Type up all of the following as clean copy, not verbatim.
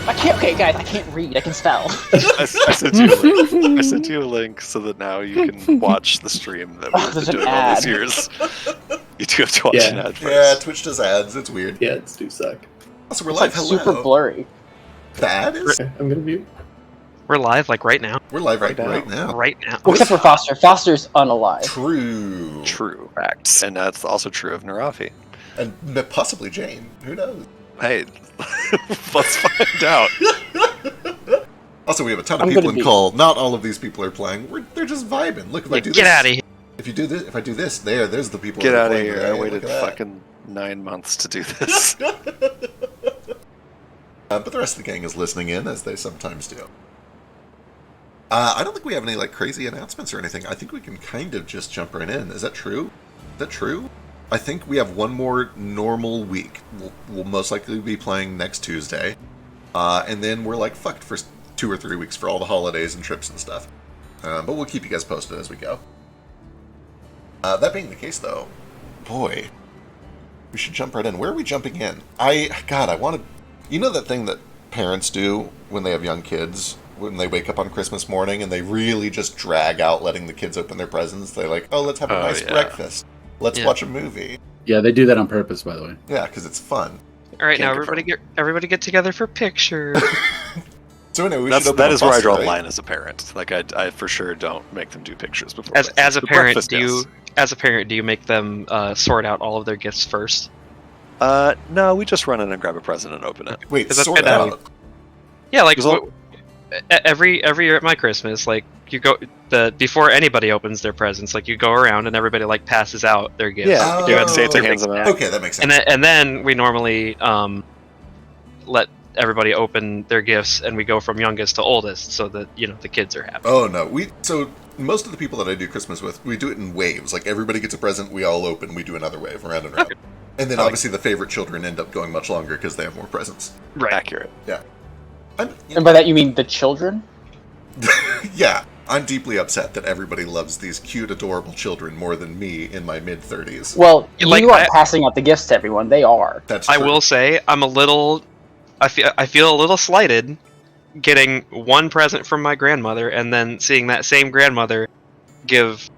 I can't. Okay, guys, I can't read. I can spell. I sent you a link. I sent you a link so that now you can watch the stream that we've there's been an doing all these ad. years. You do have to watch an ad first. Yeah, Twitch does ads. It's weird. Yeah, it's do suck. Also, we're It's live. like Hello. super blurry. The ad is. Okay, I'm gonna mute. We're live, like, right now. We're live Right now. Right now. Well, except for Foster. Foster's unalive. True. Facts. And that's also true of Narafi. And possibly Jane. Who knows? Hey, let's find out. Also, we have a ton of I'm people gonna in be- call. Not all of these people are playing. They're just vibing. Look, if I Like, do get this, out of here. If I do this, there's the people. Get that are out of playing here. today. I Look waited at that. fucking 9 months to do this. But the rest of the gang is listening in, as they sometimes do. I don't think we have any like crazy announcements or anything. I think we can kind of just jump right in. Is that true? Is that true? I think we have one more normal week. We'll most likely be playing next Tuesday. And then we're like fucked for 2 or 3 weeks for all the holidays and trips and stuff. But we'll keep you guys posted as we go. That being the case, though, boy, we should jump right in. Where are we jumping in? I want to... You know that thing that parents do when they have young kids? When they wake up on Christmas morning and they really just drag out letting the kids open their presents? They're like, oh, let's have a nice breakfast. Let's watch a movie. Yeah, they do that on purpose, by the way. Yeah, because it's fun. All right, now Can't everybody get together for pictures. So anyway, That is where I draw the line as a parent. Like, I for sure don't make them do pictures before. as a The parent, breakfast, do you make them sort out all of their gifts first? No, we just run in and grab a present and open it. Wait, 'Cause that's sort kinda- out. Yeah, like There's all- every year at my Christmas, like you go before anybody opens their presents, like you go around and everybody like passes out their gifts. Yeah, Oh. yeah, Santa hands them out. Okay, that makes sense. And then we normally let everybody open their gifts, and we go from youngest to oldest, so that the kids are happy. Oh no, so most of the people that I do Christmas with, we do it in waves. Like everybody gets a present, we all open, we do another wave, round and round. Okay. And then obviously the favorite children end up going much longer because they have more presents. Right. Accurate. And by that you mean the children? Yeah, I'm deeply upset that everybody loves these cute, adorable children more than me in my mid-30s. Well, Like, you aren't passing out the gifts to everyone. They are. That's I true. will say I feel a little slighted getting one present from my grandmother and then seeing that same grandmother give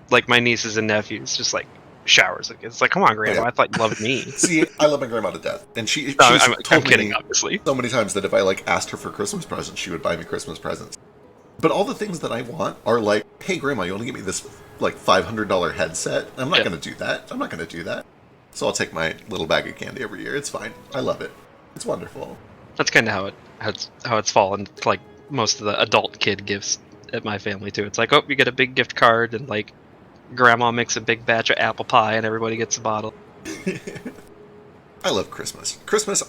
like my nieces and nephews just like showers of gifts. It's like, come on, grandma, Yeah. I thought you loved me. See, I love my grandma to death. And she's I'm told kidding, me obviously. so many times that if I like asked her for Christmas presents, she would buy me Christmas presents. But all the things that I want are like, hey grandma, you want to get me this like $500 headset? I'm not going to do that. I'm not going to do that. So I'll take my little bag of candy every year. It's fine. I love it. It's wonderful. That's kind of how it's fallen to, like most of the adult kid gifts at my family too. It's like, oh, you get a big gift card, and like grandma makes a big batch of apple pie, and everybody gets a bottle. I love Christmas. Christmas,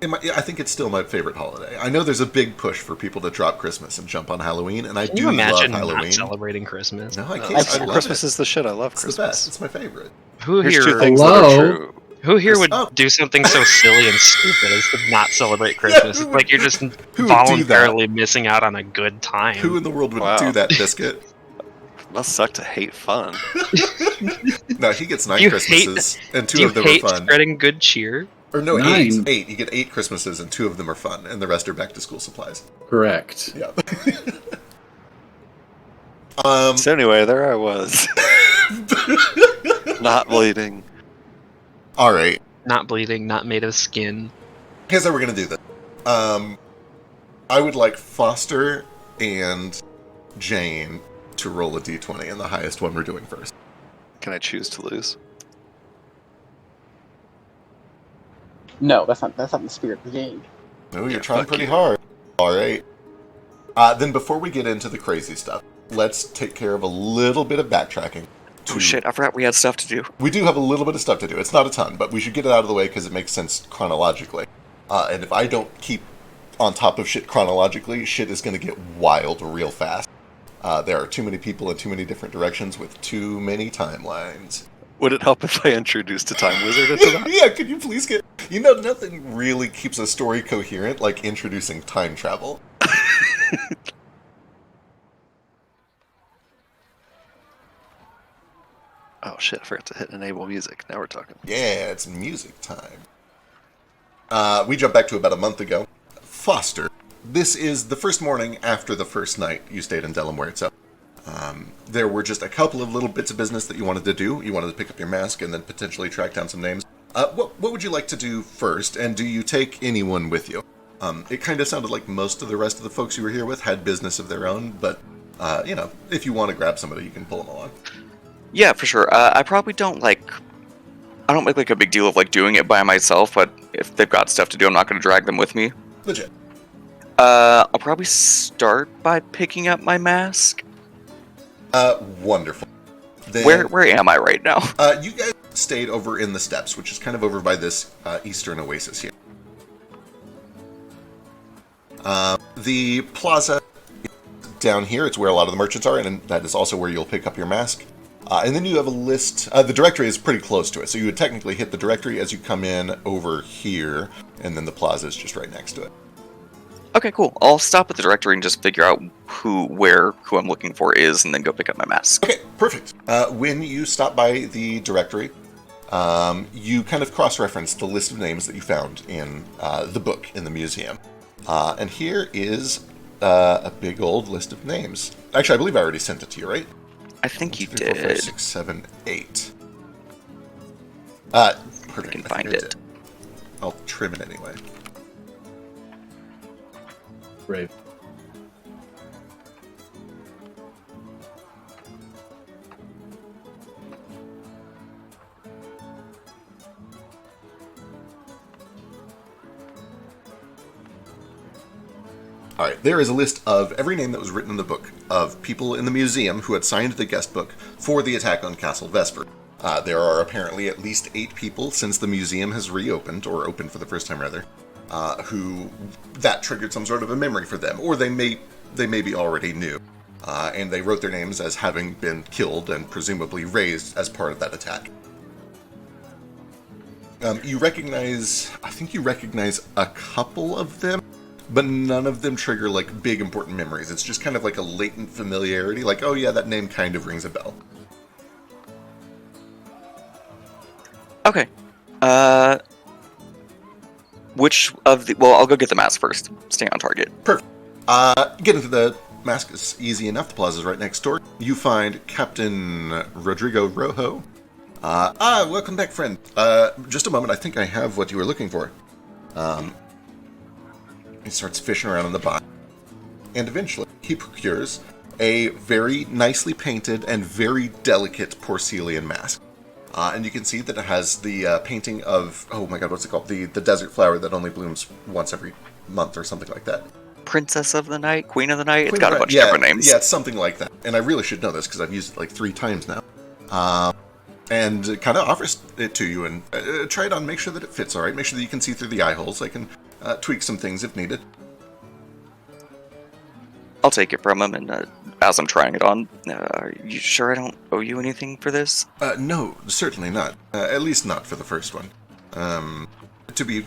I think it's still my favorite holiday. I know there's a big push for people to drop Christmas and jump on Halloween, and I Can do you imagine love not Halloween. celebrating Christmas? No, I can't. I've- I love Christmas it. is the shit. I love It's Christmas. the best. It's my favorite. Who Here's here? two things that Hello? are true. Who here would Oh. do something so silly and stupid as to not celebrate Christmas? who It's like you're just do that? voluntarily missing out on a good time. Who in the world would Wow. do that, Biscuit? Must suck to hate fun. No, he gets 9 You Christmases, and Do 2 you of them hate are fun. spreading good cheer? Or no, 9. 8. You get 8 Christmases, and 2 of them are fun, and the rest are back to school supplies. Correct. Yeah. So anyway, there I was. Not bleeding. All right. Not bleeding, not made of skin. Here's how we're gonna do this. I would like Foster and Jane to roll a d20, and the highest one we're doing first. Can I choose to lose? No, that's not the spirit of the game. No, you're Yeah, trying fuck pretty you. hard. All right. Then before we get into the crazy stuff, let's take care of a little bit of backtracking. Oh shit, I forgot we had stuff to do. We do have a little bit of stuff to do. It's not a ton, but we should get it out of the way because it makes sense chronologically. And if I don't keep on top of shit chronologically, shit is going to get wild real fast. There are too many people in too many different directions with too many timelines. Would it help if I introduced a time wizard into that? Yeah, could you please get... You know, nothing really keeps a story coherent like introducing time travel. Oh shit, I forgot to hit enable music. Now we're talking. Yeah, it's music time. We jump back to about a month ago. Foster. This is the first morning after the first night you stayed in Delaware. So there were just a couple of little bits of business that you wanted to do. You wanted to pick up your mask and then potentially track down some names. What would you like to do first, and do you take anyone with you? It kind of sounded like most of the rest of the folks you were here with had business of their own, but, if you want to grab somebody, you can pull them along. Yeah, for sure. I probably don't, I don't make, a big deal of, doing it by myself, but if they've got stuff to do, I'm not going to drag them with me. Legit. I'll probably start by picking up my mask. Wonderful. Then, Where am I right now? You guys stayed over in the steppes, which is kind of over by this eastern oasis here. The plaza down here, it's where a lot of the merchants are, and that is also where you'll pick up your mask. And then you have a list. The directory is pretty close to it, so you would technically hit the directory as you come in over here, and then the plaza is just right next to it. Okay, cool. I'll stop at the directory and just figure out who I'm looking for is, and then go pick up my mask. Okay, perfect. When you stop by the directory, you kind of cross-reference the list of names that you found in the book in the museum. And here is a big old list of names. Actually, I believe I already sent it to you, right? I think 1, you 2, 3, 4, 5, did. 6, 7, 8. Perfect. I can find I it. did. I'll trim it anyway. Brave. Alright, there is a list of every name that was written in the book of people in the museum who had signed the guest book for the attack on Castle Vesper. There are apparently at least 8 people since the museum has reopened, or opened for the first time rather, who that triggered some sort of a memory for them, or they maybe already knew. And they wrote their names as having been killed and presumably raised as part of that attack. I think you recognize a couple of them, but none of them trigger, big important memories. It's just kind of like a latent familiarity, oh yeah, that name kind of rings a bell. Okay. Which of the... Well, I'll go get the mask first. Stay on target. Perfect. Getting to the mask is easy enough. The plaza's right next door. You find Captain Rodrigo Rojo. Welcome back, friend. Just a moment. I think I have what you were looking for. He starts fishing around in the box. And eventually, he procures a very nicely painted and very delicate porcelain mask. And you can see that it has the painting of, oh my god, what's it called? The desert flower that only blooms once every month or something like that. Princess of the Night? Queen of the Night? It's Queen got of a bunch yeah, of different names. Yeah, it's something like that. And I really should know this because I've used it 3 times now. And it kind of offers it to you, and try it on, make sure that it fits alright, make sure that you can see through the eye holes. I can tweak some things if needed. I'll take it from him, and as I'm trying it on, are you sure I don't owe you anything for this? No, certainly not. At least not for the first one. To be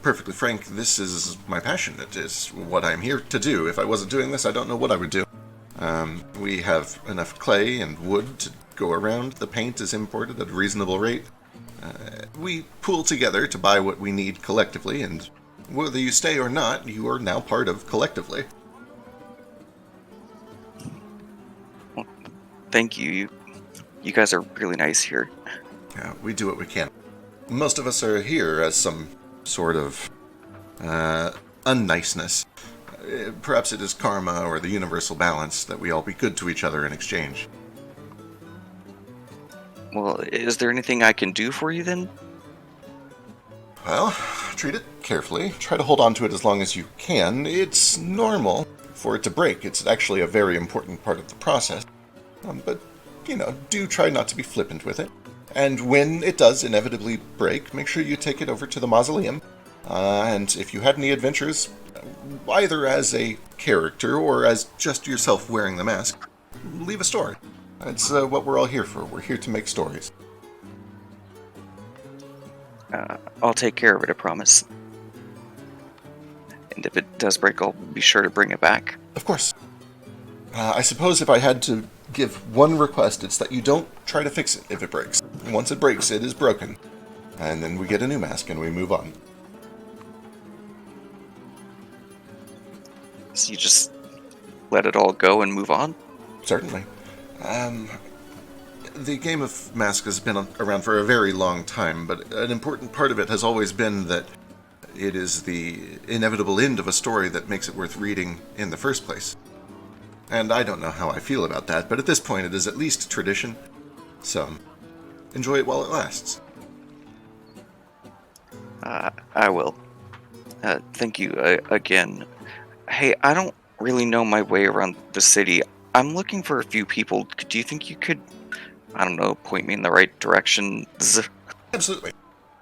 perfectly frank, this is my passion. It is what I'm here to do. If I wasn't doing this, I don't know what I would do. We have enough clay and wood to go around. The paint is imported at a reasonable rate. We pool together to buy what we need collectively, and whether you stay or not, you are now part of collectively. Thank you. You guys are really nice here. Yeah, we do what we can. Most of us are here as some sort of unniceness. Perhaps it is karma or the universal balance that we all be good to each other in exchange. Well, is there anything I can do for you then? Well, treat it carefully. Try to hold on to it as long as you can. It's normal for it to break. It's actually a very important part of the process. But, do try not to be flippant with it. And when it does inevitably break, make sure you take it over to the mausoleum. And if you had any adventures, either as a character or as just yourself wearing the mask, leave a story. That's what we're all here for. We're here to make stories. I'll take care of it, I promise. And if it does break, I'll be sure to bring it back. Of course. I suppose if I had to give one request, it's that you don't try to fix it if it breaks. Once it breaks, it is broken. And then we get a new mask and we move on. So you just let it all go and move on? Certainly. The game of Mask has been around for a very long time, but an important part of it has always been that it is the inevitable end of a story that makes it worth reading in the first place. And I don't know how I feel about that, but at this point it is at least tradition, so enjoy it while it lasts. I will. Thank you again. Hey, I don't really know my way around the city. I'm looking for a few people. Do you think you could, I don't know, point me in the right direction? Absolutely.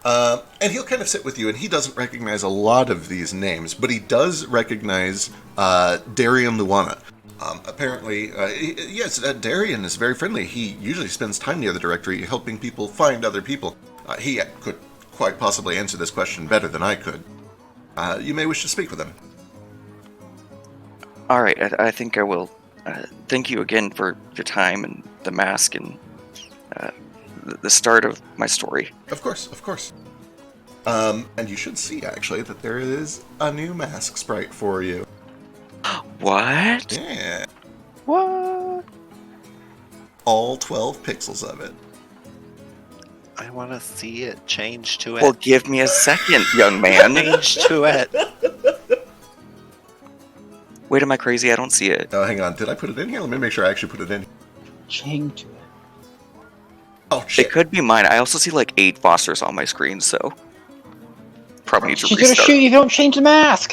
And he'll kind of sit with you, and he doesn't recognize a lot of these names, but he does recognize Darian Luana. Apparently, yes, Darian is very friendly. He usually spends time near the directory helping people find other people. He could quite possibly answer this question better than I could. You may wish to speak with him. All right, I think I will. Thank you again for your time and the mask and the start of my story. Of course, of course. And you should see, actually, that there is a new mask sprite for you. What? Yeah. What? All 12 pixels of it. I want to see it. Change to it. Well, give me a second, young man. Change to it. Wait, am I crazy? I don't see it. Oh, hang on. Did I put it in here? Let me make sure I actually put it in. Change to it. Oh, shit. It could be mine. I also see like 8 Fosters on my screen, so probably need to She's gonna restart. shoot you if you don't change the mask.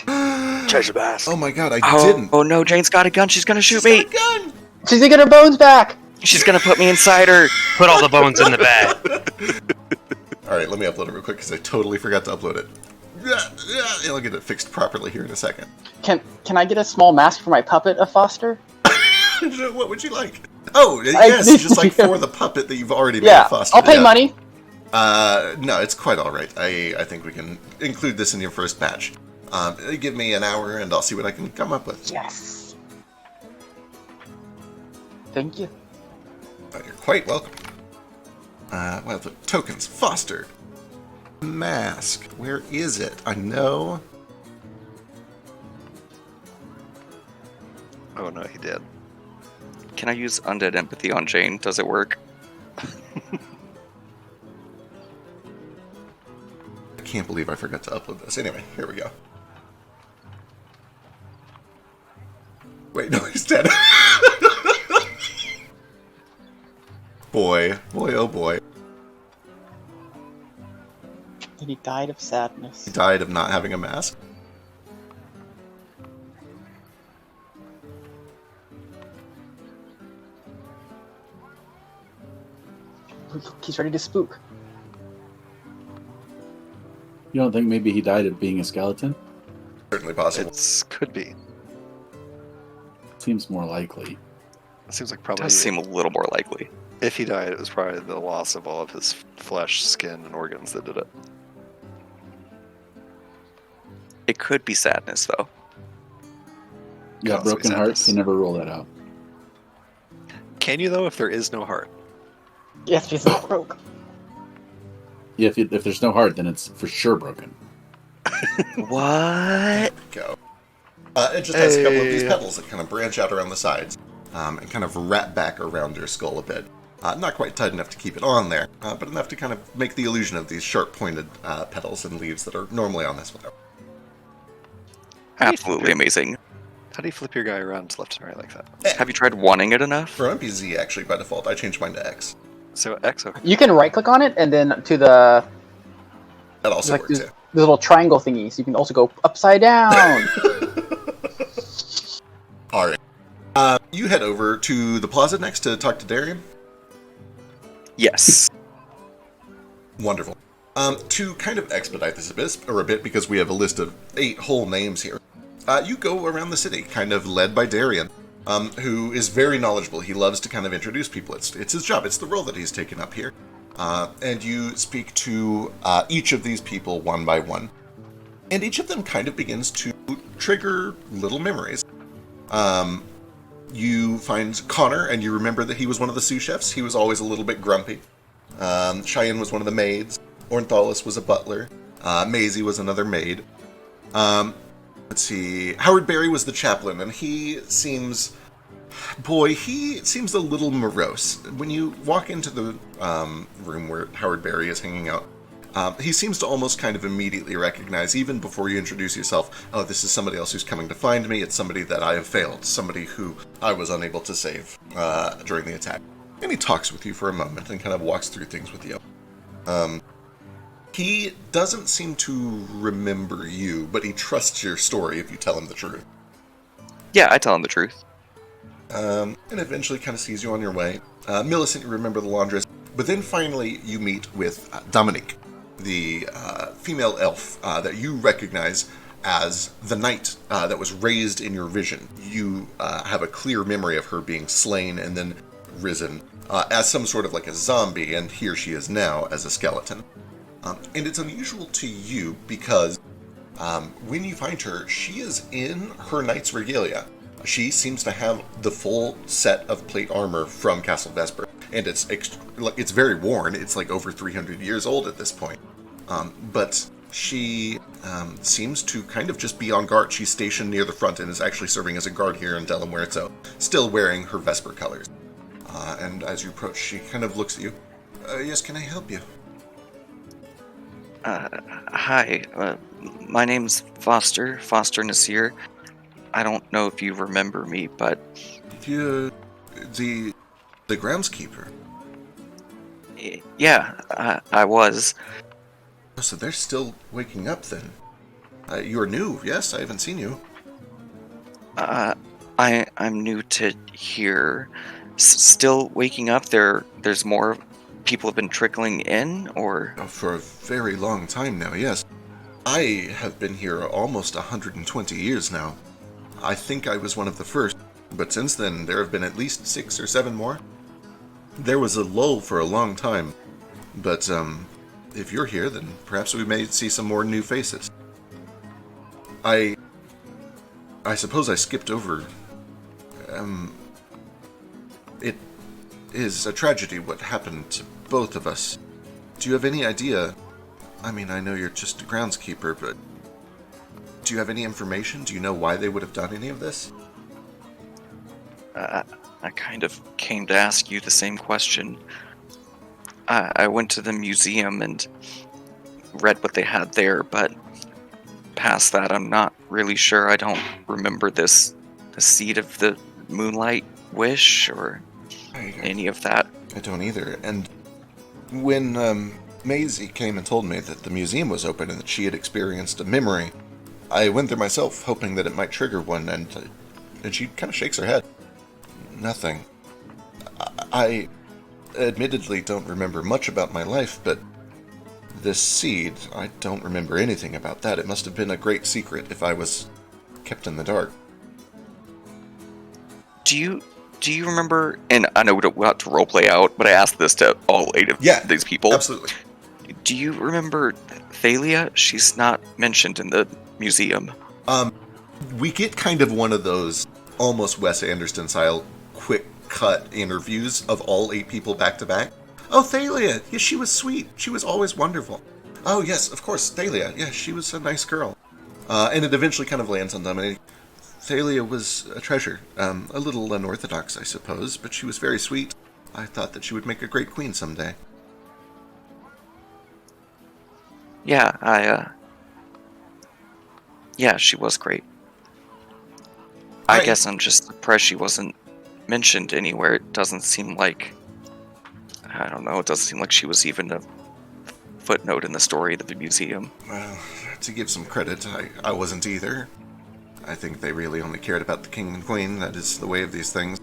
Change the mask. Oh my god, I didn't. Oh no, Jane's got a gun. She's gonna shoot She's me. got a gun! She's gonna get her bones back. She's gonna put me inside her. Put all the bones in the bag. Alright, let me upload it real quick because I totally forgot to upload it. I'll get it fixed properly here in a second. Can I get a small mask for my puppet of Foster? What would you like? Oh, yes, just like for the puppet that you've already made Yeah, fostered. I'll pay money. No, it's quite alright. I think we can include this in your first batch. Give me an hour and I'll see what I can come up with. Yes. Thank you. You're quite welcome. Well, the tokens. Foster. Mask. Where is it? I know. Oh no, he did. Can I use undead empathy on Jane? Does it work? I can't believe I forgot to upload this. Anyway, here we go. Wait, no, he's dead. Boy, oh boy. And he died of sadness. He died of not having a mask. He's ready to spook. You don't think maybe he died of being a skeleton? Certainly possible. It could be. Seems more likely. It seems like probably Does seem a little more likely. if he died, it was probably the loss of all of his flesh, skin, and organs that did it. It could be sadness, though. Yeah, Costly broken heart. sadness. You never rule that out. Can you though, if there is no heart? Yes, because it's broke. Yeah, if there's no heart, then it's for sure broken. What? Go. It just has a couple of these Hey. petals that kind of branch out around the sides and kind of wrap back around your skull a bit. Not quite tight enough to keep it on there, but enough to kind of make the illusion of these sharp-pointed petals and leaves that are normally on this flower. Absolutely amazing. How do you flip your guy around left and right like that? Have you tried wanting it enough? For MPZ, actually, by default, I changed mine to X. So X, okay. You can right click on it and then to the That also like works, the little triangle thingies. You can also go upside down. Alright. You head over to the plaza next to talk to Darian. Yes. Wonderful. To kind of expedite this a bit, because we have a list of 8 whole names here, you go around the city, kind of led by Darian, who is very knowledgeable. He loves to kind of introduce people. It's his job. It's the role that he's taken up here. And you speak to each of these people one by one. And each of them kind of begins to trigger little memories. You find Connor, and you remember that he was one of the sous chefs. He was always a little bit grumpy. Cheyenne was one of the maids. Ornthalis was a butler. Maisie was another maid. let's see. Howard Berry was the chaplain, and he seems a little morose. When you walk into the room where Howard Berry is hanging out, he seems to almost kind of immediately recognize, even before you introduce yourself, oh, this is somebody else who's coming to find me. It's somebody that I have failed, somebody who I was unable to save during the attack. And he talks with you for a moment and kind of walks through things with you. He doesn't seem to remember you, but he trusts your story if you tell him the truth. Yeah, I tell him the truth. And eventually kind of sees you on your way. Millicent, you remember the laundress. But then finally you meet with Dominique, the female elf that you recognize as the knight that was raised in your vision. You have a clear memory of her being slain and then risen as some sort of like a zombie, and here she is now as a skeleton. And it's unusual to you because when you find her, she is in her knight's regalia. She seems to have the full set of plate armor from Castle Vesper, and it's very worn. It's like over 300 years old at this point. But she seems to kind of just be on guard. She's stationed near the front and is actually serving as a guard here in Delaware, so still wearing her Vesper colors. And as you approach, she kind of looks at you. Yes, can I help you? Hi, my name's Foster Nasir. I don't know if you remember me, but... You're the groundskeeper. Yeah, I was. Oh, so they're still waking up then. You're new, yes? I haven't seen you. I'm new to here. Still waking up? There's more people have been trickling in, or? Oh, for a very long time now, yes. I have been here almost 120 years now. I think I was one of the first, but since then there have been at least 6 or 7 more. There was a lull for a long time, but if you're here, then perhaps we may see some more new faces. I suppose I skipped over. It is a tragedy what happened to both of us. Do you have any idea? I mean, I know you're just a groundskeeper, but do you have any information? Do you know why they would have done any of this? I kind of came to ask you the same question. I went to the museum and read what they had there, but past that, I'm not really sure. I don't remember the seed of the moonlight wish or any of that. I don't either. And when Maisie came and told me that the museum was open and that she had experienced a memory, I went there myself, hoping that it might trigger one, and she kind of shakes her head. Nothing. I admittedly don't remember much about my life, but this seed, I don't remember anything about that. It must have been a great secret if I was kept in the dark. Do you remember, and I know we don't have to roleplay out, but I asked this to all 8 of these people. Absolutely. Do you remember Thalia? She's not mentioned in the museum. We get kind of one of those almost Wes Anderson style quick cut interviews of all 8 people back to back. Oh, Thalia! Yes, she was sweet. She was always wonderful. Oh, yes, of course, Thalia. Yeah, she was a nice girl. And it eventually kind of lands on Dominique. Thalia was a treasure. A little unorthodox, I suppose, but she was very sweet. I thought that she would make a great queen someday. Yeah, yeah, she was great. I guess I'm just surprised she wasn't mentioned anywhere. It doesn't seem like... I don't know, it doesn't seem like she was even a footnote in the story of the museum. Well, to give some credit, I wasn't either. I think they really only cared about the king and queen. That is the way of these things.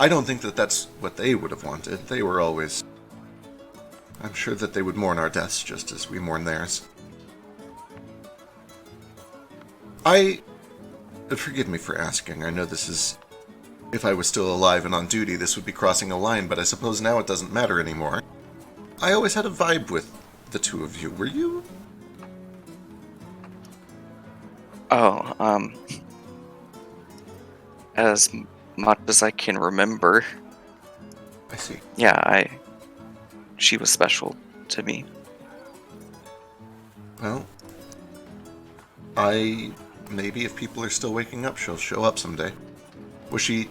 I don't think that that's what they would have wanted. They were always... I'm sure that they would mourn our deaths just as we mourn theirs. Forgive me for asking. I know this is... If I was still alive and on duty, this would be crossing a line, but I suppose now it doesn't matter anymore. I always had a vibe with the 2 of you. Were you? Oh, as much as I can remember. I see. Yeah, she was special to me. Well, I maybe if people are still waking up, she'll show up someday. Was she...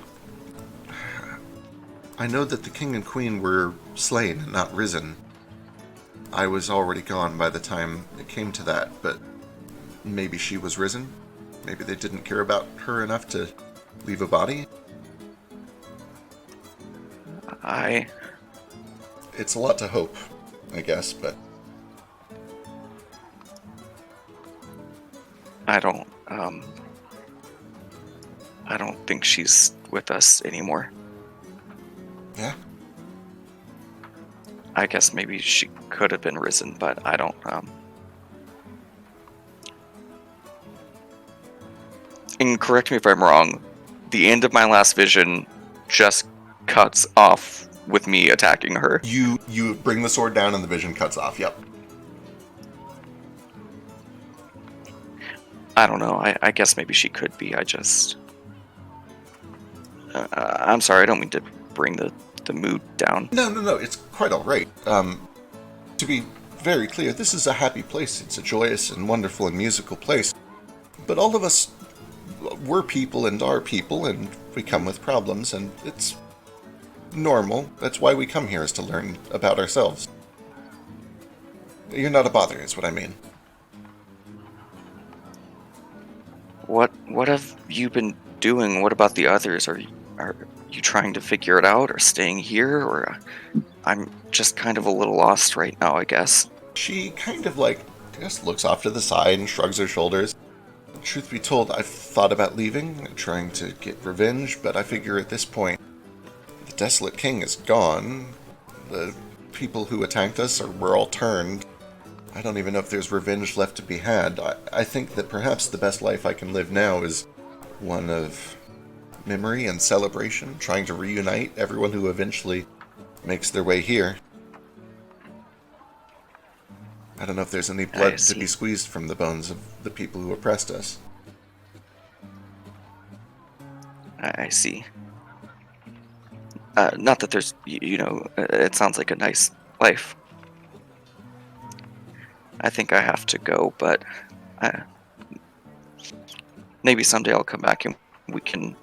I know that the king and queen were slain and not risen. I was already gone by the time it came to that, but maybe she was risen? Maybe they didn't care about her enough to leave a body? It's a lot to hope, I guess, but... I don't think she's with us anymore. Yeah? I guess maybe she could have been risen, but I don't, And correct me if I'm wrong, the end of my last vision just cuts off with me attacking her. You bring the sword down and the vision cuts off, yep. I don't know, I guess maybe she could be, I just... I'm sorry, I don't mean to bring the mood down. No, it's quite alright. To be very clear, this is a happy place. It's a joyous and wonderful and musical place. But all of us, we're people and are people, and we come with problems, and it's normal. That's why we come here, is to learn about ourselves. You're not a bother, is what I mean. What have you been doing? What about the others? Are you trying to figure it out, or staying here, or... I'm just kind of a little lost right now, I guess. She kind of just looks off to the side and shrugs her shoulders. Truth be told, I've thought about leaving, trying to get revenge, but I figure at this point, the Desolate King is gone. The people who attacked us were all turned. I don't even know if there's revenge left to be had. I think that perhaps the best life I can live now is one of memory and celebration, trying to reunite everyone who eventually makes their way here. I don't know if there's any blood to be squeezed from the bones of the people who oppressed us. I see. Not that there's, it sounds like a nice life. I think I have to go, but maybe someday I'll come back and we can,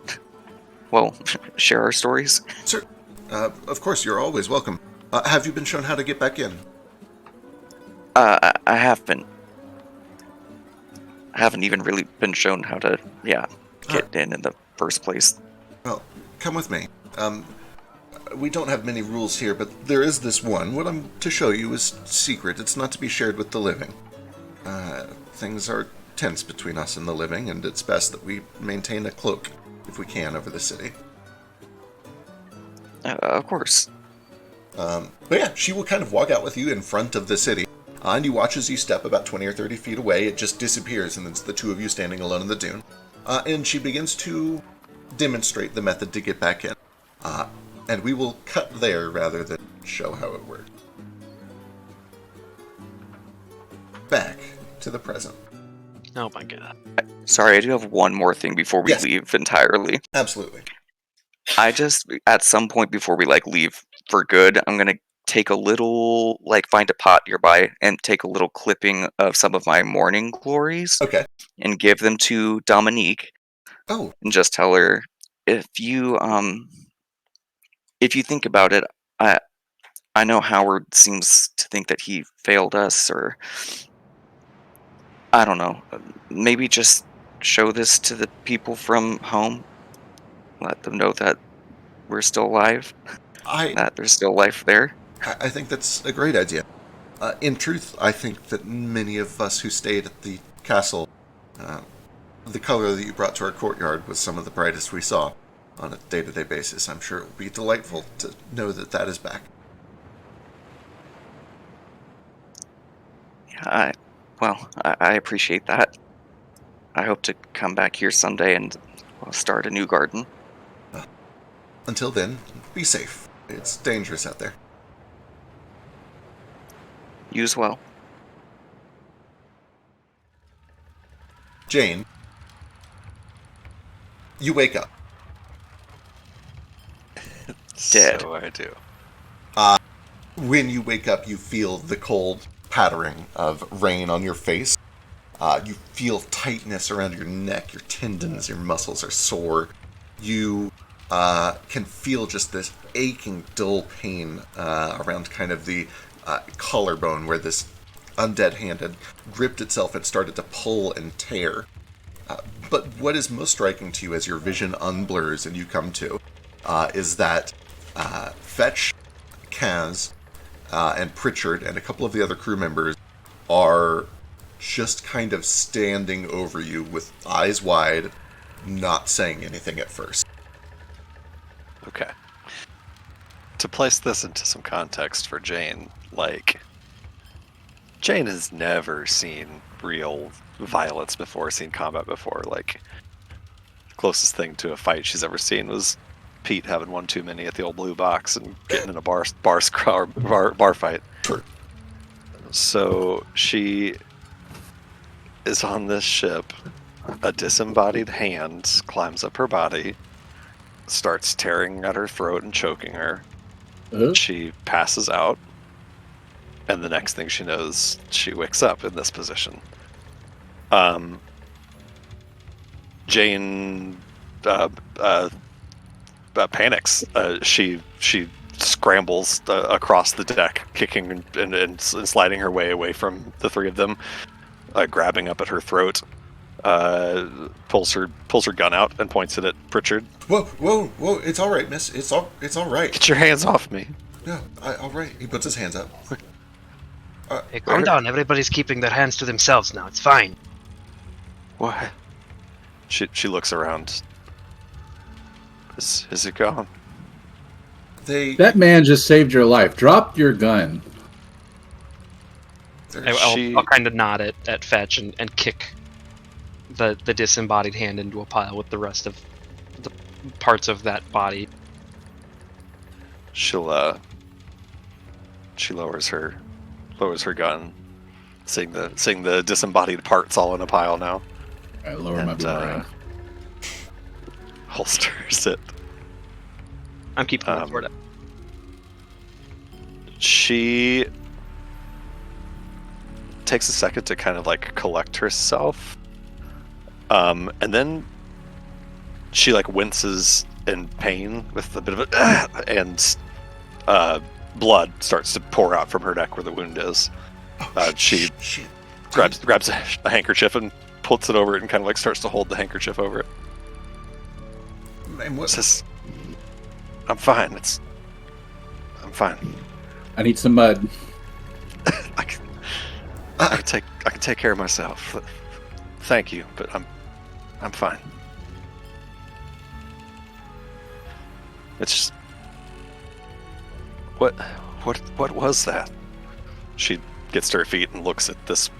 share our stories. Sir, of course, you're always welcome. Have you been shown how to get back in? I haven't. I haven't even really been shown how to, get in the first place. Well, come with me. We don't have many rules here, but there is this one. What I'm to show you is secret. It's not to be shared with the living. Things are tense between us and the living, and it's best that we maintain a cloak, if we can, over the city. Of course. But yeah, she will kind of walk out with you in front of the city. And you watch as you step about 20 or 30 feet away. It just disappears, and it's the two of you standing alone in the dune. And she begins to demonstrate the method to get back in. And we will cut there rather than show how it works. Back to the present. Oh my god. Sorry, I do have one more thing before we leave entirely. Absolutely. I just, at some point before we leave for good, I'm gonna take a little, find a pot nearby and take a little clipping of some of my morning glories. Okay. And give them to Dominique. Oh. And just tell her, if you think about it, I know Howard seems to think that he failed us, or I don't know. Maybe just show this to the people from home. Let them know that we're still alive. That there's still life there. I think that's a great idea. In truth, I think that many of us who stayed at the castle, the color that you brought to our courtyard was some of the brightest we saw on a day-to-day basis. I'm sure it will be delightful to know that that is back. Yeah, I appreciate that. I hope to come back here someday and start a new garden. Until then, be safe. It's dangerous out there. You as well. Jane, you wake up. Dead. So I do. When you wake up, you feel the cold pattering of rain on your face. You feel tightness around your neck, your tendons, your muscles are sore. You can feel just this aching, dull pain around kind of the collarbone where this undead hand had gripped itself and started to pull and tear. But what is most striking to you as your vision unblurs and you come to is that Fetch, Kaz, and Pritchard and a couple of the other crew members are just kind of standing over you with eyes wide, not saying anything at first. Okay. To place this into some context for Jane, like, Jane has never seen real violence before, seen combat before. Like, the closest thing to a fight she's ever seen was Pete having one too many at the old blue box and getting in a bar fight. Sure. So she is on this ship. A disembodied hand climbs up her body, starts tearing at her throat and choking her. She passes out, and the next thing she knows, she wakes up in this position. Jane panics. She scrambles across the deck, kicking and sliding her way away from the three of them, grabbing up at her throat. Pulls her gun out and points it at Pritchard. Whoa! It's all right, miss. It's all right. Get your hands off me! No, all right. He puts his hands up. Hey, calm down. Everybody's keeping their hands to themselves now. It's fine. What? She looks around. Is it gone? That man just saved your life. Drop your gun. I'll kind of nod at Fetch and kick the disembodied hand into a pile with the rest of the parts of that body. She lowers her gun, seeing the disembodied parts all in a pile now. I lower my boomerang. Holsters it. I'm keeping my sword up. She takes a second to kind of like collect herself, and then she like winces in pain with a bit of and blood starts to pour out from her neck where the wound is. She grabs a handkerchief and puts it over it and kind of like starts to hold the handkerchief over it. And what? Says, I'm fine. I'm fine. I need some mud. I can take care of myself. Thank you, but I'm fine. It's just what was that? She gets to her feet and looks at this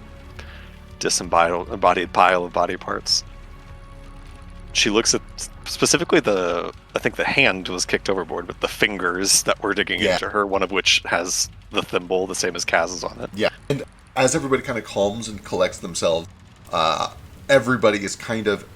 disembodied pile of body parts. She looks at specifically I think the hand was kicked overboard, but the fingers that were digging into her, one of which has the thimble, the same as Kaz's on it. Yeah, and as everybody kind of calms and collects themselves, everybody is kind of...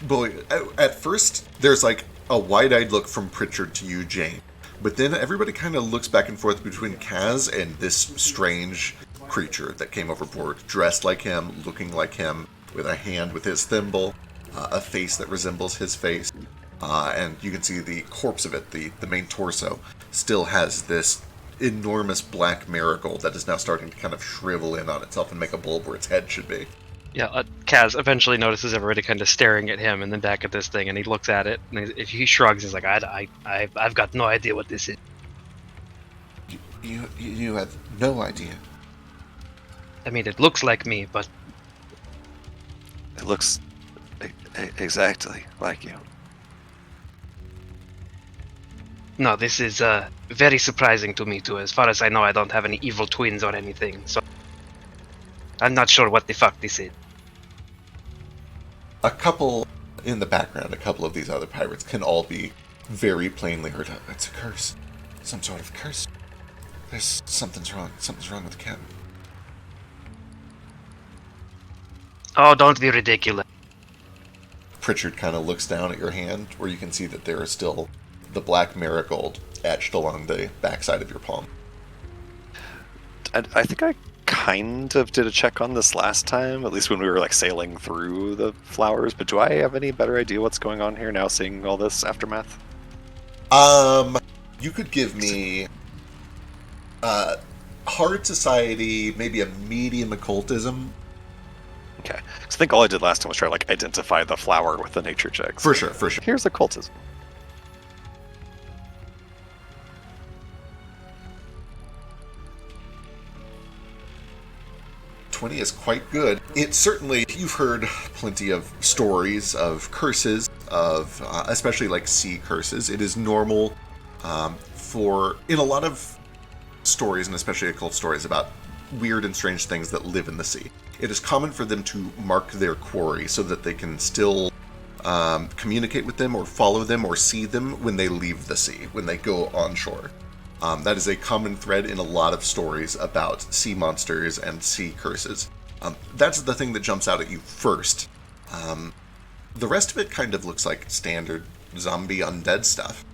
Boy, at first, there's like a wide-eyed look from Pritchard to you, Jane. But then everybody kind of looks back and forth between Kaz and this strange creature that came overboard, dressed like him, looking like him, with a hand with his thimble, a face that resembles his face, and you can see the corpse of it, the main torso, still has this enormous black marigold that is now starting to kind of shrivel in on itself and make a bulb where its head should be. Yeah, Kaz eventually notices everybody kind of staring at him and then back at this thing, and he looks at it, and he shrugs. He's like, "I've got no idea what this is." You have no idea. I mean, it looks like me, but It looks exactly like you. no, this is very surprising to me too. As far as I know, I don't have any evil twins or anything, so I'm not sure what the fuck this is. A couple in the background, a couple of these other pirates can all be very plainly heard. It's a curse. Some sort of curse. There's something's wrong. Something's wrong with the captain. Oh, don't be ridiculous. Pritchard kind of looks down at your hand where you can see that there is still the black marigold etched along the backside of your palm. I think I kind of did a check on this last time, at least when we were like sailing through the flowers, but do I have any better idea what's going on here now, seeing all this aftermath? You could give me hard society, maybe a medium occultism. Okay. So I think all I did last time was try to like identify the flower with the nature checks. For sure, for sure. Here's occultism. $20 is quite good. It certainly, you've heard plenty of stories of curses, of especially like sea curses. It is normal in a lot of stories, and especially occult stories about weird and strange things that live in the sea. It is common for them to mark their quarry so that they can still communicate with them or follow them or see them when they leave the sea, when they go onshore. That is a common thread in a lot of stories about sea monsters and sea curses. That's the thing that jumps out at you first. The rest of it kind of looks like standard zombie undead stuff.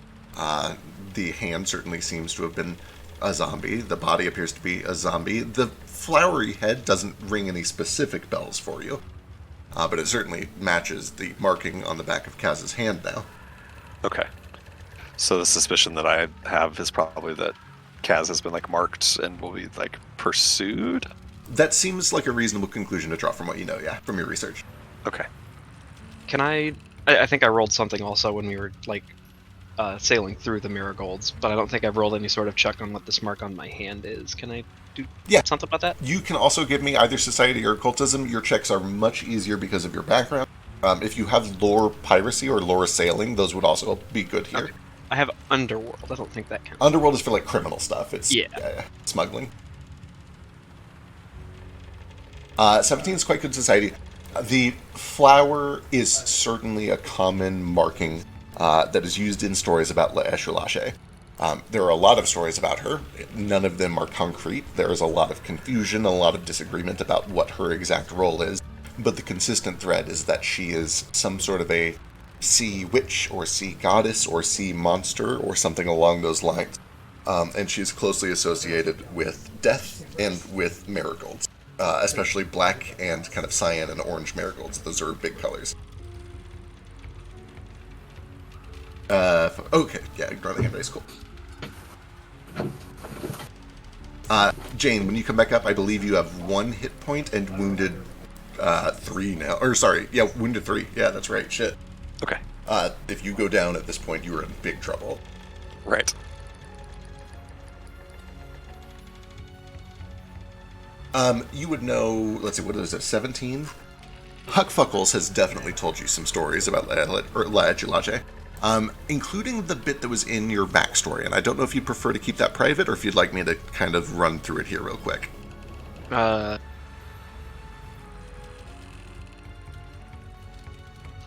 The hand certainly seems to have been a zombie. The body appears to be a zombie. The flowery head doesn't ring any specific bells for you, but it certainly matches the marking on the back of Kaz's hand now. Okay. So the suspicion that I have is probably that Kaz has been like marked and will be like pursued. That seems like a reasonable conclusion to draw from what you know, yeah, from your research. Okay. Can I think I rolled something also when we were like sailing through the marigolds, but I don't think I've rolled any sort of check on what this mark on my hand is. Can I do something about that? You can also give me either society or occultism. Your checks are much easier because of your background. If you have lore piracy or lore sailing, those would also be good here. Okay. I have underworld. I don't think that counts. Underworld is for like criminal stuff. It's yeah. Smuggling. 17 is quite good society. The flower is certainly a common marking that is used in stories about La Echulache. There are a lot of stories about her. None of them are concrete. There is a lot of confusion, a lot of disagreement about what her exact role is. But the consistent thread is that she is some sort of a sea witch or sea goddess or sea monster or something along those lines. And she is closely associated with death and with marigolds. Especially black and kind of cyan and orange marigolds. Those are big colors. Okay, yeah, ignore the hand raise, cool. Jane, when you come back up, I believe you have 1 hit point and wounded 3 now. Or, sorry, yeah, wounded 3. Yeah, that's right, shit. Okay. If you go down at this point, you are in big trouble. Right. You would know, let's see, what is it, 17? Huck Fuckles has definitely told you some stories about La Echulache, including the bit that was in your backstory, and I don't know if you prefer to keep that private or if you'd like me to kind of run through it here real quick. I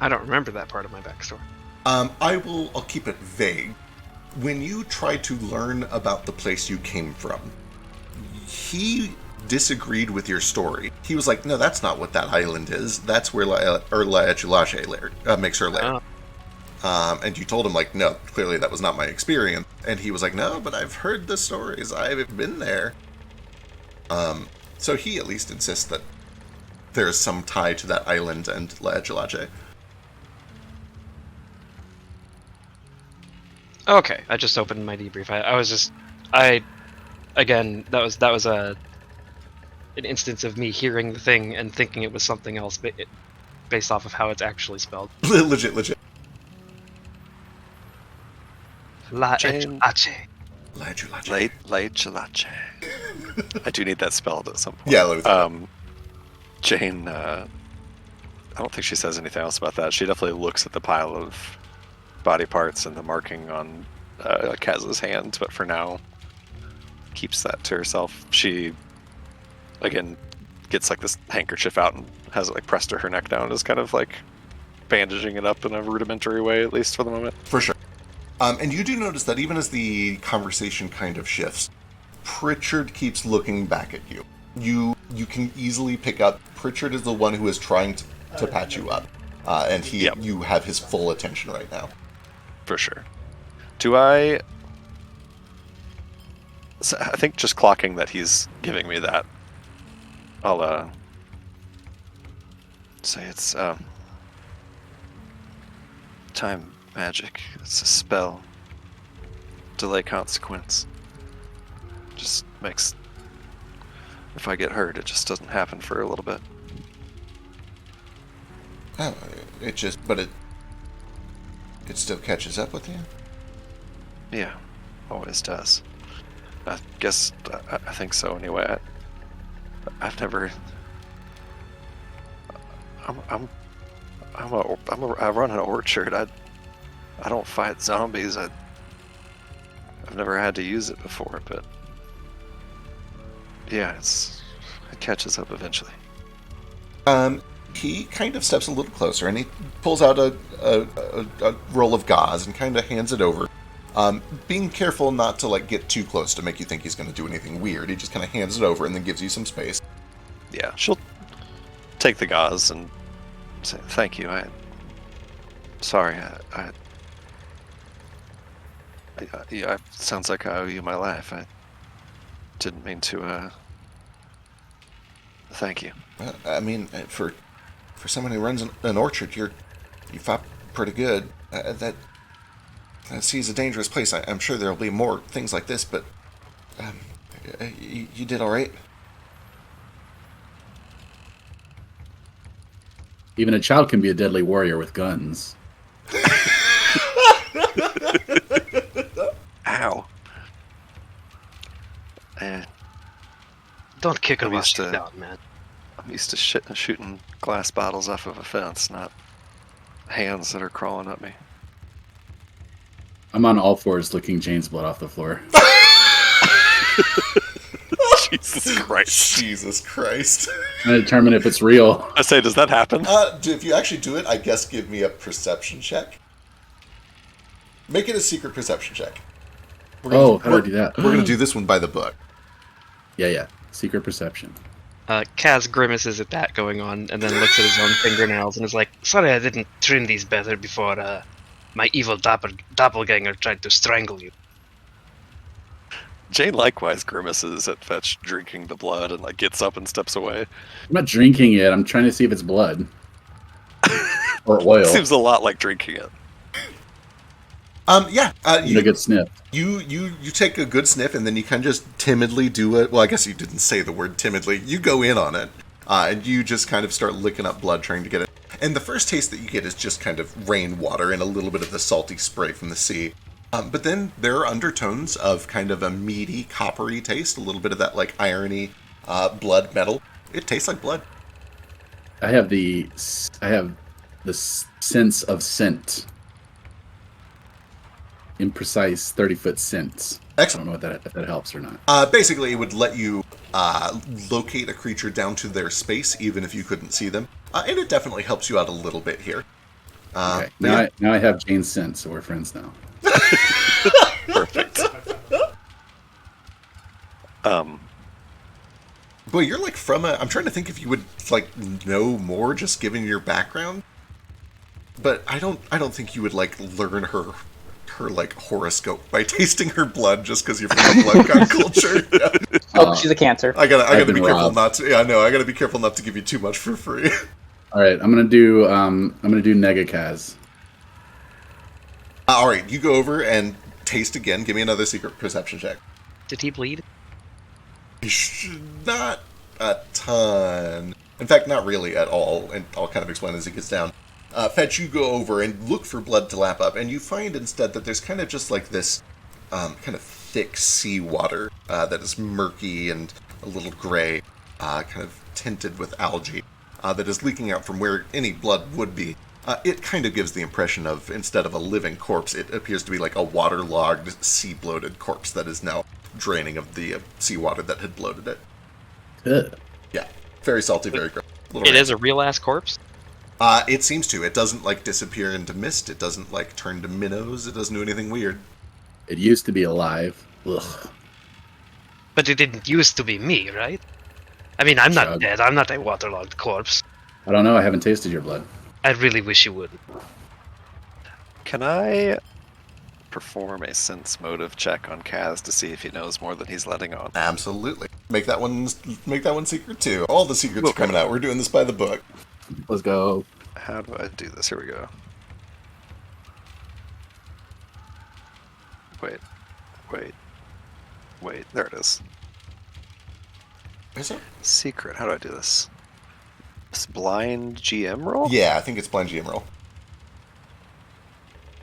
don't remember that part of my backstory. I'll keep it vague. When you tried to learn about the place you came from, he disagreed with your story. He was like, no, that's not what that island is. That's where La Echulache makes her lair. Oh. And you told him, like, no, clearly that was not my experience. And he was like, no, but I've heard the stories. I've been there. So he at least insists that there is some tie to that island and La Echulache. Okay, I just opened my debrief. Again, that was an instance of me hearing the thing and thinking it was something else, but based off of how it's actually spelled. Legit. La Jane. Echulache. La Echulache. La Echulache. I do need that spelled at some point. Yeah, Jane, I don't think she says anything else about that. She definitely looks at the pile of body parts and the marking on Kaz's hand, but for now, keeps that to herself. She, again, gets like this handkerchief out and has it like pressed to her neck down, is kind of like bandaging it up in a rudimentary way, at least for the moment. for sure. And you do notice that even as the conversation kind of shifts, Pritchard keeps looking back at you. You can easily pick up Pritchard is the one who is trying to patch you up, and you have his full attention right now. For sure. I think just clocking that he's giving me that I'll say it's time magic. It's a spell. Delay consequence. Just makes, if I get hurt, it just doesn't happen for a little bit. Oh, it still catches up with you? Yeah, always does. I guess, I think so anyway. I've never... I run an orchard. I don't fight zombies. I've never had to use it before, but yeah, it catches up eventually. He kind of steps a little closer and he pulls out a roll of gauze and kind of hands it over. Being careful not to like get too close to make you think he's going to do anything weird. He just kind of hands it over and then gives you some space. Yeah, she'll take the gauze and say, "Thank you. Sorry. Yeah, it sounds like I owe you my life. I didn't mean to. Thank you." I mean, for someone who runs an orchard, you fought pretty good. That sea's a dangerous place. I'm sure there'll be more things like this, but you did all right. Even a child can be a deadly warrior with guns. Ow. Don't kick I'm him while used she's to- down, man. I'm used to shooting glass bottles off of a fence, not hands that are crawling at me. I'm on all fours licking Jane's blood off the floor. Jesus Christ. Jesus Christ. Trying to determine if it's real. I say, does that happen? If you actually do it, I guess give me a perception check. Make it a secret perception check. How do I do that? We're going to do this one by the book. Yeah. Secret perception. Kaz grimaces at that going on, and then looks at his own fingernails and is like, "Sorry I didn't trim these better before my evil doppelganger tried to strangle you." Jane likewise grimaces at Fetch drinking the blood and like gets up and steps away. I'm not drinking it. I'm trying to see if it's blood. Or oil. Seems a lot like drinking it. You a good sniff. You take a good sniff and then you kind of just timidly do it. Well, I guess you didn't say the word timidly. You go in on it, and you just kind of start licking up blood, trying to get it. And the first taste that you get is just kind of rainwater and a little bit of the salty spray from the sea. But then there are undertones of kind of a meaty, coppery taste, a little bit of that like irony, blood metal. It tastes like blood. I have the sense of scent. Imprecise 30-foot sense. Excellent. I don't know if that helps or not. Basically, it would let you locate a creature down to their space, even if you couldn't see them. And it definitely helps you out a little bit here. Okay. Now I have Jane's scent, so we're friends now. Perfect. Boy, you're like I'm trying to think if you would like know more just given your background. But I don't think you would like learn her like horoscope by tasting her blood just because you're from a blood kind culture. Yeah. Oh, she's a Cancer. I gotta be careful robbed. not to. Yeah, no, I gotta be careful not to give you too much for free. All right, I'm gonna do Negakaz. All right, you go over and taste again. Give me another secret perception check. Did he bleed? Not a ton. In fact, not really at all. And I'll kind of explain as it gets down. Fetch, you go over and look for blood to lap up, and you find instead that there's kind of just like this kind of thick seawater that is murky and a little gray, kind of tinted with algae, that is leaking out from where any blood would be. It kind of gives the impression of, instead of a living corpse, it appears to be like a waterlogged, sea-bloated corpse that is now draining of the seawater that had bloated it. Ugh. Yeah, very salty, very gross. It is a real-ass corpse? It seems to. It doesn't, like, disappear into mist. It doesn't, like, turn to minnows. It doesn't do anything weird. It used to be alive. Ugh. But it didn't used to be me, right? I mean, I'm not Chug. dead. I'm not a waterlogged corpse. I don't know. I haven't tasted your blood. I really wish you would. Can I perform a sense motive check on Kaz to see if he knows more than he's letting on. Absolutely. Make that one secret too. All the secrets are Okay. coming out. We're doing this by the book. Let's go. How do I do this? Here we go. Wait. There it is. Is it? Secret. How do I do this? This blind GM roll? Yeah, I think it's blind GM roll.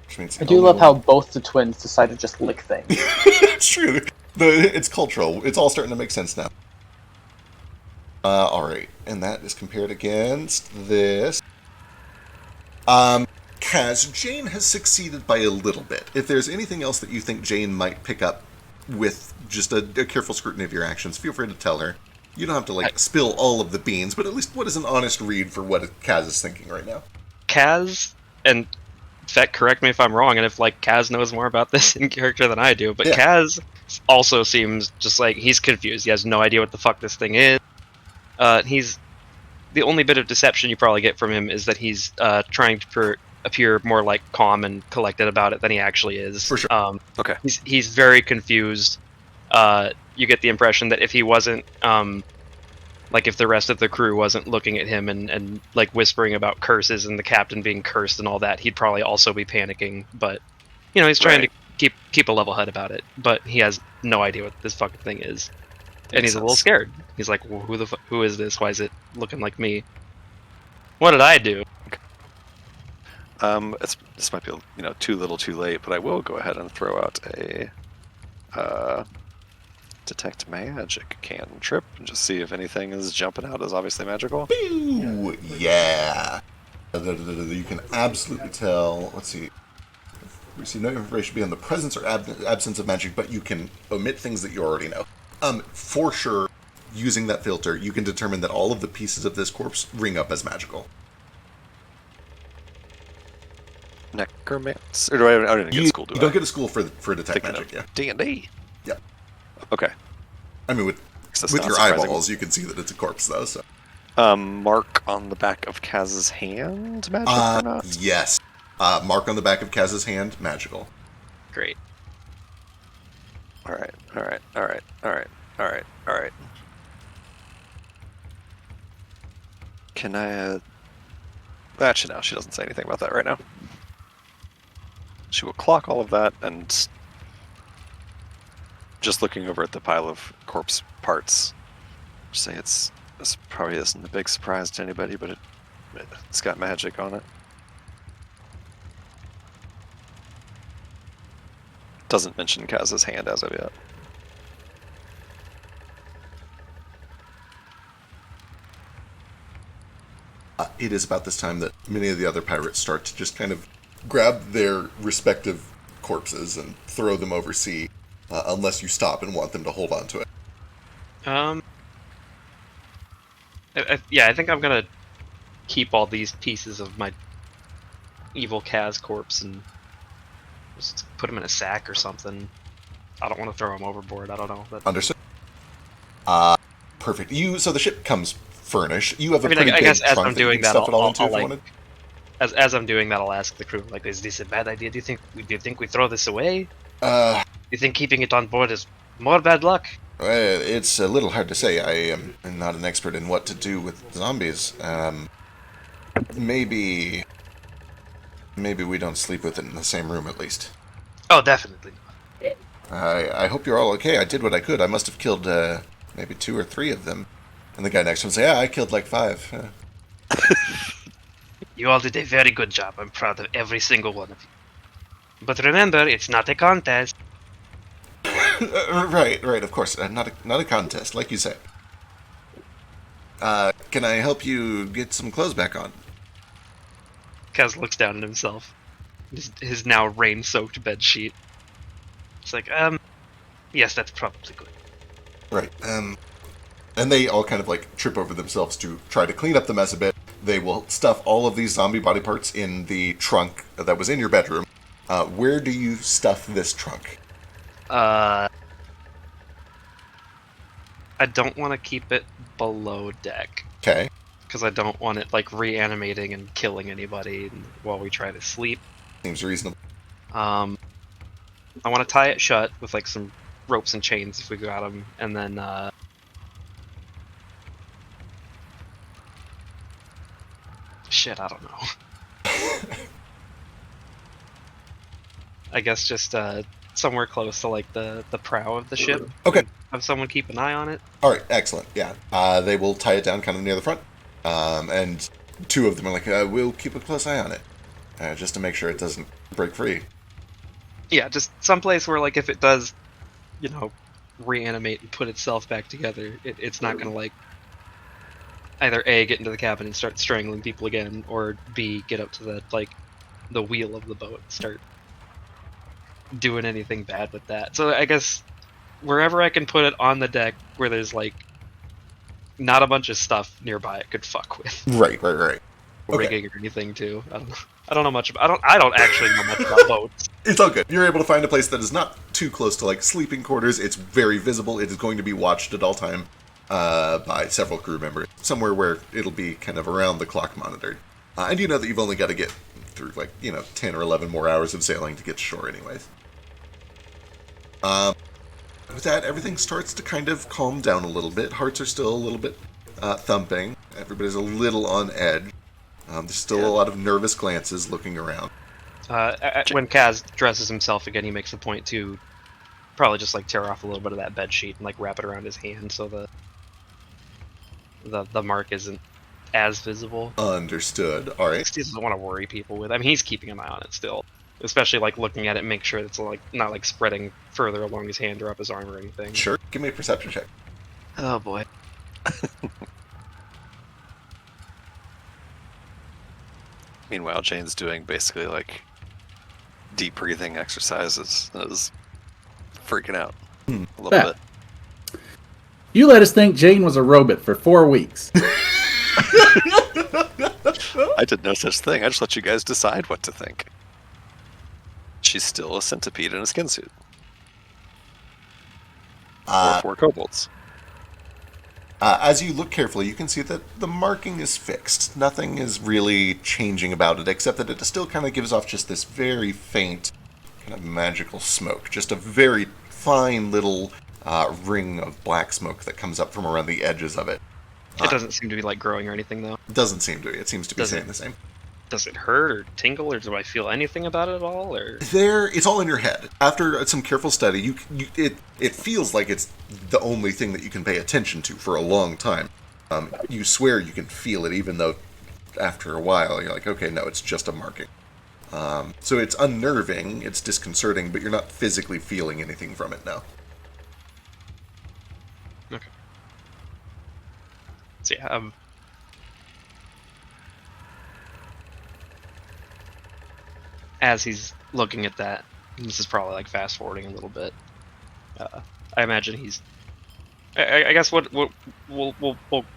Which means I do love how both the twins decide to just lick things. it's true. It's cultural. It's all starting to make sense now. All right, and that is compared against this. Kaz, Jane has succeeded by a little bit. If there's anything else that you think Jane might pick up with just a careful scrutiny of your actions, feel free to tell her. You don't have to spill all of the beans, but at least what is an honest read for what Kaz is thinking right now? Kaz, and Fett, correct me if I'm wrong, and if Kaz knows more about this in character than I do, but Yeah. Kaz also seems just he's confused. He has no idea what the fuck this thing is. He's the only bit of deception you probably get from him is that he's trying to appear more calm and collected about it than he actually is. For sure. Okay. He's very confused. You get the impression that if he wasn't, if the rest of the crew wasn't looking at him and whispering about curses and the captain being cursed and all that, he'd probably also be panicking. But he's trying to keep a level head about it. But he has no idea what this fucking thing is, and he's a little scared. He's like, well, who is this? Why is it looking like me? What did I do? This might be too little, too late, but I will go ahead and throw out a detect magic cantrip and just see if anything is jumping out as obviously magical. Pew! Yeah. You can absolutely tell. Let's see. We see no information beyond the presence or absence of magic, but you can omit things that you already know. For sure, using that filter, you can determine that all of the pieces of this corpse ring up as magical. Necromancy? Or do I don't even get a school, do I? You don't get a school for detect magic, yeah. D&D? Yeah. Okay. I mean, with your eyeballs, you can see that it's a corpse, though, so. Mark on the back of Kaz's hand, magic or not? Yes. Mark on the back of Kaz's hand, magical. Great. All right. Can I... Actually, no, she doesn't say anything about that right now. She will clock all of that, and just looking over at the pile of corpse parts, say this probably isn't a big surprise to anybody, but it's got magic on it. Doesn't mention Kaz's hand as of yet. It is about this time that many of the other pirates start to just kind of grab their respective corpses and throw them overseas, unless you stop and want them to hold on to it. I think I'm gonna keep all these pieces of my evil Kaz corpse and just put them in a sack or something. I don't want to throw them overboard. I don't know. But... Understood. Perfect. So the ship comes furnished. You have a pretty I big guess as trunk I'm doing that you can stuff that, it all into if you wanted. As I'm doing that, I'll ask the crew, is this a bad idea? Do you think we throw this away? You think keeping it on board is more bad luck? It's a little hard to say. I am not an expert in what to do with zombies. Maybe we don't sleep with it in the same room, at least. Oh, definitely not. I hope you're all okay. I did what I could. I must have killed maybe 2 or 3 of them. And the guy next to him say, "Yeah, I killed 5." You all did a very good job. I'm proud of every single one of you. But remember, it's not a contest. Right, of course. Not a contest, like you said. Can I help you get some clothes back on? Kaz looks down at himself. His now rain-soaked bed sheet. It's yes, that's probably good. Right. And they all kind of trip over themselves to try to clean up the mess a bit. They will stuff all of these zombie body parts in the trunk that was in your bedroom. Where do you stuff this trunk? I don't want to keep it below deck. Okay. Because I don't want it reanimating and killing anybody while we try to sleep. Seems reasonable. I want to tie it shut with like some ropes and chains if we got them, and then shit, I don't know. I guess just somewhere close to like the prow of the ship. Okay. And have someone keep an eye on it. All right, excellent. Yeah, they will tie it down kind of near the front, and two of them are like, "We'll keep a close eye on it, just to make sure it doesn't break free." Yeah, just someplace where like if it does, reanimate and put itself back together, it's not gonna like either A, get into the cabin and start strangling people again, or B, get up to the wheel of the boat and start doing anything bad with that. So I guess wherever I can put it on the deck where there's like not a bunch of stuff nearby it could fuck with. Right. Okay. Rigging or anything too. I don't know much about I don't actually know much about boats. It's all good. You're able to find a place that is not too close to like sleeping quarters. It's very visible. It is going to be watched at all time by several crew members. Somewhere where it'll be kind of around the clock monitored. And you know that you've only got to get through 10 or 11 more hours of sailing to get to shore anyways. With that, everything starts to kind of calm down a little bit. Hearts are still a little bit thumping. Everybody's a little on edge. There's still a lot of nervous glances looking around. When Kaz dresses himself again, he makes a point to probably just like tear off a little bit of that bed sheet and like wrap it around his hand so the mark isn't as visible. Understood. All right. He doesn't want to worry people with it. I mean, he's keeping an eye on it still, especially like looking at it, make sure it's like not like spreading further along his hand or up his arm or anything. Sure. Give me a perception check. Oh boy. Meanwhile, Jane's doing basically like deep breathing exercises. I was freaking out a little bit. You let us think Jane was a robot for 4 weeks. I did no such thing. I just let you guys decide what to think. She's still a centipede in a skin suit. Or 4 kobolds. As you look carefully, you can see that the marking is fixed. Nothing is really changing about it, except that it still kind of gives off just this very faint, kind of magical smoke. Just a very fine little ring of black smoke that comes up from around the edges of it. It doesn't seem to be like growing or anything though. Doesn't seem to be. It seems to be staying the same. Does it hurt or tingle, or do I feel anything about it at all? Or it's all in your head. After some careful study, it feels like it's the only thing that you can pay attention to for a long time. You swear you can feel it, even though after a while you're like, okay, no, it's just a marking. So it's unnerving, it's disconcerting, but you're not physically feeling anything from it now. okay. So yeah, as he's looking at that, this is probably like fast forwarding a little bit. I imagine he's. I guess we'll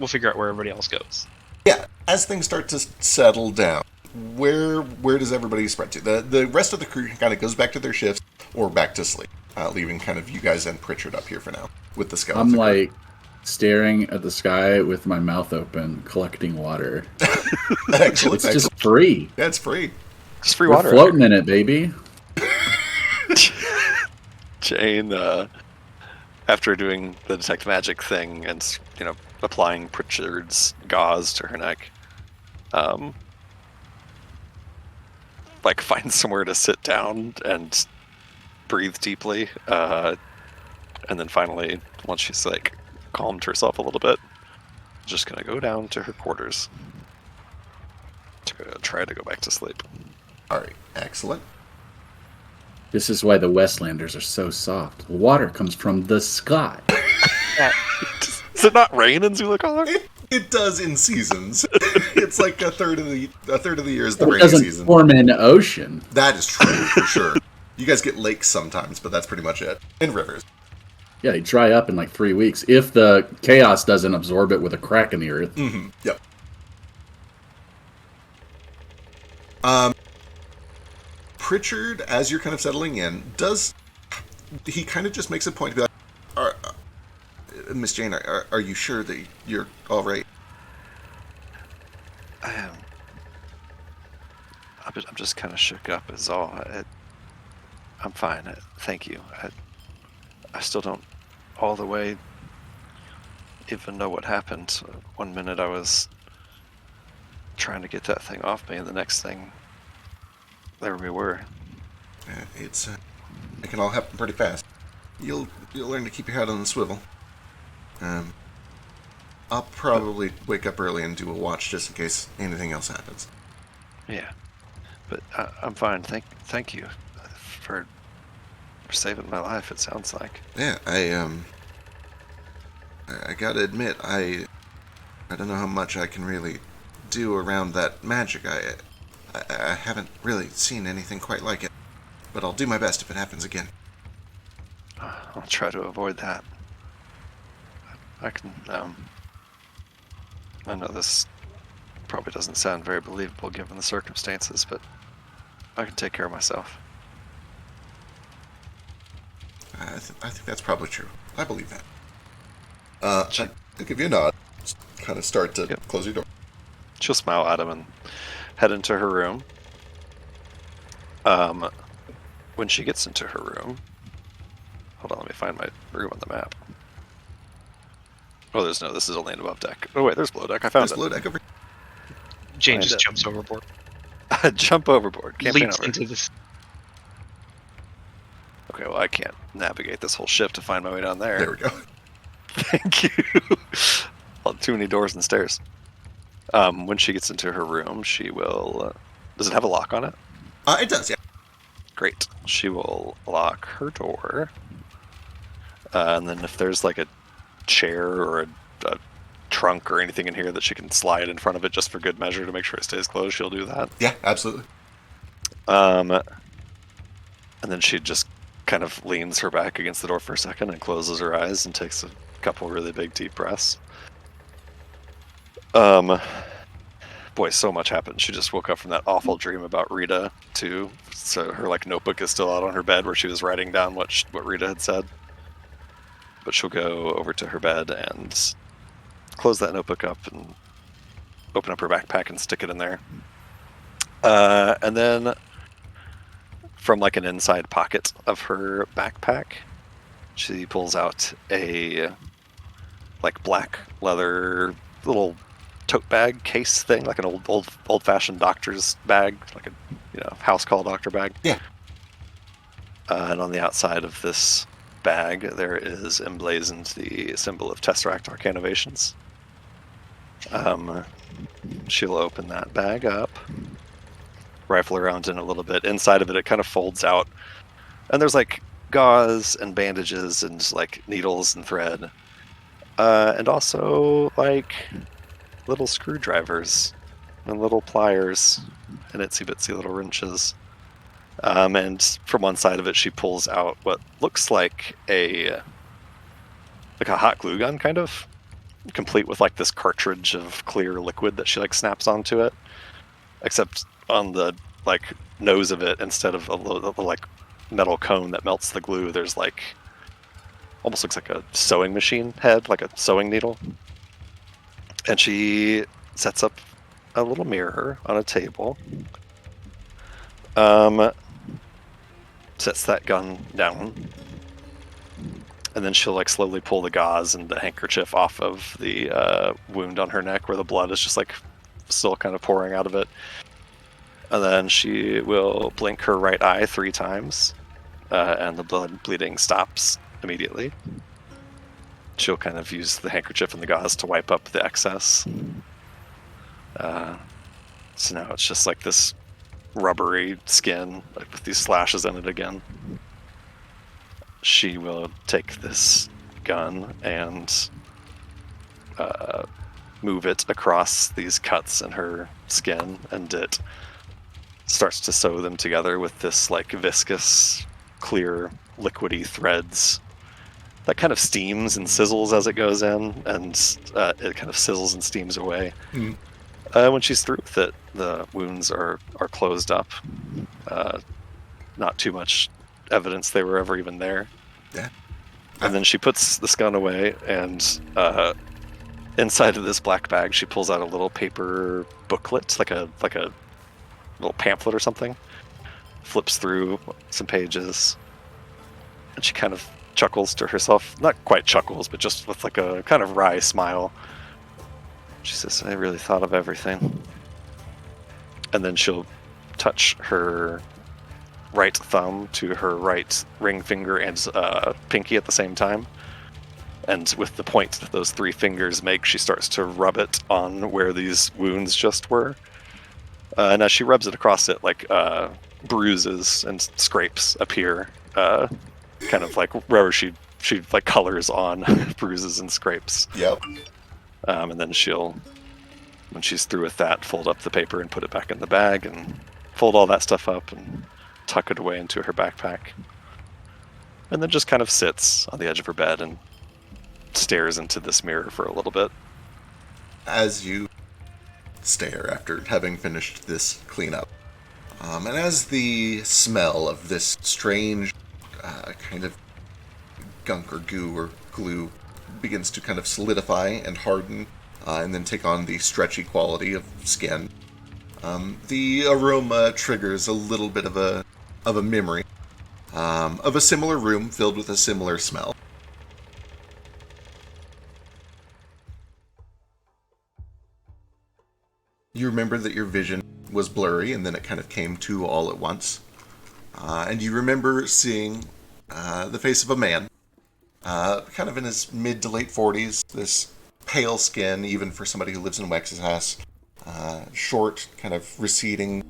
figure out where everybody else goes. Yeah, as things start to settle down, where does everybody spread to? The rest of the crew kind of goes back to their shifts or back to sleep, leaving kind of you guys and Pritchard up here for now with the skeleton. I'm like staring at the sky with my mouth open, collecting water. Excellent. It's just free. Yeah, it's free. Just free We're water. floating in it, baby. Jane, after doing the detect magic thing and applying Pritchard's gauze to her neck, like finds somewhere to sit down and breathe deeply, and then finally, once she's like calmed herself a little bit, just gonna go down to her quarters to try to go back to sleep. All right, excellent. This is why the Westlanders are so soft. Water comes from the sky. Does it not rain in Zulacar? It does in seasons. It's like a third of the year is the It rainy doesn't season. form an ocean. That is true for sure. You guys get lakes sometimes, but that's pretty much it. And rivers. Yeah, they dry up in like 3 weeks if the chaos doesn't absorb it with a crack in the earth. Mm-hmm. Yep. Pritchard, as you're kind of settling in, he kind of just makes a point to be like, Miss Jane, are you sure that you're all right? I'm just kind of shook up is all. I'm fine. Thank you. I still don't all the way even know what happened. One minute I was trying to get that thing off me, and the next thing, there we were. It can all happen pretty fast. You'll learn to keep your head on the swivel. I'll probably wake up early and do a watch just in case anything else happens. Yeah, but I'm fine. Thank you for saving my life. It sounds like. Yeah, I gotta admit, I don't know how much I can really do around that magic. I haven't really seen anything quite like it, but I'll do my best if it happens again. I'll try to avoid that. I can. I know this probably doesn't sound very believable given the circumstances, but I can take care of myself. I think that's probably true. I believe that. I'll give you a nod. Just kind of start to close your door. She'll smile at him and head into her room. When she gets into her room, hold on, let me find my room on the map. Oh, this is only an above deck. Oh wait, there's below deck. I found There's it. below deck over. Jane Find just it. jumps overboard. Jump overboard. Campaign Leaps over. into this. Okay, well I can't navigate this whole ship to find my way down there. There we go. Thank you. Well, too many doors and stairs. When she gets into her room, she will. Does it have a lock on it? It does, yeah. Great. She will lock her door. And then if there's like a chair or a trunk or anything in here that she can slide in front of it just for good measure to make sure it stays closed, she'll do that. Yeah, absolutely. And then she just kind of leans her back against the door for a second and closes her eyes and takes a couple really big deep breaths. Boy, so much happened. She just woke up from that awful dream about Rita too. So her like notebook is still out on her bed where she was writing down what Rita had said. But she'll go over to her bed and close that notebook up and open up her backpack and stick it in there. And then from like an inside pocket of her backpack, she pulls out a like black leather little tote bag case thing, like an old fashioned doctor's bag, like a house call doctor bag. Yeah. And on the outside of this bag, there is emblazoned the symbol of Tesseract Arcanovations. She'll open that bag up, rifle around in a little bit. Inside of it, it kind of folds out, and there's like gauze and bandages and like needles and thread, and also like little screwdrivers and little pliers and itsy bitsy little wrenches. And from one side of it, she pulls out what looks like a hot glue gun, kind of, complete with like this cartridge of clear liquid that she like snaps onto it. Except on the like nose of it, instead of a like metal cone that melts the glue, there's like almost looks like a sewing machine head, like a sewing needle. And she sets up a little mirror on a table. Sets that gun down, and then she'll like slowly pull the gauze and the handkerchief off of the wound on her neck where the blood is just like still kind of pouring out of it. And then she will blink her right eye 3 times, and the blood bleeding stops immediately. She'll kind of use the handkerchief and the gauze to wipe up the excess. So now it's just like this rubbery skin, like with these slashes in it again. She will take this gun and move it across these cuts in her skin, and it starts to sew them together with this like viscous, clear, liquidy threads that kind of steams and sizzles as it goes in, and it kind of sizzles and steams away. Mm. When she's through with it, the wounds are closed up. Not too much evidence they were ever even there. Yeah. And then she puts this gun away, and inside of this black bag, she pulls out a little paper booklet, like a little pamphlet or something, flips through some pages, and she kind of chuckles to herself. Not quite chuckles, but just with like a kind of wry smile. She says, I really thought of everything. And then she'll touch her right thumb to her right ring finger and pinky at the same time. And with the point that those 3 fingers make, she starts to rub it on where these wounds just were. And as she rubs it across it, like bruises and scrapes appear, kind of like wherever she like colors on bruises and scrapes. Yep. And then she'll, when she's through with that, fold up the paper and put it back in the bag and fold all that stuff up and tuck it away into her backpack. And then just kind of sits on the edge of her bed and stares into this mirror for a little bit. As you stare after having finished this cleanup, and as the smell of this strange kind of gunk or goo or glue begins to kind of solidify and harden, and then take on the stretchy quality of skin, the aroma triggers a little bit of a memory of a similar room filled with a similar smell. You remember that your vision was blurry, and then it kind of came to all at once. And you remember seeing the face of a man, kind of in his mid to late 40s, this pale skin, even for somebody who lives in Wexas, short, kind of receding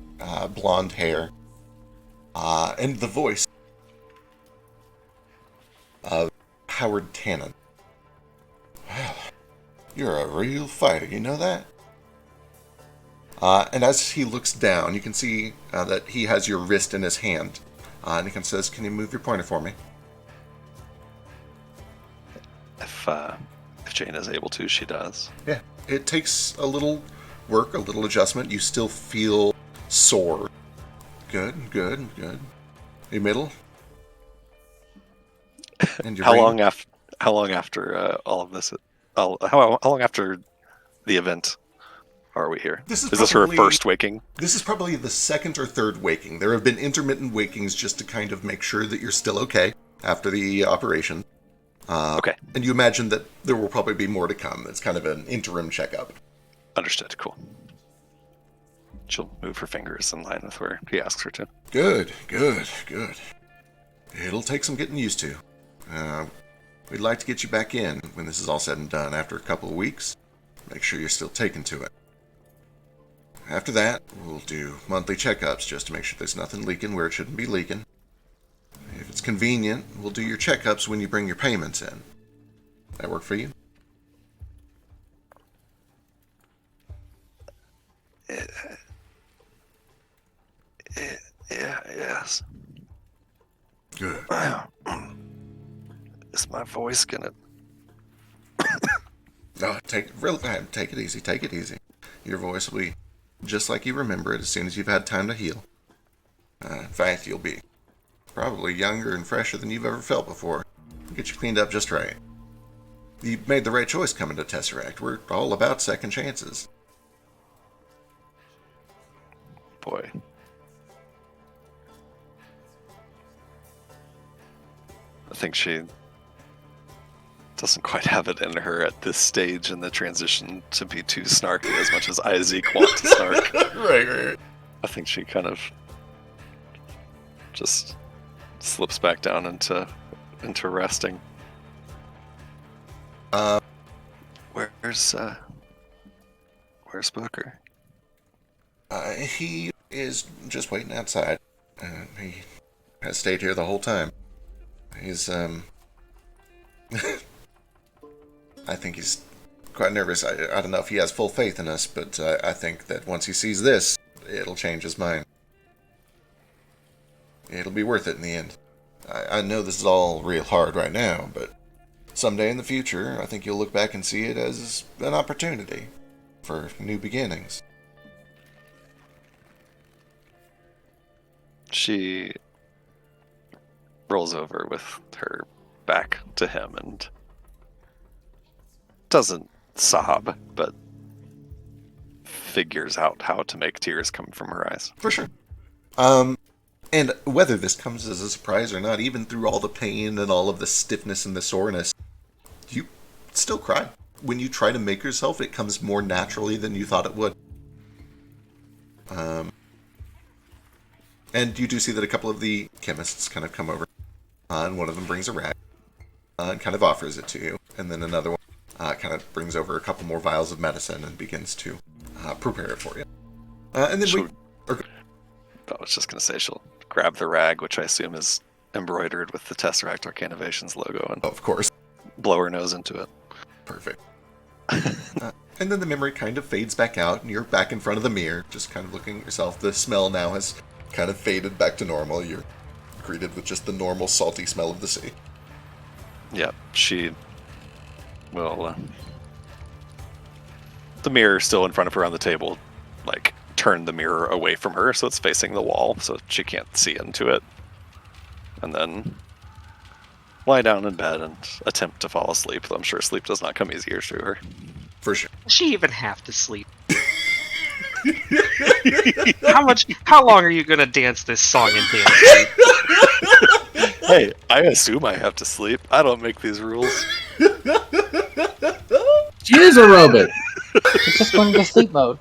blonde hair, and the voice of Howard Tannen. Well, you're a real fighter, you know that? And as he looks down, you can see that he has your wrist in his hand. And he kind of says, can you move your pointer for me? If Jane is able to, she does. Yeah. It takes a little work, a little adjustment. You still feel sore. Good, good, good. Your middle? And your How ring? long after all of this? How long after the event are we here? Is this her first waking? This is probably the second or third waking. There have been intermittent wakings just to kind of make sure that you're still okay after the operation. Okay. And you imagine that there will probably be more to come. It's kind of an interim checkup. Understood. Cool. She'll move her fingers in line with where he asks her to. Good, good, good. It'll take some getting used to. We'd like to get you back in when this is all said and done after a couple of weeks. Make sure you're still taken to it. After that, we'll do monthly checkups just to make sure there's nothing leaking where it shouldn't be leaking. If it's convenient, we'll do your checkups when you bring your payments in. That work for you? Yes. Good. Is my voice gonna... No, take it easy, take it easy. Your voice will be just like you remember it as soon as you've had time to heal. In fact, you'll be probably younger and fresher than you've ever felt before. We'll get you cleaned up just right. You made the right choice coming to Tesseract. We're all about second chances. Boy. I think she doesn't quite have it in her at this stage in the transition to be too snarky as much as Isaac wants to snark. Right. I think she kind of just slips back down into resting. Where's Booker? He is just waiting outside. He has stayed here the whole time. He's, I think he's quite nervous. I don't know if he has full faith in us, but I think that once he sees this, it'll change his mind. It'll be worth it in the end. I know this is all real hard right now, but someday in the future, I think you'll look back and see it as an opportunity for new beginnings. She rolls over with her back to him and doesn't sob, but figures out how to make tears come from her eyes. For sure. And whether this comes as a surprise or not, even through all the pain and all of the stiffness and the soreness, you still cry. When you try to make yourself, it comes more naturally than you thought it would. And you do see that a couple of the chemists kind of come over, and one of them brings a rag, and kind of offers it to you, and then another one kind of brings over a couple more vials of medicine and begins to prepare it for you. And then I was just going to say she'll grab the rag, which I assume is embroidered with the Tesseract Arcanovations logo, and of course, blow her nose into it. Perfect. And then the memory kind of fades back out, and you're back in front of the mirror, just kind of looking at yourself. The smell now has kind of faded back to normal. You're greeted with just the normal salty smell of the sea. Yep, she will. The mirror still in front of her on the table, like, turn the mirror away from her so it's facing the wall so she can't see into it. And then lie down in bed and attempt to fall asleep, though I'm sure sleep does not come easier to her. For sure. Does she even have to sleep? How long are you gonna dance this song and dance? Hey, I assume I have to sleep. I don't make these rules. She is a robot. It's just going into sleep mode.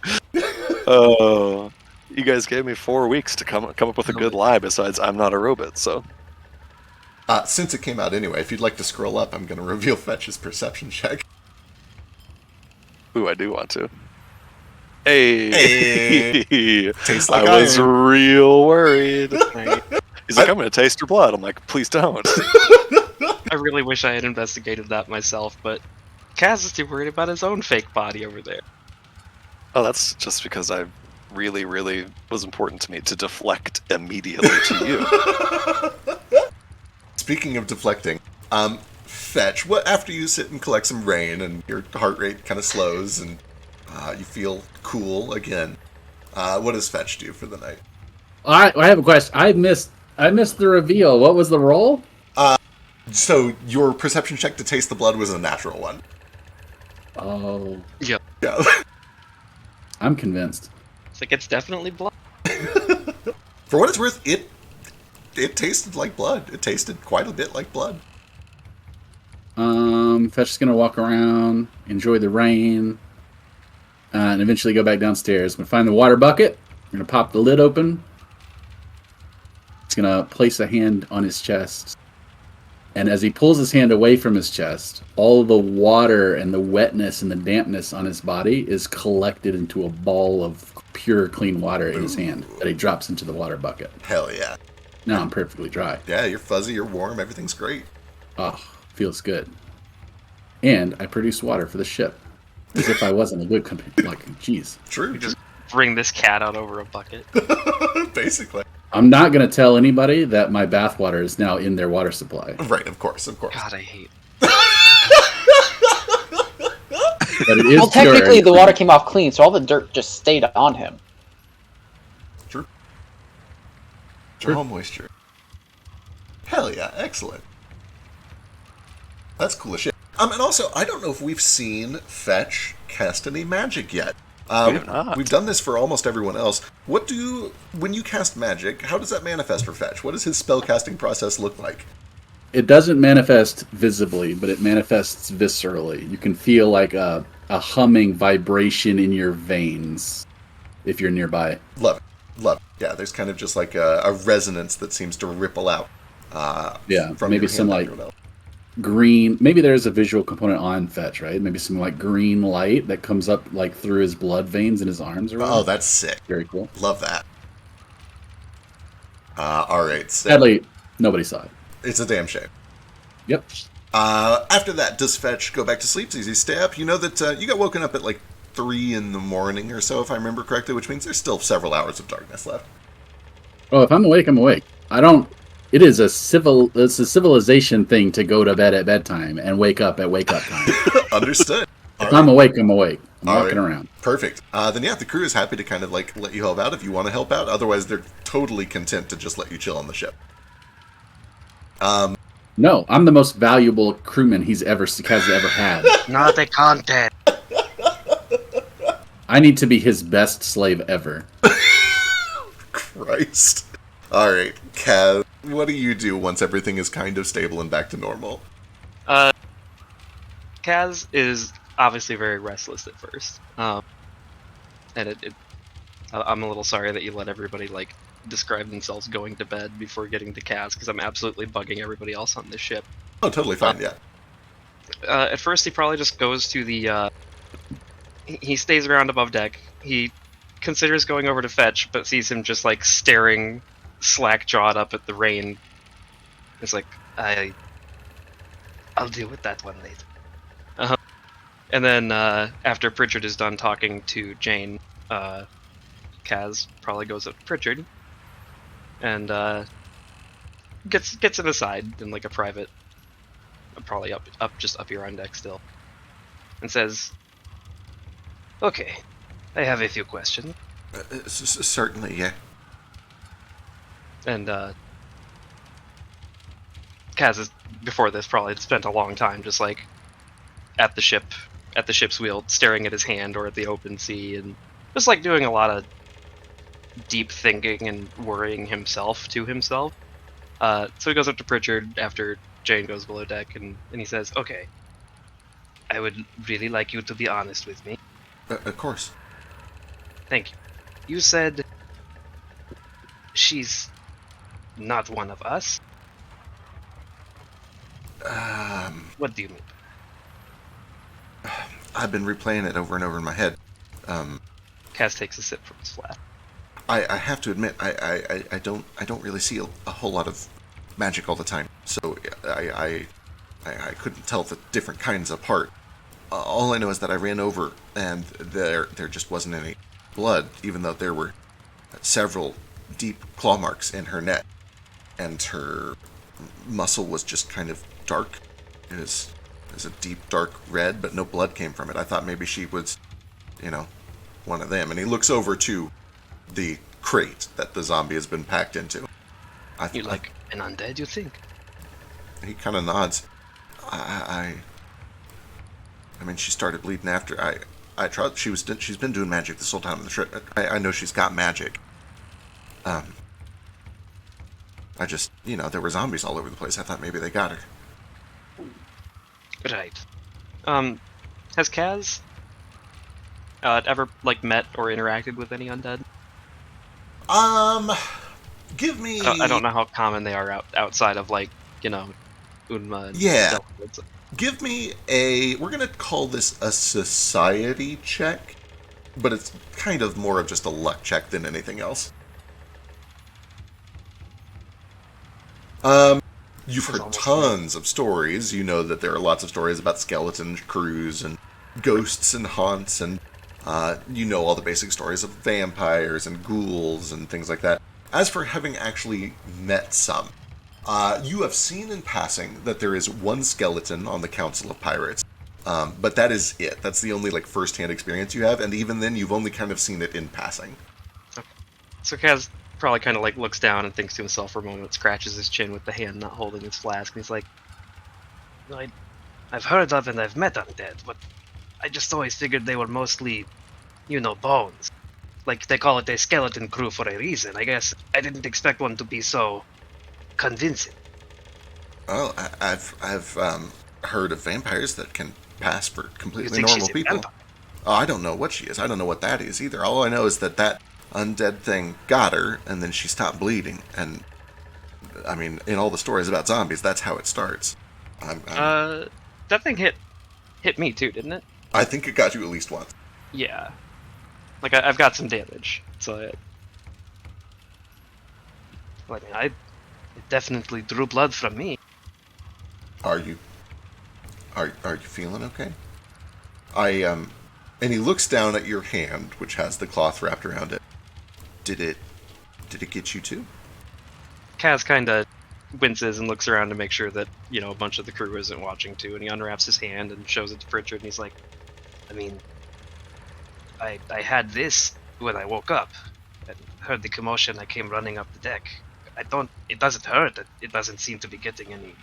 Oh, you guys gave me 4 weeks to come up with a good lie. Besides, I'm not a robot, so. Since it came out anyway, if you'd like to scroll up, I'm going to reveal Fetch's perception check. Ooh, I do want to. Hey! Tastes like I was iron. real worried. He's like, I'm going to taste your blood. I'm like, please don't. I really wish I had investigated that myself, but Kaz is too worried about his own fake body over there. Oh, that's just because I really, really was important to me to deflect immediately to you. Speaking of deflecting, Fetch, what after you sit and collect some rain and your heart rate kind of slows and you feel cool again, what does Fetch do for the night? I have a question. I missed the reveal. What was the roll? So your perception check to taste the blood was a natural one. Oh, Yep. Yeah. I'm convinced. It's like, it's definitely blood. For what it's worth, it tasted like blood. It tasted quite a bit like blood. Fetch is gonna walk around, enjoy the rain, and eventually go back downstairs. Gonna find the water bucket. Gonna pop the lid open. He's gonna place a hand on his chest. And as he pulls his hand away from his chest, all the water and the wetness and the dampness on his body is collected into a ball of pure, clean water in his hand that he drops into the water bucket. Hell yeah. Now I'm perfectly dry. Yeah, you're fuzzy, you're warm, everything's great. Oh, feels good. And I produce water for the ship. As if I wasn't a good company. Like, jeez. True. Just bring this cat out over a bucket. Basically. I'm not going to tell anybody that my bathwater is now in their water supply. Right, of course. God, I hate. But it is Well, pure. technically, the water came off clean, so all the dirt just stayed on him. True. True. All moisture. Hell yeah, excellent. That's cool as shit. And also, I don't know if we've seen Fetch cast any magic yet. We have not. We've done this for almost everyone else. When you cast magic, how does that manifest for Fetch? What does his spellcasting process look like? It doesn't manifest visibly, but it manifests viscerally. You can feel like a humming vibration in your veins if you're nearby. Love it. Love it. Yeah, there's kind of just like a resonance that seems to ripple out. From maybe your some hand like on your belt. green. Maybe there's a visual component on Fetch, right? Maybe some like green light that comes up like through his blood veins in his arms or whatever. Oh, that's sick. Very cool. Love that. All right. So Sadly, nobody saw it. it's a damn shame. Yep. After that, does Fetch go back to sleep? Does he stay up? You know that you got woken up at like 3 in the morning or so, if I remember correctly, which means there's still several hours of darkness left. Oh, if I'm awake, I'm awake. I don't. It is it's a civilization thing to go to bed at bedtime and wake up at wake up time. Understood. If I'm awake, I'm awake. I'm All walking right. aron. Perfect. Then yeah, the crew is happy to kind of like let you help out if you want to help out. Otherwise, they're totally content to just let you chill on the ship. No, I'm the most valuable crewman has ever had. Not the content. I need to be his best slave ever. Christ. Alright, Kaz, what do you do once everything is kind of stable and back to normal? Kaz is obviously very restless at first, and I'm a little sorry that you let everybody like describe themselves going to bed before getting to Kaz, because I'm absolutely bugging everybody else on this ship. Oh, totally fine, yeah. At first, he probably just goes to the. He stays around above deck. He considers going over to fetch, but sees him just like staring, slack-jawed up at the rain. It's like I'll deal with that one later. And then after Pritchard is done talking to Jane, Kaz probably goes up to Pritchard and gets him aside in like a private, probably up just up here on deck still, and says, "Okay, I have a few questions." Certainly, yeah. And Kaz has before this probably spent a long time just like at the ship's wheel, staring at his hand or at the open sea, and just like doing a lot of deep thinking and worrying himself to himself. So he goes up to Pritchard after Jane goes below deck, and he says, "Okay, I would really like you to be honest with me." Of course. Thank you. You said she's not one of us. What do you mean? I've been replaying it over and over in my head. Kaz takes a sip from his flask. I have to admit, I don't really see a whole lot of magic all the time, so I couldn't tell the different kinds apart. All I know is that I ran over and there just wasn't any blood, even though there were several deep claw marks in her neck, and her muscle was just kind of dark. It was a deep dark red, but no blood came from it. I thought maybe she was, one of them. And he looks over to the crate that the zombie has been packed into. You like an undead, you think? He kind of nods. I mean, she started bleeding after I tried. She's been doing magic this whole time on the trip. I know she's got magic. I just, there were zombies all over the place. I thought maybe they got her. Right. Has Kaz ever like met or interacted with any undead? Give me. I don't know how common they are outside of like Unma. And Yeah. Delta. Give me we're going to call this a society check, but it's kind of more of just a luck check than anything else. You've heard tons of stories. You know that there are lots of stories about skeleton crews and ghosts and haunts, and you know all the basic stories of vampires and ghouls and things like that. As for having actually met some, you have seen in passing that there is one skeleton on the Council of Pirates, but that is it. That's the only first-hand experience you have, and even then, you've only kind of seen it in passing. Okay. So Kaz probably kind of looks down and thinks to himself for a moment, scratches his chin with the hand not holding his flask, and he's like, "I've heard of and I've met undead, but I just always figured they were mostly, bones. Like they call it a skeleton crew for a reason. I guess I didn't expect one to be so convincing." Well, I've heard of vampires that can pass for completely think normal she's a people. vampire? Oh, I don't know what she is. I don't know what that is either. All I know is that undead thing got her, and then she stopped bleeding. And I mean, in all the stories about zombies, that's how it starts. That thing hit me too, didn't it? I think it got you at least once. Yeah. Like I've got some damage, so it definitely drew blood from me. Are you feeling okay? And he looks down at your hand, which has the cloth wrapped around it. Did it get you too? Kaz kind of winces and looks around to make sure that a bunch of the crew isn't watching too, and he unwraps his hand and shows it to Pritchard, and he's like, "I mean, I had this when I woke up and heard the commotion. I came running up the deck. It doesn't hurt. It doesn't seem to be getting any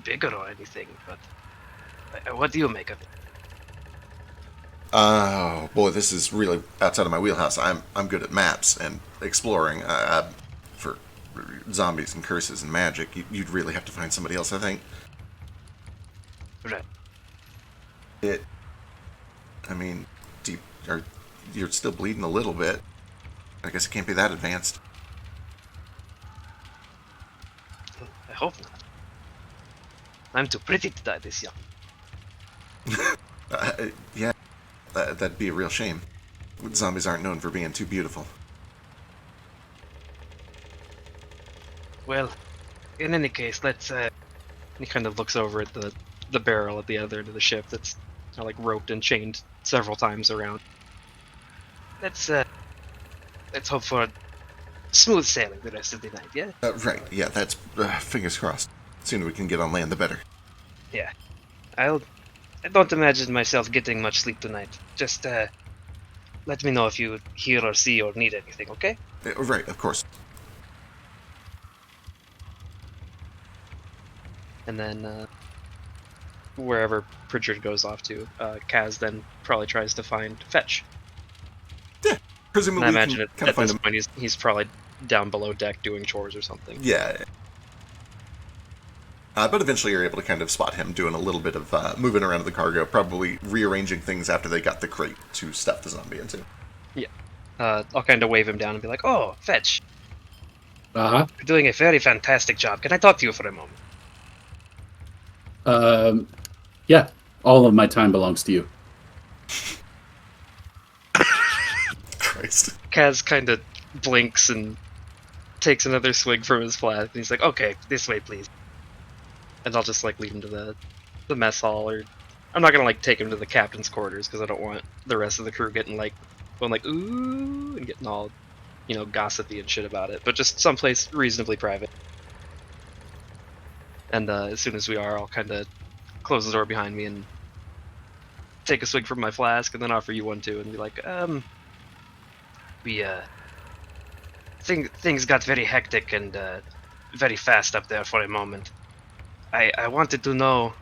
bigger or anything. But what do you make of it?" Oh boy, this is really outside of my wheelhouse. I'm good at maps and exploring. For zombies and curses and magic, you'd really have to find somebody else, I think. Right. I mean, you're still bleeding a little bit. I guess it can't be that advanced. I hope not. I'm too pretty to die this young. Yeah, that'd be a real shame. Zombies aren't known for being too beautiful. Well, in any case, let's. He kind of looks over at the barrel at the other end of the ship that's like roped and chained several times around. Let's hope for smooth sailing the rest of the night. Yeah. Right. Yeah, that's fingers crossed. Sooner we can get on land, the better. Yeah. I don't imagine myself getting much sleep tonight. Just let me know if you hear or see or need anything. Okay? Right. Of course. And then wherever Pritchard goes off to, Kaz then probably tries to find Fetch. Yeah. Presumably, And I imagine you can kind at of find this him. point he's probably down below deck doing chores or something. Yeah. But eventually you're able to kind of spot him doing a little bit of moving around the cargo, probably rearranging things after they got the crate to stuff the zombie into. Yeah. I'll kind of wave him down and be like, "Oh, Fetch, Uh you're doing a very fantastic job. Can I talk to you for a moment?" huh. Yeah. All of my time belongs to you. Christ. Kaz kind of blinks and takes another swig from his flask, and he's like, "Okay, this way, please." And I'll just like lead him to the mess hall, or I'm not gonna like take him to the captain's quarters because I don't want the rest of the crew getting like going like ooh and getting all gossipy and shit about it. But just someplace reasonably private. And as soon as we are, I'll kind of close the door behind me and take a swig from my flask, and then offer you one too, and be like, things got very hectic and very fast up there for a moment. I wanted to know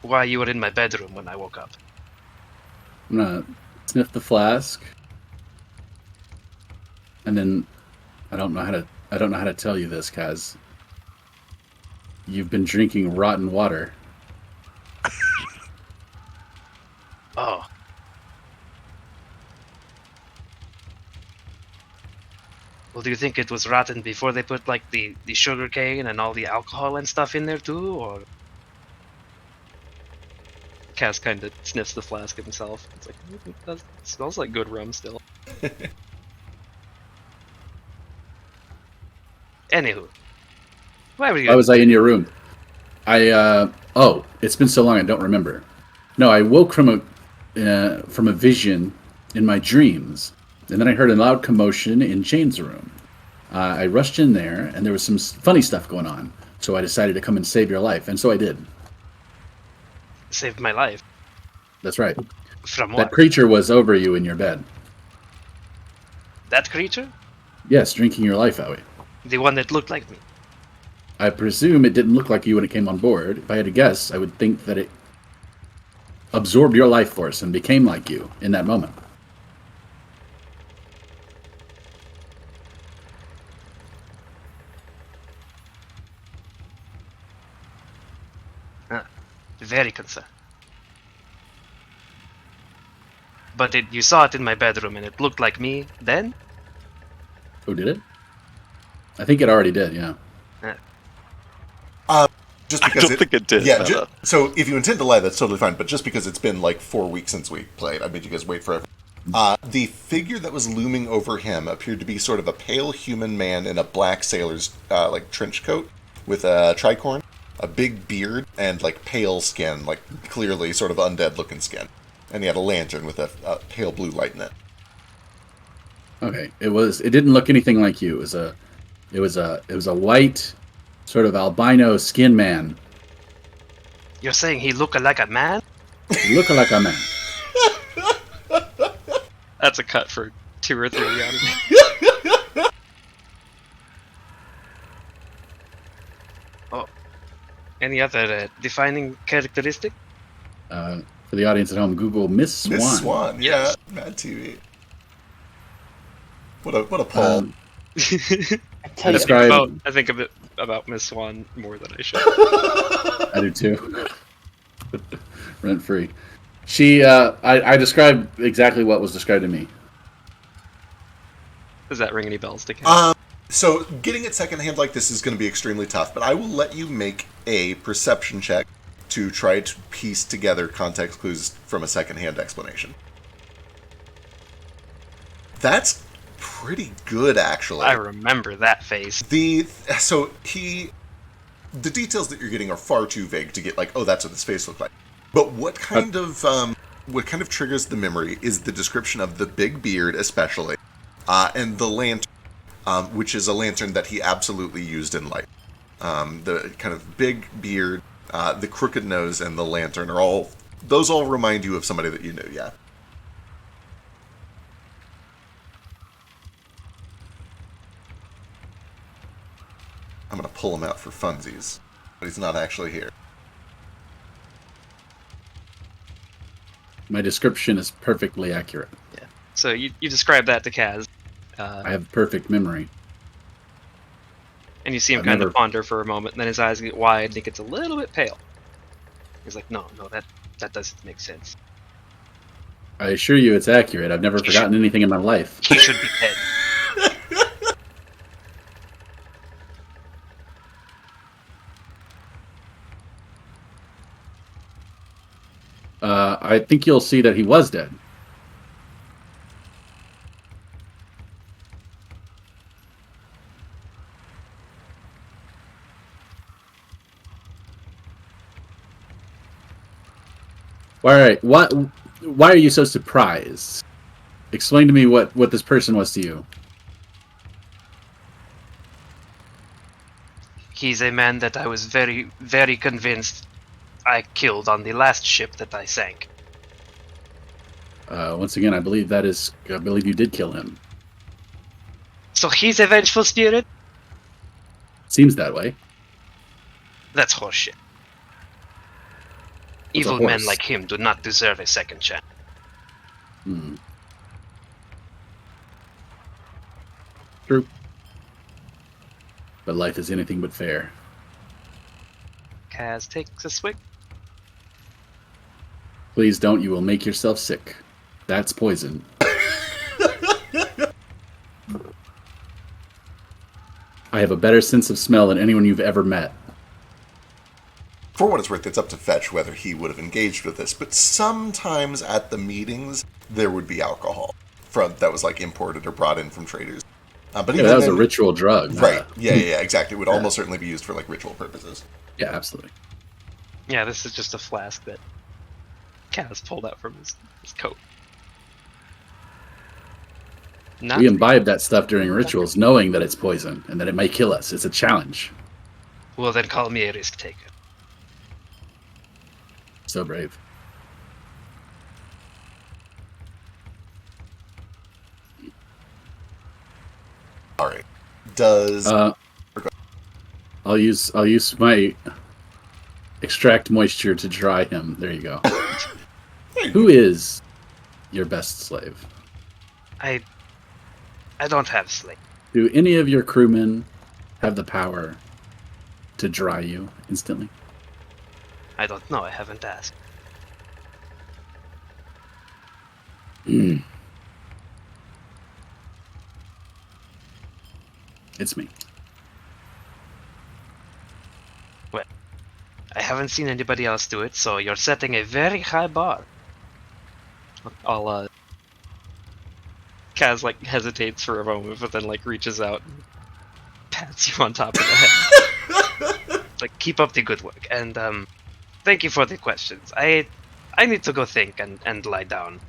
why you were in my bedroom when I woke up. I'm gonna sniff the flask, and then I don't know how to tell you this, Kaz. You've been drinking rotten water. Oh. Well, do you think it was rotten before they put like the sugar cane and all the alcohol and stuff in there too, or? Cass kind of sniffs the flask himself. It's like, that smells like good rum still. Anywho, why were you? Why was I in your room? It's been so long I don't remember. No, I woke from a vision in my dreams, and then I heard a loud commotion in Jane's room. I rushed in there, and there was some funny stuff going on. So I decided to come and save your life, and so I did. Saved my life. That's right. From what? That creature was over you in your bed. That creature? Yes, drinking your life, Howie. The one that looked like me. I presume it didn't look like you when it came on board. If I had to guess, I would think that it absorbed your life force and became like you in that moment. Very concerned. But you saw it in my bedroom and it looked like me then? Oh, did it? I think it already did, yeah. Just I because don't think it did. Yeah. no. So if you intend to lie, that's totally fine. But just because it's been like 4 weeks since we played, I made you guys wait forever. The figure that was looming over him appeared to be sort of a pale human man in a black sailor's like trench coat with a tricorn, a big beard, and like pale skin, like clearly sort of undead looking skin. And he had a lantern with a pale blue light in it. Okay. It didn't look anything like you. It was a white, sort of albino skin man. You're saying he looked like a man? He looked like a man. That's a cut for 2 or 3 on me. Oh. Any other defining characteristic? For the audience at home, Google Miss Swan. Miss Swan, Yes. yeah, Mad TV. What a poll. I tell you, describe- I think about Miss Swan more than I should. I do too. Rent free. She, I described exactly what was described to me. Does that ring any bells to Kaz? So getting it secondhand like this is going to be extremely tough, but I will let you make a perception check to try to piece together context clues from a secondhand explanation. That's pretty good, actually. I remember that face. The details that you're getting are far too vague to get like, oh, that's what this face looked like. But what kind of triggers the memory is the description of the big beard, especially, and the lantern, which is a lantern that he absolutely used in life. The kind of big beard, the crooked nose, and the lantern all remind you of somebody that you knew. Yeah. I'm going to pull him out for funsies, but he's not actually here. My description is perfectly accurate. Yeah. So you describe that to Kaz. I have perfect memory. And you see him I've kind never- of ponder for a moment, and then his eyes get wide and he gets a little bit pale. He's like, no, that doesn't make sense. I assure you it's accurate. I've never forgotten anything in my life. He should be dead. I think you'll see that he was dead. All right. Why are you so surprised? Explain to me what this person was to you. He's a man that I was very, very convinced I killed on the last ship that I sank. Once again, I believe you did kill him. So he's a vengeful spirit? Seems that way. That's horseshit. It's a Evil men horse. like him do not deserve a second chance. Hmm. True. But life is anything but fair. Kaz takes a swig. Please don't. You will make yourself sick. That's poison. I have a better sense of smell than anyone you've ever met. For what it's worth, it's up to Fetch whether he would have engaged with this, but sometimes at the meetings, there would be alcohol that was like imported or brought in from traders. But Yeah, even that was a then- ritual drug. Right. Yeah, exactly. It would almost certainly be used for like ritual purposes. Yeah, absolutely. Yeah, this is just a flask that Kaz pulled out from his coat. Not We imbibe that stuff during rituals, knowing that it's poison and that it may kill us. It's a challenge. Well, then call me a risk taker. So brave. All right. Does I'll use my extract moisture to dry him. There you go. Who is your best slave? I don't have slave. Do any of your crewmen have the power to dry you instantly? I don't know. I haven't asked. It's me. I haven't seen anybody else do it, so you're setting a very high bar. Kaz like hesitates for a moment, but then like reaches out and pats you on top of the head. Like, keep up the good work, and thank you for the questions. I need to go think and lie down.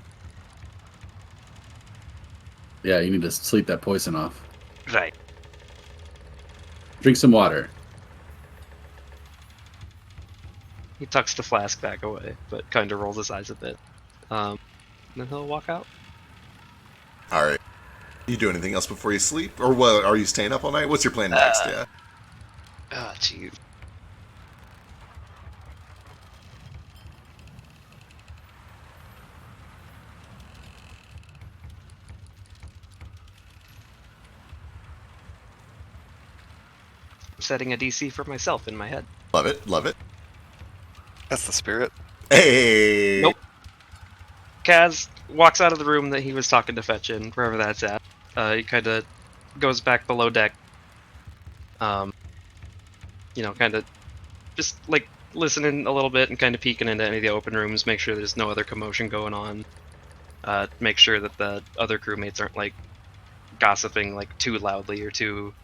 Yeah, you need to sleep that poison off. Right. Drink some water. He tucks the flask back away, but kind of rolls his eyes a bit. Then he'll walk out. all right. You do anything else before you sleep, or what? Are you staying up all night? What's your plan next? Yeah. Oh, jeez. setting a DC for myself in my head. Love it, love it. That's the spirit. Hey! Nope. Kaz walks out of the room that he was talking to Fetch in, wherever that's at. He kind of goes back below deck. Kind of just like listening a little bit and kind of peeking into any of the open rooms, make sure there's no other commotion going on. Make sure that the other crewmates aren't like gossiping like too loudly or too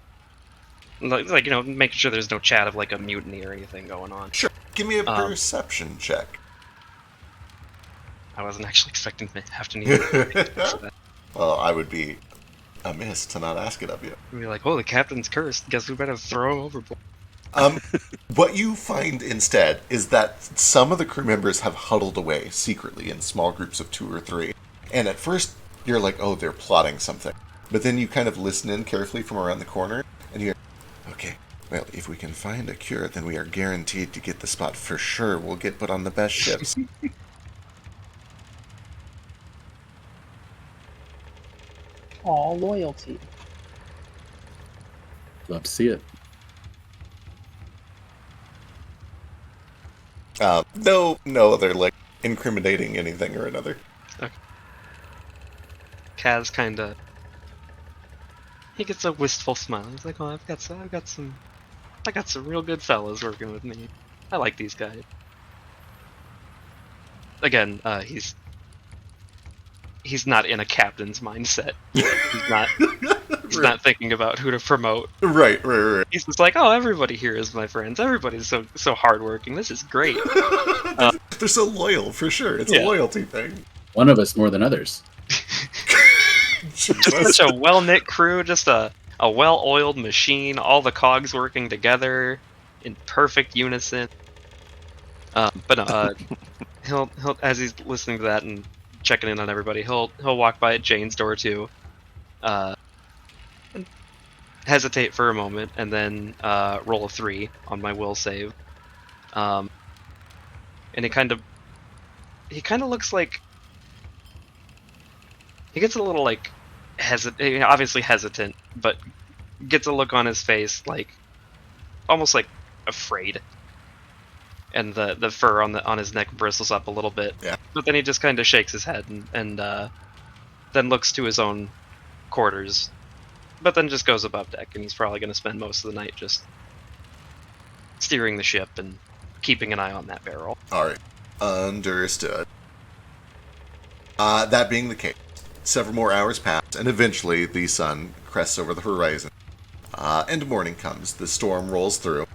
making sure there's no chat of like a mutiny or anything going on. Sure. Give me a perception check. I wasn't actually expecting to have to need that. Well, I would be amiss to not ask it of you. We'd be like, oh, the captain's cursed. Guess we better throw him overboard. What you find instead is that some of the crew members have huddled away secretly in small groups of 2 or 3. And at first, you're like, oh, they're plotting something. But then you kind of listen in carefully from around the corner, and you're, okay, well, if we can find a cure, then we are guaranteed to get the spot for sure. We'll get put on the best ships. All loyalty. Love to see it. No other, like, incriminating anything or another. Okay. Kaz kind of... He gets a wistful smile. He's like, oh, I got some real good fellas working with me. I like these guys. Again, he's not in a captain's mindset. He's not thinking about who to promote. Right. He's just like, oh, everybody here is my friends. Everybody's so hardworking. This is great. They're so loyal, for sure. It's a loyalty thing. One of us more than others. Just such a well-knit crew, just a well-oiled machine, all the cogs working together in perfect unison. He'll as he's listening to that and checking in on everybody, he'll walk by Jane's door too, and hesitate for a moment, and then roll a 3 on my will save. And he kind of looks like he gets a little like obviously hesitant, but gets a look on his face like almost like afraid, and the fur on his neck bristles up a little bit. Yeah. But then he just kind of shakes his head and then looks to his own quarters, but then just goes above deck, and he's probably going to spend most of the night just steering the ship and keeping an eye on that barrel. Alright. Understood. That being the case, several more hours pass, and eventually the sun crests over the horizon. And morning comes. The storm rolls through.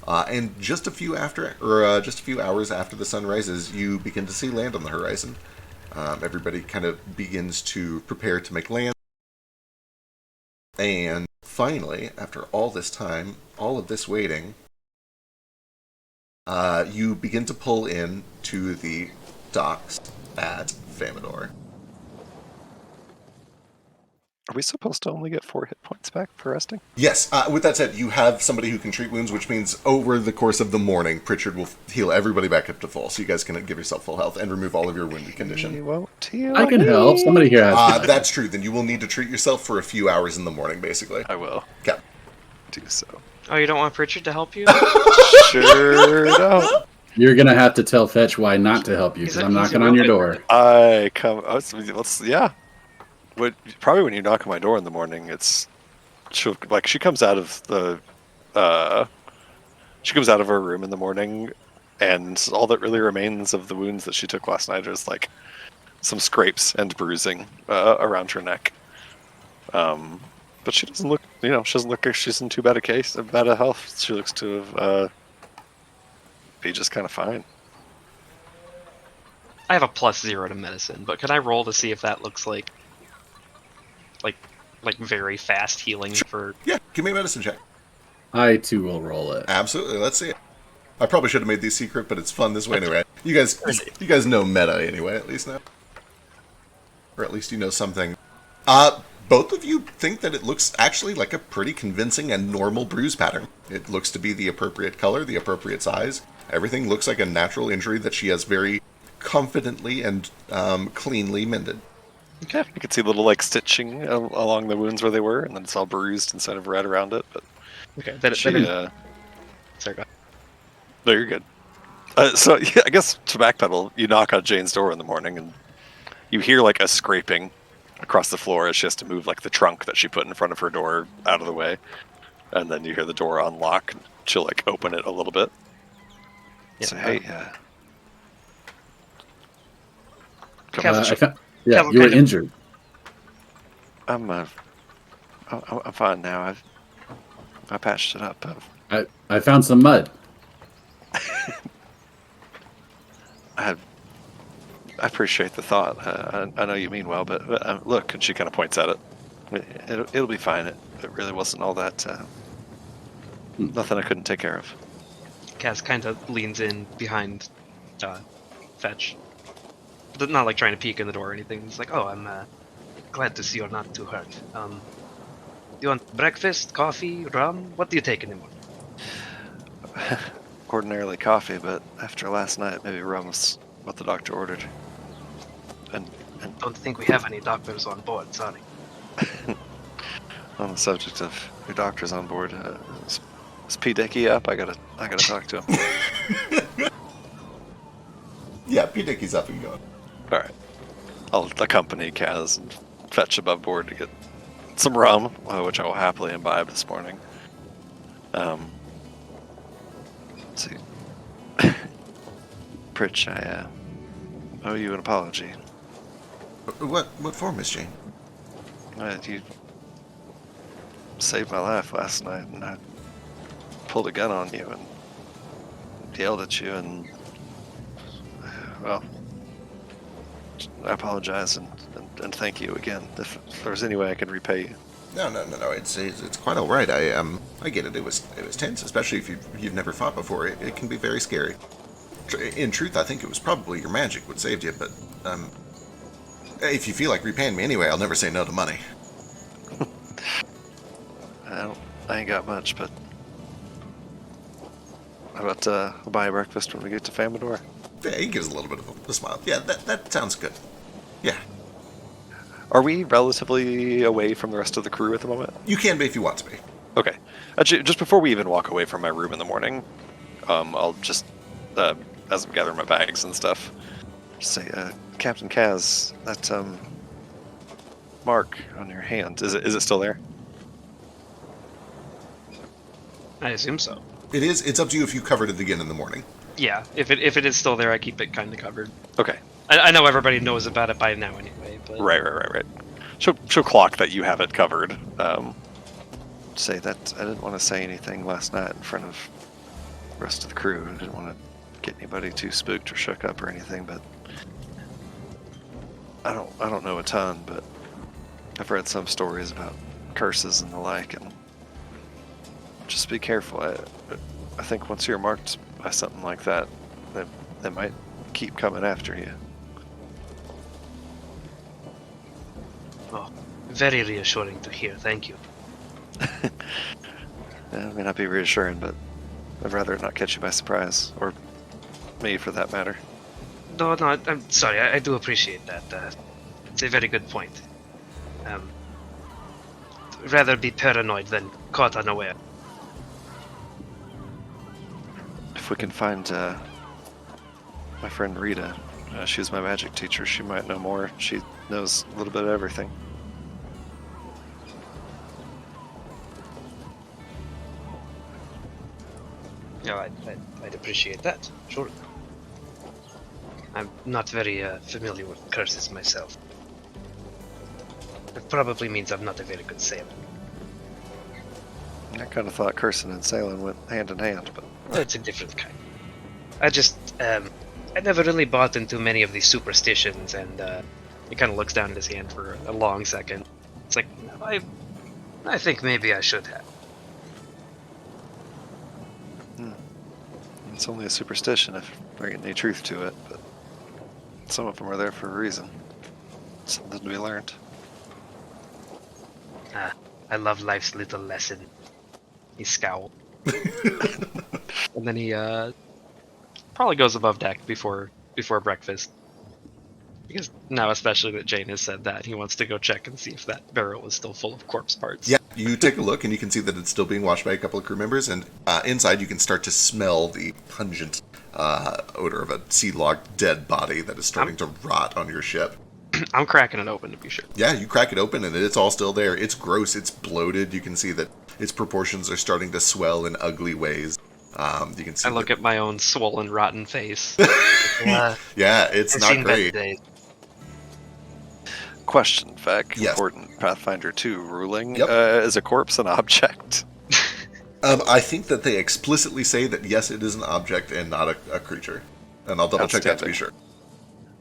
And just a few hours after the sun rises, you begin to see land on the horizon. Everybody kind of begins to prepare to make land. And finally, after all this time, all of this waiting, you begin to pull in to the docks at Famador. Are we supposed to only get 4 hit points back for resting? Yes, with that said, you have somebody who can treat wounds, which means over the course of the morning, Pritchard will heal everybody back up to full, so you guys can give yourself full health and remove all of your wounded condition. He won't heal I can help. Somebody here has to. That's true. Then you will need to treat yourself for a few hours in the morning, basically. I will. Okay. Do so. Oh, you don't want Pritchard to help you? Sure don't. You're going to have to tell Fetch why not to help you, because I'm knocking on your door. Yeah. Probably when you knock on my door in the morning, she comes out of her room in the morning, and all that really remains of the wounds that she took last night is like some scrapes and bruising around her neck. But she doesn't look, like she's in too bad a health. She looks to be just kind of fine. I have a +0 to medicine, but can I roll to see if that looks like very fast healing for... Yeah, give me a medicine check. I, too, will roll it. Absolutely, let's see it. I probably should have made these secret, but it's fun this way anyway. You guys know meta anyway, at least now. Or at least you know something. Both of you think that it looks actually like a pretty convincing and normal bruise pattern. It looks to be the appropriate color, the appropriate size. Everything looks like a natural injury that she has very confidently and cleanly mended. Okay. You can see little stitching along the wounds where they were, and then it's all bruised instead of red around it. But Okay. She, Sorry, go ahead. no, you're good. So yeah, I guess to backpedal, you knock on Jane's door in the morning, and you hear like a scraping across the floor as she has to move like the trunk that she put in front of her door out of the way, and then you hear the door unlock, and she'll like open it a little bit. Yeah, Say, hey, come Cal- on. I found, yeah, Cal you were kind of- injured. I'm fine now. I patched it up. I found some mud. I appreciate the thought. I know you mean well, but look, and she kind of points at it. It'll be fine. It really wasn't all that. Nothing I couldn't take care of. Kaz kind of leans in behind Fetch. But not like trying to peek in the door or anything. He's like, oh, I'm glad to see you're not too hurt. Do you want breakfast, coffee, rum? What do you take in the morning? Ordinarily coffee, but after last night, maybe rum's what the doctor ordered. And Don't think we have any doctors on board, sorry. on the subject of your doctors on board, is P. Dicky up? I gotta talk to him. Yeah, P. Dickey's up and going. All right, I'll accompany Kaz and Fetch above board to get some rum, which I will happily imbibe this morning. Let's see. Pritch, I owe you an apology. What for, Miss Jane? You saved my life last night, and I pulled a gun on you and yelled at you, and well, I apologize and thank you again. If there's any way I can repay you. No. It's quite all right. I get it. It was tense, especially if you've never fought before. It can be very scary. In truth, I think it was probably your magic what saved you. But if you feel like repaying me anyway, I'll never say no to money. I ain't got much, but how about we'll buy a breakfast when we get to Famador? Yeah, he gives a little bit of a smile. Yeah, that sounds good. Yeah. Are we relatively away from the rest of the crew at the moment? You can be if you want to be. Okay. Actually, just before we even walk away from my room in the morning, I'll just, as I'm gathering my bags and stuff, just say, Captain Kaz, that mark on your hand, is it still there? I assume so. It is. It's up to you if you covered it again in the morning. Yeah, if it is still there, I keep it kind of covered. Okay. I know everybody knows about it by now anyway, but... Right. She'll clock that you have it covered. Say that I didn't want to say anything last night in front of the rest of the crew. I didn't want to get anybody too spooked or shook up or anything, but I don't know a ton, but I've read some stories about curses and the like, and just be careful. I think once you're marked by something like that, they might keep coming after you. Oh, very reassuring to hear, thank you. Yeah, it may not be reassuring, but I'd rather it not catch you by surprise, or me for that matter. No, I'm sorry, I do appreciate that. It's a very good point. Rather be paranoid than caught unaware. If we can find my friend Rita, she's my magic teacher, she might know more. She knows a little bit of everything. No, I'd appreciate that, sure. I'm not very familiar with curses myself. It probably means I'm not a very good sailor. I kind of thought cursing and sailing went hand in hand, but It's a different kind. I just, I never really bought into many of these superstitions, and he kind of looks down at his hand for a long second. It's like, I think maybe I should have. it's only a superstition if there ain't any truth to it, but some of them are there for a reason. Something to be learned. I love life's little lesson. He scowled. And then he probably goes above deck before breakfast. Because now, especially that Jane has said that, he wants to go check and see if that barrel is still full of corpse parts. Yeah, You take a look, and you can see that it's still being watched by a couple of crew members, and inside you can start to smell the pungent odor of a sea-logged dead body that is starting to rot on your ship. I'm cracking it open to be sure. Yeah, you crack it open, and it's all still there. It's gross. It's bloated. You can see that its proportions are starting to swell in ugly ways. You can see. I look at my own swollen, rotten face. Yeah, it's I've not seen better great. days. Question, Vec. Yes. Important Pathfinder 2 ruling. Yep. Is a corpse an object? I think that they explicitly say that yes, it is an object and not a creature. And I'll double check that to be sure.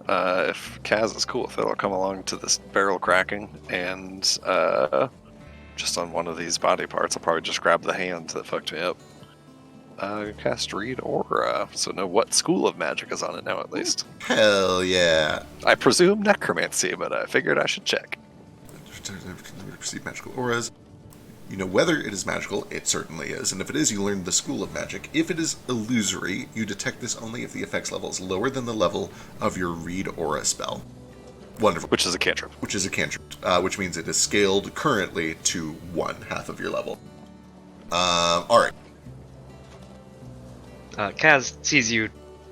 If Kaz is cool with it, I'll come along to this barrel cracking, and just on one of these body parts, I'll probably just grab the hand that fucked me up. Cast Read Aura, so know what school of magic is on it now, at least. Hell yeah. I presume necromancy, but I figured I should check. Perceive magical auras. You know whether it is magical, it certainly is, and if it is, you learn the school of magic. If it is illusory, you detect this only if the effects level is lower than the level of your Read Aura spell. Wonderful. Which is a cantrip. Which is a cantrip, which means it is scaled currently to 1/2 of your level. Alright. Kaz sees you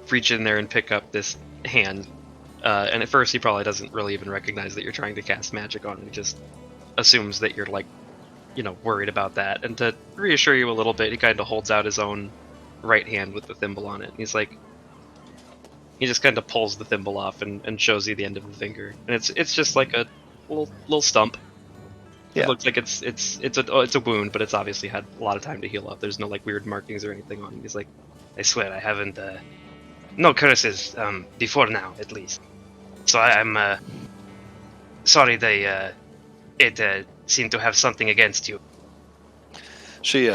reach in there and pick up this hand, and at first he probably doesn't really even recognize that you're trying to cast magic on it. He just assumes that you're like, worried about that. And to reassure you a little bit, he kind of holds out his own right hand with the thimble on it. And he's like, he just kind of pulls the thimble off and shows you the end of the finger. And it's just like a little stump. Yeah. It looks like it's a wound, but it's obviously had a lot of time to heal up. There's no like weird markings or anything on it. He's like, I swear I haven't no curses before now, at least. So I'm sorry they it seemed to have something against you. She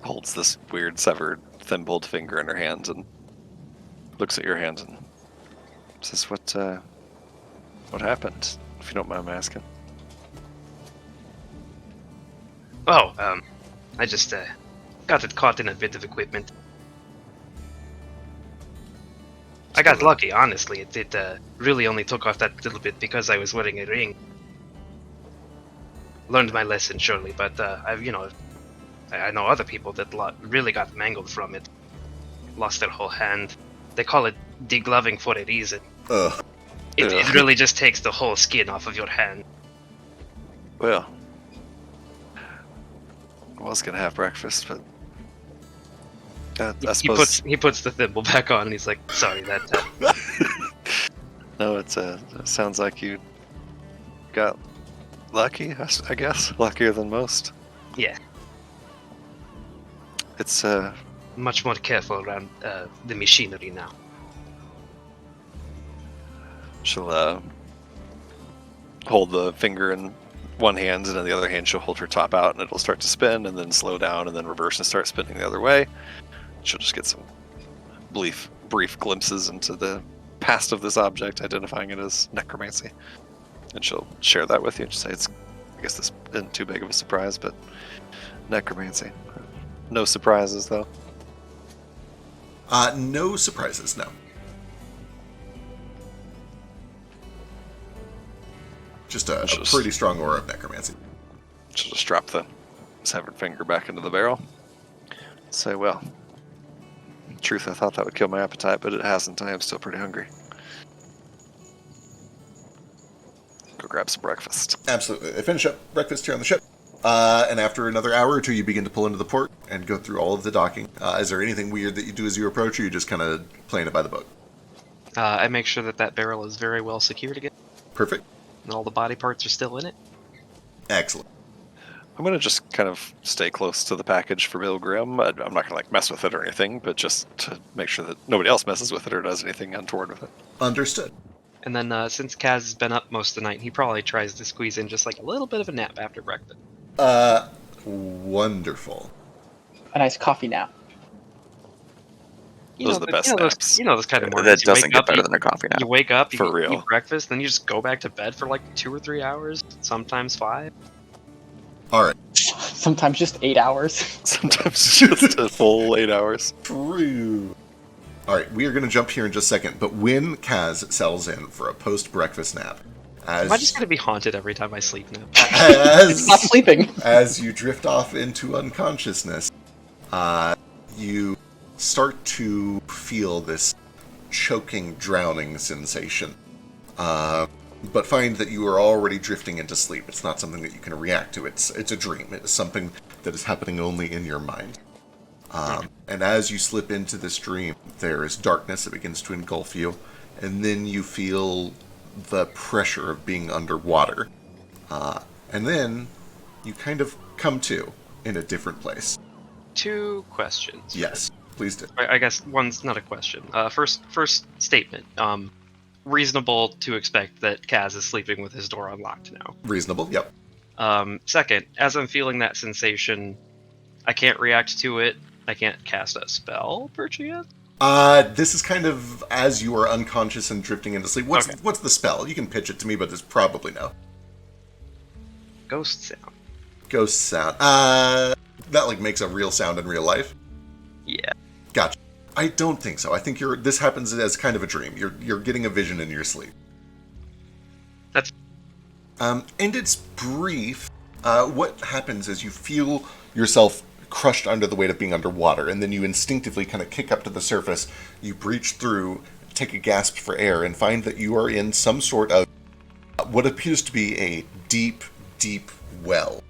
holds this weird severed thimbled finger in her hands and looks at your hands and says, "What happened? If you don't mind me asking." Oh, I just got it caught in a bit of equipment. I got lucky, honestly. It really only took off that little bit because I was wearing a ring. Learned my lesson, surely, but I know other people that really got mangled from it. Lost their whole hand. They call it degloving for a reason. Ugh. It really just takes the whole skin off of your hand. Well, I was gonna have breakfast, but I suppose He puts the thimble back on, and he's like, "Sorry, that." no. It sounds like you got lucky. I guess luckier than most. Yeah. It's Much more careful around the machinery now. she'll hold the finger in one hand, and in the other hand she'll hold her top out, and it'll start to spin, and then slow down, and then reverse and start spinning the other way. She'll just get some brief glimpses into the past of this object, identifying it as necromancy, and she'll share that with you and just say, I guess this isn't too big of a surprise, but necromancy. No surprises, though. No surprises, no. Just a pretty strong aura of necromancy. She'll just drop the severed finger back into the barrel. Say, well, in truth, I thought that would kill my appetite, but it hasn't. I am still pretty hungry. Go grab some breakfast. Absolutely. They finish up breakfast here on the ship. And after another hour or two, you begin to pull into the port and go through all of the docking. Is there anything weird that you do as you approach, or you just kind of playing it by the book? I make sure that barrel is very well secured again, Perfect. and all the body parts are still in it. Excellent. I'm going to just kind of stay close to the package for Milgram. I'm not going to mess with it or anything, but just to make sure that nobody else messes with it or does anything untoward with it. Understood. And then since Kaz has been up most of the night, he probably tries to squeeze in just like a little bit of a nap after breakfast. Wonderful. A nice coffee nap. Those are the best naps. Those kind of mornings. That doesn't get better than a coffee You nap. wake up, you For real. eat breakfast, then you just go back to bed for like 2 or 3 hours, sometimes 5. All right. Sometimes just 8 hours. Sometimes just a full 8 hours. True. All right, we are going to jump here in just a second, but when Kaz settles in for a post-breakfast nap, Am I just gonna be haunted every time I sleep now? Stop sleeping. As you drift off into unconsciousness, you start to feel this choking, drowning sensation. But find that you are already drifting into sleep. It's not something that you can react to. It's a dream. It's something that is happening only in your mind. And as you slip into this dream, there is darkness that begins to engulf you, and then you feel the pressure of being underwater. And then you kind of come to in a different place. 2 questions. Yes, please do. I guess one's not a question. First statement. Reasonable to expect that Kaz is sleeping with his door unlocked now. Reasonable, yep. Second, as I'm feeling that sensation, I can't react to it. I can't cast a spell, perchance? This is kind of as you are unconscious and drifting into sleep. What's the spell? You can pitch it to me, but there's probably no. Ghost sound. Ghost sound. That like makes a real sound in real life? Yeah. Gotcha. I don't think so. I think this happens as kind of a dream. You're getting a vision in your sleep. That's... And it's brief. What happens is you feel yourself crushed under the weight of being underwater, and then you instinctively kind of kick up to the surface. You breach through, take a gasp for air, and find that you are in some sort of what appears to be a deep, deep well.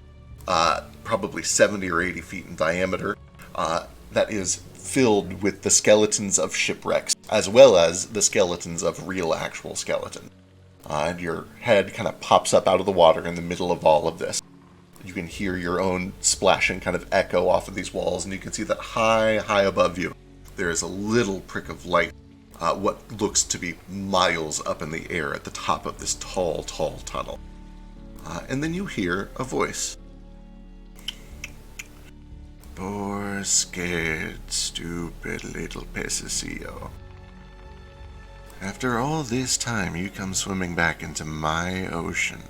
Probably 70 or 80 feet in diameter. That is filled with the skeletons of shipwrecks, as well as the skeletons of real actual skeletons. And your head kind of pops up out of the water in the middle of all of this. You can hear your own splashing kind of echo off of these walls, and you can see that high, high above you, there is a little prick of light, what looks to be miles up in the air at the top of this tall, tall tunnel. And then you hear a voice. Poor, scared, stupid little pececillo. After all this time, you come swimming back into my ocean.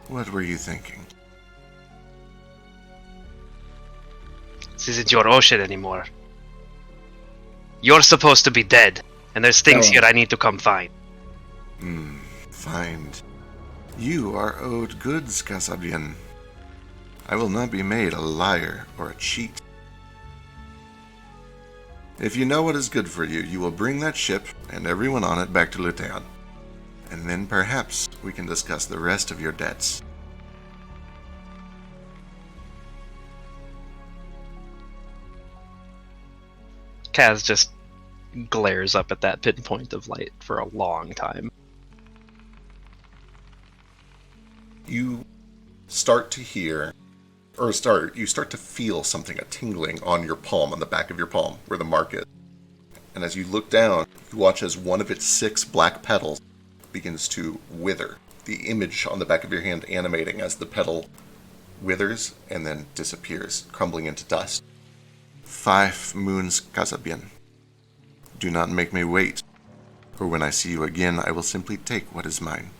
What were you thinking? This isn't your ocean anymore. You're supposed to be dead, and there's things here I need to come find. Find. You are owed goods, Casabian. I will not be made a liar or a cheat. If you know what is good for you, you will bring that ship and everyone on it back to Lutean. And then perhaps we can discuss the rest of your debts. Kaz just glares up at that pinpoint of light for a long time. You start to hear, you start to feel something, a tingling on your palm, on the back of your palm, where the mark is. And as you look down, you watch as one of its 6 black petals begins to wither. The image on the back of your hand animating as the petal withers and then disappears, crumbling into dust. 5 moons, Casabian. Do not make me wait, or when I see you again, I will simply take what is mine.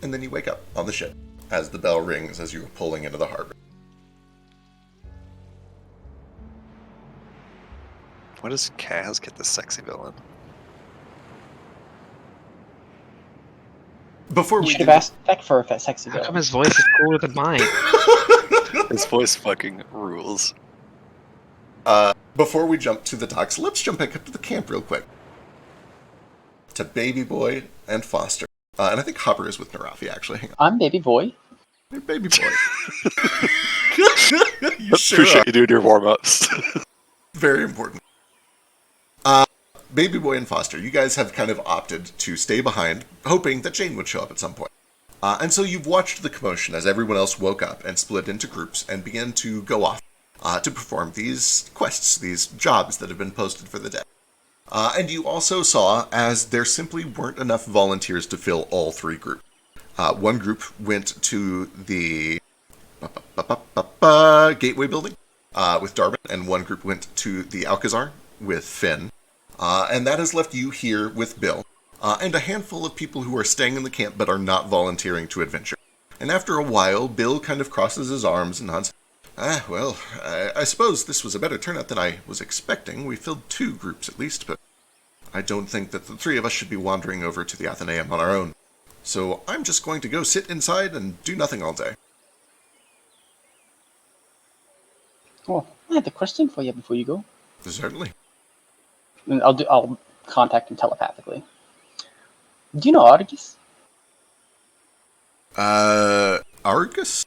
And then you wake up on the ship as the bell rings as you are pulling into the harbor. Why does Kaz get the sexy villain? Before You we should have do- asked Beck for a sexy How come villain. his voice is cooler than mine? His voice fucking rules. Before we jump to the docks, let's jump back up to the camp real quick. To Baby Boy and Foster. And I think Hopper is with Narafi, actually. Hang on. I'm Baby Boy. Hey, Baby Boy. You sure Appreciate are. you doing your warm-ups. Very important. Baby Boy and Foster, you guys have kind of opted to stay behind, hoping that Jane would show up at some point. And so you've watched the commotion as everyone else woke up and split into groups and began to go off to perform these quests, these jobs that have been posted for the day. And you also saw as there simply weren't enough volunteers to fill all 3 groups. One group went to the Gateway building with Darwin, and one group went to the Alcazar with Finn. And that has left you here with Bill, and a handful of people who are staying in the camp but are not volunteering to adventure. And after a while, Bill kind of crosses his arms and nods. I suppose this was a better turnout than I was expecting. We filled 2 groups at least, but I don't think that the three of us should be wandering over to the Athenaeum on our own. So I'm just going to go sit inside and do nothing all day. Oh, I have a question for you before you go. Certainly. And I'll contact him telepathically. Do you know Argus? Argus?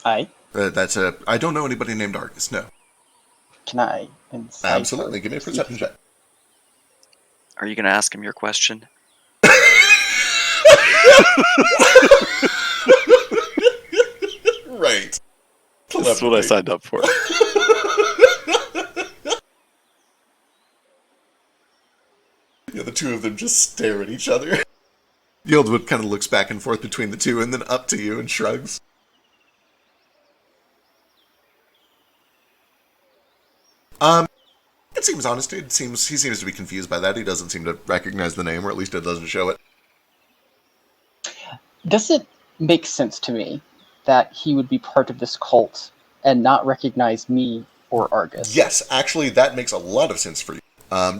I I don't know anybody named Argus, no. can I incipher Absolutely, give me a perception check. Are you going to ask him your question? Right. That's what I signed up for. Yeah, the two of them just stare at each other. The old one kind of looks back and forth between the two and then up to you and shrugs. It seems honest. He seems to be confused by that. He doesn't seem to recognize the name, or at least it doesn't show it. Does it make sense to me that he would be part of this cult and not recognize me or Argus? Yes, actually, that makes a lot of sense for you.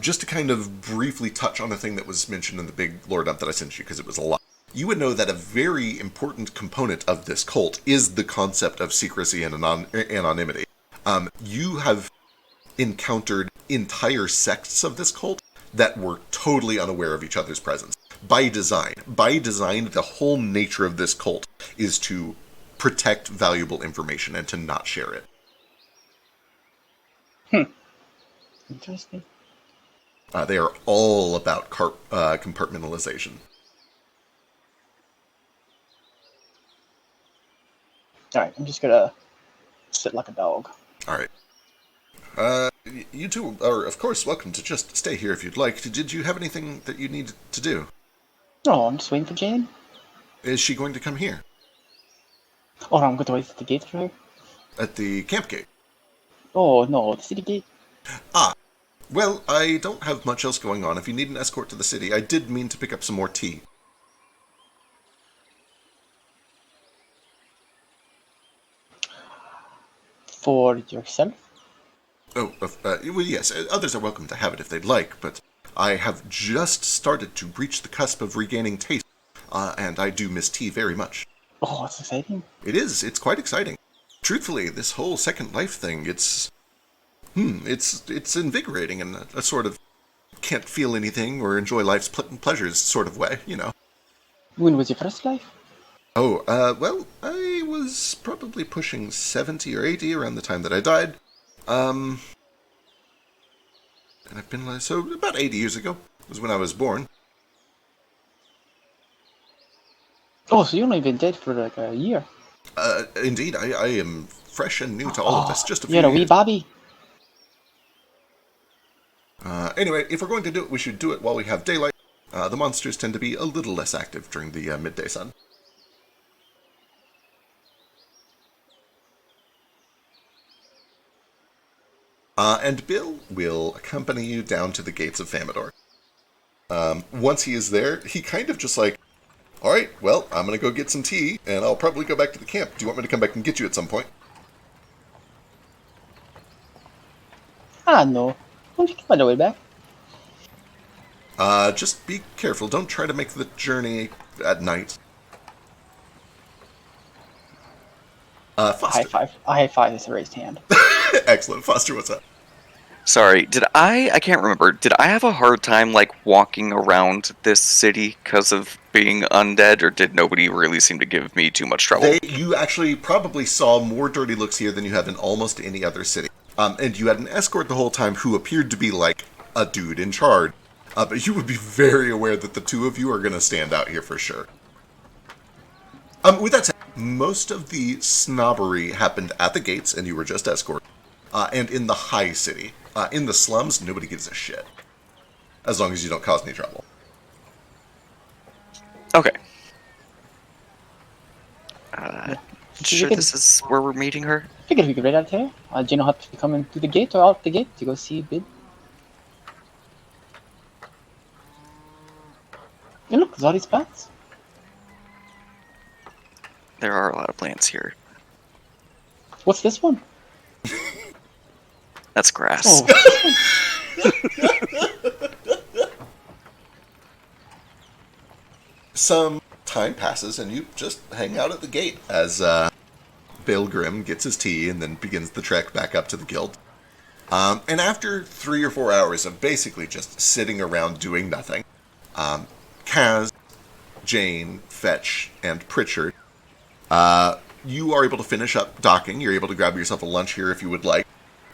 Just to kind of briefly touch on a thing that was mentioned in the big lore dump that I sent you, because it was a lot. You would know that a very important component of this cult is the concept of secrecy and anonymity. You have encountered entire sects of this cult that were totally unaware of each other's presence. By design. By design, the whole nature of this cult is to protect valuable information and to not share it. Interesting. They are all about compartmentalization. Alright, I'm just gonna sit like a dog. Alright. You two are, of course, welcome to just stay here if you'd like. Did you have anything that you need to do? Oh, I'm just waiting for Jane. Is she going to come here? Oh, I'm going to wait at the gate for her. At the camp gate? Oh, no, the city gate. Ah. Well, I don't have much else going on. If you need an escort to the city, I did mean to pick up some more tea. For yourself? Oh, well, yes, others are welcome to have it if they'd like, but I have just started to reach the cusp of regaining taste, and I do miss tea very much. Oh, that's exciting. It is. It's quite exciting. Truthfully, this whole Second Life thing, it's invigorating in a sort of can't feel anything or enjoy life's pleasures sort of way, you know. When was your first life? Oh, well, I was probably pushing 70 or 80 around the time that I died. And I've been, so about 80 years ago was when I was born. Oh, so you've only been dead for like a year. Indeed, I am fresh and new to all of this, just a few You're a wee years. Bobby. Anyway, if we're going to do it, we should do it while we have daylight. The monsters tend to be a little less active during the midday sun. And Bill will accompany you down to the gates of Famador. Once he is there, he kind of just like, alright, well, I'm going to go get some tea, and I'll probably go back to the camp. Do you want me to come back and get you at some point? Ah, no. Won't you come on the way back? Just be careful. Don't try to make the journey at night. Foster. A high five is a raised hand. Excellent. Foster, what's up? Sorry, I can't remember, did I have a hard time, like, walking around this city because of being undead, or did nobody really seem to give me too much trouble? You actually probably saw more dirty looks here than you have in almost any other city. And you had an escort the whole time who appeared to be like a dude in charge. But you would be very aware that the two of you are going to stand out here for sure. With that said, most of the snobbery happened at the gates, and you were just escorted, and in the high city. In the slums, nobody gives a shit. As long as you don't cause any trouble. Okay. Yeah. Sure this is where we're meeting her? Figured we could right out here. Do you know how to come in through the gate or out the gate to go see Bid? And look, there's all these plants. There are a lot of plants here. What's this one? That's grass. Oh, what's this one? Some time passes, and you just hang out at the gate as Baelgrim gets his tea and then begins the trek back up to the guild. And after 3 or 4 hours of basically just sitting around doing nothing, Kaz, Jane, Fetch, and Pritchard, you are able to finish up docking. You're able to grab yourself a lunch here if you would like.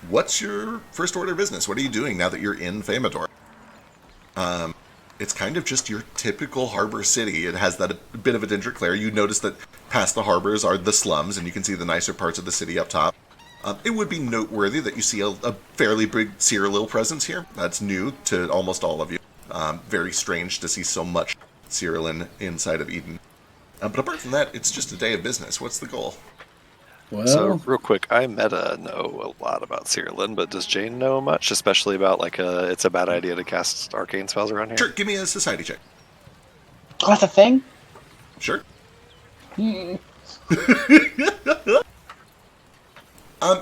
What's your first order of business? What are you doing now that you're in Famador? It's kind of just your typical harbor city. It has that a bit of a Dendriclair. You notice that past the harbors are the slums, and you can see the nicer parts of the city up top. It would be noteworthy that you see a fairly big Cyril presence here. That's new to almost all of you. Very strange to see so much Cyril inside of Eden. But apart from that, it's just a day of business. What's the goal? Well, So, real quick, I meta know a lot about Cyrillin, but does Jane know much, especially about, like, it's a bad idea to cast arcane spells around here? Sure, give me a society check. Oh, that's a thing? Sure. Hmm.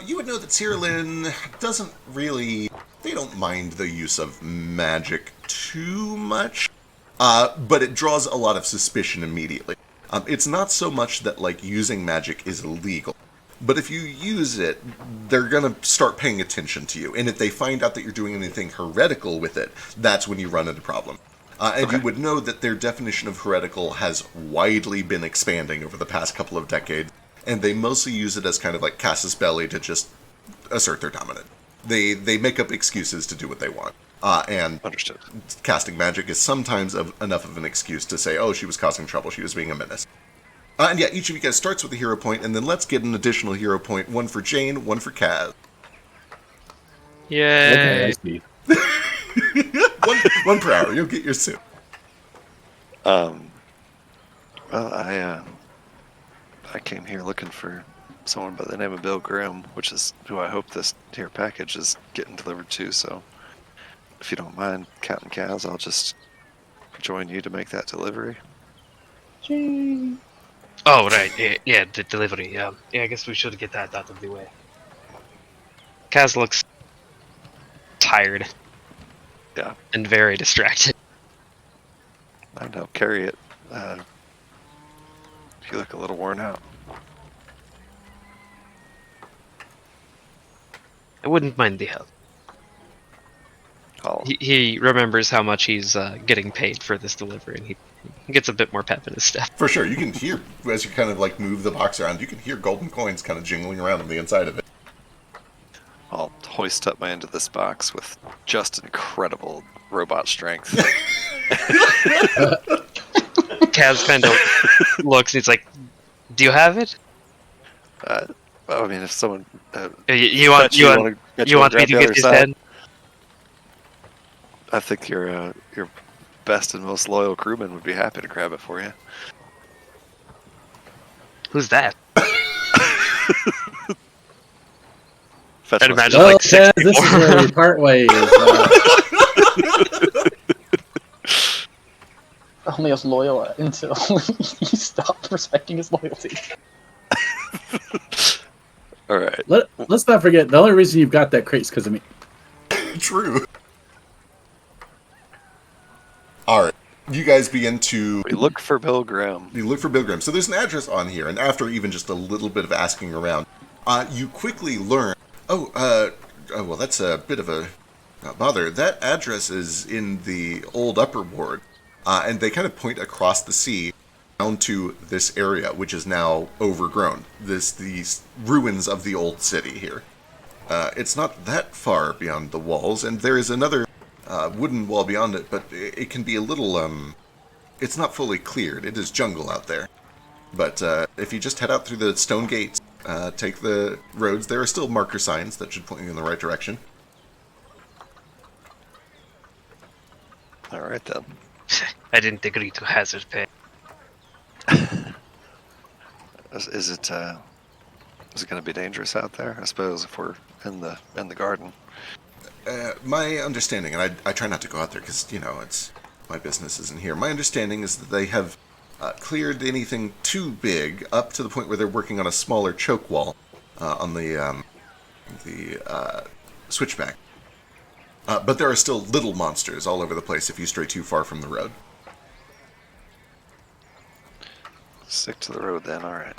You would know that Cyrillin doesn't really... They don't mind the use of magic too much, but it draws a lot of suspicion immediately. It's not so much that, like, using magic is illegal, but if you use it, they're going to start paying attention to you, and if they find out that you're doing anything heretical with it, that's when you run into problem. And Okay. you would know that their definition of heretical has widely been expanding over the past couple of decades, and they mostly use it as kind of like casus belli to just assert their dominance. They make up excuses to do what they want. And Understood. casting magic is sometimes enough of an excuse to say, oh, she was causing trouble, she was being a menace. And yeah, each of you guys starts with a hero point, and then let's get an additional hero point, one for Jane, one for Kaz. okay, I Yay. see. one per hour, you'll get your suit. Well, I came here looking for someone by the name of Bill Grimm, which is who I hope this here package is getting delivered to, so if you don't mind, Captain Kaz, I'll just join you to make that delivery. Gee. Oh, right. Yeah, the delivery. Yeah, I guess we should get that out of the way. Kaz looks tired. Yeah. And very distracted. I know, carry it. You look a little worn out. I wouldn't mind the help. I'll, He remembers how much he's getting paid for this delivery, and he gets a bit more pep in his step. For sure, you can hear, as you kind of like move the box around, you can hear golden coins kind of jingling around on the inside of it. I'll hoist up my end of this box with just incredible robot strength. Kaz kind of looks, and he's like, "Do you have it? I mean, if someone... You want me to get his head?" I think your best and most loyal crewman would be happy to grab it for you. Who's that? Fetch I'd must- imagine Well, like six Chaz, this people. is where we part ways. Only as loyal until you stop respecting his loyalty. All right. Let's not forget, the only reason you've got that crate is because of me. True. Alright, you guys begin to... We look for Bill Graham. You look for Bill Grimm. So there's an address on here, and after even just a little bit of asking around, you quickly learn, well, that's a bit of a bother. That address is in the old Upper Ward, and they kind of point across the sea down to this area, which is now overgrown. These ruins of the old city here. It's not that far beyond the walls, and there is another wooden wall beyond it, but it can be a little, it's not fully cleared. It is jungle out there. But if you just head out through the stone gates, take the roads, there are still marker signs that should point you in the right direction. All right, then. I didn't agree to hazard pay. Is it going to be dangerous out there? I suppose if we're in the garden. My understanding, and I try not to go out there because, it's my business isn't here. My understanding is that they have cleared anything too big up to the point where they're working on a smaller choke wall on the switchback. But there are still little monsters all over the place if you stray too far from the road. Stick to the road then, alright.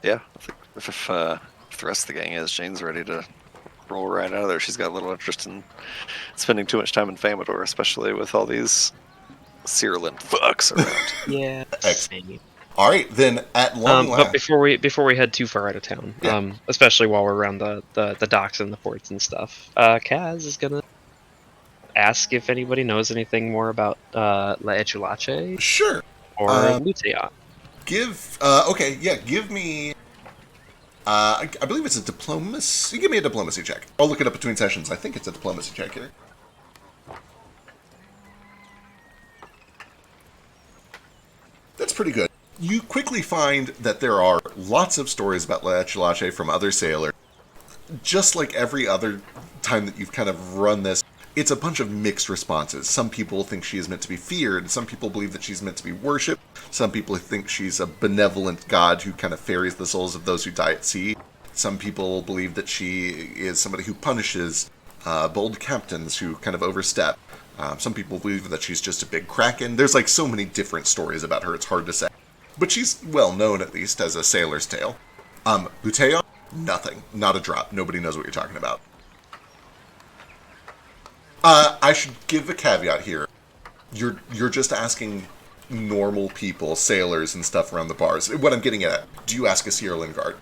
Yeah, I think if the rest of the gang is, Jane's ready to roll right out of there. She's got little interest in spending too much time in Famador, especially with all these Cyrillin fucks around. Yeah. Excellent. All right, then at long But last. before we head too far out of town, Yeah. especially while we're around the docks and the ports and stuff, Kaz is gonna ask if anybody knows anything more about La Echulache Sure. or Luteon. Give me. I believe it's a diplomacy. Give me a diplomacy check. I'll look it up between sessions. I think it's a diplomacy check here. That's pretty good. You quickly find that there are lots of stories about La Echulache from other sailors. Just like every other time that you've kind of run this, it's a bunch of mixed responses. Some people think she is meant to be feared. Some people believe that she's meant to be worshipped. Some people think she's a benevolent god who kind of ferries the souls of those who die at sea. Some people believe that she is somebody who punishes bold captains who kind of overstep. Some people believe that she's just a big kraken. There's like so many different stories about her, it's hard to say. But she's well known, at least, as a sailor's tale. Luteon? Nothing. Not a drop. Nobody knows what you're talking about. I should give a caveat here. You're just asking normal people, sailors and stuff around the bars. What I'm getting at, do you ask a Cyrillin guard?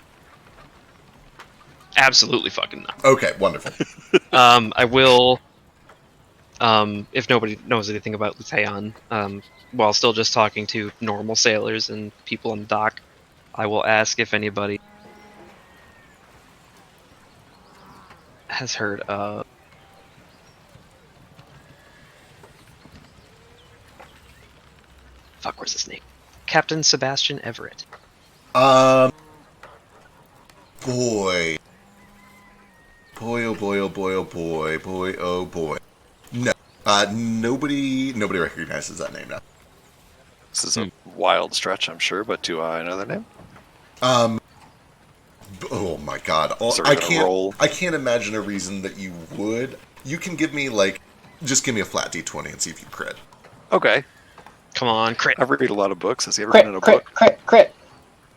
Absolutely fucking not. Okay, wonderful. I will. If nobody knows anything about Luteon, while still just talking to normal sailors and people on the dock, I will ask if anybody has heard of where's his name? Captain Sebastian Everett. Boy. Boy, oh boy, oh boy, oh boy, boy, oh boy. No. Nobody recognizes that name now. This is a wild stretch, I'm sure, but do I know their name? Oh my god. So we're gonna roll. I can't imagine a reason that you would. You can give me, just give me a flat d20 and see if you crit. Okay. Come on, crit. I've read a lot of books. Has he ever been in a book? Crit.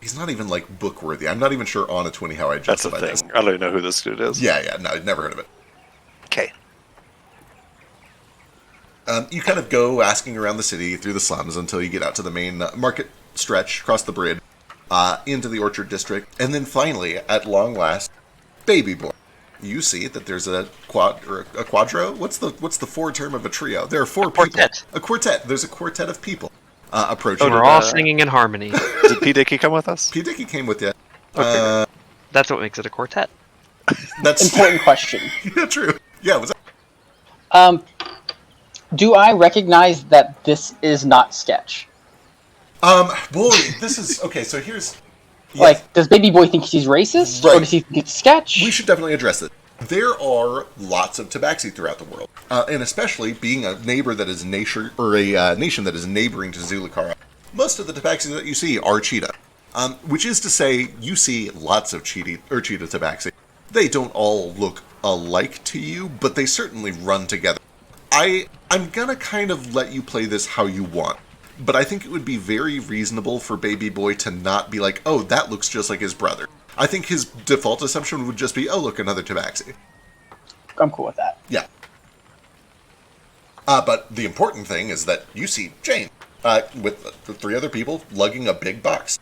He's not even, book worthy. I'm not even sure on a 20 how I That's the justify thing. this. I don't even know who this dude is. Yeah, no, I'd never heard of it. Okay. You kind of go asking around the city through the slums until you get out to the main market stretch, across the bridge, into the Orchard District, and then finally, at long last, Baby Boy. You see that there's a quadro. What's the forward term of a trio? There are four people. A quartet. There's a quartet of people approaching. We're all singing in harmony. Did P. Dicky come with us? P. Dicky came with you. Okay. That's what makes it a quartet. That's Important question. Yeah, true. Yeah, was that? Do I recognize that this is not sketch? Boy, this is okay. So here's Does Baby Boy think he's racist, Right. or does he think it's sketch? We should definitely address it. There are lots of tabaxi throughout the world, and especially being a neighbor that is a nation that is neighboring to Zulukara, most of the tabaxi that you see are cheetah. Which is to say, you see lots of cheetah tabaxi. They don't all look alike to you, but they certainly run together. I'm gonna kind of let you play this how you want, but I think it would be very reasonable for Baby Boy to not be like, oh, that looks just like his brother. I think his default assumption would just be, oh, look, another tabaxi. I'm cool with that. Yeah. But the important thing is that you see Jane with the three other people lugging a big box.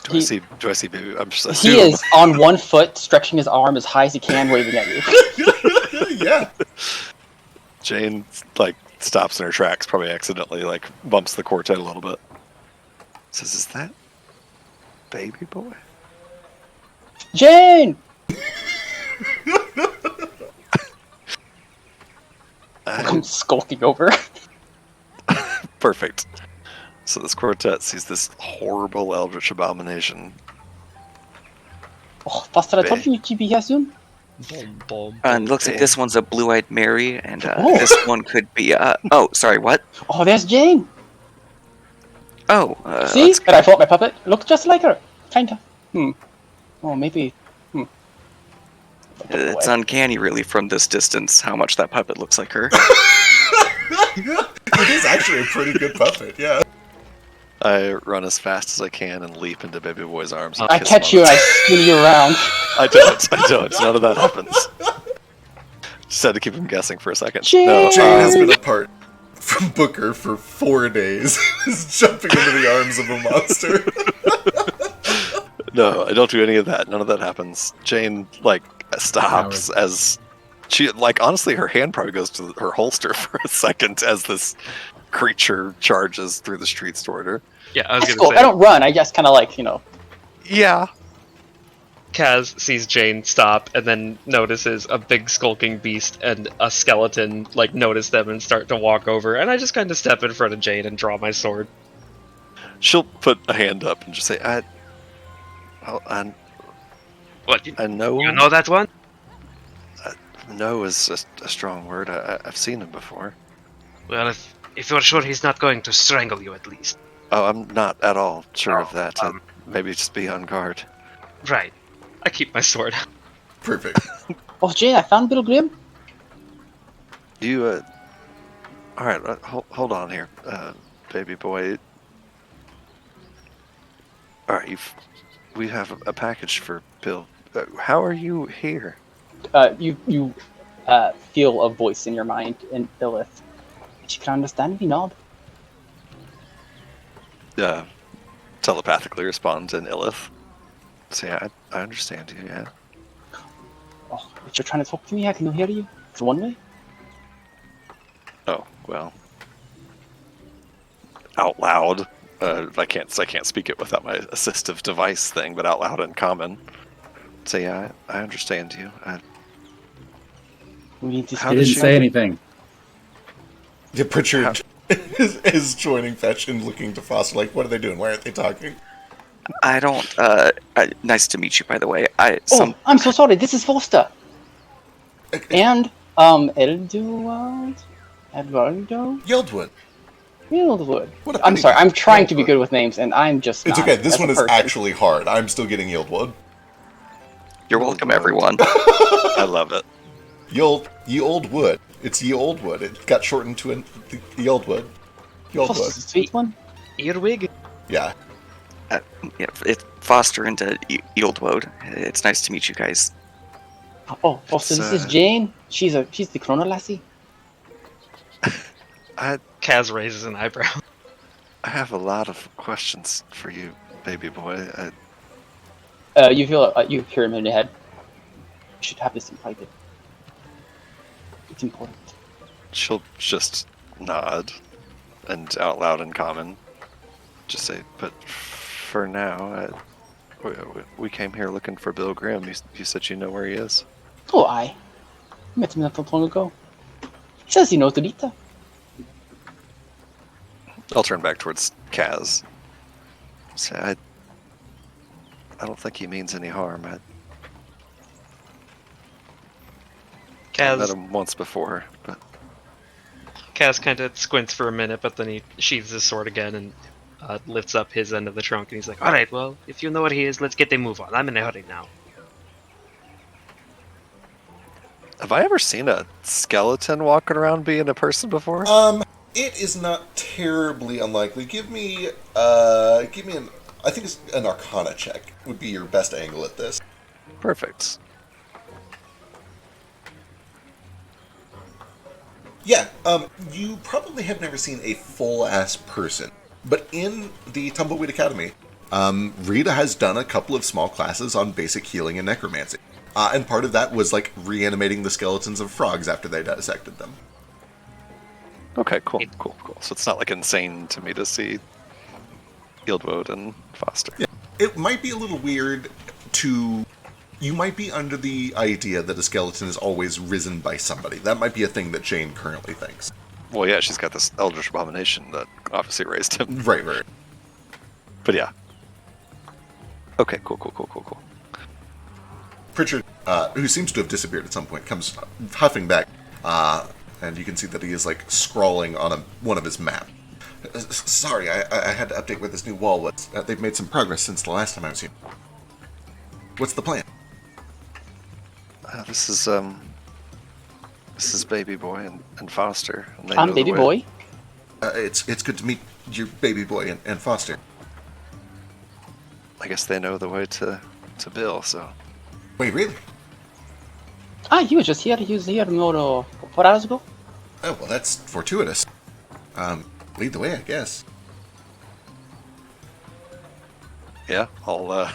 Do I see Baby? I'm just He assuming. is on one foot, stretching his arm as high as he can, waving at you. Yeah. Jane stops in her tracks, probably accidentally bumps the quartet a little bit. Says, "Is that Baby Boy?" Jane! I'm skulking over. Perfect. So this quartet sees this horrible eldritch abomination. Oh, Foster, I told you you'd be here soon. And looks like this one's a blue-eyed Mary, and Oh. this one could be. Oh, sorry, what? Oh, there's Jane. Oh, See? let's- And I thought my puppet looked just like her. Kinda. Oh, maybe. It's uncanny, really, from this distance, how much that puppet looks like her. It is actually a pretty good puppet, yeah. I run as fast as I can and leap into Baby Boy's arms. And I kiss him catch on you the and I spin you around. I don't. None of that happens. Just had to keep him guessing for a second. Jane! Jane has been apart from Booker for 4 days, jumping into the arms of a monster. No, I don't do any of that. None of that happens. Jane, stops as she, honestly, her hand probably goes to her holster for a second as this creature charges through the streets toward her. Yeah, I was That's gonna cool. say. I don't run. I just kind of Yeah. Kaz sees Jane stop and then notices a big skulking beast and a skeleton notice them and start to walk over, and I just kind of step in front of Jane and draw my sword. She'll put a hand up and just say, What? I know You him. know that one? No is a strong word. I've seen him before. Well, if you're sure he's not going to strangle you, at least. Oh, I'm not at all sure of that. Maybe just be on guard. Right. I keep my sword. Perfect. Oh, Jane, I found Bill Grimm. You, alright, hold on here, baby boy. Alright, we have a package for Bill. How are you here? You feel a voice in your mind in Illith. She can understand me, nod. Telepathically responds in Illith. Say, I understand you, yeah. Oh, but you're trying to talk to me? I can hear you. It's one way. Oh, well. Out loud. I can't speak it without my assistive device thing, but out loud in common. Say, yeah, I understand you. We need to How He does didn't she- say anything. Yeah, Pritchard is joining Fetch and looking to Foster, what are they doing? Why aren't they talking? I don't. Nice to meet you, by the way. Oh, I'm so sorry. This is Foster. And, Eduardo? Yieldwood. Yieldwood. What a I'm pretty sorry. I'm trying to be Yieldwood. good with names, and I'm just It's not okay, this as one a is person. actually hard. I'm still getting Yieldwood. You're welcome, everyone. I love it. Ye old wood. It's ye old wood. It got shortened to the old wood. Ye old Foster's wood. the sweet one. Earwig? Yeah. Yeah, it's Foster into Yieldwood. It's nice to meet you guys. Oh, Foster, It's, this is Jane. She's the Chrono lassie. Kaz raises an eyebrow. I have a lot of questions for you, baby boy. You feel you hear him in your head. You should have this in private. It's important. She'll just nod and out loud in common just say, but for now, we came here looking for Bill Grimm. You said you know where he is. Oh, I met him not that long ago. He says he knows the Rita. I'll turn back towards Kaz. Say, I don't think he means any harm. I met Kaz him once before, but kind of squints for a minute, but then he sheathes his sword again and lifts up his end of the trunk, and he's like, "All right, well, if you know what he is, let's get a move on. I'm in a hurry now." Have I ever seen a skeleton walking around being a person before? It is not terribly unlikely. Give me I think it's an Arcana check would be your best angle at this. Perfect. Yeah, you probably have never seen a full-ass person. But in the Tumbleweed Academy, Rita has done a couple of small classes on basic healing and necromancy. And part of that was, like, reanimating the skeletons of frogs after they dissected them. Okay, cool. So it's not like insane to me to see Guildwood and Foster. Yeah, it might be a little weird to... You might be under the idea that a skeleton is always risen by somebody. That might be a thing that Jane currently thinks. Well, yeah, she's got this Eldritch Abomination that obviously raised him. Right. But yeah. Okay, cool. Pritchard, who seems to have disappeared at some point, comes huffing back, and you can see that he is, like, scrawling on one of his maps. Sorry, I had to update where this new wall was. They've made some progress since the last time I was here. What's the plan? This is Baby Boy and Foster, and they I'm know the baby way. boy. It's good to meet your baby boy and Foster. I guess they know the way to Bill. So Wait, really? He was just here. He was here no 4 hours ago. Oh, well, that's fortuitous. Lead the way, I guess. yeah, I'll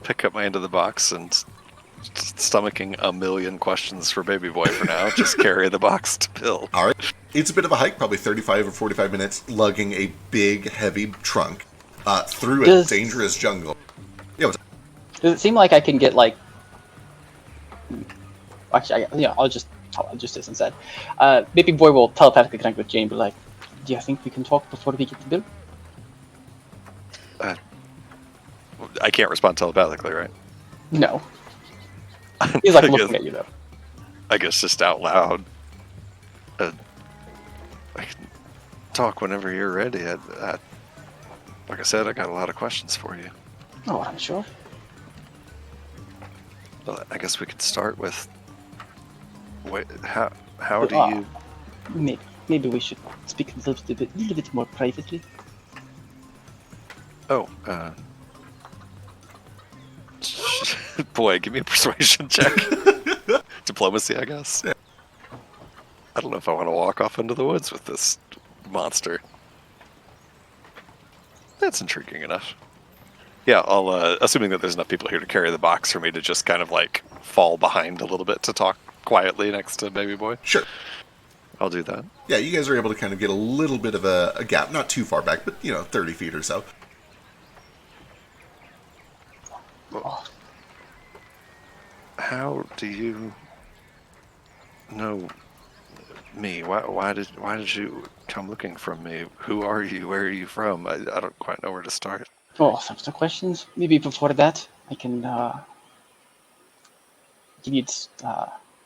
pick up my end of the box and stomaching a million questions for Baby Boy for now. Just carry the box to Bill. All right. It's a bit of a hike, probably 35 or 45 minutes, lugging a big, heavy trunk through a Does- dangerous jungle. Yeah, what's Does it seem like I can get like? Actually, I'll just do this instead. Baby boy will telepathically connect with Jane, but like, do you think we can talk before we get to Bill? I can't respond telepathically, right? No. He's like I guess- looking at you though. I guess just out loud. I can talk whenever you're ready. Like I said, I got a lot of questions for you. Oh, I'm sure. Well, I guess we could start with. Wait, how do Ah. you? Maybe we should speak a little bit more privately. Oh, boy, give me a persuasion check. Diplomacy, I guess. Yeah. I don't know if I want to walk off into the woods with this monster. That's intriguing enough. Yeah, I'll, assuming that there's enough people here to carry the box for me to just kind of like fall behind a little bit to talk quietly next to Baby Boy. Sure. I'll do that. Yeah, you guys are able to kind of get a little bit of a gap, not too far back, but 30 feet or so. How do you know me? Why did you come looking for me? Who are you? Where are you from? I don't quite know where to start. Oh, some questions. Maybe before that, I can give you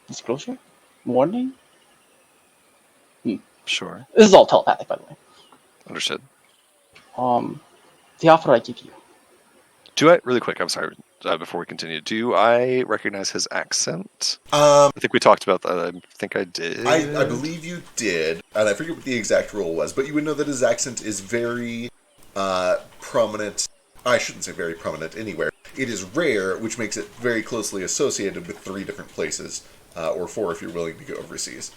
disclosure, warning. Sure. This is all telepathic, by the way. Understood. The offer I give you. Do I, really quick, I'm sorry, before we continue, do I recognize his accent? I I think we talked about that. I think I did. I believe you did, and I forget what the exact rule was, but you would know that his accent is very prominent. I shouldn't say very prominent anywhere. It is rare, which makes it very closely associated with 3 different places, or 4 if you're willing to go overseas.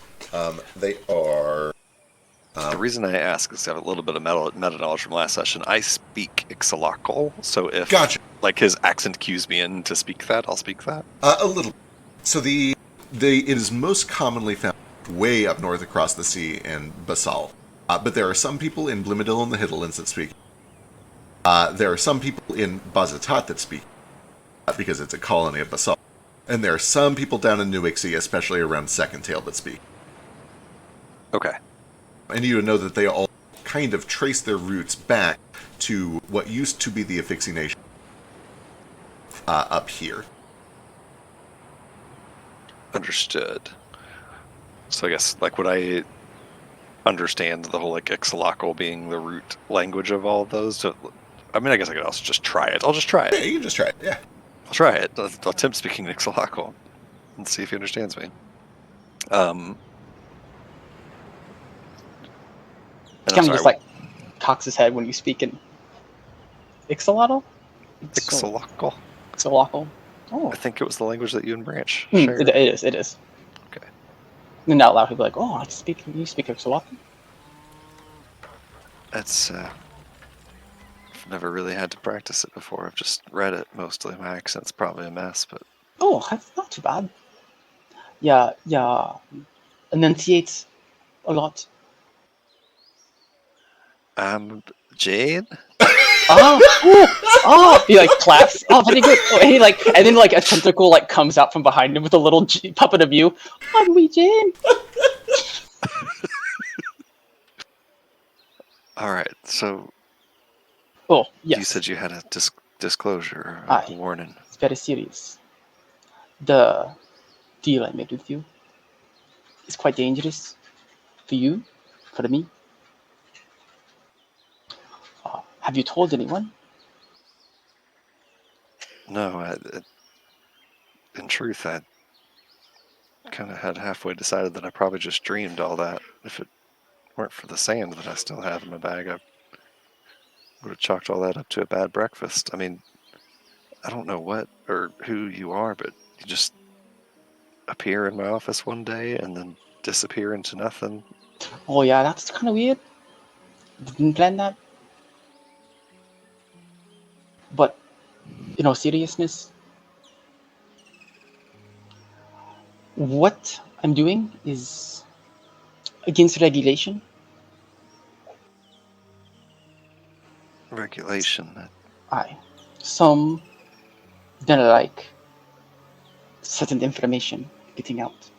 They are... The reason I ask is I have a little bit of meta knowledge from last session. I speak Ixalacal, so if Gotcha. like his accent cues me in to speak that, I'll speak that. A little. So it is most commonly found way up north across the sea in Basal. But there are some people in Blimadil and the Hiddlens that speak. There are some people in Bazatat that speak, because it's a colony of Basal. And there are some people down in New Ixie, especially around Second Tail, that speak. Okay. And you would know that they all kind of trace their roots back to what used to be the Affixi Nation up here. Understood. So I guess, like, would I understand the whole, like, Ixalacal being the root language of all of those? So, I mean, I guess I could also just try it. I'll just try Yeah, it. you can just try it, yeah. I'll try it. I'll attempt speaking Ixalacal and see if he understands me. And I'm Kind of sorry, just like cocks his head when you speak in Ixolotl? Ixalacal? Ixolotl. Oh. I think it was the language that you and Branch Hmm, shared. it is. Okay. And out loud he'll be like, oh, you speak Ixolotl? It's, I've never really had to practice it before. I've just read it mostly. My accent's probably a mess, but Oh, that's not too bad. Yeah, enunciates a lot. Jade? He like claps. Oh, very good. Oh, and and then like a tentacle like comes out from behind him with a little puppet of you. I'm wee Jane. All right, so Oh, yes. you said you had a disclosure, Aye. a warning. It's very serious. The deal I made with you is quite dangerous for you, for me. Have you told anyone? No, in truth, I kind of had halfway decided that I probably just dreamed all that. If it weren't for the sand that I still have in my bag, I would have chalked all that up to a bad breakfast. I mean, I don't know what or who you are, but you just appear in my office one day and then disappear into nothing. Oh yeah, that's kind of weird. Didn't plan that. But, in all seriousness, what I'm doing is against regulation. Regulation. Aye. Some don't like certain information getting out.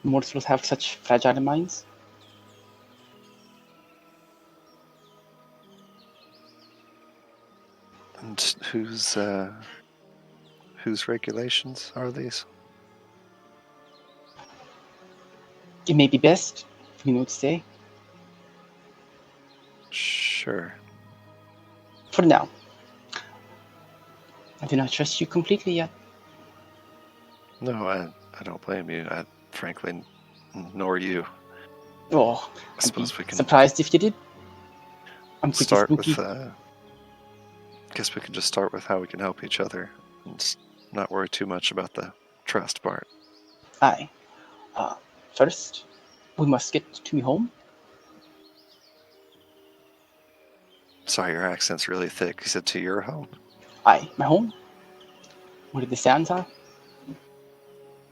Mortals have such fragile minds. And whose regulations are these? It may be best for me not to say. Sure. For now. I do not trust you completely yet. No, I don't blame you. I frankly, nor you. Oh, I I'd be suppose we can surprised if you did. I'm pretty start spooky. with. Guess we can just start with how we can help each other and not worry too much about the trust part. Aye. First, we must get to me home. Sorry, your accent's really thick. You said to your home? Aye, my home. Where the sands are.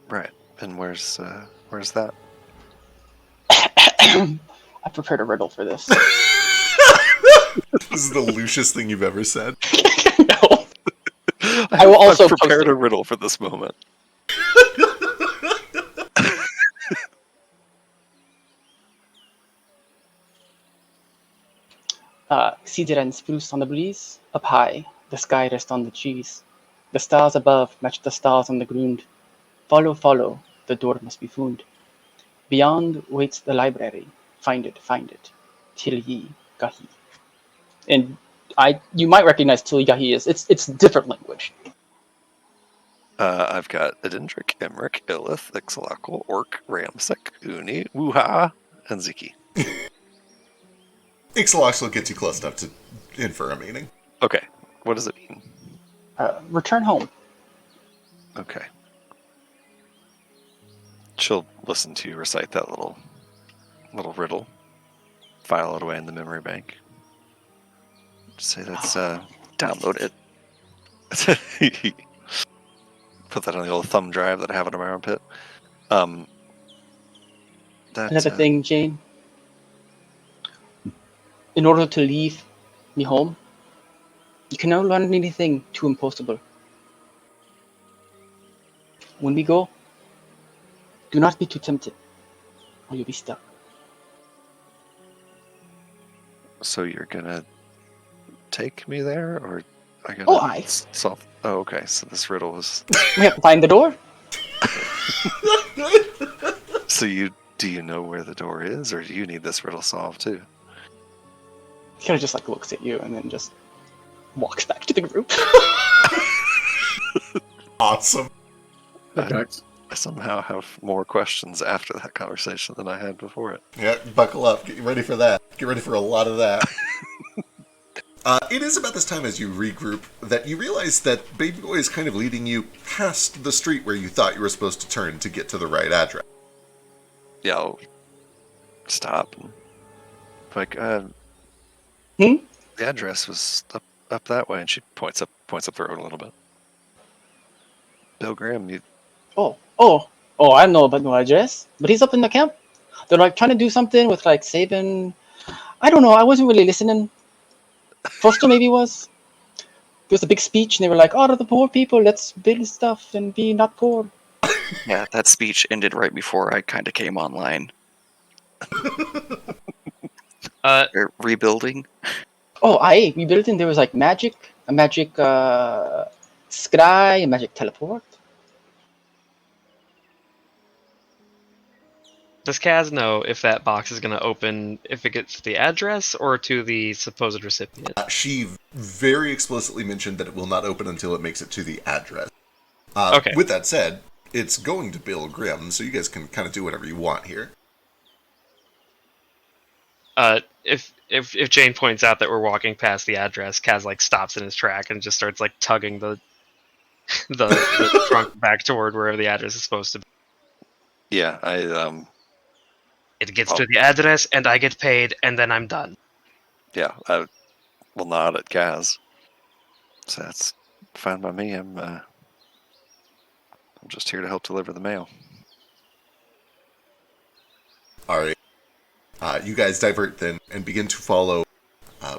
Right. And where's that? I prepared a riddle for this. This is the Lucius thing you've ever said. No. I will also I've prepared post it. a riddle for this moment. Cedar and spruce on the breeze. Up high, the sky rests on the trees. The stars above match the stars on the ground. Follow, follow, the door must be found. Beyond waits the library. Find it, till ye gahi. And you might recognize till ye gahi is it's different language. I've got Edendric, Emric, Illith, Ixalakal, Orc, Ramsek, Uni, Wuha, and Ziki. Ixalaxel gets you close enough to infer a meaning. Okay, what does it mean? Return home. Okay. She'll listen to you recite that little riddle, file it away in the memory bank. Say that's Download it. put that on the old thumb drive that I have in my armpit. That Another thing, Jane. In order to leave me home, you can now learn anything too impossible. When we go, do not be too tempted, or you'll be stuck. So you're gonna take me there, or I gotta Oh, aye. solve? Oh, okay. So this riddle is. We have to find the door. So do you know where the door is, or do you need this riddle solved too? He kind of just like looks at you and then just walks back to the group. Awesome. Okay. I somehow have more questions after that conversation than I had before it. Yeah, buckle up. Get ready for that. Get ready for a lot of that. It is about this time as you regroup that you realize that Baby Boy is kind of leading you past the street where you thought you were supposed to turn to get to the right address. Yeah, I'll stop. And, like, Hmm? the address was up that way, and she points up the road a little bit. Bill Graham, you I know about no address, but he's up in the camp. They're like trying to do something with like saving. I don't know. I wasn't really listening. Foster maybe was. There was a big speech, and they were like, "Oh, to the poor people, let's build stuff and be not poor." Yeah, that speech ended right before I kind of came online. They're rebuilding. Oh, we built in. There was like a magic scry, a magic teleport. Does Kaz know if that box is going to open if it gets to the address or to the supposed recipient? She very explicitly mentioned that it will not open until it makes it to the address. Okay. With that said, it's going to Bill Grimm, so you guys can kind of do whatever you want here. If Jane points out that we're walking past the address, Kaz like stops in his track and just starts like tugging the the trunk back toward wherever the address is supposed to be. Yeah, It gets Oh. to the address, and I get paid, and then I'm done. I will nod at Gaz. So that's fine by me. I'm just here to help deliver the mail. Alright. You guys divert then and begin to follow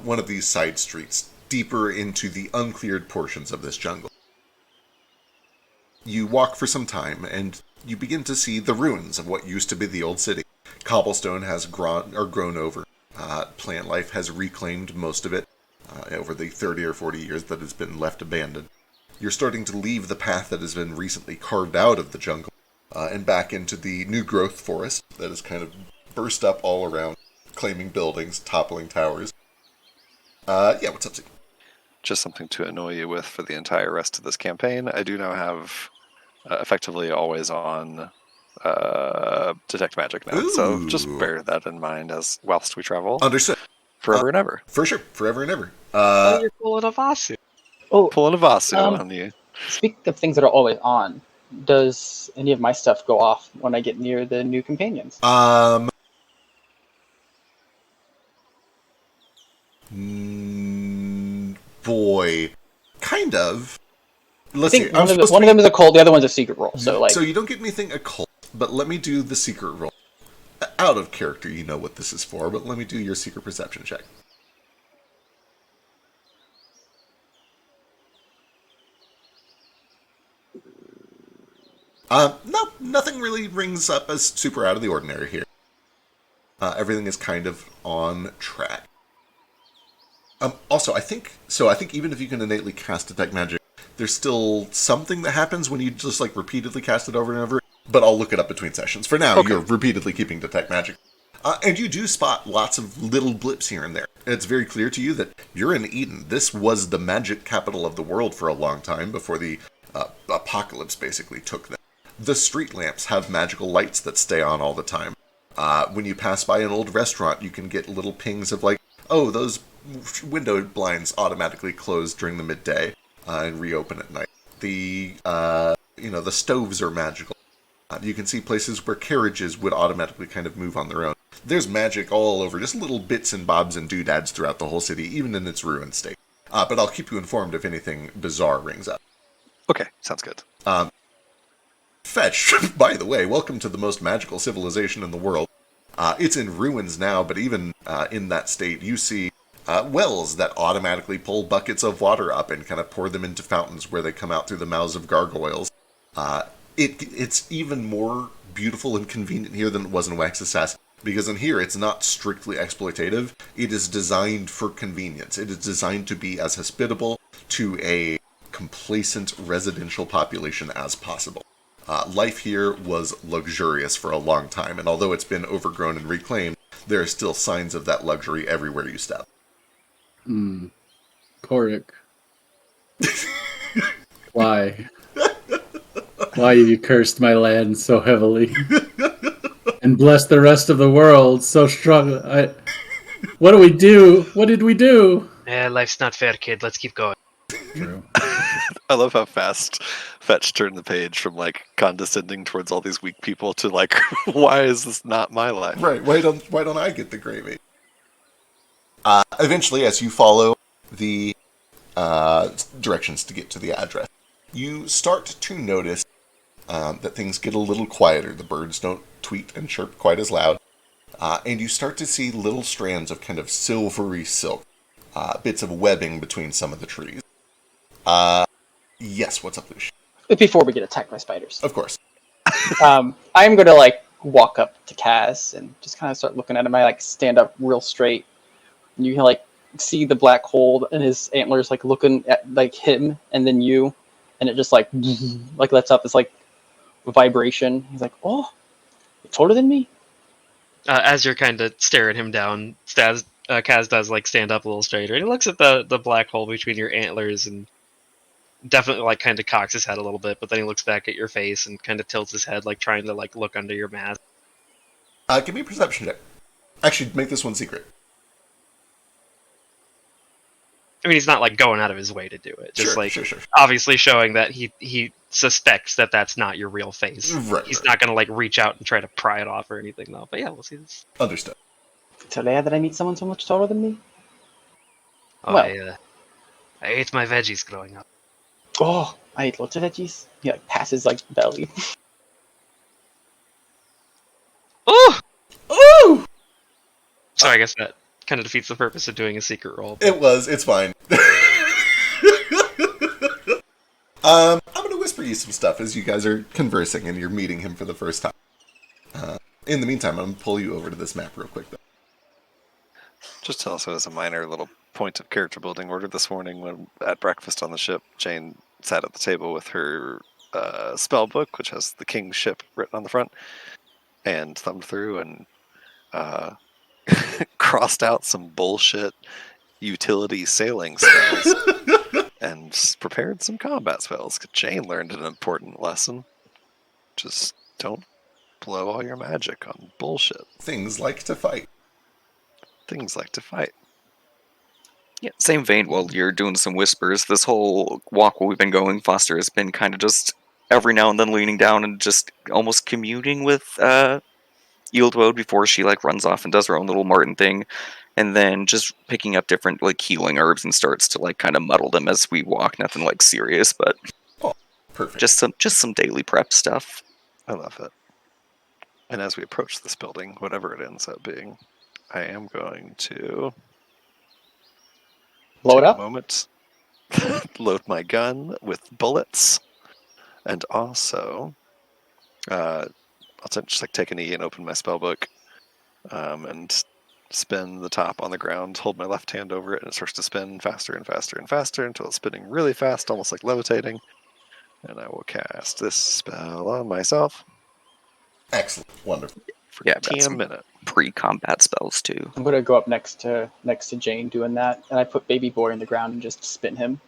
one of these side streets deeper into the uncleared portions of this jungle. You walk for some time and you begin to see the ruins of what used to be the old city. Cobblestone has grown over. Plant life has reclaimed most of it over the 30 or 40 years that it's been left abandoned. You're starting to leave the path that has been recently carved out of the jungle and back into the new growth forest that has kind of burst up all around, claiming buildings, toppling towers. What's up, Zeke? Just something to annoy you with for the entire rest of this campaign. I do now have effectively always on detect magic now, so just Ooh. bear that in mind as whilst we travel. Understood. Forever and ever. For sure. Forever and ever. Oh, you're pulling a Vasu. Oh, Pulling a Vasu Um, on you. speaking of things that are always on, does any of my stuff go off when I get near the new companions? Boy, kind of. I Let's see. think one of them is a cult, the other one's a secret roll. So like, So you don't get anything occult, but let me do the secret roll. Out of character, you know what this is for, but let me do your secret perception check. No, nothing really rings up as super out of the ordinary here. Everything is kind of on track. Also, I think even if you can innately cast detect magic, there's still something that happens when you just like repeatedly cast it over and over. But I'll look it up between sessions. For now, Okay. You're repeatedly keeping detect magic. And you do spot lots of little blips here and there. It's very clear to you that you're in Eden. This was the magic capital of the world for a long time before the apocalypse basically took them. The street lamps have magical lights that stay on all the time. When you pass by an old restaurant, you can get little pings of like, oh, those window blinds automatically close during the midday and reopen at night. The stoves are magical. You can see places where carriages would automatically kind of move on their own. There's magic all over, just little bits and bobs and doodads throughout the whole city, even in its ruined state. But I'll keep you informed if anything bizarre rings up. Okay, sounds good. Fetch, by the way, welcome to the most magical civilization in the world. It's in ruins now, but even in that state, you see wells that automatically pull buckets of water up and kind of pour them into fountains where they come out through the mouths of gargoyles. It's even more beautiful and convenient here than it was in Waxasass, because in here it's not strictly exploitative. It is designed for convenience. It is designed to be as hospitable to a complacent residential population as possible. Life here was luxurious for a long time, and although it's been overgrown and reclaimed, there are still signs of that luxury everywhere you step. Korik. Why? Why have you cursed my land so heavily? And blessed the rest of the world so strongly? What do we do? What did we do? Life's not fair, kid. Let's keep going. True. I love how fast Fetch turned the page from like condescending towards all these weak people to like, why is this not my life? Right, why don't I get the gravy? Eventually, as you follow the directions to get to the address, you start to notice that things get a little quieter. The birds don't tweet and chirp quite as loud. And you start to see little strands of kind of silvery silk, bits of webbing between some of the trees. Yes, what's up, Lush? before we get attacked by spiders, Of course. I'm going to like walk up to Kaz and just kind of start looking at him. I like stand up real straight, and you can like see the black hole in his antlers, like looking at like him and then you, and it just like lets up this like vibration. He's like, "Oh, you're taller than me. As you're kind of staring him down, Kaz does like stand up a little straighter, and he looks at the black hole between your antlers, and definitely like kind of cocks his head a little bit. But then he looks back at your face and kind of tilts his head, like trying to like look under your mask. Give me a perception check. Actually, make this one secret. I mean, he's not like going out of his way to do it. Just Sure. obviously showing that he suspects that that's not your real face. Right. He's not gonna like reach out and try to pry it off or anything though. But yeah, we'll see this. Understood. So rare that I meet someone so much taller than me. Oh, Well. I ate my veggies growing up. Oh, I ate lots of veggies. He like passes like belly. Oh, Ooh! sorry. I guess that kind of defeats the purpose of doing a secret roll. It's fine. I'm gonna whisper you some stuff as you guys are conversing and you're meeting him for the first time. In the meantime, I'm gonna pull you over to this map real quick, though. Just also as a minor little point of character building order this morning when at breakfast on the ship, Jane sat at the table with her spell book, which has the king's ship written on the front, and thumbed through and crossed out some bullshit utility sailing spells and prepared some combat spells. Jane learned an important lesson. Just don't blow all your magic on bullshit. Things like to fight. Things like to fight. Yeah, same vein, while you're doing some whispers, this whole walk while we've been going, Foster has been kind of just every now and then leaning down and just almost communing with Yieldwoad before she like runs off and does her own little Martin thing, and then just picking up different like healing herbs and starts to like kind of muddle them as we walk. Nothing like serious, but Perfect. just some daily prep stuff. I love it. And as we approach this building, whatever it ends up being, I am going to Blow it take up. a moment, load my gun with bullets, and also I'll just like take a knee and open my spell book, and spin the top on the ground, hold my left hand over it, and it starts to spin faster and faster and faster until it's spinning really fast, almost like levitating. And I will cast this spell on myself. Excellent. Wonderful. For Yeah, I've got 10 some minutes. pre-combat spells too. I'm gonna go up next to Jane doing that, and I put Baby Boy on the ground and just spin him.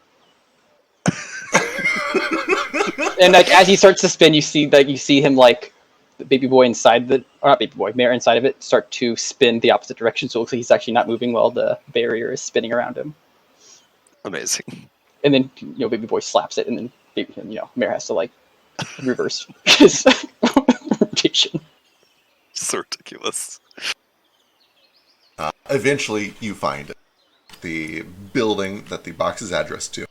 And like as he starts to spin, you see him like the Baby Boy inside or not Baby Boy, Mare inside of it start to spin the opposite direction. So it looks like he's actually not moving while the barrier is spinning around him. Amazing. And then Baby Boy slaps it, and then Mare has to like reverse his rotation. So ridiculous. Eventually, you find the building that the box is addressed to.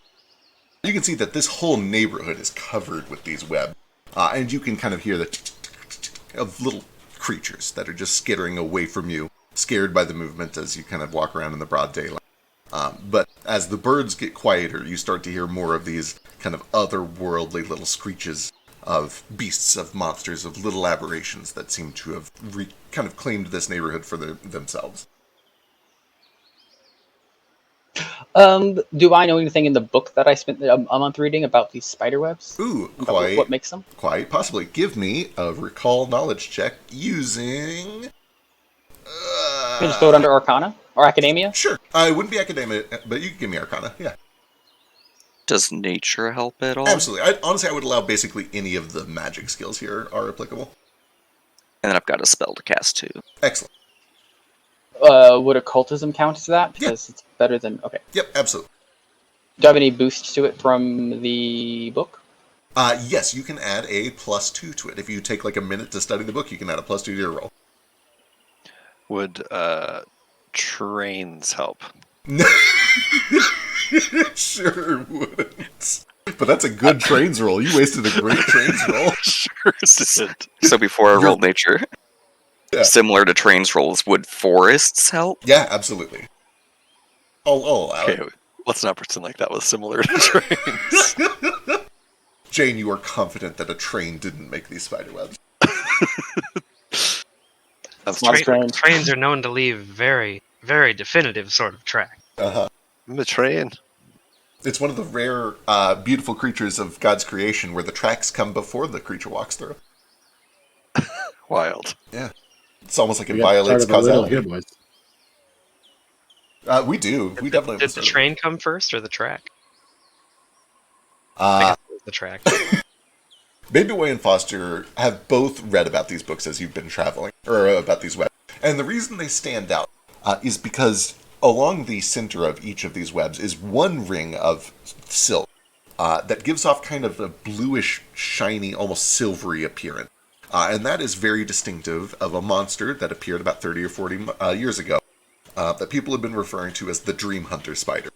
You can see that this whole neighborhood is covered with these webs, and you can kind of hear the of little creatures that are just skittering away from you, scared by the movement as you kind of walk around in the broad daylight. But as the birds get quieter, you start to hear more of these kind of otherworldly little screeches of beasts, of monsters, of little aberrations that seem to have kind of claimed this neighborhood for themselves. Do I know anything in the book that I spent a month reading about these spider webs? Ooh, About what makes them? quite possibly. Give me a recall knowledge check using... Can I just throw it under Arcana or Academia? Sure. It wouldn't be academia, but you can give me Arcana, yeah. Does nature help at all? Absolutely. Honestly, I would allow basically any of the magic skills here are applicable. And then I've got a spell to cast too. Excellent. Would occultism count as that? Because it's better than... Okay. Yep, absolutely. Do I have any boosts to it from the book? Yes, you can add a +2 to it. If you take like a minute to study the book, you can add a +2 to your roll. Would trains help? Sure wouldn't. But that's a good trains roll. You wasted a great trains roll. Sure did. So before I rolled nature, similar to trains rolls, would forests help? Yeah, absolutely. I'll allow Okay, let's not pretend like that was similar to trains. it. Jane, you are confident that a train didn't make these spiderwebs. Trains are known to leave very, very definitive sort of track. Uh-huh. The train. It's one of the rare, beautiful creatures of God's creation where the tracks come before the creature walks through. Wild. Yeah. It's almost like it We got the start violates of a riddle causality. here, boys. We do. We definitely. Did the train come first or the track? I Uh, guess it was the track. Baby and Foster have both read about these books as you've been traveling, or about these webs. And the reason they stand out is because along the center of each of these webs is one ring of silk that gives off kind of a bluish, shiny, almost silvery appearance. And that is very distinctive of a monster that appeared about 30 or 40 years ago that people have been referring to as the Dream Hunter spider.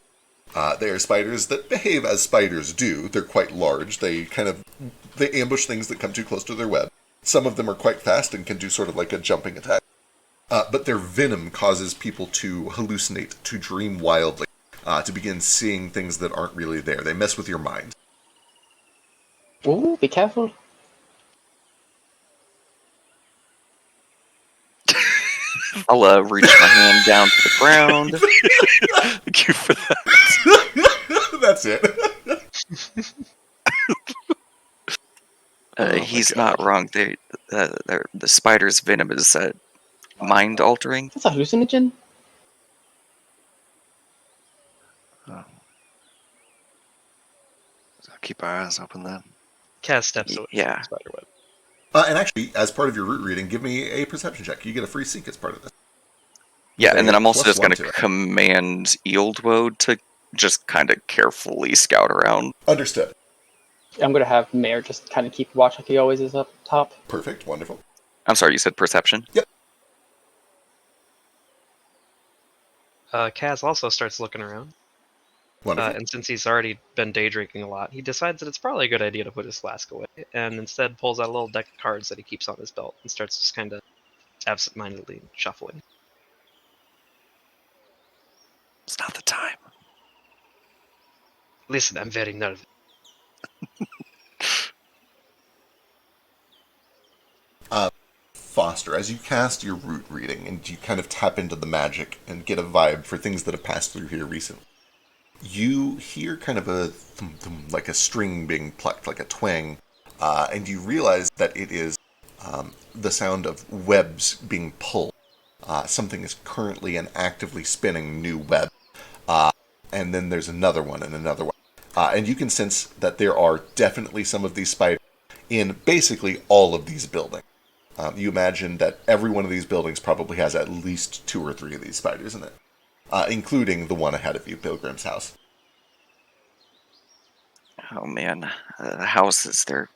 They are spiders that behave as spiders do. They're quite large. They ambush things that come too close to their web. Some of them are quite fast and can do sort of like a jumping attack. But their venom causes people to hallucinate, to dream wildly, to begin seeing things that aren't really there. They mess with your mind. Ooh, be careful. I'll reach my hand down to the ground. Thank you for that. That's it. Oh my He's God. not wrong. The spider's venom is mind altering. That's a hallucinogen. So keep our eyes open then. Kaz steps away Yeah. from the spider web. And actually, as part of your route reading, give me a perception check. You get a free seek as part of this. Yeah, Okay, and then I'm also plus just going one to to it. command Ealdwoad to just kind of carefully scout around. Understood. I'm gonna have Mayor just kind of keep watch like he always is up top. Perfect. Wonderful. I'm sorry, you said perception? Kaz also starts looking around. Wonderful. And since he's already been day drinking a lot, he decides that it's probably a good idea to put his flask away, and instead pulls out a little deck of cards that he keeps on his belt and starts just kind of absent-mindedly shuffling. It's not the time. Listen, I'm very nervous. Foster, as you cast your route reading and you kind of tap into the magic and get a vibe for things that have passed through here recently, you hear kind of a thum, thum, like a string being plucked, like a twang, and you realize that it is the sound of webs being pulled. Something is currently and actively spinning new web. And then there's another one and another one. And you can sense that there are definitely some of these spiders in basically all of these buildings. You imagine that every one of these buildings probably has at least 2 or 3 of these spiders in it, including the one ahead of you, Pilgrim's house. Oh man, the houses, they're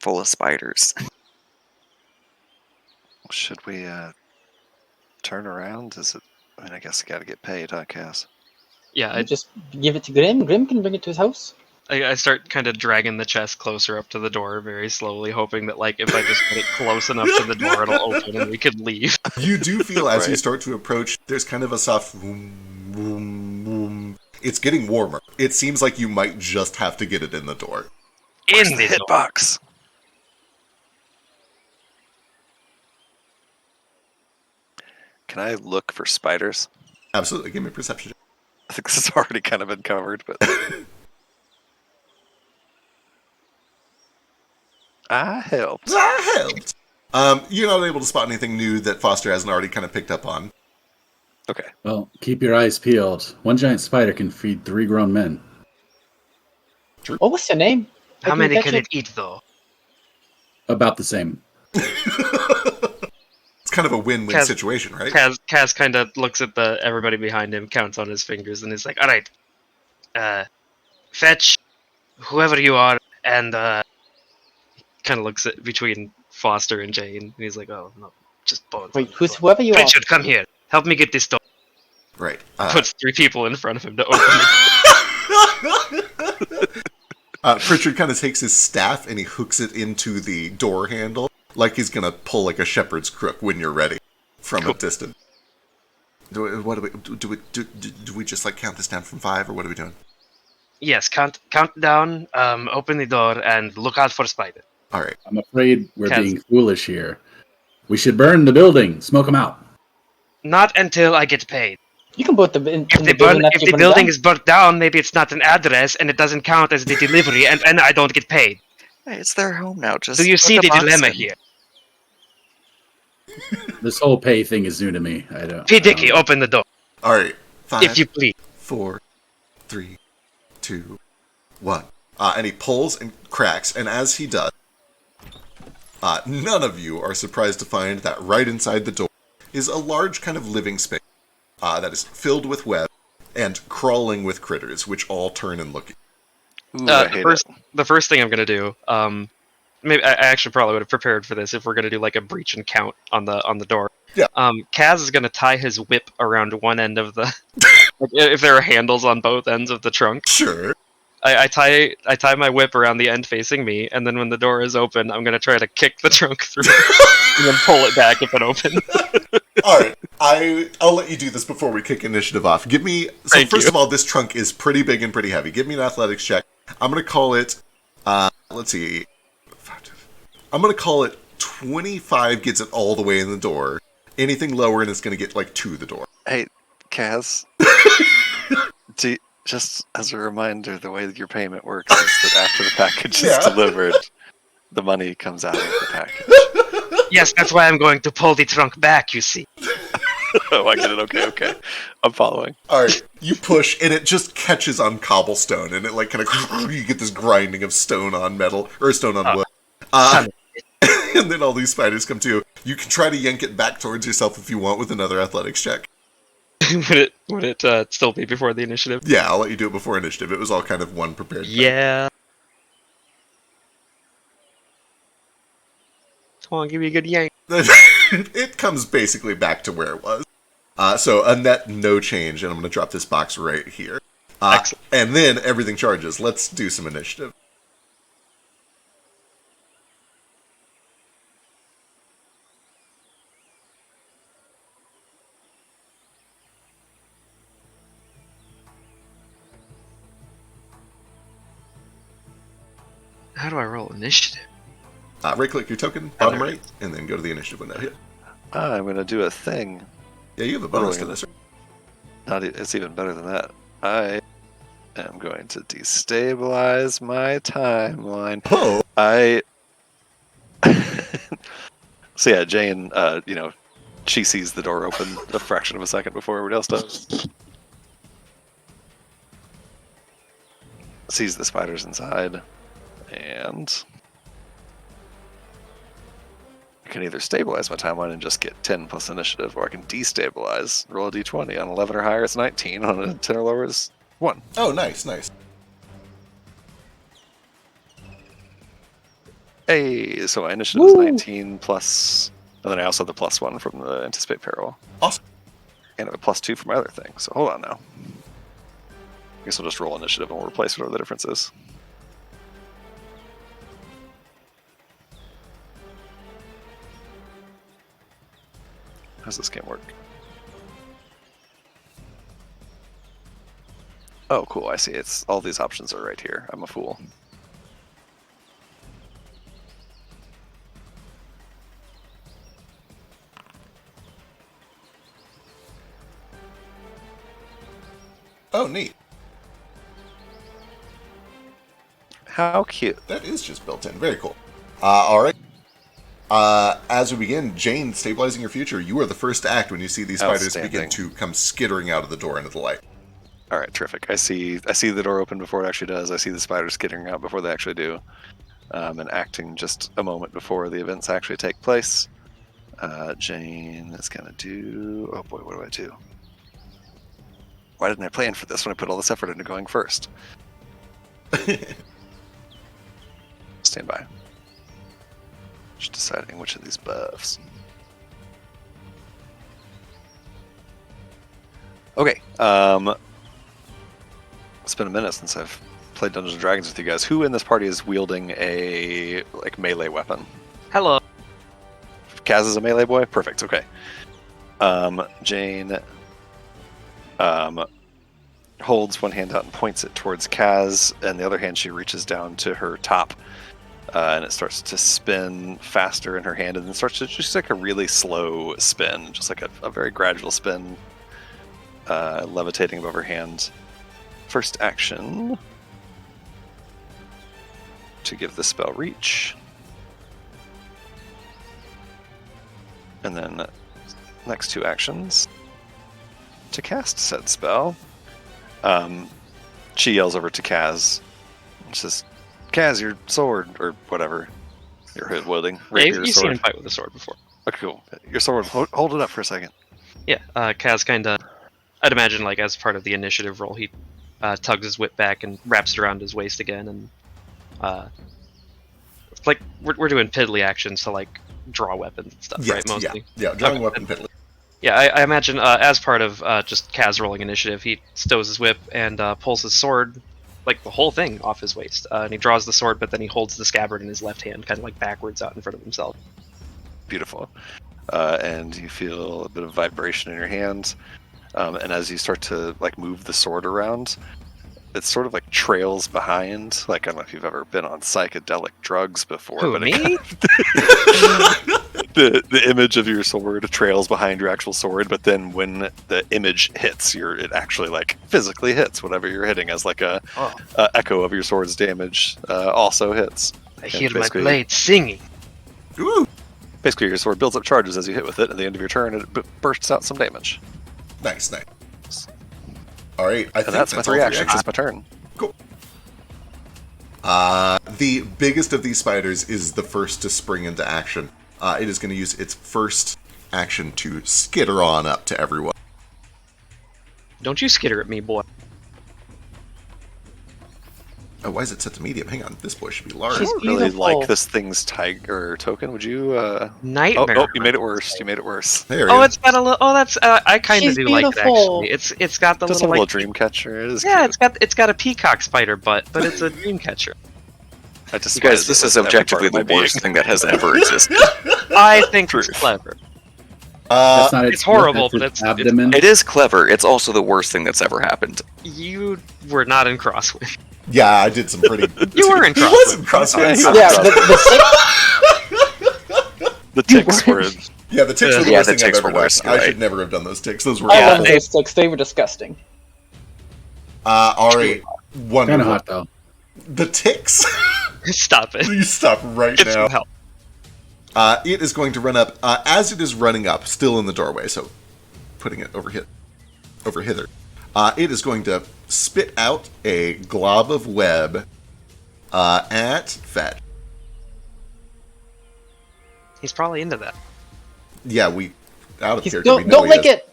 full of spiders. Should we turn around? I mean, I guess I gotta get paid, huh, Cass? Yeah, You just give it to Grim. Grim can bring it to his house. I start kind of dragging the chest closer up to the door very slowly, hoping that, like, if I just get it close enough to the door, it'll open and we could leave. You do feel as you Right. start to approach, there's kind of a soft boom, boom. It's getting warmer. It seems like you might just have to get it in the door. Where's In the the door. hitbox? Can I look for spiders? Absolutely. Give me a perception. I think this has already kind of been covered, but I helped. That helped. You're not able to spot anything new that Foster hasn't already kind of picked up on. Okay. Well, keep your eyes peeled. One giant spider can feed 3 grown men. Oh, what's your name? How I many catch can it eat, though? About the same. It's kind of a win-win Kaz- situation, right? Kaz kind of looks at everybody behind him, counts on his fingers, and is like, "All right, fetch whoever you are," and kind of looks at between Foster and Jane, and he's like, "Oh no, just bones." Wait, who's whoever you are? Pritchard, come here. Help me get this door. Right. Puts 3 people in front of him to open it. Pritchard kind of takes his staff and he hooks it into the door handle like he's going to pull like a shepherd's crook when you're ready from a distance. Do we just like count this down from 5 or what are we doing? Yes, count down, open the door, and look out for spider. All right. I'm afraid we're Kaz. being foolish here. We should burn the building. Smoke them out. Not until I get paid. You can put them in If the building after if you the burn it building down. is burnt down, maybe it's not an address and it doesn't count as the delivery, and I don't get paid. Hey, it's their home now. Just Do you put see the box dilemma in. here? This whole pay thing is new to me. I don't. P. Dicky, open the door, All right, 5, if you please. 4, 3, 2, 1. And he pulls and cracks, and as he does, none of you are surprised to find that right inside the door is a large kind of living space that is filled with web and crawling with critters, which all turn and look at you. Ooh, I hate it. The first thing I'm gonna do, maybe I actually probably would have prepared for this if we're gonna do like a breach and count on the door. Yeah. Kaz is gonna tie his whip around one end of the. If there are handles on both ends of the trunk. Sure. I tie my whip around the end facing me, and then when the door is open, I'm gonna try to kick the trunk through, and then pull it back if it opens. All right, I'll let you do this before we kick initiative off. Give me first of all, this trunk is pretty big and pretty heavy. Give me an athletics check. I'm gonna call it. Let's see. I'm gonna call it 25 gets it all the way in the door. Anything lower and it's gonna get like to the door. Hey, Kaz. Just as a reminder, the way that your payment works is that after the package is delivered, the money comes out of the package. Yes, that's why I'm going to pull the trunk back, you see. Oh, I get it. Okay. I'm following. All right, you push and it just catches on cobblestone, and it like kind of you get this grinding of stone on metal or stone on wood. And then all these spiders come to you. You can try to yank it back towards yourself if you want with another athletics check. would it still be before the initiative? Yeah, I'll let you do it before initiative. It was all kind of one prepared thing. Yeah. Come on, give me a good yank. It comes basically back to where it was. So a net no change, and I'm going to drop this box right here. And then everything charges. Let's do some initiative. How do I roll initiative? Right-click your token, bottom right, and then go to the initiative window here. I'm going to do a thing. Yeah, you have a bonus to this. It's even better than that. I am going to destabilize my timeline. Oh! So yeah, Jane, she sees the door open a fraction of a second before everybody else does. Sees the spiders inside, and I can either stabilize my timeline and just get 10 plus initiative, or I can destabilize, roll a d20. On 11 or higher, it's 19. On a 10 or lower, it's 1. Oh, nice. Hey, so my initiative is 19 plus, and then I also have the plus 1 from the anticipate peril. Awesome. And I have a plus 2 for my other thing, so hold on now. I guess I'll just roll initiative and we'll replace whatever the difference is. How's this game work? Oh, cool, I see. It's all these options are right here. I'm a fool. Oh, neat. How cute. That is just built in. Very cool. All right. As we begin, Jane, stabilizing your future, you are the first to act when you see these spiders begin to come skittering out of the door into the light. All right, terrific. I see the door open before it actually does. I see the spiders skittering out before they actually do, and acting just a moment before the events actually take place. Jane is gonna do. Oh boy, what do I do? Why didn't I plan for this when I put all this effort into going first? Stand by. Just deciding which of these buffs. Okay. It's been a minute since I've played Dungeons & Dragons with you guys. Who in this party is wielding a melee weapon? Hello. Kaz is a melee boy? Perfect, okay. Jane holds one hand out and points it towards Kaz, and the other hand she reaches down to her top, and it starts to spin faster in her hand, and then starts to just like a really slow spin, just like a very gradual spin, levitating above her hand. First action to give the spell reach. And then next 2 actions to cast said spell. She yells over to Kaz. She says, "Kaz, your sword," or whatever you're wielding. Yeah, Rapier you've sword. seen him fight with a sword before. Okay, cool. Your sword. Hold it up for a second. Yeah, Kaz kind of, I'd imagine, like, as part of the initiative roll, he tugs his whip back and wraps it around his waist again, and like we're doing piddly actions to like draw weapons and stuff, Yes, right? Mostly. Yeah, drawing Okay. weapon piddly. Yeah, I imagine as part of just Kaz rolling initiative, he stows his whip and pulls his sword, like the whole thing, off his waist, and he draws the sword, but then he holds the scabbard in his left hand, kind of like backwards out in front of himself. Beautiful. And you feel a bit of vibration in your hand. And as you start to like move the sword around, it sort of like trails behind. Like, I don't know if you've ever been on psychedelic drugs before. Who, but me? The image of your sword trails behind your actual sword, but then when the image hits, it actually like physically hits whatever you're hitting, as like a echo of your sword's damage also hits. I And hear my basically- blade singing. Ooh, Basically, your sword builds up charges as you hit with it. At the end of your turn, it bursts out some damage. nice. All right, I think And that's my all 3 actions. It's my turn. Cool. The biggest of these spiders is the first to spring into action. It is going to use its first action to skitter on up to everyone. Don't you skitter at me, boy. Oh, why is it set to medium? Hang on, this boy should be large. I She's don't really beautiful. like this thing's tiger token. Would you? Nightmare. Oh, you made it worse. You made it worse. There Oh, he it's got a little. Oh, that's. I kind of She's do like it beautiful. actually. It's got the Just little a little like. dream catcher. It is Yeah, cute. it's got a peacock spider butt, but it's a dream catcher. I You despise guys, it this with is every part objectively of my the worst being. thing that has ever existed. I think it's Truth. clever. That's not its it's horrible, that's but its it's- abdomen. It is clever. It's also the worst thing that's ever happened. You were not in Crosswind. Yeah, I did some pretty. You were in He Crosswind. was in Crosswind. Yeah, Yeah, The ticks were. Yeah, the ticks were the Yeah, worst the thing I've ticks ever were done. worse, you're I right. should never have done those ticks. Those were I awful. love those sticks. They were disgusting. All right, Kind of wonderful. hot though. The ticks. Stop it. Please stop right Get now. some help. It is going to run up as it is running up, still in the doorway. So, putting it over hither. It is going to spit out a glob of web at Fetch. He's probably into that. Yeah, we out of He's, character. we don't know don't he lick is. it.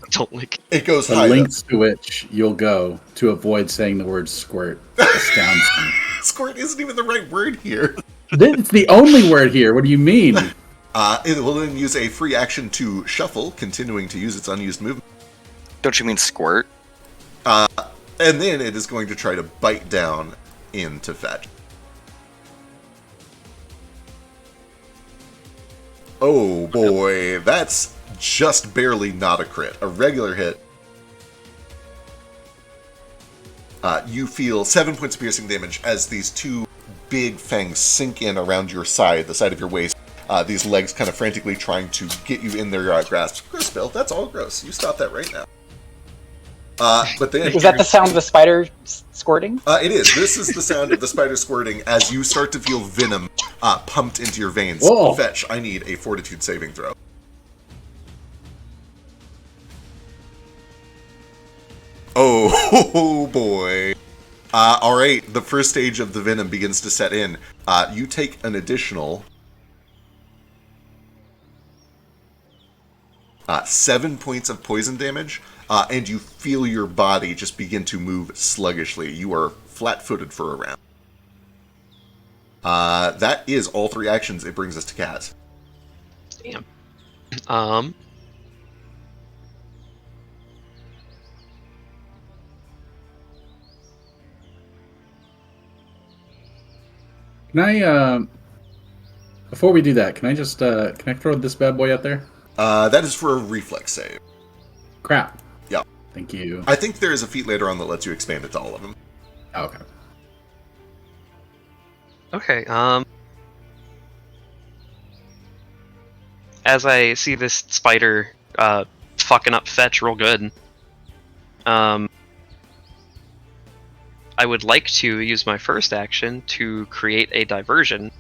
Don't like. It goes The high. lengths to which you'll go to avoid saying the word squirt astounds me. Squirt isn't even the right word here. It's the only word here. What do you mean? It will then use a free action to shuffle, continuing to use its unused movement. Don't you mean squirt? And then it is going to try to bite down into Fetch. Oh boy, that's just barely not a crit. A regular hit. You feel 7 points of piercing damage as these two big fangs sink in around your side, the side of your waist. These legs kind of frantically trying to get you in their grasp. Gross, Bill. That's all gross. You stop that right now. But then Is that the sound of the spider squirting? it is. This is the sound of the spider squirting as you start to feel venom pumped into your veins. Whoa. Fetch, I need a fortitude saving throw. Oh boy. Alright, the first stage of the venom begins to set in. You take an additional 7 points of poison damage, and you feel your body just begin to move sluggishly. You are flat-footed for a round. That is all 3 actions. It brings us to Kaz. Damn. Can I, before we do that, can I just, can I throw this bad boy out there? That is for a reflex save. Crap. Yeah. Thank you. I think there is a feat later on that lets you expand it to all of them. Okay. Okay. As I see this spider fucking up Fetch real good, I would like to use my first action to create a diversion.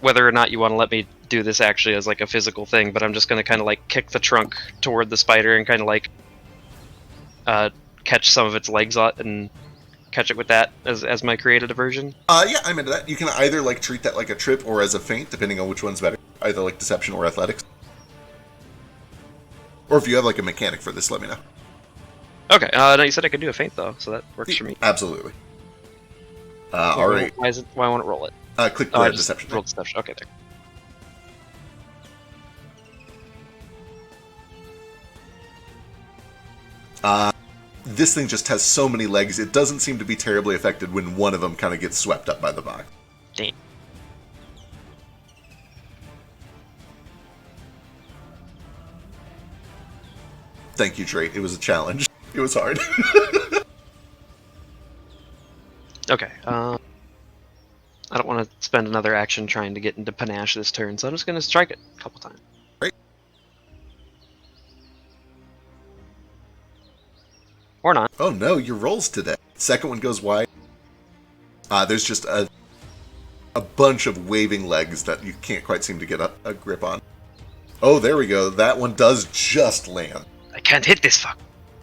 Whether or not you want to let me do this actually as like a physical thing, but I'm just gonna kind of like kick the trunk toward the spider and kind of like catch some of its legs out and catch it with that as my creative diversion. Yeah, I'm into that. You can either like treat that like a trip or as a feint, depending on which one's better. Either like deception or athletics. Or if you have like a mechanic for this, let me know. Okay. No, you said I could do a feint though, so that works for me. Absolutely. All right. Why won't it roll it? Click I the just deception. rolled deception. Okay, there. This thing just has so many legs, it doesn't seem to be terribly affected when one of them kind of gets swept up by the box. Damn. Thank you, Trey. It was a challenge. It was hard. Okay. I don't want to spend another action trying to get into panache this turn, so I'm just going to strike it a couple times. Right. Or not. Oh no, your rolls today. Second one goes wide. There's just a bunch of waving legs that you can't quite seem to get a grip on. Oh, there we go. That one does just land. I can't hit this fuck.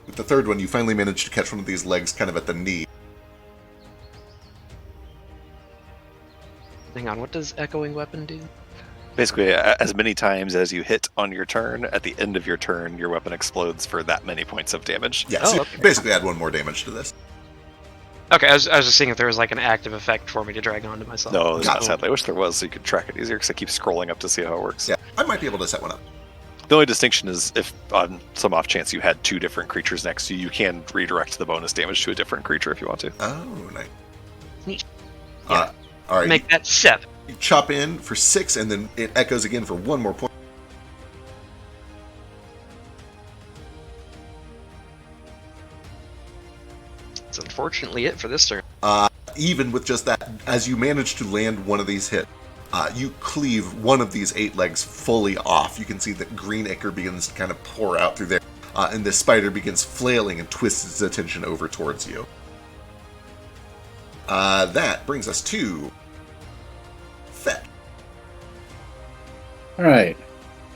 With the third one, you finally managed to catch one of these legs kind of at the knee. Hang on, what does Echoing Weapon do? Basically, as many times as you hit on your turn, at the end of your turn, your weapon explodes for that many points of damage. Yeah, Oh, so okay. basically add one more damage to this. Okay, I was just seeing if there was like an active effect for me to drag onto myself. No, there's Got not, it. sadly. I wish there was so you could track it easier because I keep scrolling up to see how it works. Yeah, I might be able to set one up. The only distinction is if on some off chance you had two different creatures next to you, you can redirect the bonus damage to a different creature if you want to. Oh, nice. Neat. All right. Make that 7. You chop in for 6, and then it echoes again for 1 more point. That's unfortunately it for this turn. Even with just that, as you manage to land one of these hits, you cleave one of these 8 legs fully off. You can see that green ichor begins to kind of pour out through there, and the spider begins flailing and twists its attention over towards you. That brings us to Fett. All right.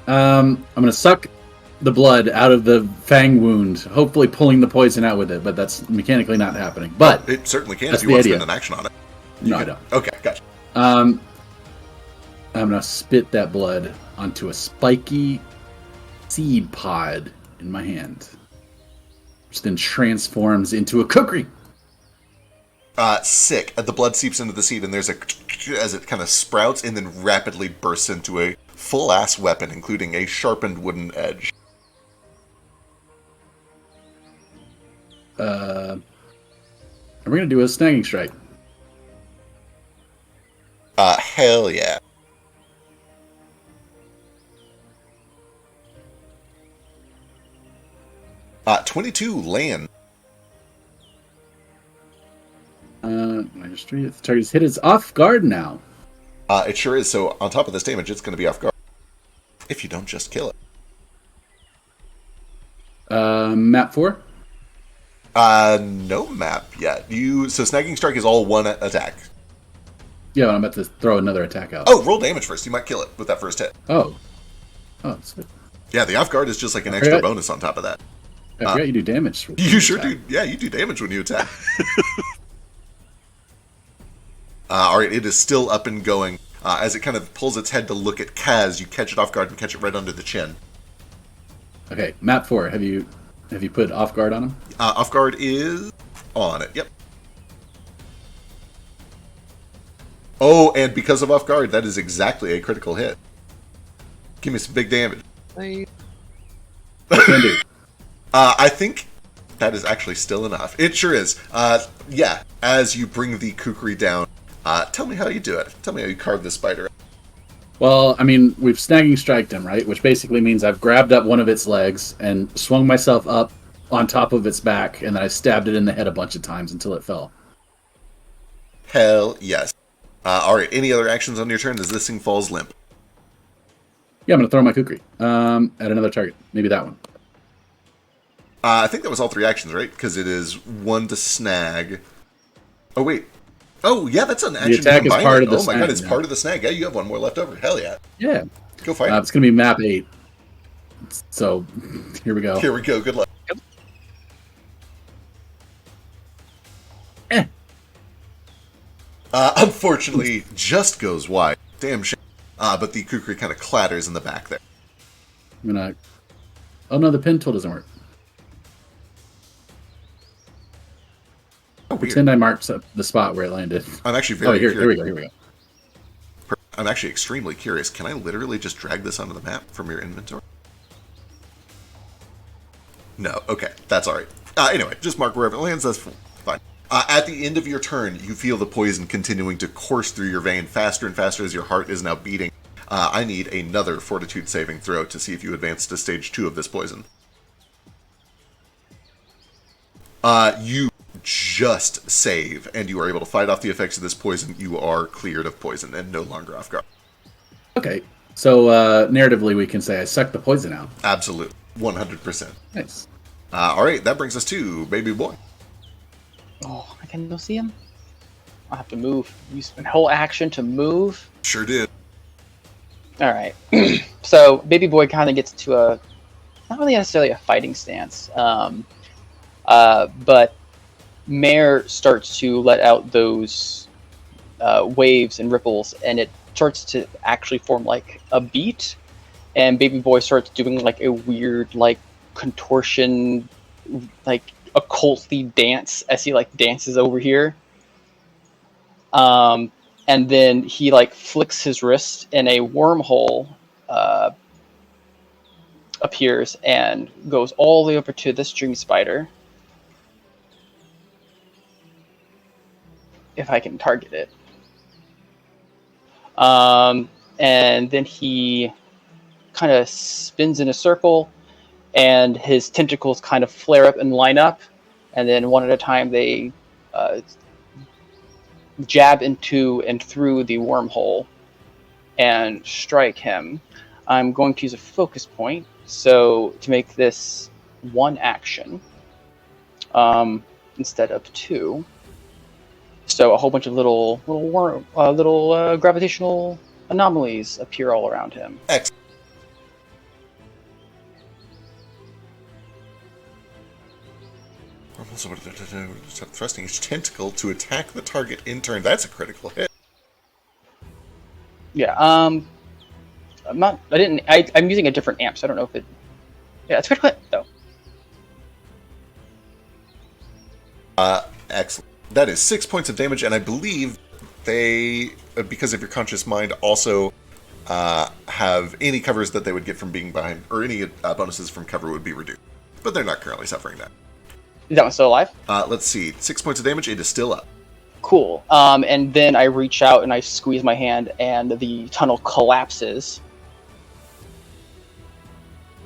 I'm going to suck the blood out of the fang wound, hopefully pulling the poison out with it, but that's mechanically not happening. But It certainly can that's if you want the to idea. spend an action on it. No, I don't. Okay, gotcha. I'm going to spit that blood onto a spiky seed pod in my hand, which then transforms into a kukri. Sick. The blood seeps into the seed, and there's a as it kind of sprouts and then rapidly bursts into a full-ass weapon, including a sharpened wooden edge. And we're going to do a snagging strike. Hell yeah. $22 land. Registry. The target's hit is off guard now. It sure is. So on top of this damage, it's going to be off guard. If you don't just kill it. Map 4. No map yet. So snagging strike is all one attack. Yeah, I'm about to throw another attack out. Oh, roll damage first. You might kill it with that first hit. Oh, that's good. Yeah, the off guard is just like an extra Okay. bonus on top of that. I forgot you do damage. with You the sure attack. do. Yeah, you do damage when you attack. All right, it is still up and going. As it kind of pulls its head to look at Kaz, you catch it off guard and catch it right under the chin. Okay, map 4. Have you put off guard on him? Off guard is on it. Yep. Oh, and because of off guard, that is exactly a critical hit. Give me some big damage. Can do. I think that is actually still enough. It sure is. Yeah, as you bring the kukri down, tell me how you do it. Tell me how you carve this spider. Well, I mean, we've snagging striked him, right? Which basically means I've grabbed up one of its legs and swung myself up on top of its back, and then I stabbed it in the head a bunch of times until it fell. Hell yes. All right, any other actions on your turn as this thing falls limp? Yeah, I'm going to throw my kukri at another target. Maybe that one. I think that was all 3 actions, right? Because it is 1 to snag. Oh, wait. Oh, yeah, that's an action to attack is combine part it. of the Oh my god, snag it's now. part of the snag. Yeah, you have 1 more left over. Hell yeah. Yeah. Go fight it. It's going to be map 8. So, here we go. Here we go. Good luck. Unfortunately, just goes wide. Damn shame. But the kukri kind of clatters in the back there. I'm going to... Oh, no, the pin tool doesn't work. Oh, weird. Pretend I marked the spot where it landed. I'm actually very here curious. we go. I'm actually extremely curious. Can I literally just drag this onto the map from your inventory? No. Okay, that's all right. Anyway, just mark wherever it lands. That's fine. At the end of your turn, you feel the poison continuing to course through your vein faster and faster as your heart is now beating. I need another fortitude saving throw to see if you advance to stage 2 of this poison. You just save, and you are able to fight off the effects of this poison. You are cleared of poison and no longer off guard. Okay, so narratively we can say I sucked the poison out. Absolutely. 100%. Nice. All right, that brings us to Baby Boy. Oh, I can go see him? I'll have to move. Use my whole action to move. Sure did. Alright. So, Baby Boy kind of gets to a... Not really necessarily a fighting stance. But Mare starts to let out those waves and ripples, and it starts to actually form like a beat. And Baby Boy starts doing like a weird like contortion, like occulty dance as he like dances over here. And then he like flicks his wrist and a wormhole appears and goes all the way over to this dream spider. If I can target it. And then he kind of spins in a circle, and his tentacles kind of flare up and line up, and then one at a time they jab into and through the wormhole and strike him. I'm going to use a focus point, so to make this one action instead of 2. So a whole bunch of little gravitational anomalies appear all around him. Excellent. Thrusting each tentacle to attack the target in turn. That's a critical hit. Yeah. I'm using a different amp, so I don't know if it. Yeah, it's critical hit though. Excellent. That is 6 points of damage, and I believe they, because of your conscious mind, also have any covers that they would get from being behind, or any bonuses from cover would be reduced. But they're not currently suffering that. Is that one still alive? Let's see. 6 points of damage. It is still up. Cool. And then I reach out and I squeeze my hand, and the tunnel collapses.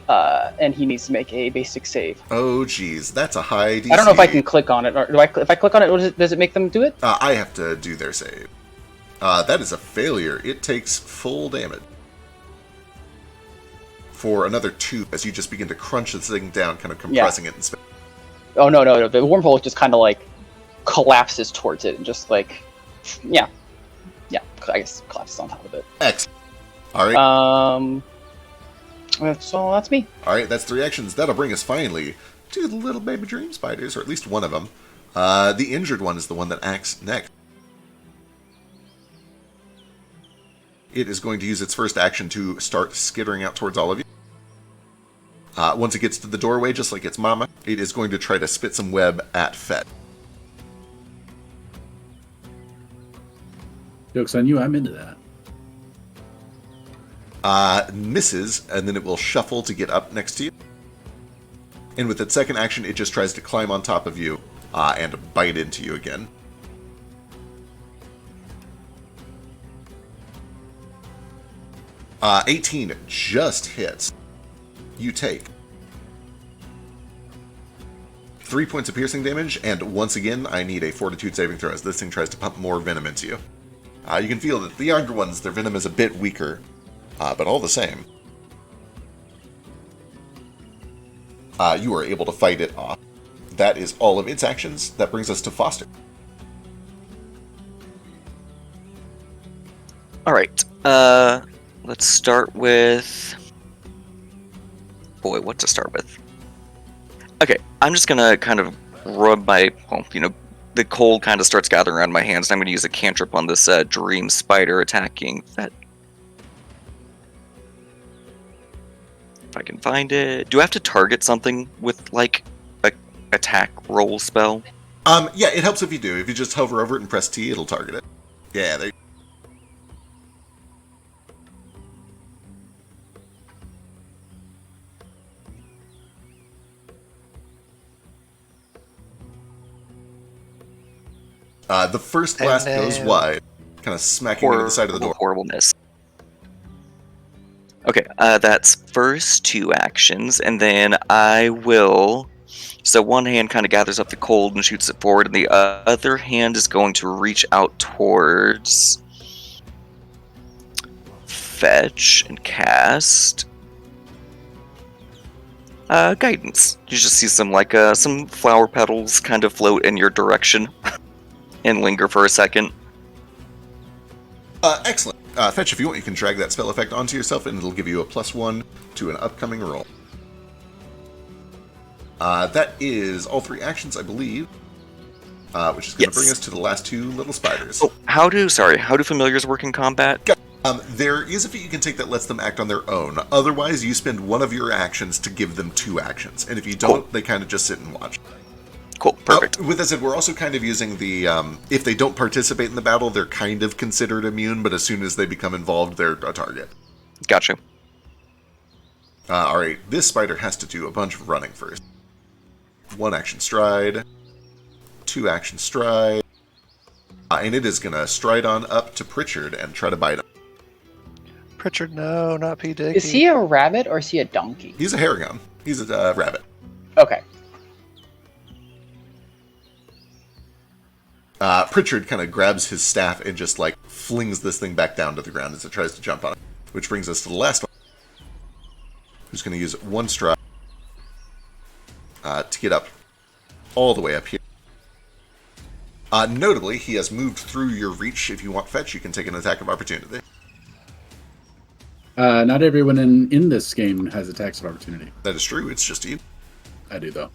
And he needs to make a basic save. Oh, geez. That's a high DC. I don't know if I can click on it. Or if I click on it, does it make them do it? I have to do their save. That is a failure. It takes full damage. For another 2, as you just begin to crunch this thing down, kind of compressing it and spin. Oh, no. The wormhole just kind of like collapses towards it and just like, yeah, I guess collapses on top of it. Excellent. All right. So that's me. All right, that's 3 actions. That'll bring us finally to the little baby dream spiders, or at least one of them. The injured one is the one that acts next. It is going to use its first action to start skittering out towards all of you. Once it gets to the doorway, just like its mama, it is going to try to spit some web at Fett. Joke's on you, I'm into that. Misses, and then it will shuffle to get up next to you. And with its second action, it just tries to climb on top of you and bite into you again. Uh, 18 just hits. You take 3 points of piercing damage, and once again, I need a fortitude saving throw as this thing tries to pump more venom into you. You can feel that the younger ones, their venom is a bit weaker, but all the same. You are able to fight it off. That is all of its actions. That brings us to Foster. Alright, let's start with... Boy, what to start with? Okay, I'm just gonna kind of rub my... Well, the cold kind of starts gathering around my hands, and I'm gonna use a cantrip on this dream spider attacking Fetch. If I can find it. Do I have to target something with, like, a attack roll spell? Yeah, it helps if you do. If you just hover over it and press T, it'll target it. Yeah, there. The first blast goes wide, kind of smacking into the side of the door. Horrible miss. Okay, that's first 2 actions, and then I will... So one hand kind of gathers up the cold and shoots it forward, and the other hand is going to reach out towards Fetch and cast Guidance. You just see some flower petals kind of float in your direction and linger for a second. Excellent. Fetch, if you want, you can drag that spell effect onto yourself, and it'll give you a +1 to an upcoming roll. That is all 3 actions, I believe, which is going to bring us to the last 2 little spiders. Oh, how do familiars work in combat? There is a feat you can take that lets them act on their own. Otherwise, you spend one of your actions to give them 2 actions, and if you don't, they kind of just sit and watch. Cool, perfect. With that said, we're also kind of using the, if they don't participate in the battle, they're kind of considered immune, but as soon as they become involved, they're a target. Gotcha. Alright, this spider has to do a bunch of running first. 1 action stride, 2 action stride, and it is going to stride on up to Pritchard and try to bite him. Pritchard, no, not P. Dickey. Is he a rabbit or is he a donkey? He's a Haragon. He's a rabbit. Okay. Pritchard kind of grabs his staff and just, flings this thing back down to the ground as it tries to jump on it. Which brings us to the last one, who's going to use 1 stride to get up all the way up here. Notably, he has moved through your reach. If you want Fetch, you can take an attack of opportunity. Not everyone in this game has attacks of opportunity. That is true. It's just you. I do, though.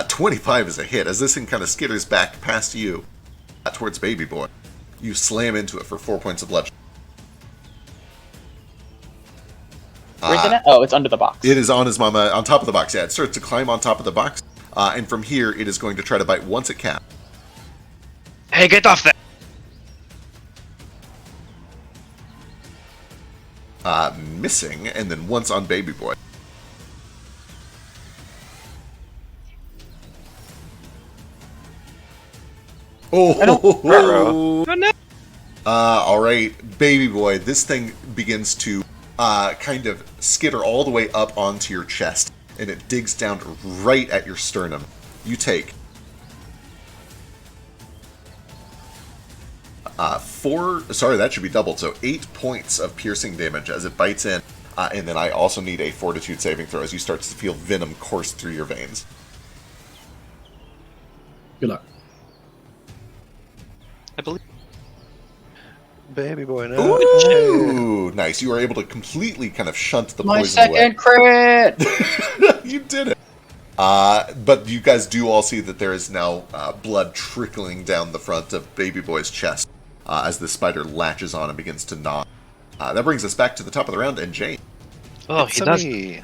25 is a hit. As this thing kind of skitters back past you towards Baby Boy, you slam into it for 4 points of bludgeoning. Where's it at? Oh, it's under the box. It is on his mama, on top of the box. Yeah, it starts to climb on top of the box, and from here, it is going to try to bite once at Cap. Hey, get off that! Missing, and then once on Baby Boy. Oh no! Alright, Baby Boy, this thing begins to kind of skitter all the way up onto your chest, and it digs down right at your sternum. You take that should be doubled, so 8 points of piercing damage as it bites in, and then I also need a fortitude saving throw as you start to feel venom course through your veins. Good luck. I believe. Baby Boy, no. Ooh, nice. You were able to completely kind of shunt the My poison away. second crit! You did it. But you guys do all see that there is now blood trickling down the front of Baby Boy's chest as the spider latches on and begins to gnaw. That brings us back to the top of the round, and Jane. Oh, It's he does. me.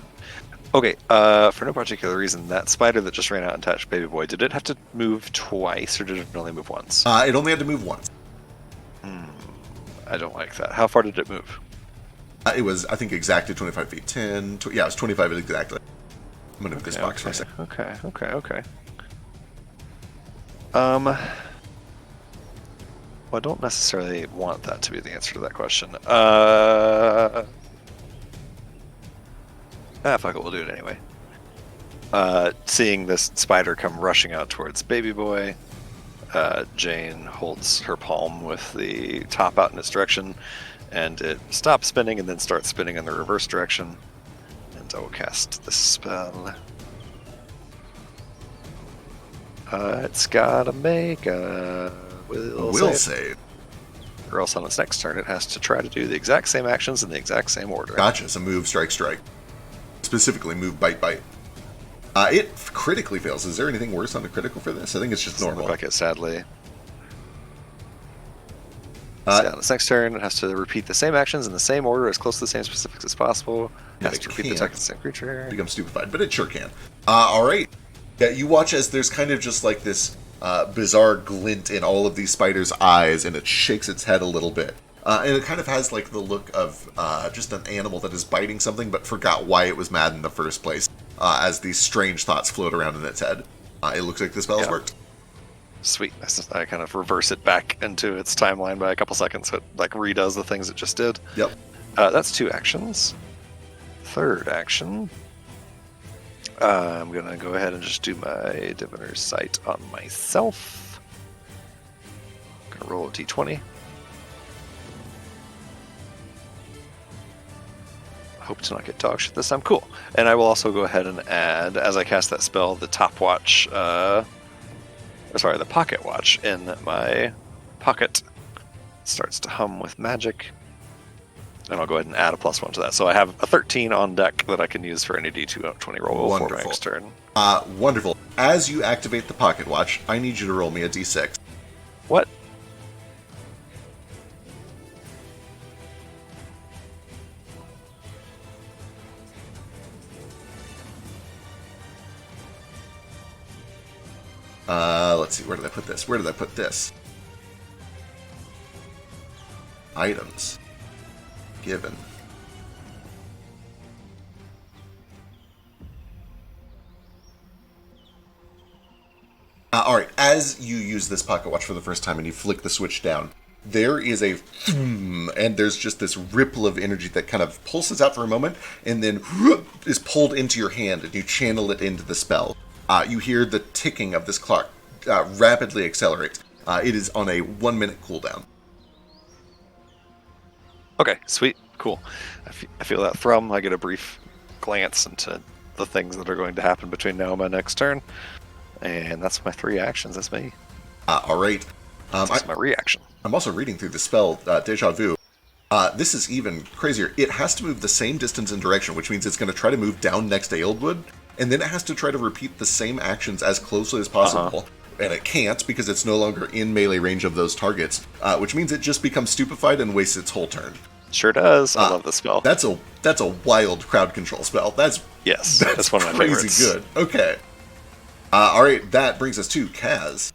Okay, for no particular reason, that spider that just ran out and touched Baby Boy, did it have to move twice, or did it only move once? It only had to move once. I don't like that. How far did it move? It was, I think, exactly 25 feet. 10, yeah, it was 25 exactly. I'm going to move this box for a second. Okay. Well, I don't necessarily want that to be the answer to that question. Fuck it, we'll do it anyway. Seeing this spider come rushing out towards Baby Boy, Jane holds her palm with the top out in its direction, and it stops spinning and then starts spinning in the reverse direction. And I will cast this spell. It's gotta make a Will save. or else on its next turn it has to try to do the exact same actions in the exact same order. Gotcha. So move, strike, strike. Specifically, move, bite, bite. It critically fails. Is there anything worse on the critical for this? I think it's just Doesn't normal. look like it, sadly. So on its next turn, it has to repeat the same actions in the same order, as close to the same specifics as possible. It has it to repeat the can't. attack of the same creature. Become stupefied, but it sure can. All right. Yeah, you watch as there's kind of just like this bizarre glint in all of these spiders' eyes, and it shakes its head a little bit. And it kind of has like the look of just an animal that is biting something but forgot why it was mad in the first place, as these strange thoughts float around in its head. It looks like the spell has worked. Sweet. I kind of reverse it back into its timeline by a couple seconds, so it like redoes the things it just did. Yep. That's 2 actions. Third action. I'm gonna go ahead and just do my Diviner's Sight on myself. Gonna roll a d20. Hope to not get dog shit this time. Cool. And I will also go ahead and add, as I cast that spell, the top watch. The pocket watch in my pocket starts to hum with magic. And I'll go ahead and add a +1 to that. So I have a 13 on deck that I can use for any D20 roll for my next turn. Wonderful. As you activate the pocket watch, I need you to roll me a d6. What? Let's see, where did I put this? Items. Given. Alright, as you use this pocket watch for the first time and you flick the switch down, there is a and there's just this ripple of energy that kind of pulses out for a moment and then is pulled into your hand and you channel it into the spell. You hear the ticking of this clock rapidly accelerate. It is on a 1-minute cooldown. Okay, sweet, cool. I feel that thrum. I get a brief glance into the things that are going to happen between now and my next turn. And that's my 3 actions. That's me. Alright. That's my reaction. I'm also reading through the spell, Deja Vu. This is even crazier. It has to move the same distance and direction, which means it's going to try to move down next to Aildwood, and then it has to try to repeat the same actions as closely as possible. And it can't because it's no longer in melee range of those targets, which means it just becomes stupefied and wastes its whole turn. Sure does. I love the spell. That's a wild crowd control spell. That's one of my crazy favorites. Good. Okay. All right, that brings us to Kaz.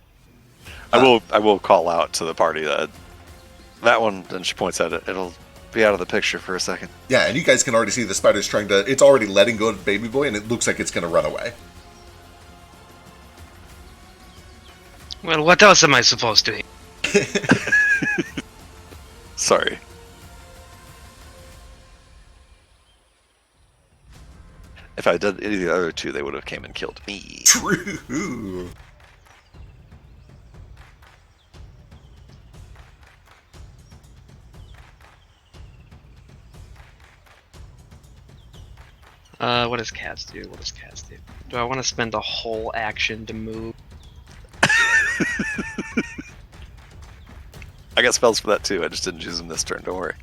I will call out to the party that one, and she points at it. It'll be out of the picture for a second. Yeah, and you guys can already see the spider's it's already letting go of Baby Boy, and it looks like it's going to run away. Well, what else am I supposed to do? Sorry. If I did any of the other 2, they would have came and killed me. True. What does Kaz do? Do I want to spend a whole action to move? I got spells for that too. I just didn't use them this turn. Don't worry.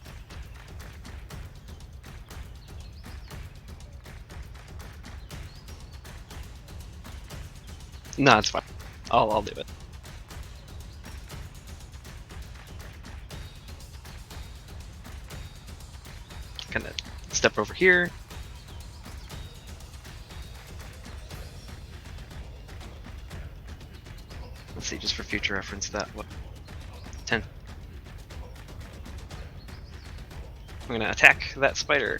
No, it's fine. I'll do it. Kind of step over here. Let's see, just for future reference, that what 10. I'm gonna attack that spider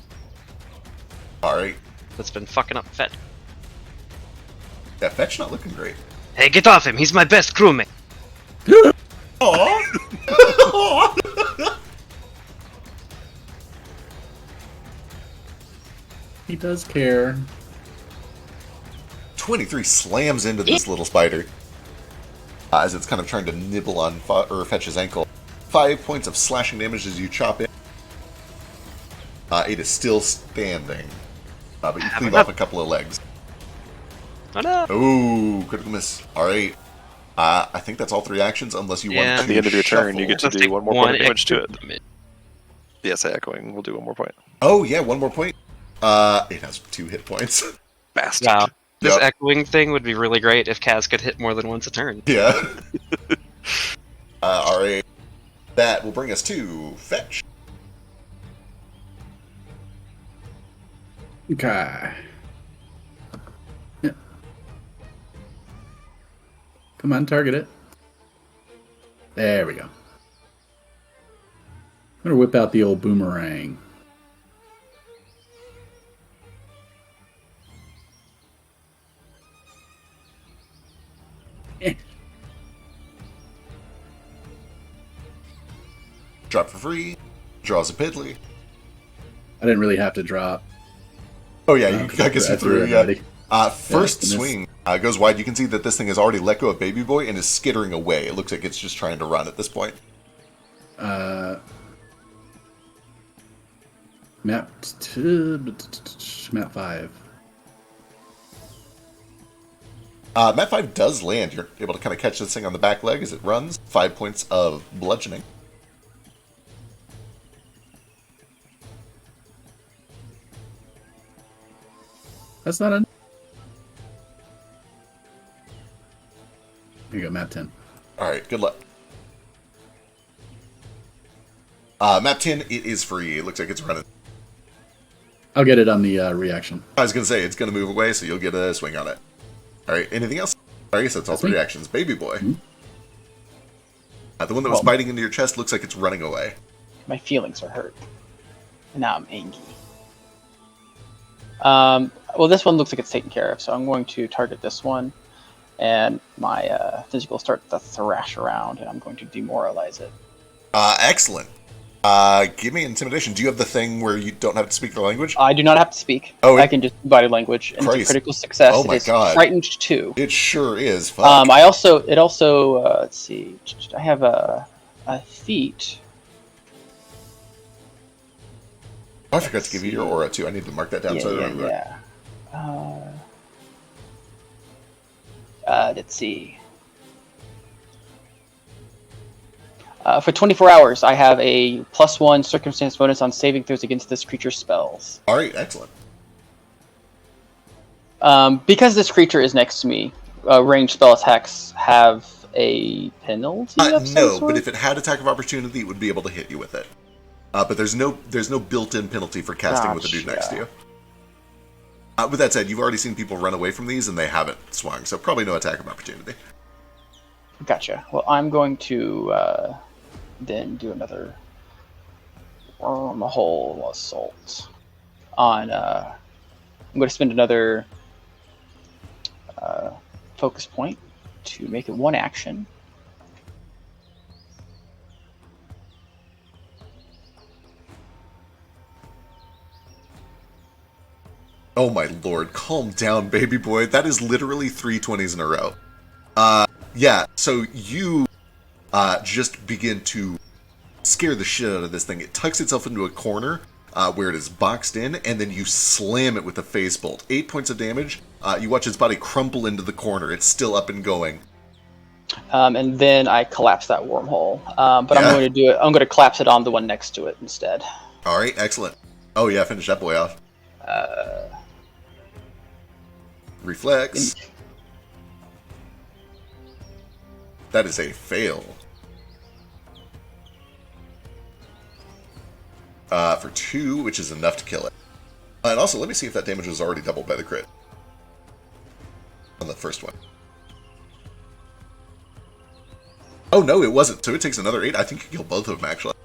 All right. that's been fucking up Fetch. Yeah, Fetch not looking great. Hey, get off him! He's my best crewmate. Aww. He does care. 23 slams into this little spider as it's kind of trying to nibble on Fetch's ankle. 5 points of slashing damage as you chop in. It is still standing, but you cleave off a couple of legs. Oh no! Ooh, critical miss. All right. I think that's all 3 actions, unless you Yeah. want to At the end of your turn, you shuffle. get to Let's do take 1 more point of damage to extra it. damage. Yes, echoing. We'll do 1 more point. Oh, yeah, 1 more point. It has 2 hit points. Bastard. Wow. This Yep. echoing thing would be really great if Kaz could hit more than once a turn. Yeah. All right. That will bring us to fetch. Okay. Yeah. Come on, target it. There we go. I'm gonna whip out the old boomerang. Eh. Drop for free. Draws a piddly. I didn't really have to drop. Oh, yeah, I guess you threw, it yeah. already. First and this- swing goes wide. You can see that this thing has already let go of Baby Boy and is skittering away. It looks like it's just trying to run at this point. Map 5. Map 5 does land. You're able to kind of catch this thing on the back leg as it runs. 5 points of bludgeoning. That's not a. Here you go, map 10. All right, good luck. Map 10, it is free. It looks like it's running. I'll get it on the reaction. I was going to say, it's going to move away, so you'll get a swing on it. All right, anything else? I guess that's all That's 3 me. actions. Baby Boy. Mhm. The one that was biting into your chest looks like it's running away. My feelings are hurt. And now I'm angry. Well, this one looks like it's taken care of, so I'm going to target this one. And my physical start to thrash around, and I'm going to demoralize it. Excellent. Give me intimidation. Do you have the thing where you don't have to speak the language? I do not have to speak. Oh, I can just body language, and it's a Christ. critical success. Oh my it is God. Frightened 2. It sure is. Fuck. I also let's see. I have a feat. I forgot to give you your aura too. I need to mark that down so I remember. Yeah. Let's see. For 24 hours, I have a +1 circumstance bonus on saving throws against this creature's spells. All right, excellent. Because this creature is next to me, ranged spell attacks have a penalty of some No, sort? but if it had attack of opportunity, it would be able to hit you with it. But there's no built-in penalty for casting with the dude next to you. With that said, you've already seen people run away from these, and they haven't swung, so probably no attack of opportunity. Gotcha. Well, I'm going to then do another wormhole assault on. I'm going to spend another focus point to make it 1 action. Oh my lord, calm down, baby boy. That is literally 3 20s in a row. Yeah, so you just begin to scare the shit out of this thing. It tucks itself into a corner where it is boxed in, and then you slam it with a phase bolt. 8 points of damage. You watch its body crumple into the corner. It's still up and going. And then I collapse that wormhole. But Yeah. I'm going to do it. I'm going to collapse it on the one next to it instead. All right, excellent. Oh yeah, finish that boy off. Reflex. That is a fail. For 2, which is enough to kill it. And also, let me see if that damage was already doubled by the crit. On the first one. Oh no, it wasn't. So it takes another 8. I think you kill both of them, actually.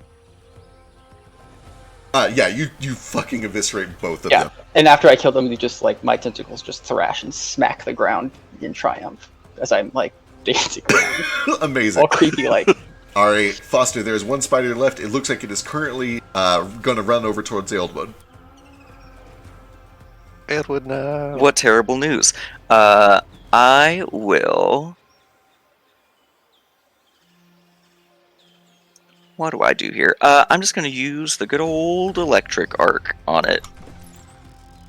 Yeah, you fucking eviscerate both of them. And after I kill them, you just like my tentacles just thrash and smack the ground in triumph as I'm like dancing around, Amazing. all creepy like. All right, Foster, there's one spider left. It looks like it is currently going to run over towards Aildwood. Edward, no. What terrible news. I will... What do I do here? I'm just going to use the good old electric arc on it.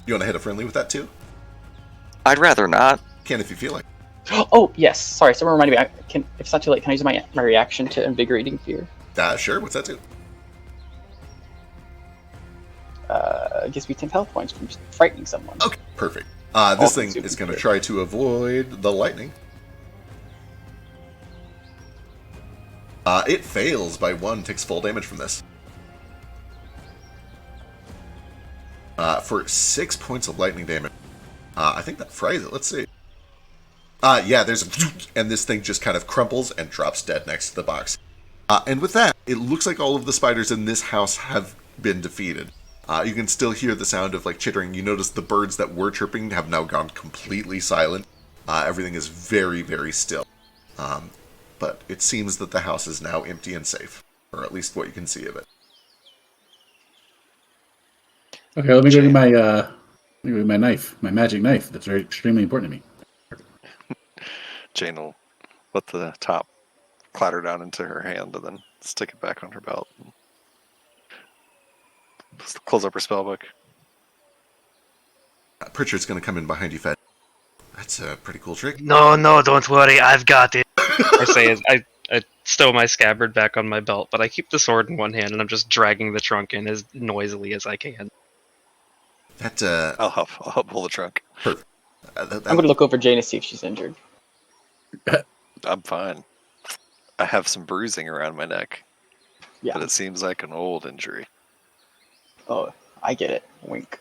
You want to hit a friendly with that too? I'd rather not. Can if you feel like. Oh, yes. Sorry, someone reminded me. If it's not too late, can I use my reaction to Invigorating Fear? Sure. What's that do? It gives me 10 health points from frightening someone. Okay, perfect. This All thing consuming is going to fear. try to avoid the lightning. It fails by 1, takes full damage from this. For 6 points of lightning damage. I think that fries it. Let's see. Yeah, there's a... And this thing just kind of crumples and drops dead next to the box. And with that, it looks like all of the spiders in this house have been defeated. You can still hear the sound of like chittering. You notice the birds that were chirping have now gone completely silent. Everything is very, very still. But it seems that the house is now empty and safe, or at least what you can see of it. Okay, let me go get my knife, my magic knife. That's very extremely important to me. Jane will let the top clatter down into her hand and then stick it back on her belt. Close up her spellbook. Pritchard's going to come in behind you, Fed. That's a pretty cool trick. No, don't worry, I've got it. I say as I stow my scabbard back on my belt, but I keep the sword in one hand and I'm just dragging the trunk in as noisily as I can. I'll help pull the trunk. Perfect. I'm going to look over Jane to see if she's injured. I'm fine. I have some bruising around my neck, Yeah. but it seems like an old injury. Oh, I get it. Wink.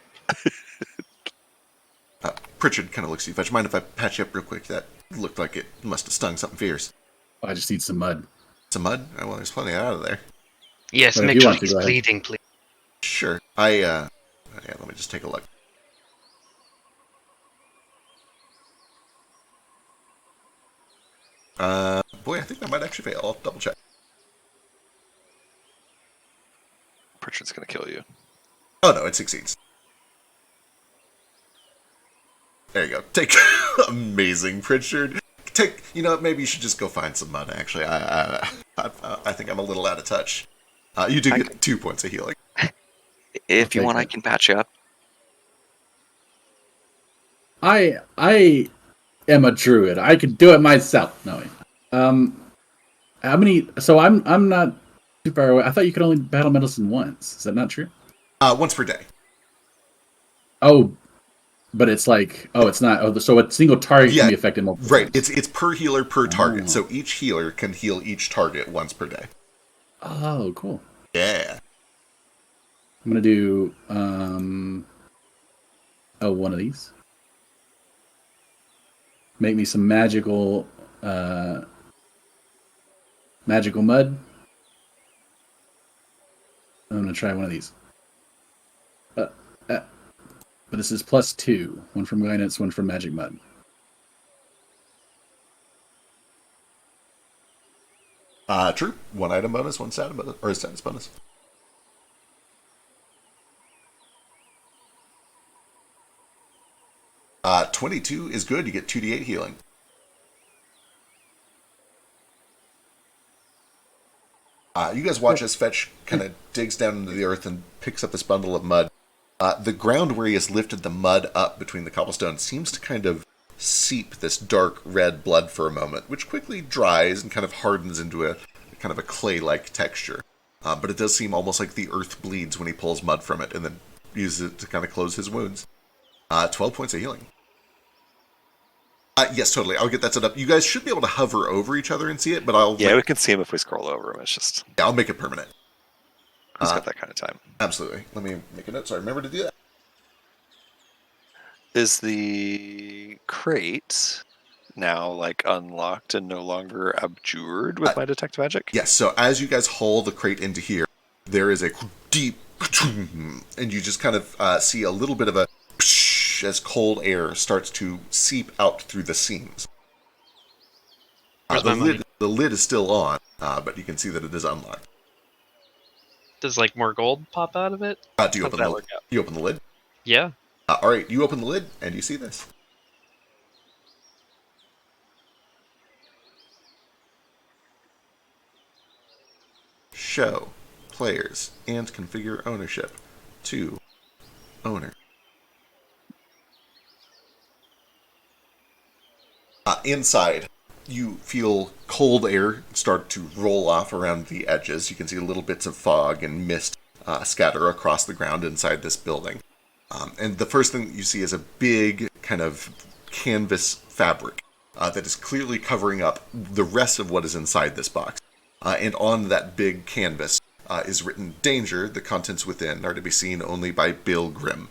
Pritchard kind of looks at you. Fetch, mind if I patch you up real quick? That looked like it must have stung something fierce. I just need some mud. Some mud? Oh, well, there's plenty out of there. Yes, But if make you sure want to, he's go ahead. bleeding, please. Sure. Yeah, let me just take a look. Boy, I think that might actually fail. I'll double check. Pritchard's gonna kill you. Oh, no, it succeeds. There you go. Take amazing, Pritchard. Maybe you should just go find some mud, actually. I think I'm a little out of touch. You do get 2 points of healing. If you take want, I that. can patch you up. I am a druid. I could do it myself. No. How many? So I'm not too far away. I thought you could only battle medicine once. Is that not true? Once per day. Oh, but it's like it's not. Oh, so a single target can be affected multiple Right. times. It's per healer per target. Oh. So each healer can heal each target once per day. Oh, cool. Yeah. I'm gonna do one of these. Make me some magical mud. I'm gonna try one of these. But this is +2. One from guidance, one from magic mud. True. 1 item bonus, 1 status bonus, or a status bonus. Uh, 22 is good. You get 2d8 healing. You guys watch as Fetch kind of digs down into the earth and picks up this bundle of mud. The ground where he has lifted the mud up between the cobblestones seems to kind of seep this dark red blood for a moment, which quickly dries and kind of hardens into a kind of a clay-like texture. But it does seem almost like the earth bleeds when he pulls mud from it and then uses it to kind of close his wounds. 12 points of healing. Yes, totally. I'll get that set up. You guys should be able to hover over each other and see it, but We can see him if we scroll over him. It's just I'll make it permanent. who's got that kind of time. Absolutely. Let me make a note so I remember to do that. Is the crate now like unlocked and no longer abjured with my detect magic? Yes, so as you guys haul the crate into here, there is a deep, and you just kind of see a little bit of a as cold air starts to seep out through the seams. Where's my money? The lid is still on, but you can see that it is unlocked. Does like more gold pop out of it? Do you How open did that the work out? You open the lid? Yeah. All right, you open the lid and you see this. Show players and configure ownership to owner. Inside, you feel cold air start to roll off around the edges. You can see little bits of fog and mist scatter across the ground inside this building. And the first thing you see is a big kind of canvas fabric that is clearly covering up the rest of what is inside this box. And on that big canvas is written, "Danger, the contents within are to be seen only by Bill Grimm."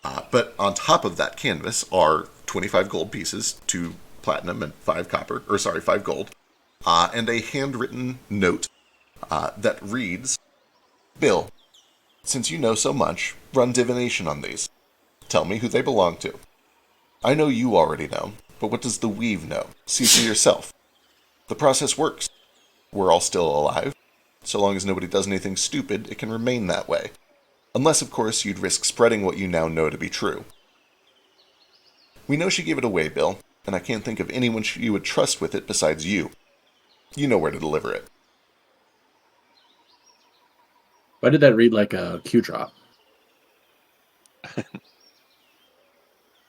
But on top of that canvas are 25 gold pieces, 2 platinum and 5 gold, and a handwritten note that reads, "Bill, since you know so much, run divination on these. Tell me who they belong to. I know you already know, but what does the weave know? See for yourself. The process works. We're all still alive. So long as nobody does anything stupid, it can remain that way. Unless, of course, you'd risk spreading what you now know to be true. We know she gave it away, Bill, and I can't think of anyone you would trust with it besides you. You know where to deliver it." Why did that read like a Q drop?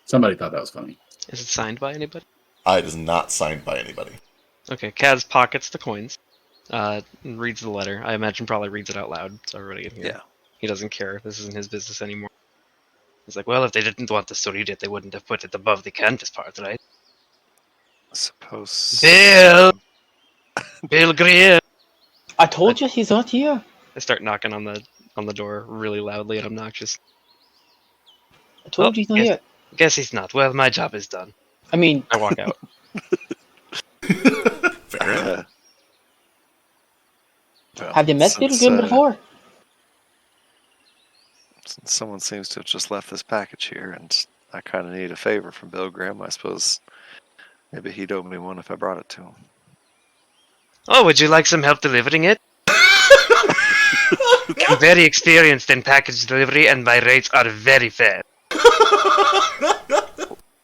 Somebody thought that was funny. Is it signed by anybody? It is not signed by anybody. Okay, Kaz pockets the coins, and reads the letter. I imagine probably reads it out loud so everybody can hear. Yeah. He doesn't care. This isn't his business anymore. He's like, well, if they didn't want us to read it, they wouldn't have put it above the canvas part, right? I suppose. Bill! Bill Greer! I told you he's not here. I start knocking on the door really loudly and obnoxious. I told you he's not here. Guess he's not. Well, my job is done. I mean, I walk out. Fair enough. Well, have you met Bill since, Grimm before? Since someone seems to have just left this package here, and I kind of need a favor from Bill Grimm, I suppose maybe he'd owe me one if I brought it to him. Oh, would you like some help delivering it? I'm very experienced in package delivery, and my rates are very fair.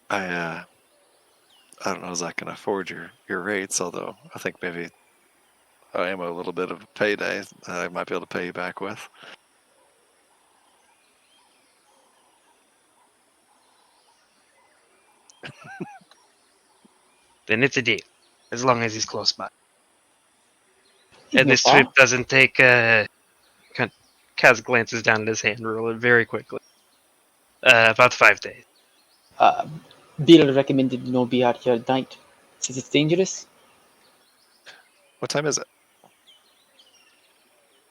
I don't know as I can afford your rates, although I think maybe I am a little bit of a payday that I might be able to pay you back with. Then it's a deal, as long as he's close by. He's And no this far. trip doesn't take, Kaz glances down at his hand very quickly. About 5 days. Bill recommended no be out here at night. Says it's dangerous. What time is it?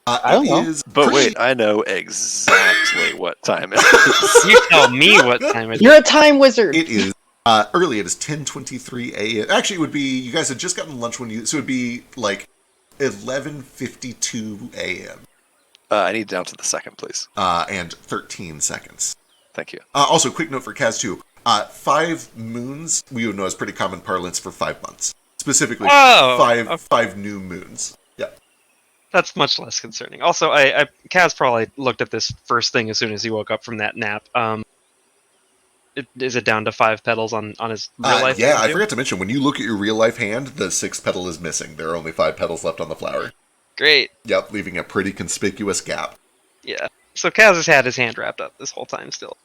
I don't know. But wait, I know exactly what time it is. You tell me what time it is. You're a time wizard. It is early. It is 10:23 a.m. Actually, it would be, you guys had just gotten lunch so it would be like 11:52 a.m. I need down to the second, please. And 13 seconds. Thank you. Also, quick note for Kaz too. 5 moons we would know as pretty common parlance for 5 months. Specifically, five new moons. Yeah. That's much less concerning. Also, Kaz probably looked at this first thing as soon as he woke up from that nap. Is it down to 5 petals on his real life? Yeah, hand, I too? forgot to mention, when you look at your real life hand, the 6th petal is missing. There are only 5 petals left on the flower. Great. Yep, leaving a pretty conspicuous gap. Yeah. So Kaz has had his hand wrapped up this whole time still.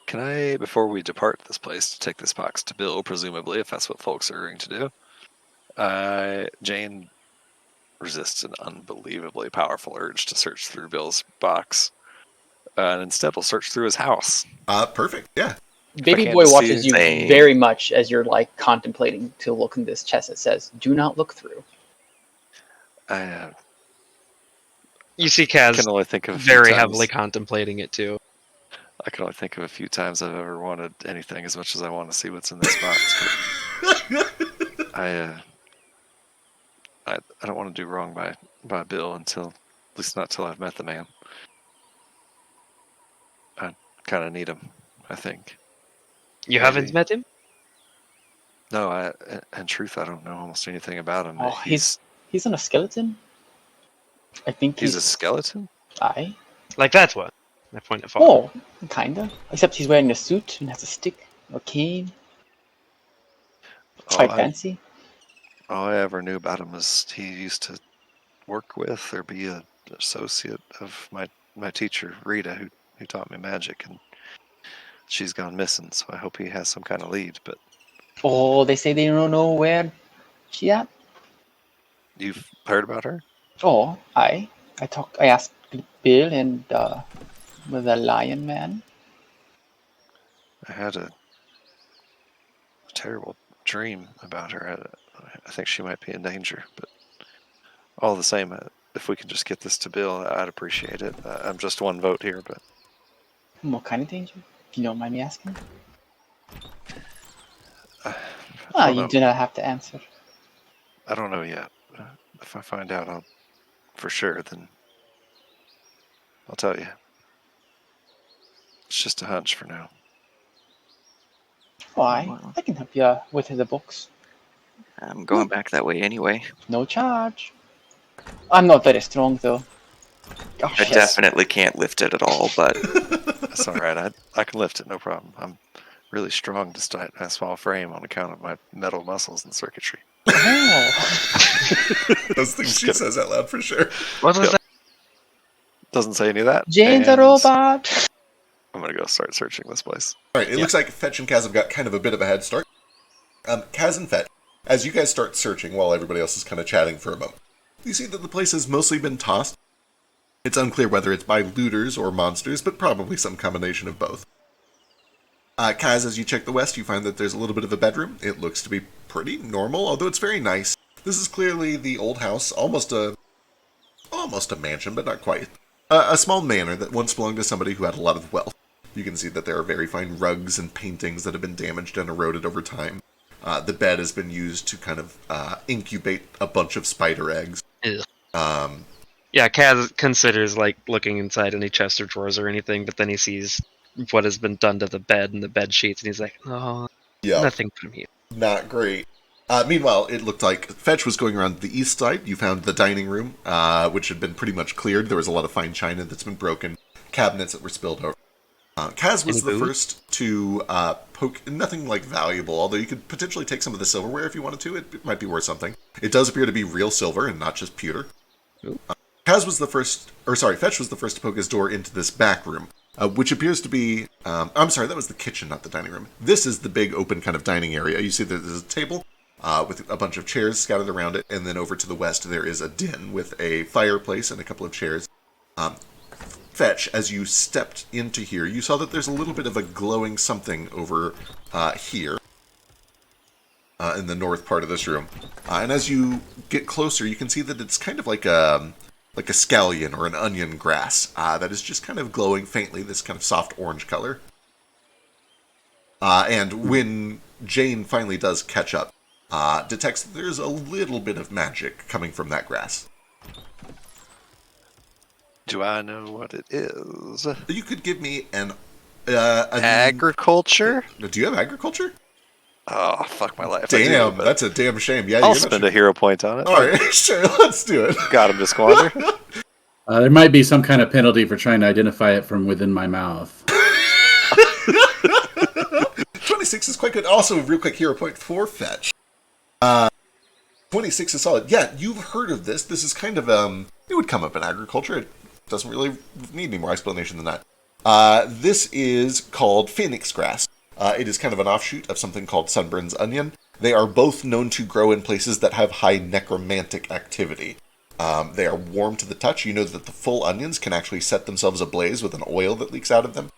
Can I, before we depart this place, to take this box to Bill, presumably, if that's what folks are going to do? Jane resists an unbelievably powerful urge to search through Bill's box, and instead will search through his house. Perfect, yeah. Baby can't boy see watches you anything. very much as you're like contemplating to look in this chest. It says, "Do not look through." I You see Kaz can only think of a few very times. heavily contemplating it too. I can only think of a few times I've ever wanted anything as much as I want to see what's in this box. I don't want to do wrong by Bill at least not till I've met the man. I kind of need him, I think. You Maybe. haven't met him? No, in truth, I don't know almost anything about him. Oh, he's on a skeleton. I think He's a skeleton? Aye. Like that one? I point at Falk. Oh, kinda. Except he's wearing a suit and has a stick or cane. It's quite fancy. All I ever knew about him was he used to work with or be an associate of my teacher, Rita, who taught me magic, and she's gone missing, so I hope he has some kind of lead, but Oh, they say they don't know where she at. You've heard about her? Oh, I asked Bill and the Lion Man. I had a terrible dream about her. I think she might be in danger, but all the same, if we could just get this to Bill, I'd appreciate it. I'm just one vote here, but What kind of danger? If you don't mind me asking. I don't You know. do not have to answer. I don't know yet. If I find out for sure, then I'll tell you. It's just a hunch for now. Why? Well, I can help you with the books. I'm going back that way anyway. No charge. I'm not very strong though. Oh, I shit. definitely can't lift it at all, but That's all right. I can lift it, no problem. I'm really strong despite my small frame on account of my metal muscles and circuitry. Oh. Those things Just she kidding. says out loud for sure. What was Yep. that? Doesn't say any of that. Jane's a and robot. I'm gonna go start searching this place. All right, it looks like Fetch and Kaz have got kind of a bit of a head start. Kaz and Fetch, as you guys start searching while everybody else is kind of chatting for a moment, you see that the place has mostly been tossed. It's unclear whether it's by looters or monsters, but probably some combination of both. Kaz, as you check the west, you find that there's a little bit of a bedroom. It looks to be pretty normal, although it's very nice. This is clearly the old house, almost a mansion, but not quite. A small manor that once belonged to somebody who had a lot of wealth. You can see that there are very fine rugs and paintings that have been damaged and eroded over time. The bed has been used to kind of incubate a bunch of spider eggs. Ew. Um, Yeah, Kaz considers like looking inside any chest or drawers or anything, but then he sees what has been done to the bed and the bed sheets, and he's like, "Oh, yeah, nothing from here." not great. Meanwhile, it looked like Fetch was going around the east side. You found the dining room, which had been pretty much cleared. There was a lot of fine china that's been broken, cabinets that were spilled over. Kaz was Any the food? first to poke, nothing like valuable, although you could potentially take some of the silverware if you wanted to. It might be worth something. It does appear to be real silver and not just pewter. Ooh. Fetch was the first to poke his door into this back room, which appears to be, I'm sorry, that was the kitchen, not the dining room. This is the big open kind of dining area. You see that there's a table with a bunch of chairs scattered around it, and then over to the west there is a den with a fireplace and a couple of chairs. Fetch, as you stepped into here, you saw that there's a little bit of a glowing something over here in the north part of this room. And as you get closer, you can see that it's kind of like a scallion or an onion grass that is just kind of glowing faintly, this kind of soft orange color. And when Jane finally does catch up, detects that there's a little bit of magic coming from that grass. Do I know what it is? You could give me an Agriculture? Do you have agriculture? Oh, fuck my life. I Damn, do, but that's a damn shame. Yeah, I'll you're not spend sure. a hero point on it. All right, sure, let's do it. Got him to squander. There might be some kind of penalty for trying to identify it from within my mouth. 26 is quite good. Also, real quick hero point for Fetch. 26 is solid. Yeah, you've heard of this. This is kind of, it would come up in agriculture. It doesn't really need any more explanation than that. This is called phoenix grass. It is kind of an offshoot of something called Sunburn's onion. They are both known to grow in places that have high necromantic activity. They are warm to the touch. You know that the full onions can actually set themselves ablaze with an oil that leaks out of them.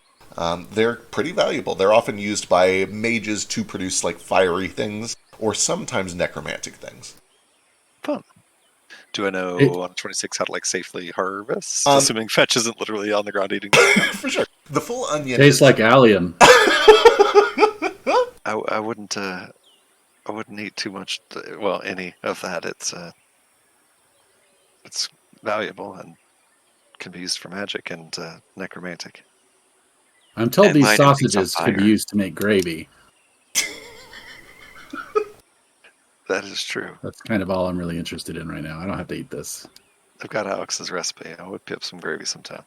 They're pretty valuable. They're often used by mages to produce like fiery things or sometimes necromantic things. Fun. Do I know on 26 how to like safely harvest? Um, Assuming Fetch isn't literally on the ground eating. For sure. The full onion Tastes is like allium. I wouldn't eat too much. Well, any of that. It's valuable and can be used for magic and necromantic. I'm told And these light everything on sausages could be fire. used to make gravy. That is true. That's kind of all I'm really interested in right now. I don't have to eat this. I've got Alex's recipe. I'll whip you up some gravy sometime.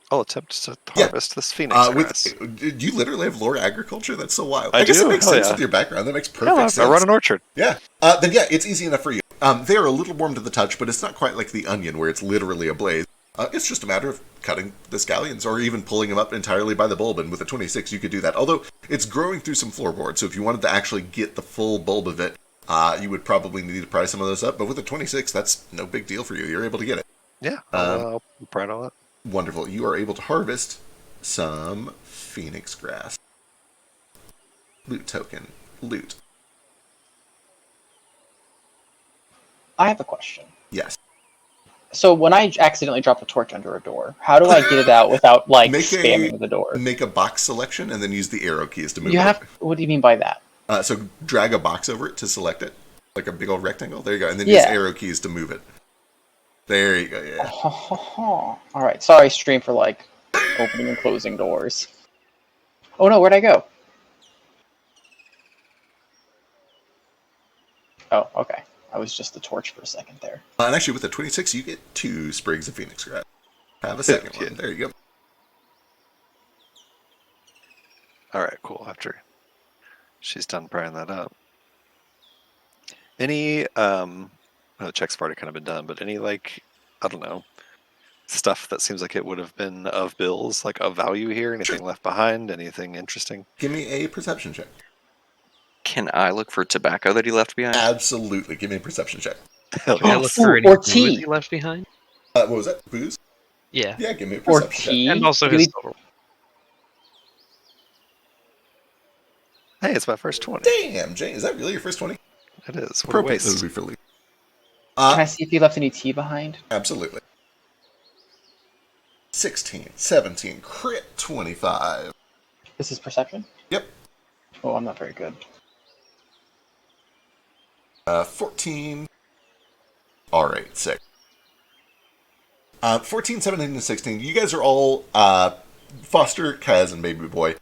I'll attempt to harvest this phoenix grass. Do you literally have lore agriculture? That's so wild. I guess do, it makes hell sense yeah. with your background. That makes perfect Yeah, sense. I run an orchard. Yeah. Then yeah, it's easy enough for you. They are a little warm to the touch, but it's not quite like the onion where it's literally ablaze. It's just a matter of cutting the scallions, or even pulling them up entirely by the bulb, and with a 26 you could do that. Although, it's growing through some floorboards, so if you wanted to actually get the full bulb of it, you would probably need to pry some of those up, but with a 26, that's no big deal for you. You're able to get it. Yeah, I'll pry it all up. Wonderful. You are able to harvest some phoenix grass. Loot token. Loot. I have a question. Yes. So when I accidentally drop a torch under a door, how do I get it out without spamming the door? Make a box selection and then use the arrow keys to move You it. have. What do you mean by that? So drag a box over it to select it, like a big old rectangle. There you go, and then use arrow keys to move it. There you go. Yeah. All right. Sorry, stream for opening and closing doors. Oh no, where'd I go? Oh, okay. I was just the torch for a second there. And actually, with the 26, you get 2 sprigs of phoenix grass. Have a second one. There you go. All right, cool. After she's done prying that up, any the check's already kind of been done, but any I don't know, stuff that seems like it would have been of Bill's, of value here? Anything left behind? Anything interesting? Give me a perception check. Can I look for tobacco that he left behind? Absolutely. Give me a perception check. Hell Can I yeah. look for any or food tea. he left behind? What was that? Booze? Yeah. Yeah, give me a Or perception tea. And also Really- his silver. Hey, it's my first 20. check. Damn, Jay, is that really your first 20? It is. What a Appropriate waste. movie for Lee. Can I see if he left any tea behind? Absolutely. 16, 17, crit 25. This is perception? Yep. Oh, I'm not very good. 14. Alright, 6. 14, 17, and 16. You guys are all Foster, Kaz, and Baby Boy.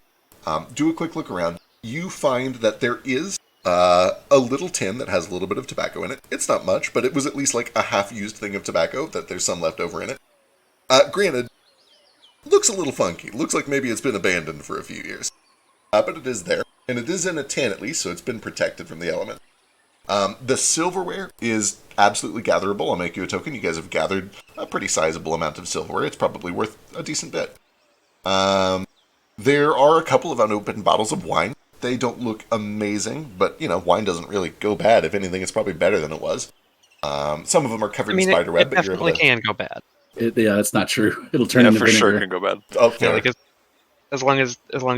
Do a quick look around. You find that there is a little tin that has a little bit of tobacco in it. It's not much, but it was at least a half-used thing of tobacco, that there's some left over in it. Granted, looks a little funky. Looks like maybe it's been abandoned for a few years. But it is there. And it is in a tin at least, so it's been protected from the element. The silverware is absolutely gatherable. I'll make you a token. You guys have gathered a pretty sizable amount of silverware. It's probably worth a decent bit. There are a couple of unopened bottles of wine. They don't look amazing, but, wine doesn't really go bad. If anything, it's probably better than it was. Some of them are covered in spider web, it but you're able definitely to... can go bad. Yeah, that's not true. It'll turn into for vinegar. sure can go bad. Oh, Yeah, fair. as long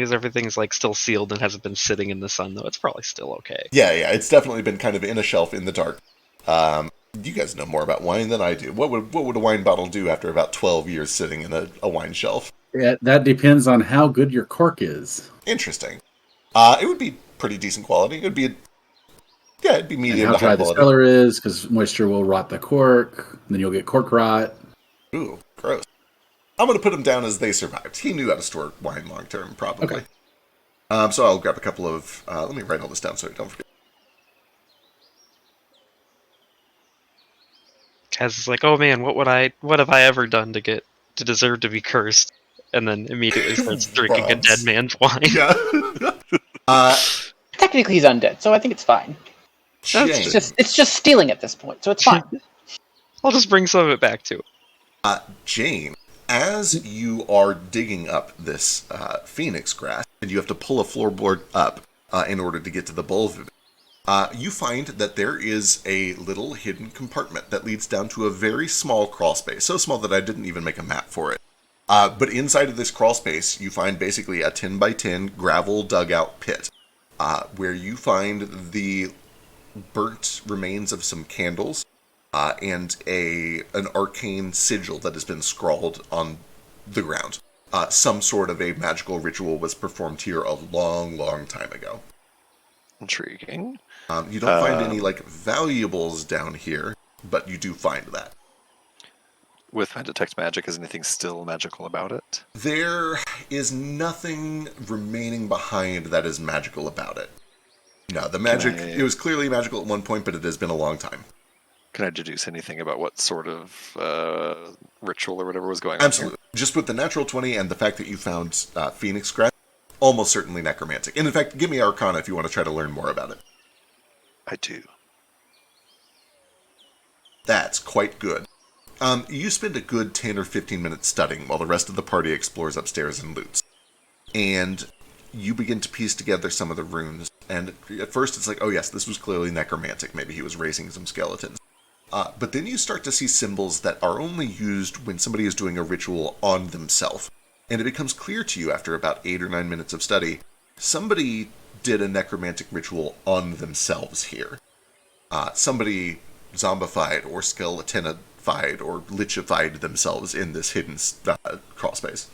as everything's still sealed and hasn't been sitting in the sun, though, it's probably still okay. Yeah, it's definitely been kind of in a shelf in the dark. You guys know more about wine than I do. What would a wine bottle do after about 12 years sitting in a wine shelf? Yeah, that depends on how good your cork is. Interesting. It would be pretty decent quality. It'd be And medium how to dry high the quality. cellar is, because moisture will rot the cork. And then you'll get cork rot. Ooh, gross. I'm going to put him down as they survived. He knew how to store wine long term, probably. Okay. So I'll grab a couple of... let me write all this down so I don't forget. Kaz is like, oh man, what have I ever done to deserve to be cursed? And then immediately starts drinking a Bronze. dead man's wine. Yeah. Technically, he's undead, so I think it's fine. Jane. It's just stealing at this point, so it's fine. I'll just bring some of it back to him. Jane, as you are digging up this phoenix grass, and you have to pull a floorboard up in order to get to the bulb of it, you find that there is a little hidden compartment that leads down to a very small crawl space. So small that I didn't even make a map for it. But inside of this crawl space, you find basically a 10 by 10 gravel dugout pit, where you find the burnt remains of some candles, and an arcane sigil that has been scrawled on the ground. Some sort of a magical ritual was performed here a long, long time ago. Intriguing. You don't find any valuables down here, but you do find that. With my detect magic, is anything still magical about it? There is nothing remaining behind that is magical about it. No, the magic, it was clearly magical at one point, but it has been a long time. Can I deduce anything about what sort of ritual or whatever was going on? Absolutely. Just with the natural 20 and the fact that you found Phoenix Grass, almost certainly necromantic. And in fact, give me Arcana if you want to try to learn more about it. I do. That's quite good. You spend a good 10 or 15 minutes studying while the rest of the party explores upstairs and loots. And you begin to piece together some of the runes. And at first it's like, oh yes, this was clearly necromantic. Maybe he was raising some skeletons. But then you start to see symbols that are only used when somebody is doing a ritual on themselves. And it becomes clear to you after about 8 or 9 minutes of study, somebody did a necromantic ritual on themselves here. Somebody zombified or skeletonified or lichified themselves in this hidden crawl space.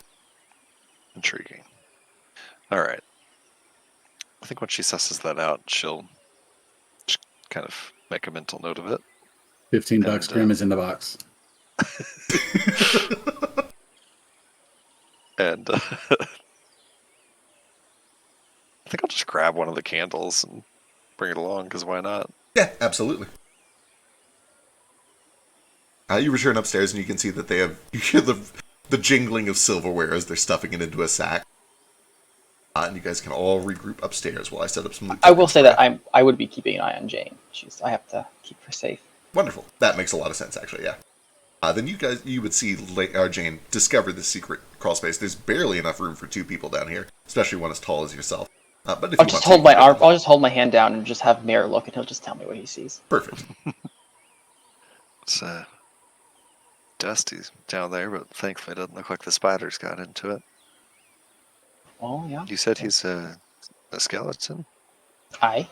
Intriguing. All right. I think when she susses that out, she'll just kind of make a mental note of it. $15 Grim is in the box. And I think I'll just grab one of the candles and bring it along, because why not? Yeah, absolutely. You return upstairs and you can see that they have, you hear the jingling of silverware as they're stuffing it into a sack. And you guys can all regroup upstairs while I set up some... I will say that I would be keeping an eye on Jane. I have to keep her safe. Wonderful. That makes a lot of sense, actually, yeah. Then you would see Jane discover this secret crawl space. There's barely enough room for 2 people down here, especially one as tall as yourself. But if I'll just hold my hand down and just have Mayor look, and he'll just tell me what he sees. Perfect. It's dusty down there, but thankfully it doesn't look like the spiders got into it. Oh, yeah. You said he's a skeleton? Aye.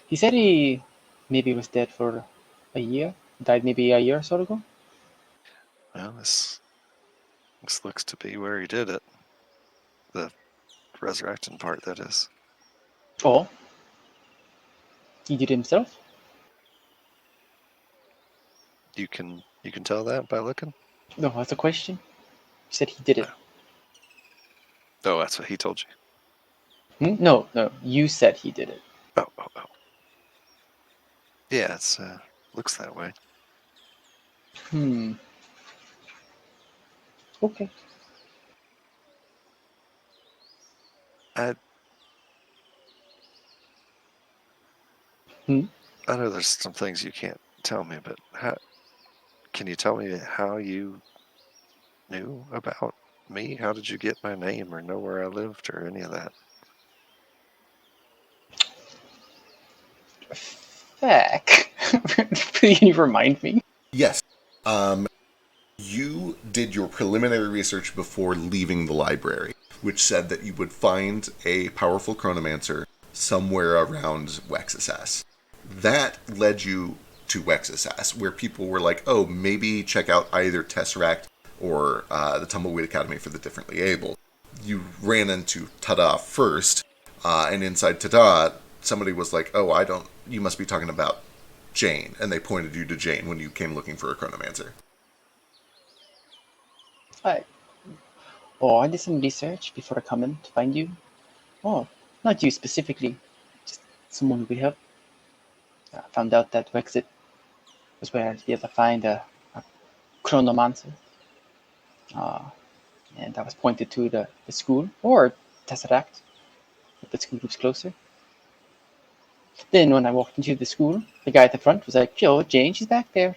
He said he maybe was dead for a year. Died maybe a year or so ago. Well, this looks to be where he did it. The resurrecting part, that is. Oh. He did it himself? You can tell that by looking? No, that's a question. He said he did it. Oh, that's what he told you. No, you said he did it. Oh. Yeah, it's looks that way. Okay. I know there's some things you can't tell me, but can you tell me how you knew about me? How did you get my name or know where I lived or any of that? Feck. Can you remind me? Yes. You did your preliminary research before leaving the library, which said that you would find a powerful chronomancer somewhere around Wexisas. That led you to Wexisas, where people were like, oh, maybe check out either Tesseract or the Tumbleweed Academy for the Differently Able. You ran into Tada first, and inside Tada, somebody was like, oh, you must be talking about Jane, and they pointed you to Jane when you came looking for a chronomancer. I did some research before coming to find you. Oh, not you specifically, just someone we help. I found out that Wexit was where you had to find a chronomancer. And I was pointed to the school, or Tesseract, if the school was closer. Then when I walked into the school, the guy at the front was like, yo, Jane, she's back there.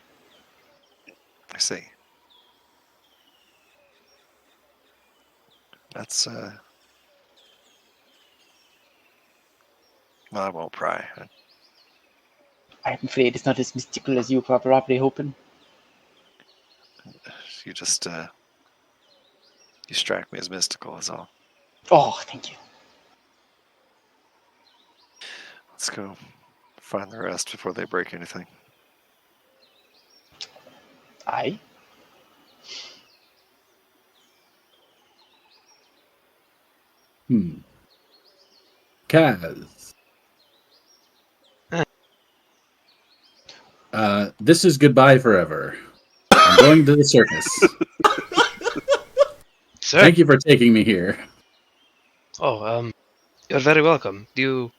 I see. That's well, I won't pry. I'm afraid it's not as mystical as you were probably hoping. You just you strike me as mystical, is all. Oh, thank you. Let's go find the rest before they break anything. Aye. Kaz. This is goodbye forever. I'm going to the circus. Sir? Thank you for taking me here. Oh, you're very welcome. Do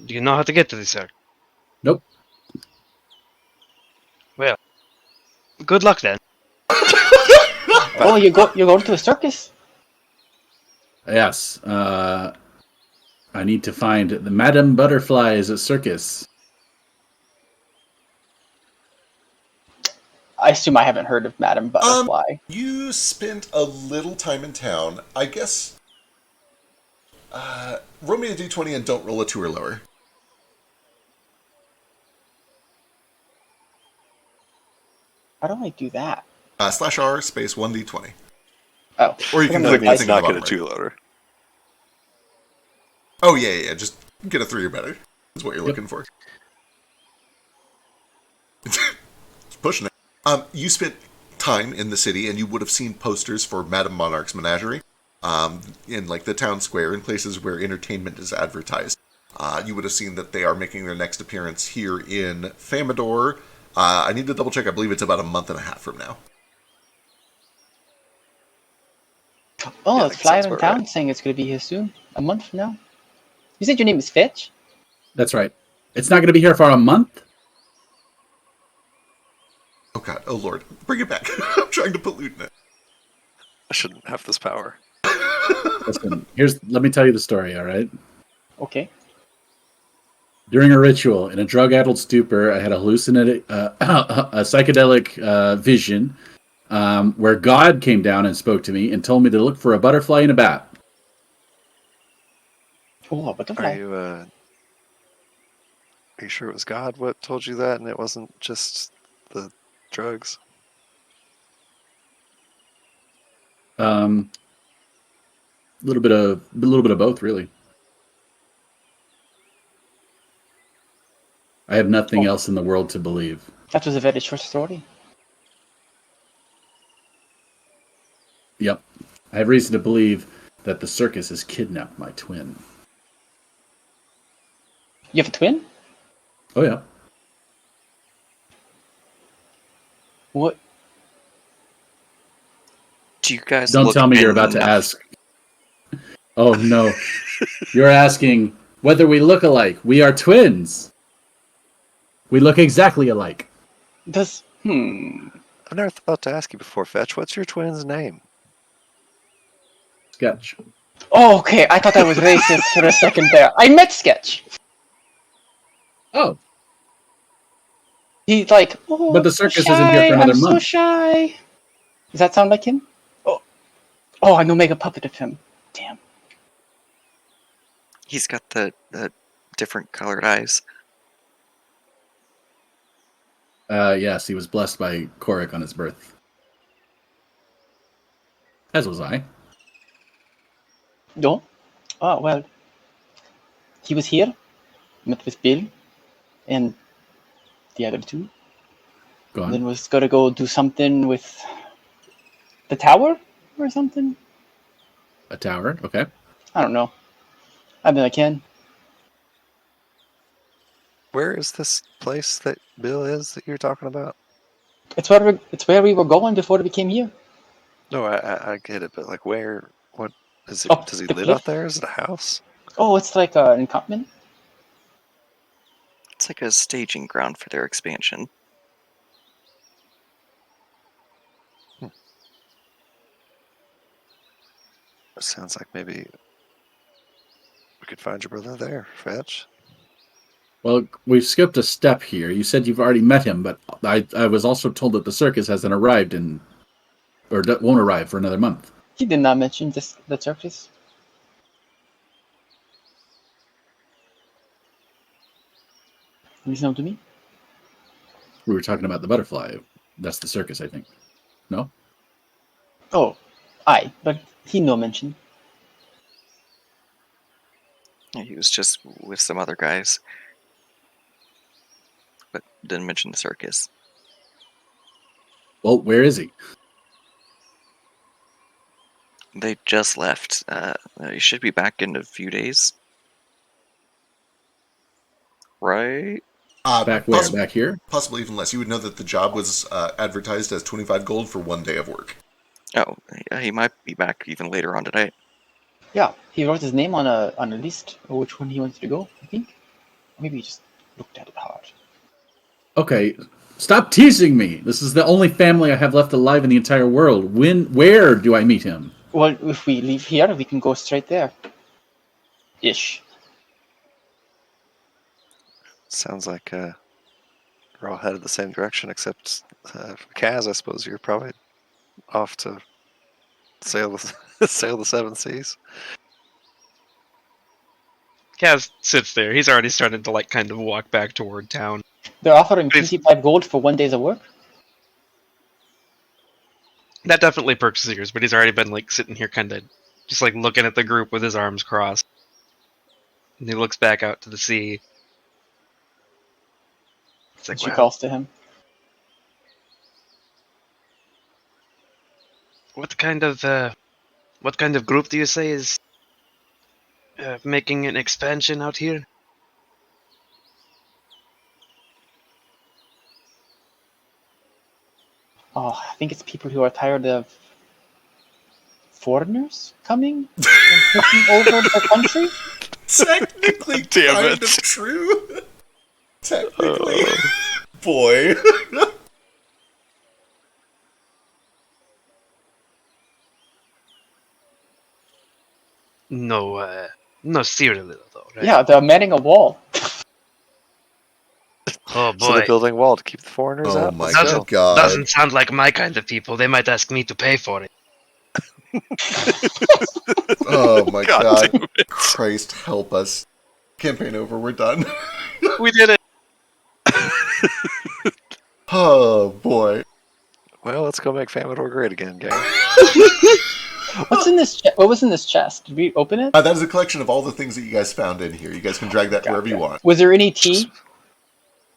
you know how to get to this circus? Nope. Well, good luck then. Oh, you're going to a circus? Yes. I need to find the Madame Butterfly's circus. I assume I haven't heard of Madame Butterfly. You spent a little time in town. I guess. Roll me a d20 and don't roll a 2 or lower. How do I do that? /R space 1d20. Oh, Or you I can got click my the dice. thing on the Not get bottom a right. 2 loader. Oh, yeah. Just get a 3 or better. That's what you're looking for. It's pushing it. You spent time in the city, and you would have seen posters for Madame Monarch's Menagerie in like the town square and places where entertainment is advertised. You would have seen that they are making their next appearance here in Famador. I need to double check. I believe it's about a month and a half from now. Oh, Yeah, it's that flyer sounds in about town right. saying it's going to be here soon. A month from now. You said your name is Fetch? That's right. It's not going to be here for a month. Oh God! Oh Lord! Bring it back! I'm trying to put loot in it. I shouldn't have this power. Listen, let me tell you the story, all right? Okay. During a ritual in a drug-addled stupor, I had a a psychedelic vision where God came down and spoke to me and told me to look for a butterfly and a bat. Oh, a Are butterfly. you sure it was God what told you that, and it wasn't just the drugs? A little bit of both, really. I have nothing Oh. else in the world to believe. That was a very short story. Yep. I have reason to believe that the circus has kidnapped my twin. You have a twin? Oh, yeah. What? Do you guys Don't look tell me you're about to enough? ask. Oh, no. You're asking whether we look alike. We are twins. We look exactly alike. Does... I've never thought to ask you before, Fetch. What's your twin's name? Sketch. Oh, okay. I thought that was racist for a second there. I met Sketch. Oh, He's like, oh, but I'm the so circus isn't here shy. for I'm another so month. shy. Does that sound like him? Oh, I know make a puppet of him. Damn. He's got the different colored eyes. Yes, he was blessed by Korik on his birth. As was I. No? Oh, well. He was here. Met with Bill. And the other two. Go And then on. was gonna go do something with the tower or something. A tower. Okay. I don't know. I mean, I can. Where is this place that Bill is that you're talking about? It's where we were going before we came here. No, I get it, but like where? What is it? Up Does he the live out cliff. there? Is it a house? Oh, it's like an encampment. It's like a staging ground for their expansion. It sounds like maybe we could find your brother there, Fetch. Well, we've skipped a step here. You said you've already met him, but I was also told that the circus hasn't arrived won't arrive for another month. He did not mention the circus. Listen to me. We were talking about the butterfly. That's the circus, I think. No? Oh, aye, but he no mention. Yeah, he was just with some other guys, but didn't mention the circus. Well, where is he? They just left. He should be back in a few days. Right? Back where? Back here? Possibly even less. You would know that the job was advertised as 25 gold for 1 day of work. Oh, yeah, he might be back even later on today. Yeah, he wrote his name on a list of which one he wanted to go. I think. Maybe he just looked at it hard. Okay, stop teasing me. This is the only family I have left alive in the entire world. Where do I meet him? Well, if we leave here, we can go straight there. Ish. Sounds like We're all headed the same direction, except Kaz. I suppose you're probably off to sail sail the seven seas. Kaz sits there. He's already started to like kind of walk back toward town. They're offering Please. 25 gold for 1 day's of work. That definitely perks his ears, but he's already been like sitting here kind of just like looking at the group with his arms crossed. And he looks back out to the sea. It's like, She wow, calls to him. what kind of group do you say is making an expansion out here? Oh, I think it's people who are tired of foreigners coming and taking over their country. Technically, Damn kind it. of true. Technically, boy. No, seriously though, right? Yeah, they're manning a wall. Oh So they're boy, building a wall to keep the foreigners Oh out. my Let's go. god. doesn't sound like my kind of people. They might ask me to pay for it. Oh my God god. damn it. Christ help us. Campaign over, we're done. We did it. Oh boy. Well, let's go make Famador great again, gang. What's in this? What was in this chest? Did we open it? That is a collection of all the things that you guys found in here. You guys can drag that wherever you want. Was there any tea?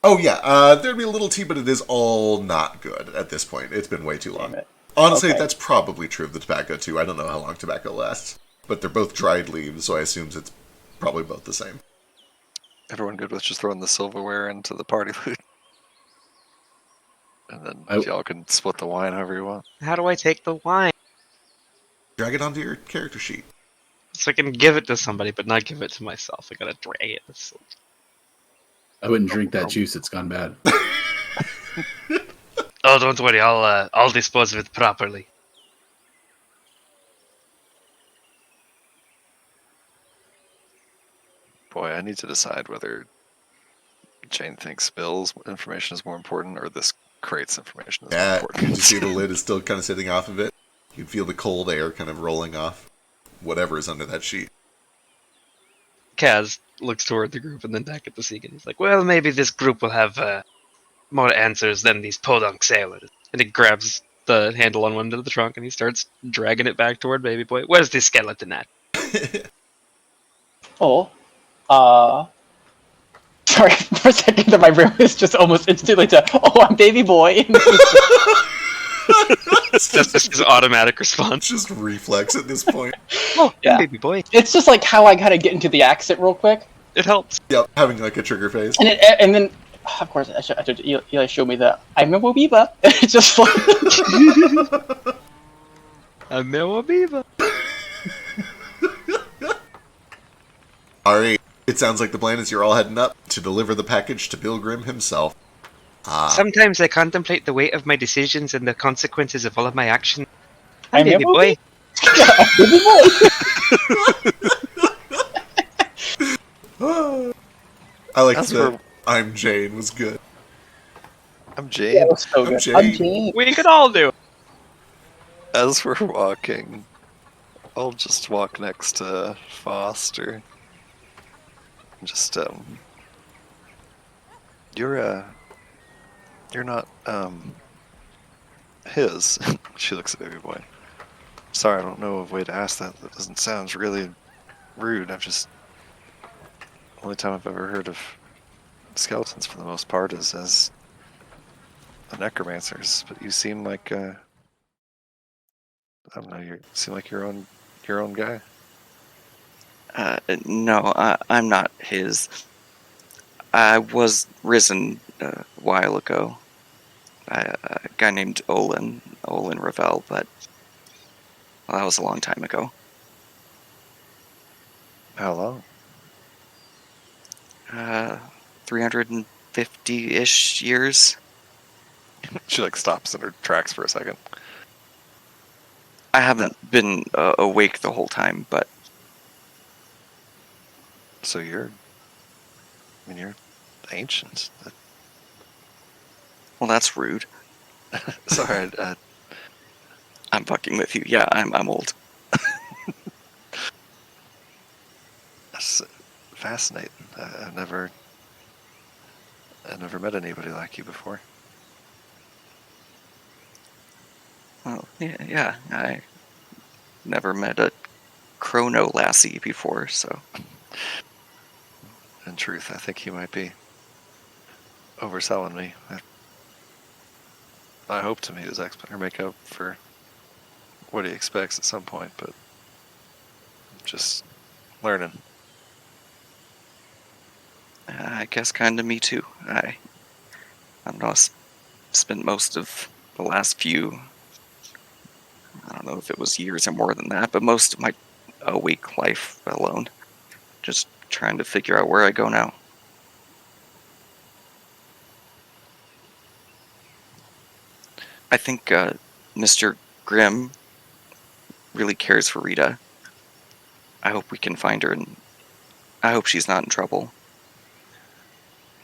Oh yeah, there'd be a little tea, but it is all not good at this point. It's been way too long. Damn it. Honestly, Okay. that's probably true of the tobacco too. I don't know how long tobacco lasts, but they're both dried leaves, so I assume it's probably both the same. Everyone good with just throwing the silverware into the party loot? And then y'all can split the wine however you want. How do I take the wine? Drag it onto your character sheet. So I can give it to somebody, but not give it to myself. I gotta drag it. I wouldn't drink that juice. It's gone bad. Oh, don't worry. I'll dispose of it properly. Boy, I need to decide whether Jane thinks Bill's information is more important or this crate's information is more Yeah, important. you see the lid is still kind of sitting off of it. You can feel the cold air kind of rolling off whatever is under that sheet. Kaz looks toward the group and then back at the sea again. He's like, well, maybe this group will have more answers than these podunk sailors. And he grabs the handle on one end of the trunk and he starts dragging it back toward Baby Boy. Where's the skeleton at? Oh, sorry, for a second, my brain was just almost instantly to, oh, I'm baby boy. That's just his automatic response. Just reflex at this point. Oh, Yeah. Baby Boy. It's just like how I kind of get into the accent real quick. It helps. Yep, having like a trigger phase. And then, of course, Eli showed me that I'm a Wobiba. It's just like, A Mewabiba. Alright, it sounds like the plan is you're all heading up to deliver the package to Bill Grimm himself. Sometimes I contemplate the weight of my decisions and the consequences of all of my actions. I'm Baby a Boy. yeah, baby boy. I like That's the for- I'm Jane was good. I'm That Jane. was so I'm good. Jane. I'm Jane. We could all do it. As we're walking, I'll just walk next to Foster. Just, you're not, his. She looks at Baby Boy. Sorry, I don't know a way to ask that. That doesn't sound really rude. Only time I've ever heard of skeletons for the most part is as the necromancers, but you seem like, I don't know, you seem like your own guy. No, I'm not his. I was risen a while ago. A guy named Olin Ravel, but well, that was a long time ago. How long? 350-ish years. She like stops in her tracks for a second. I haven't been awake the whole time, but So you're ancient. Well, that's rude. Sorry, I'm fucking with you. Yeah, I'm old. that's fascinating. I've never met anybody like you before. Well, yeah. I never met a chrono lassie before, so. In truth, I think he might be overselling me. I hope to meet his or make up for what he expects at some point, but I'm just learning. I guess kind of me too. I don't know. Spent most of the last few. I don't know if it was years or more than that, but most of my awake life alone, just trying to figure out where I go now. I think Mr. Grimm really cares for Rita. I hope we can find her, and I hope she's not in trouble.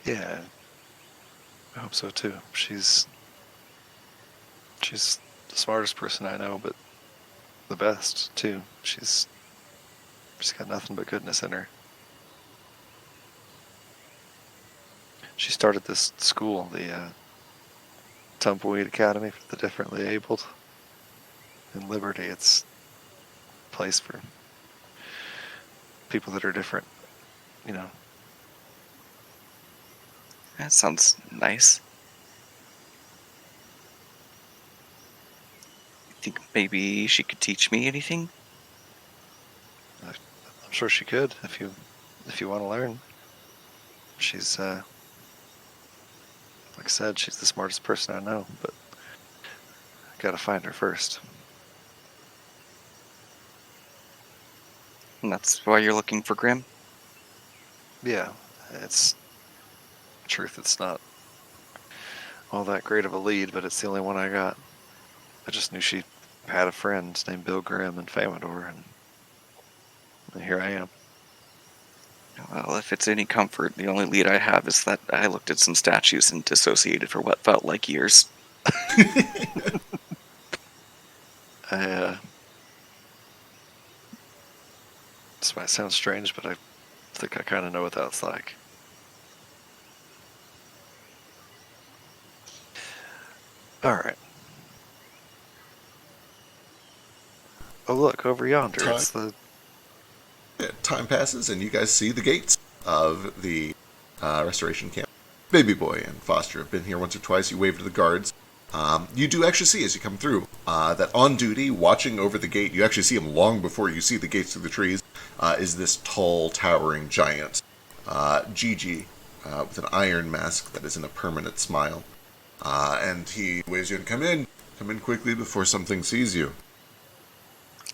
Yeah, I hope so too. She's the smartest person I know, but the best too. She's got nothing but goodness in her. She started this school, the Tumbleweed Academy for the Differently Abled in Liberty. It's a place for people that are different, you know. That sounds nice. You think maybe she could teach me anything? I'm sure she could if you want to learn. She's like I said, she's the smartest person I know, but I gotta find her first. And that's why you're looking for Grimm? Yeah, it's truth. It's not all that great of a lead, but it's the only one I got. I just knew she had a friend named Bill Grimm in Famador, and here I am. Well, if it's any comfort, the only lead I have is that I looked at some statues and dissociated for what felt like years. This might sound strange, but I think I kind of know what that's like. All right. Oh, look, over yonder. It's the... Time passes, and you guys see the gates of the restoration camp. Baby Boy and Foster have been here once or twice. You wave to the guards. You do actually see, as you come through, that on duty, watching over the gate, you actually see him long before you see the gates through the trees, is this tall, towering giant, Gigi, with an iron mask that is in a permanent smile. And he waves you and come in quickly before something sees you.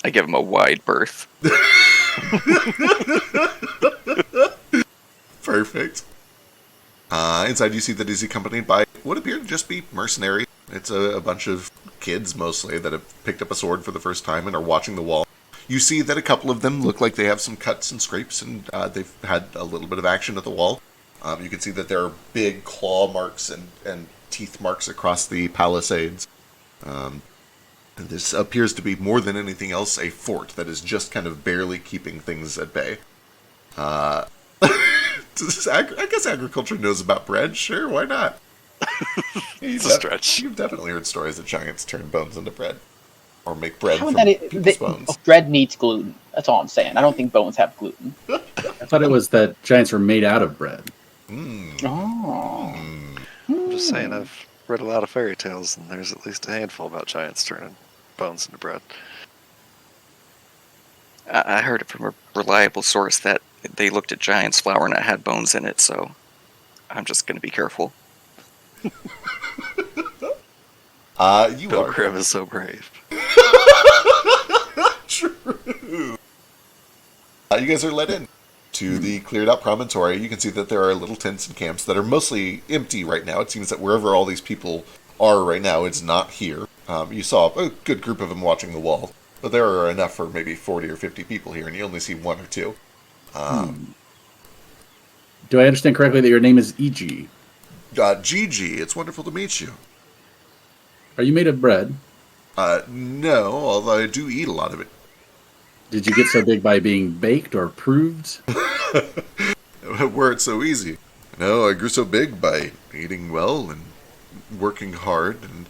I give him a wide berth. Perfect. Inside you see that he's accompanied by what appear to just be mercenaries. It's a bunch of kids, mostly, that have picked up a sword for the first time and are watching the wall. You see that a couple of them look like they have some cuts and scrapes, and they've had a little bit of action at the wall. You can see that there are big claw marks and teeth marks across the palisades. And this appears to be, more than anything else, a fort that is just kind of barely keeping things at bay. I guess agriculture knows about bread. Sure, why not? It's a stretch. You've definitely heard stories that giants turn bones into bread. Or make bread How from would that people's bones. bread needs gluten. That's all I'm saying. I don't think bones have gluten. I thought it was that giants were made out of bread. Oh. I'm just saying, I've read a lot of fairy tales, and there's at least a handful about giants turning bones into bread. I heard it from a reliable source that they looked at giant's flour and it had bones in it, so I'm just going to be careful. Bill Grimm is so brave. True. You guys are let in to the cleared out promontory. You can see that there are little tents and camps that are mostly empty right now. It seems that wherever all these people are right now, it's not here. You saw a good group of them watching the wall, but there are enough for maybe 40 or 50 people here, and you only see one or two. Do I understand correctly that your name is E.G.? Gigi, it's wonderful to meet you. Are you made of bread? No, although I do eat a lot of it. Did you get so big by being baked or proved? Were it so easy. No, I grew so big by eating well and working hard and,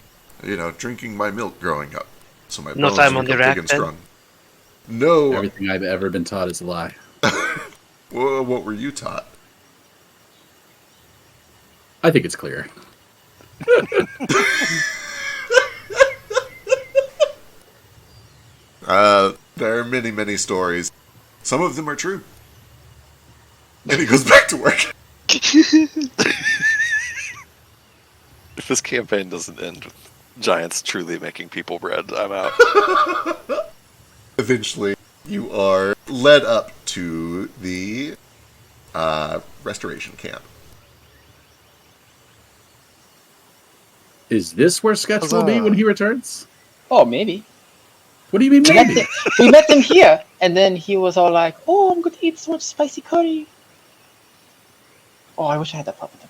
drinking my milk growing up. So my No bones time become on the big rack, and then? strong. No, Everything I've ever been taught is a lie. what were you taught? I think it's clear. There are many, many stories. Some of them are true. And he goes back to work. If this campaign doesn't end with giants truly making people bread, I'm out. Eventually, you are led up to the restoration camp. Is this where Sketch will be when he returns? Oh, maybe. What do you mean, maybe? We met him here, and then he was all like, "Oh, I'm going to eat so much spicy curry." Oh, I wish I had that puppet.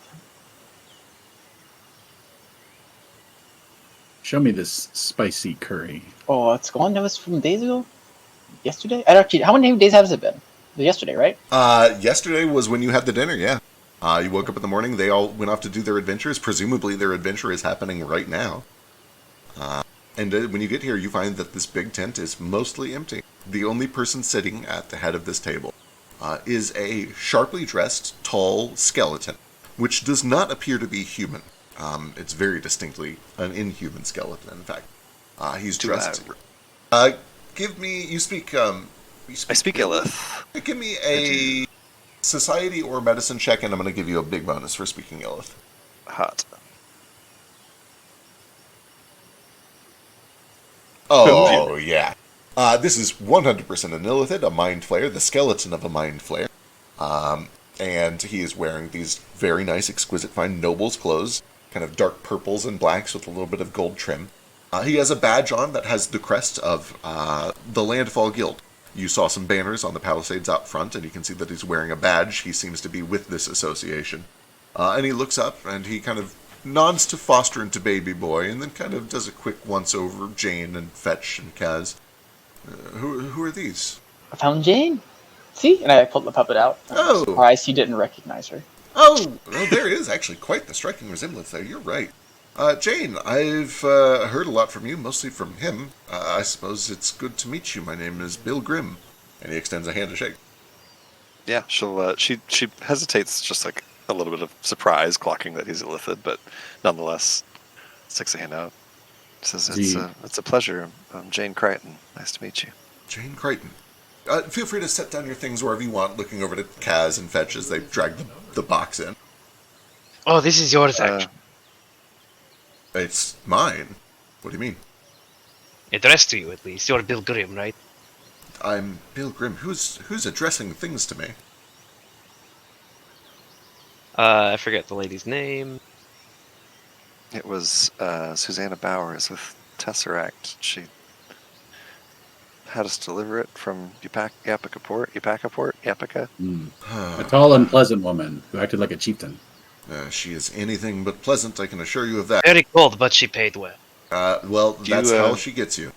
Show me this spicy curry. Oh, it's gone. That was from days ago. Yesterday. I don't actually. How many days has it been? Yesterday, right? Yesterday was when you had the dinner, yeah. You woke up in the morning, they all went off to do their adventures. Presumably their adventure is happening right now. And when you get here, you find that this big tent is mostly empty. The only person sitting at the head of this table is a sharply dressed, tall skeleton, which does not appear to be human. It's very distinctly an inhuman skeleton, in fact. He's dressed... give me... You speak... I speak Illith. Give me a society or medicine check, and I'm going to give you a big bonus for speaking Illith. Hot. Oh, yeah. This is 100% an Illithid, a mind flayer, the skeleton of a mind flayer. And he is wearing these very nice, exquisite, fine noble's clothes, kind of dark purples and blacks with a little bit of gold trim. He has a badge on that has the crest of the Landfall Guild. You saw some banners on the palisades out front, and you can see that he's wearing a badge. He seems to be with this association. And he looks up, and he kind of nods to Foster and to Baby Boy, and then kind of does a quick once-over Jane and Fetch and Kaz. Who are these? I found Jane. See? And I pulled the puppet out. Oh. Surprised you didn't recognize her. Oh, well, there is actually quite the striking resemblance there. You're right. Jane, I've heard a lot from you, mostly from him. I suppose it's good to meet you. My name is Bill Grimm. And he extends a hand to shake. Yeah, she'll she hesitates, just like a little bit of surprise, clocking that he's Illithid, but nonetheless sticks a hand out. Says it's a pleasure. I'm Jane Crichton. Nice to meet you. Jane Crichton. Feel free to set down your things wherever you want, looking over to Kaz and Fetch as they drag the box in. Oh, this is yours, actually. It's mine. What do you mean? Addressed to you, at least. You're Bill Grimm, right? I'm Bill Grimm. Who's addressing things to me? I forget the lady's name. It was Susanna Bowers with Tesseract. She had us deliver it from Yapika Port. A tall and pleasant woman who acted like a chieftain. She is anything but pleasant, I can assure you of that. Very cold, but she paid well. Well, that's how she gets you.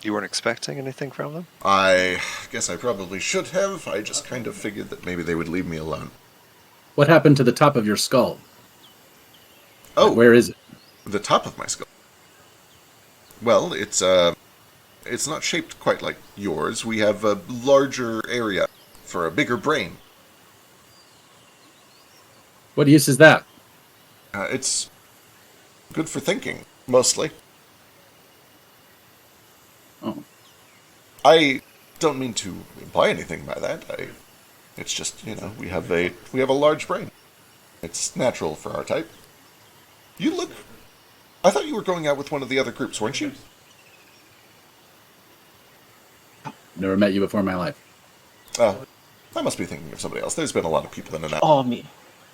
You weren't expecting anything from them? I guess I probably should have. I just kind of figured that maybe they would leave me alone. What happened to the top of your skull? Oh, where is it? The top of my skull. Well, it's not shaped quite like yours. We have a larger area for a bigger brain. What use is that? It's good for thinking, mostly. Oh. I don't mean to imply anything by that. It's just, we have a large brain. It's natural for our type. I thought you were going out with one of the other groups, weren't you? Never met you before in my life. Oh, I must be thinking of somebody else. There's been a lot of people in and out. Oh, me.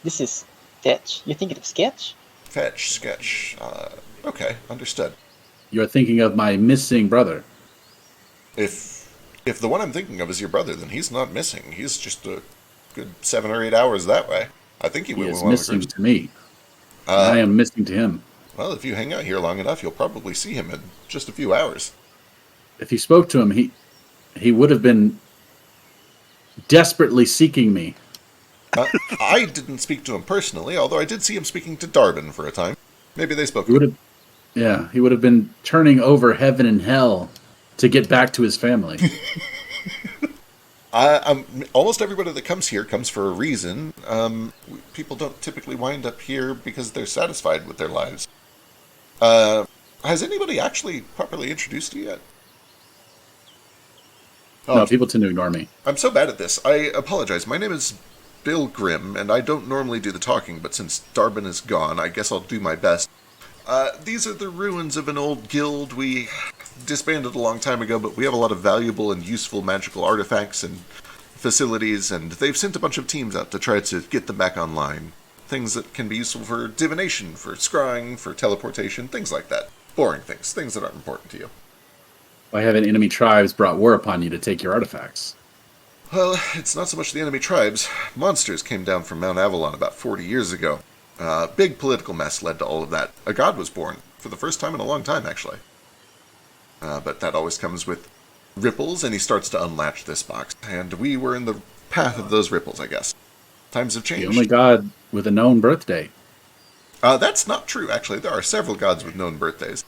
This is Fetch. You're thinking of Sketch? Fetch, Sketch. Okay, understood. You're thinking of my missing brother. If the one I'm thinking of is your brother, then he's not missing. He's just a good 7 or 8 hours that way. I think he He went is with one of the missing groups. to me. I am missing to him. Well, if you hang out here long enough, you'll probably see him in just a few hours. If you spoke to him, he would have been desperately seeking me. I didn't speak to him personally, although I did see him speaking to Darbin for a time. Maybe they spoke. He would have been turning over heaven and hell to get back to his family. Almost everybody that comes here comes for a reason. People don't typically wind up here because they're satisfied with their lives. Has anybody actually properly introduced you yet? Oh, No, people tend to ignore me. I'm so bad at this. I apologize. My name is Bill Grimm, and I don't normally do the talking, but since Darbin is gone, I guess I'll do my best. These are the ruins of an old guild. We disbanded a long time ago, but we have a lot of valuable and useful magical artifacts and facilities, and they've sent a bunch of teams out to try to get them back online. Things that can be useful for divination, for scrying, for teleportation, things like that. Boring things that aren't important to you. Why haven't enemy tribes brought war upon you to take your artifacts? Well, it's not so much the enemy tribes. Monsters came down from Mount Avalon about 40 years ago. Big political mess led to all of that. A god was born, for the first time in a long time, actually. But that always comes with ripples, and he starts to unlatch this box. And we were in the path of those ripples, I guess. Times have The changed. only god with a known birthday. That's not true, actually. There are several gods with known birthdays.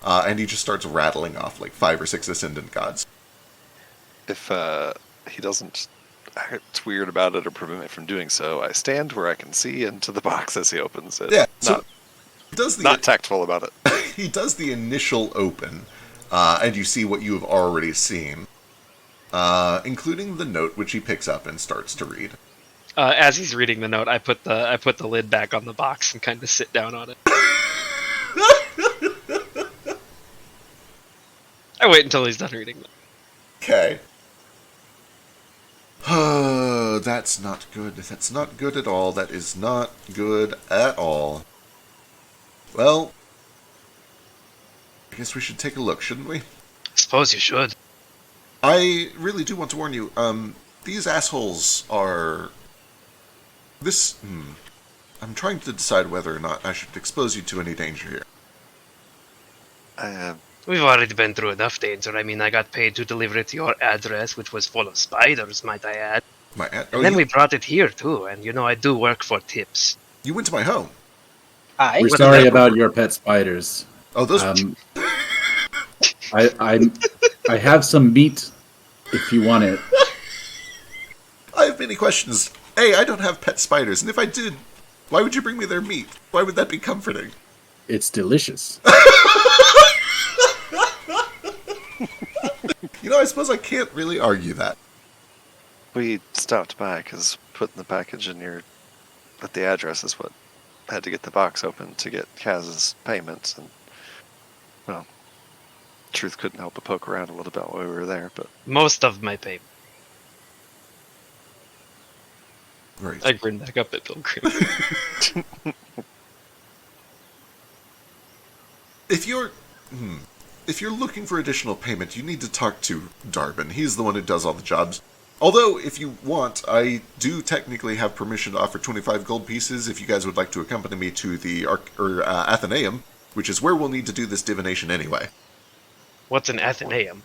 And he just starts rattling off like 5 or 6 ascendant gods. If he doesn't act weird about it or prevent me from doing so, I stand where I can see into the box as he opens it. Yeah, so Not tactful about it. he does the initial open, and you see what you have already seen, including the note which he picks up and starts to read. As he's reading the note, I put the lid back on the box and kind of sit down on it. I wait until he's done reading. Okay. That's not good. That's not good at all. That is not good at all. Well, I guess we should take a look, shouldn't we? Suppose you should. I really do want to warn you, these assholes are... I'm trying to decide whether or not I should expose you to any danger here. We've already been through enough danger. I mean, I got paid to deliver it to your address, which was full of spiders, might I add. And then we brought it here, too, and I do work for tips. You went to my home. We're sorry about your pet spiders. Oh, those... I have some meat if you want it. I have many questions. A, I don't have pet spiders, and if I did, why would you bring me their meat? Why would that be comforting? It's delicious. I suppose I can't really argue that. We stopped by because putting the package at the address is what had to get the box open to get Kaz's payments, and well, Truth couldn't help but poke around a little bit while we were there, but most of my pay. Right. I grin back up at Pilgrim. If you're looking for additional payment, you need to talk to Darbin. He's the one who does all the jobs. Although, if you want, I do technically have permission to offer 25 gold pieces if you guys would like to accompany me to the Athenaeum, which is where we'll need to do this divination anyway. What's an Athenaeum?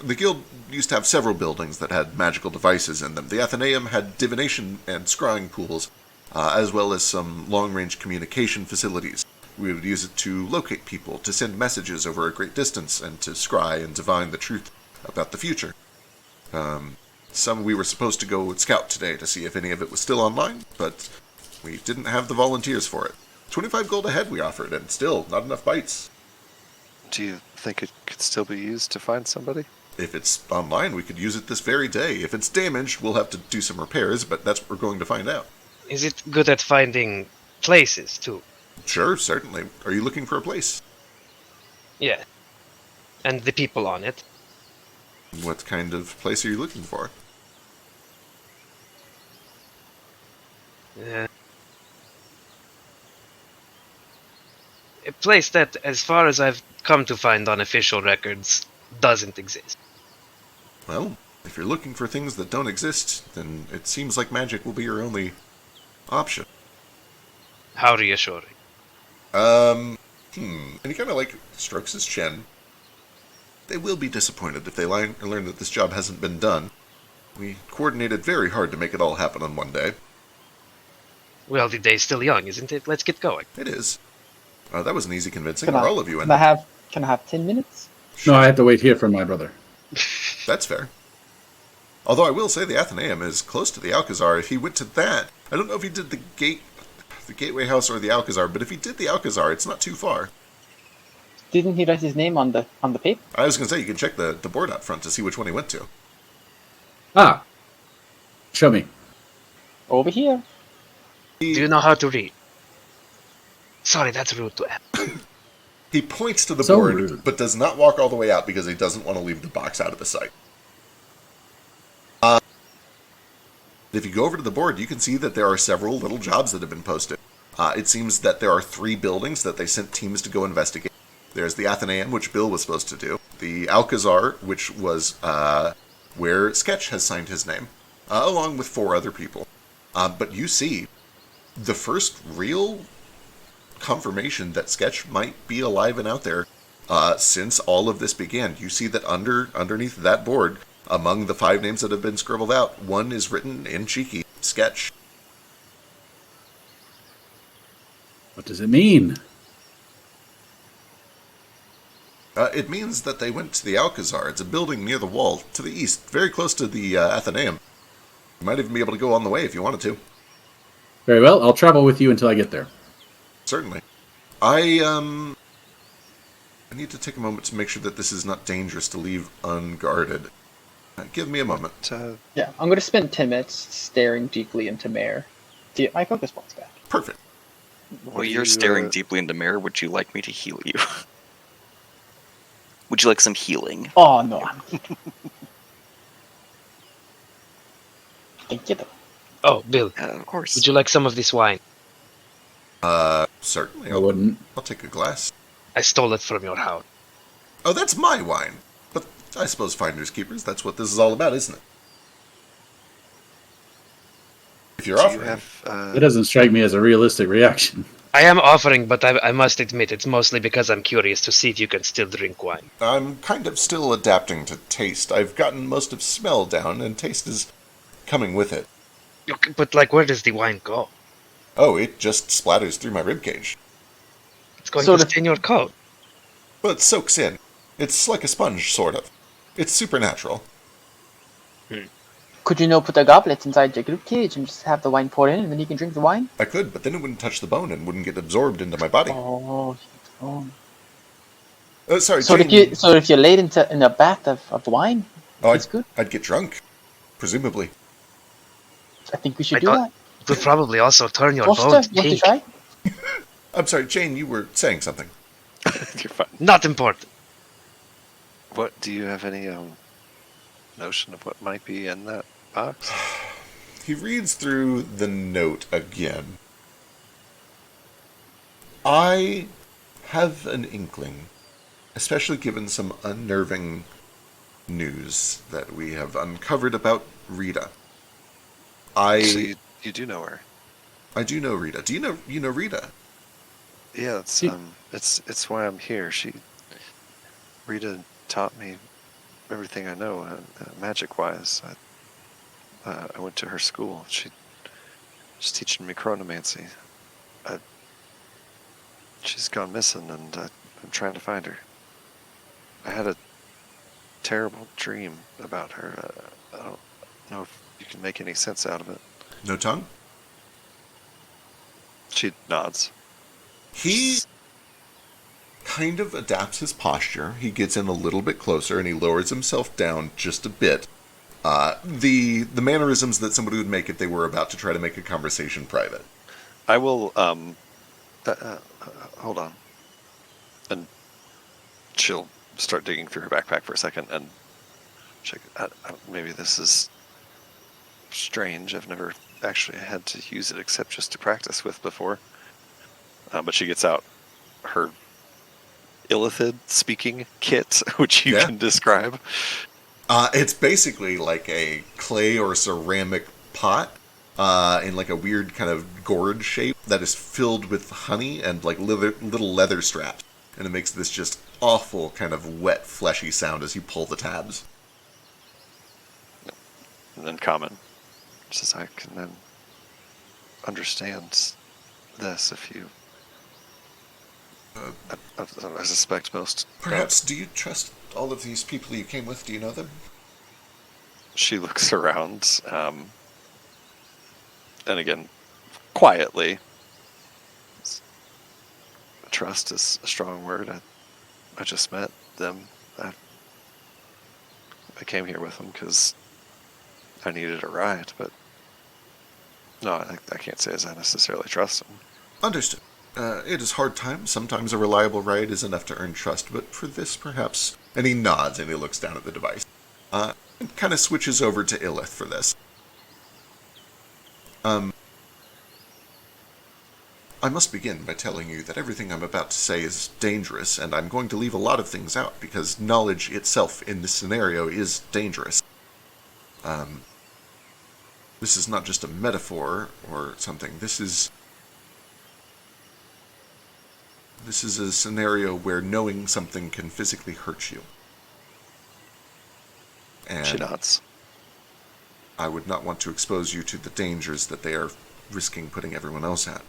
The guild used to have several buildings that had magical devices in them. The Athenaeum had divination and scrying pools, as well as some long-range communication facilities. We would use it to locate people, to send messages over a great distance, and to scry and divine the truth about the future. We were supposed to go scout today to see if any of it was still online, but we didn't have the volunteers for it. 25 gold a head we offered, and still not enough bites. do you think it could still be used to find somebody? If it's online, we could use it this very day. If it's damaged, we'll have to do some repairs, but that's what we're going to find out. Is it good at finding places, too? Sure, certainly. Are you looking for a place? Yeah. And the people on it. What kind of place are you looking for? A place that, as far as I've come to find on official records, doesn't exist. Well, if you're looking for things that don't exist, then it seems like magic will be your only option. How reassuring. And he kind of like strokes his chin. They will be disappointed if they learn that this job hasn't been done. We coordinated very hard to make it all happen on one day. Well, the day's still young, isn't it? Let's get going. It is. That was an easy convincing. Can Are I, all of you in? can I have 10 minutes? No, I have to wait here for my brother. That's fair. Although I will say the Athenaeum is close to the Alcazar. If he went to that, I don't know if he did the Gateway House or the Alcazar, but if he did the Alcazar, it's not too far. Didn't he write his name on the paper? I was going to say, you can check the board out front to see which one he went to. Ah, show me. Over here. Do you know how to read? Sorry, that's rude to ask. He points to the So board, rude. but does not walk all the way out because he doesn't want to leave the box out of the sight. If you go over to the board, you can see that there are several little jobs that have been posted. It seems that there are 3 buildings that they sent teams to go investigate. There's the Athenaeum, which Bill was supposed to do. The Alcazar, which was where Sketch has signed his name, along with 4 other people. But you see, the first real confirmation that Sketch might be alive and out there since all of this began. You see that underneath that board, among the 5 names that have been scribbled out, one is written in cheeky, Sketch. What does it mean? It means that they went to the Alcazar. It's a building near the wall, to the east, very close to the Athenaeum. You might even be able to go on the way if you wanted to. Very well, I'll travel with you until I get there. Certainly. I need to take a moment to make sure that this is not dangerous to leave unguarded. Give me a moment. Yeah, I'm going to spend 10 minutes staring deeply into Mare to get my focus points back. Perfect. While you're staring deeply into mirror, would you like me to heal you? Would you like some healing? Oh, no. Thank you, though. Oh, Bill, Of course. would you like some of this wine? Certainly. I wouldn't. I'll take a glass. I stole it from your house. Oh, that's my wine. But I suppose finders keepers, that's what this is all about, isn't it? If you're Do you offering. have, It doesn't strike me as a realistic reaction. I am offering, but I must admit it's mostly because I'm curious to see if you can still drink wine. I'm kind of still adapting to taste. I've gotten most of smell down, and taste is coming with it. But, like, where does the wine go? Oh, it just splatters through my ribcage. It's going So to the- stain your coat. But it soaks in. It's like a sponge, sort of. It's supernatural. Could you put a goblet inside your group cage and just have the wine pour in and then you can drink the wine? I could, but then it wouldn't touch the bone and wouldn't get absorbed into my body. Oh, Sorry, so Jane. if you're laid in a bath of wine, Oh, it's good. I'd get drunk. Presumably. I think we should I do thought- that. It would probably also turn your Foster, bones you want to pink. try? I'm sorry, Jane, you were saying something. You're fine. Not important. what do you have any notion of what might be in that box? He reads through the note again. I have an inkling, especially given some unnerving news that we have uncovered about Rita. So you do know her. I do know Rita. Do you know Rita? Yeah, it's why I'm here. Rita taught me everything I know, magic wise. I went to her school. She's teaching me chronomancy. She's gone missing, and I'm trying to find her. I had a terrible dream about her. I don't know if you can make any sense out of it. No tongue? She nods. He kind of adapts his posture. He gets in a little bit closer and he lowers himself down just a bit. The mannerisms that somebody would make if they were about to try to make a conversation private. I will, hold on. And she'll start digging through her backpack for a second and check. Maybe this is strange. I've never actually had to use it except just to practice with before. But she gets out her Illithid speaking kit, which you can describe. It's basically like a clay or ceramic pot in like a weird kind of gourd shape that is filled with honey and like little leather straps. And it makes this just awful kind of wet, fleshy sound as you pull the tabs. And then Common says, I can then understand this if you... I suspect most... Perhaps, do you trust all of these people you came with? Do you know them? She looks around, and again, quietly. Trust is a strong word. I just met them. I came here with them because I needed a ride, but no, I can't say as I necessarily trust them. Understood. It is hard times. Sometimes a reliable ride is enough to earn trust, but for this, perhaps... And he nods and he looks down at the device. And kind of switches over to Illith for this. I must begin by telling you that everything I'm about to say is dangerous, and I'm going to leave a lot of things out, because knowledge itself in this scenario is dangerous. This is not just a metaphor or something. This is a scenario where knowing something can physically hurt you. And She nods. I would not want to expose you to the dangers that they are risking putting everyone else at.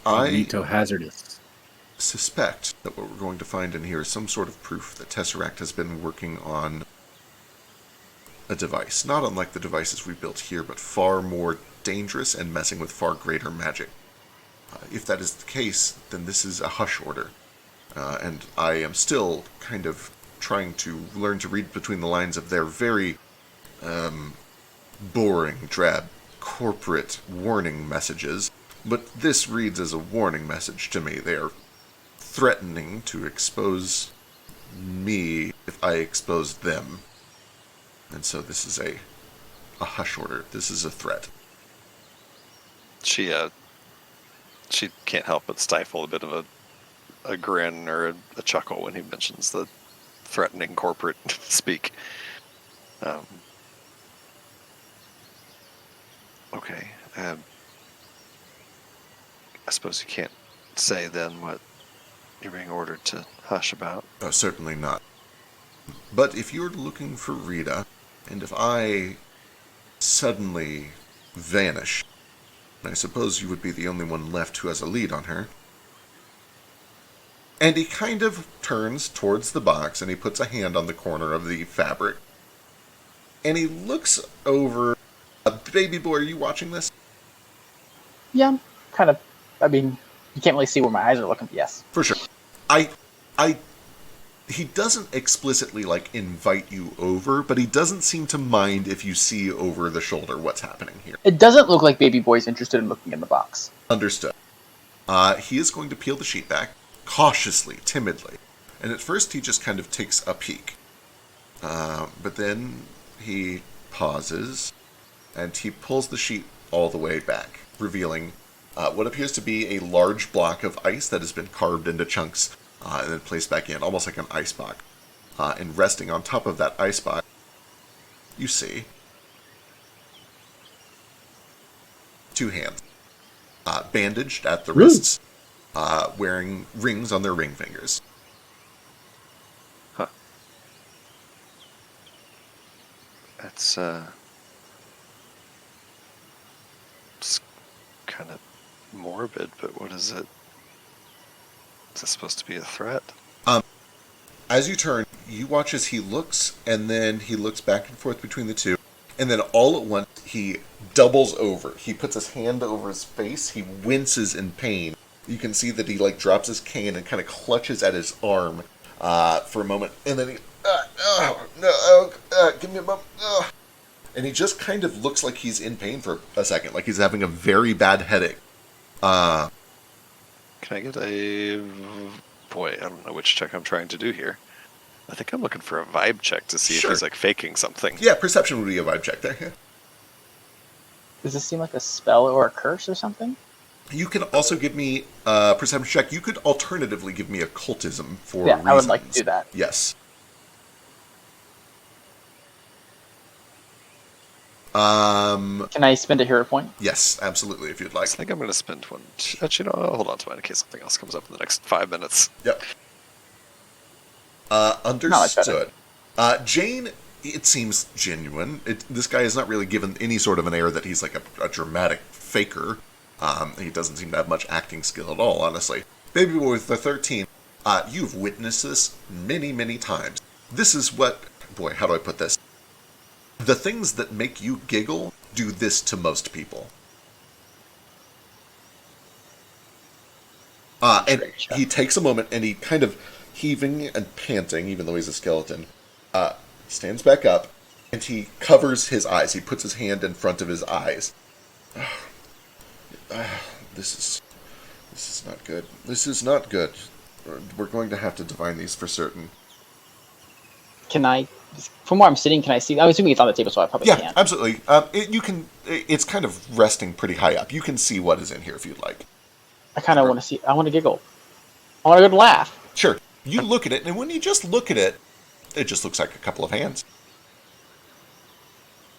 I Veto hazardous. suspect that what we're going to find in here is some sort of proof that Tesseract has been working on a device, not unlike the devices we built here, but far more dangerous and messing with far greater magic. If that is the case, then this is a hush order. And I am still kind of trying to learn to read between the lines of their very boring, drab, corporate warning messages. But this reads as a warning message to me. They are threatening to expose me if I expose them. And so this is a hush order. This is a threat. She can't help but stifle a bit of a grin or a chuckle when he mentions the threatening corporate speak. Okay. I suppose you can't say then what you're being ordered to hush about. Oh, certainly not. But if you're looking for Rita, and if I suddenly vanish, I suppose you would be the only one left who has a lead on her. And he kind of turns towards the box, and he puts a hand on the corner of the fabric. And he looks over... Baby boy, are you watching this? Yeah, kind of. I mean, you can't really see where my eyes are looking, but yes. For sure. He doesn't explicitly, invite you over, but he doesn't seem to mind if you see over the shoulder what's happening here. It doesn't look like Baby Boy's interested in looking in the box. Understood. He is going to peel the sheet back, cautiously, timidly. And at first he just kind of takes a peek. But then he pauses, and he pulls the sheet all the way back, revealing what appears to be a large block of ice that has been carved into chunks and then placed back in, almost like an ice box. And resting on top of that ice box, you see two hands, bandaged at the wrists, wearing rings on their ring fingers. Huh. That's, it's kind of morbid, but what is it? Is this supposed to be a threat? As you turn, you watch as he looks, and then he looks back and forth between the two, and then all at once, he doubles over. He puts his hand over his face, he winces in pain. You can see that he, drops his cane and kind of clutches at his arm for a moment, and then he, give me a moment, and he just kind of looks like he's in pain for a second, like he's having a very bad headache. Can I get a... Boy, I don't know which check I'm trying to do here. I think I'm looking for a vibe check to see Sure. if he's, faking something. Yeah, perception would be a vibe check there. Yeah. Does this seem like a spell or a curse or something? You can also give me a perception check. You could alternatively give me occultism for Yeah, reasons. I would like to do that. Yes. Can I spend a hero point? Yes, absolutely, if you'd like. I think I'm going to spend one. Actually, no, I'll hold on to mine in case something else comes up in the next 5 minutes. Yep. much Understood. Jane, it seems genuine. This guy is not really given any sort of an air that he's like a dramatic faker. He doesn't seem to have much acting skill at all, honestly. Baby boy with the 13, you've witnessed this many, many times. This is what... Boy, how do I put this? The things that make you giggle do this to most people. And he takes a moment and he kind of heaving and panting, even though he's a skeleton, stands back up and he covers his eyes. He puts his hand in front of his eyes. This is not good. This is not good. We're going to have to divine these for certain. Can I, from where I'm sitting, can I see? I'm assuming it's on the table, so I probably Yeah, can't. absolutely. You can. It's kind of resting pretty high up. You can see what is in here if you'd like. I kind of want to see. I want to giggle. I want to go laugh. Sure. You look at it, and when you just look at it, it just looks like a couple of hands.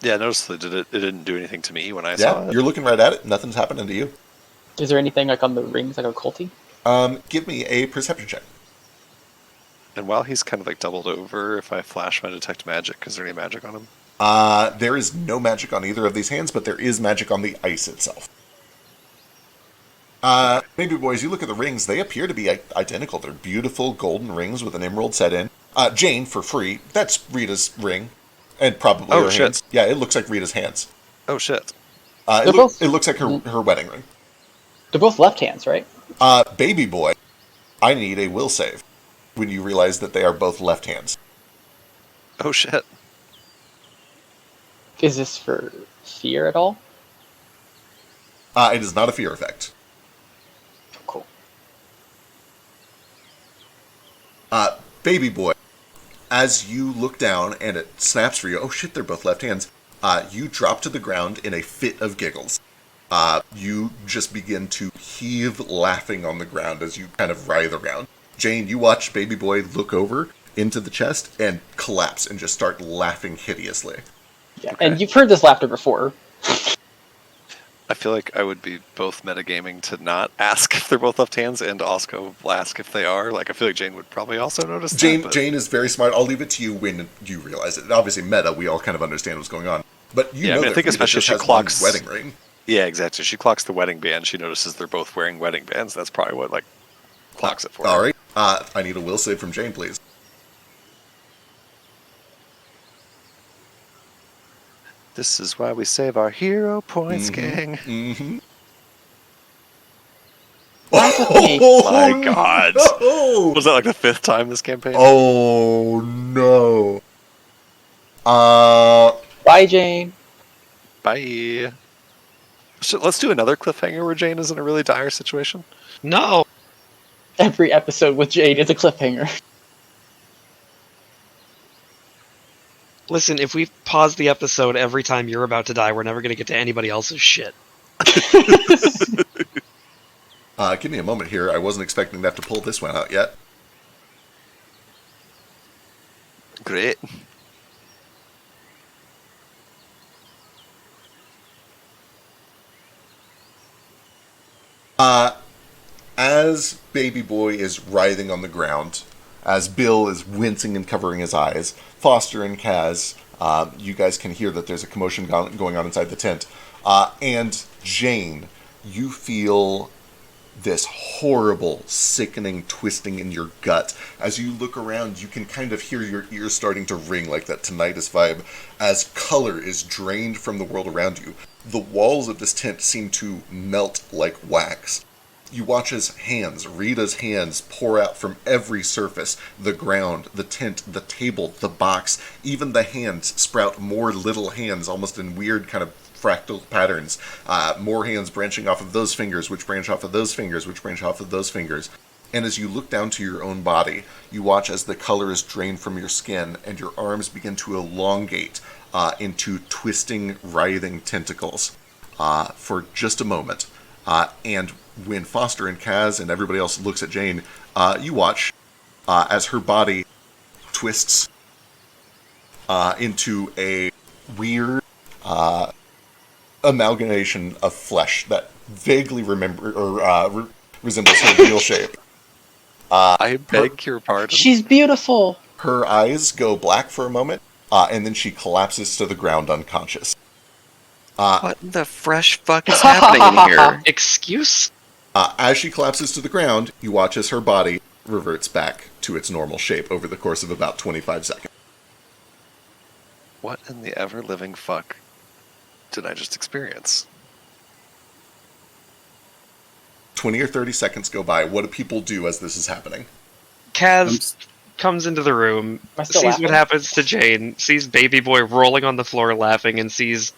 Yeah, I noticed that it didn't do anything to me when I saw Yeah, it. you're looking right at it. Nothing's happening to you. Is there anything like on the rings, like occulty? Give me a perception check. And while he's kind of like doubled over, if I flash my detect magic, is there any magic on him? There is no magic on either of these hands, but there is magic on the ice itself. Baby boys, you look at the rings, they appear to be identical. They're beautiful golden rings with an emerald set in. Jane, for free, that's Rita's ring. And probably her shit. hands. Yeah, it looks like Rita's hands. Oh shit. It both- looks like her wedding ring. They're both left hands, right? Baby boy, I need a will save when you realize that they are both left hands. Oh shit. Is this for fear at all? It is not a fear effect. Cool. Baby boy, as you look down and it snaps for you, oh shit, they're both left hands, you drop to the ground in a fit of giggles. You just begin to heave laughing on the ground as you kind of writhe around. Jane, you watch baby boy look over into the chest and collapse and just start laughing hideously. Yeah, Okay. and you've heard this laughter before. I feel like I would be both metagaming to not ask if they're both left hands and also ask if they are. Like, I feel like Jane would probably also notice that. But... Jane is very smart. I'll leave it to you when you realize it. Obviously, meta, we all kind of understand what's going on. But you know I that think Rita especially just she has clocks one wedding ring. Yeah, exactly. She clocks the wedding band. She notices they're both wearing wedding bands. That's probably what like clocks it for her. All right. I need a will save from Jane, please. This is why we save our hero points, gang. Mm-hmm. Oh, my God. No! Was that like the 5th time this campaign? Oh no. Bye, Jane. Bye. So let's do another cliffhanger where Jane is in a really dire situation. No. Every episode with Jade is a cliffhanger. Listen, if we pause the episode every time you're about to die, we're never going to get to anybody else's shit. Give me a moment here. I wasn't expecting to have to pull this one out yet. Great. As baby boy is writhing on the ground, as Bill is wincing and covering his eyes, Foster and Kaz, you guys can hear that there's a commotion going on inside the tent. And Jane, you feel this horrible, sickening twisting in your gut. As you look around, you can kind of hear your ears starting to ring like that tinnitus vibe as color is drained from the world around you. The walls of this tent seem to melt like wax. You watch as hands, Rita's hands, pour out from every surface. The ground, the tent, the table, the box, even the hands sprout more little hands, almost in weird kind of fractal patterns. More hands branching off of those fingers, which branch off of those fingers, which branch off of those fingers. And as you look down to your own body, you watch as the color is drained from your skin and your arms begin to elongate into twisting, writhing tentacles for just a moment. And when Foster and Kaz and everybody else looks at Jane, you watch as her body twists into a weird, amalgamation of flesh that vaguely resembles her real shape. I beg your pardon. She's beautiful. Her eyes go black for a moment, and then she collapses to the ground unconscious. What the fresh fuck is happening in here? Excuse? As she collapses to the ground, you watch as her body reverts back to its normal shape over the course of about 25 seconds. What in the ever-living fuck did I just experience? 20 or 30 seconds go by. What do people do as this is happening? Kaz comes into the room, Am I still sees laughing? what happens to Jane, sees Baby Boy rolling on the floor laughing, and sees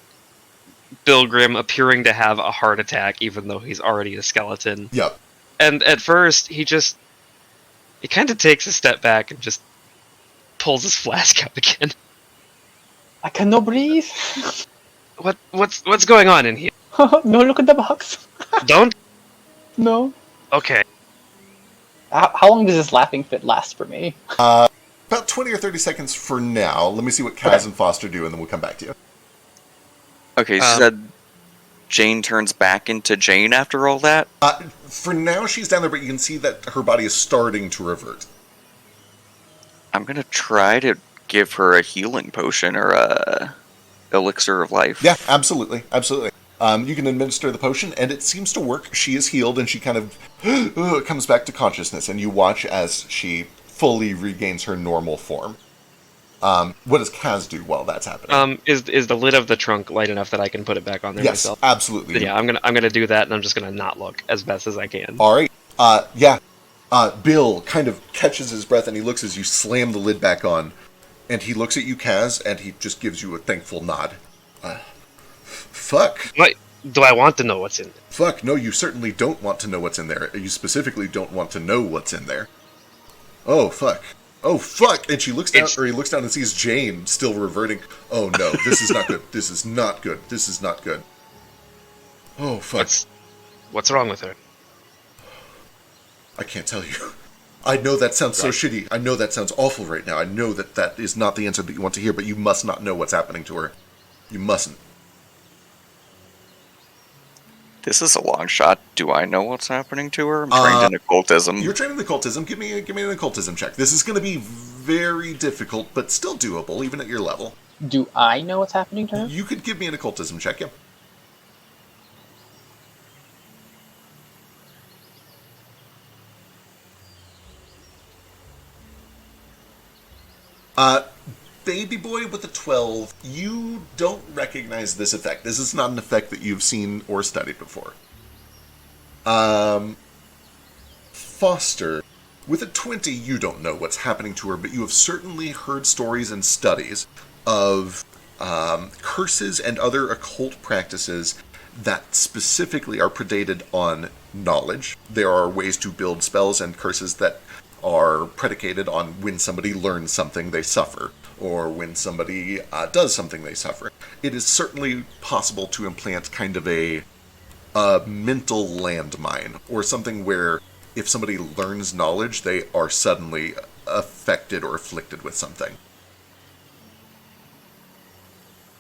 Bilgrim appearing to have a heart attack, even though he's already a skeleton. Yep. And at first, he kind of takes a step back and just pulls his flask out again. I cannot breathe. What's going on in here? No, look at the box. Don't. No. Okay. How long does this laughing fit last for me? About 20 or 30 seconds for now. Let me see what Kaz and Foster do, and then we'll come back to you. Okay, she said Jane turns back into Jane after all that? For now, she's down there, but you can see that her body is starting to revert. I'm gonna try to give her a healing potion or a elixir of life. Yeah, absolutely. Absolutely. You can administer the potion, and it seems to work. She is healed, and she kind of comes back to consciousness, and you watch as she fully regains her normal form. What does Kaz do while that's happening? Is the lid of the trunk light enough that I can put it back on there Yes, myself? absolutely. Then yeah, I'm gonna do that, and I'm just gonna not look as best as I can. All right. Yeah. Bill kind of catches his breath, and he looks as you slam the lid back on, and he looks at you, Kaz, and he just gives you a thankful nod. Fuck. Do I want to know what's in it? Fuck, no, you certainly don't want to know what's in there. You specifically don't want to know what's in there. Oh, fuck. Oh, fuck! And she looks down, or he looks down and sees Jane still reverting. Oh, no, this is not good. This is not good. This is not good. Oh, fuck. What's wrong with her? I can't tell you. I know that sounds so shitty. I know that sounds awful right now. I know that that is not the answer that you want to hear, but you must not know what's happening to her. You mustn't. This is a long shot. Do I know what's happening to her? I'm trained in occultism. You're trained in occultism. Give me an occultism check. This is going to be very difficult, but still doable, even at your level. Do I know what's happening to her? You could give me an occultism check, yeah. Baby Boy with a 12, you don't recognize this effect. This is not an effect that you've seen or studied before. Foster, with a 20, you don't know what's happening to her, but you have certainly heard stories and studies of curses and other occult practices that specifically are predicated on knowledge. There are ways to build spells and curses that are predicated on when somebody learns something, they suffer, or when somebody does something, they suffer. It is certainly possible to implant kind of a mental landmine, or something where if somebody learns knowledge, they are suddenly affected or afflicted with something.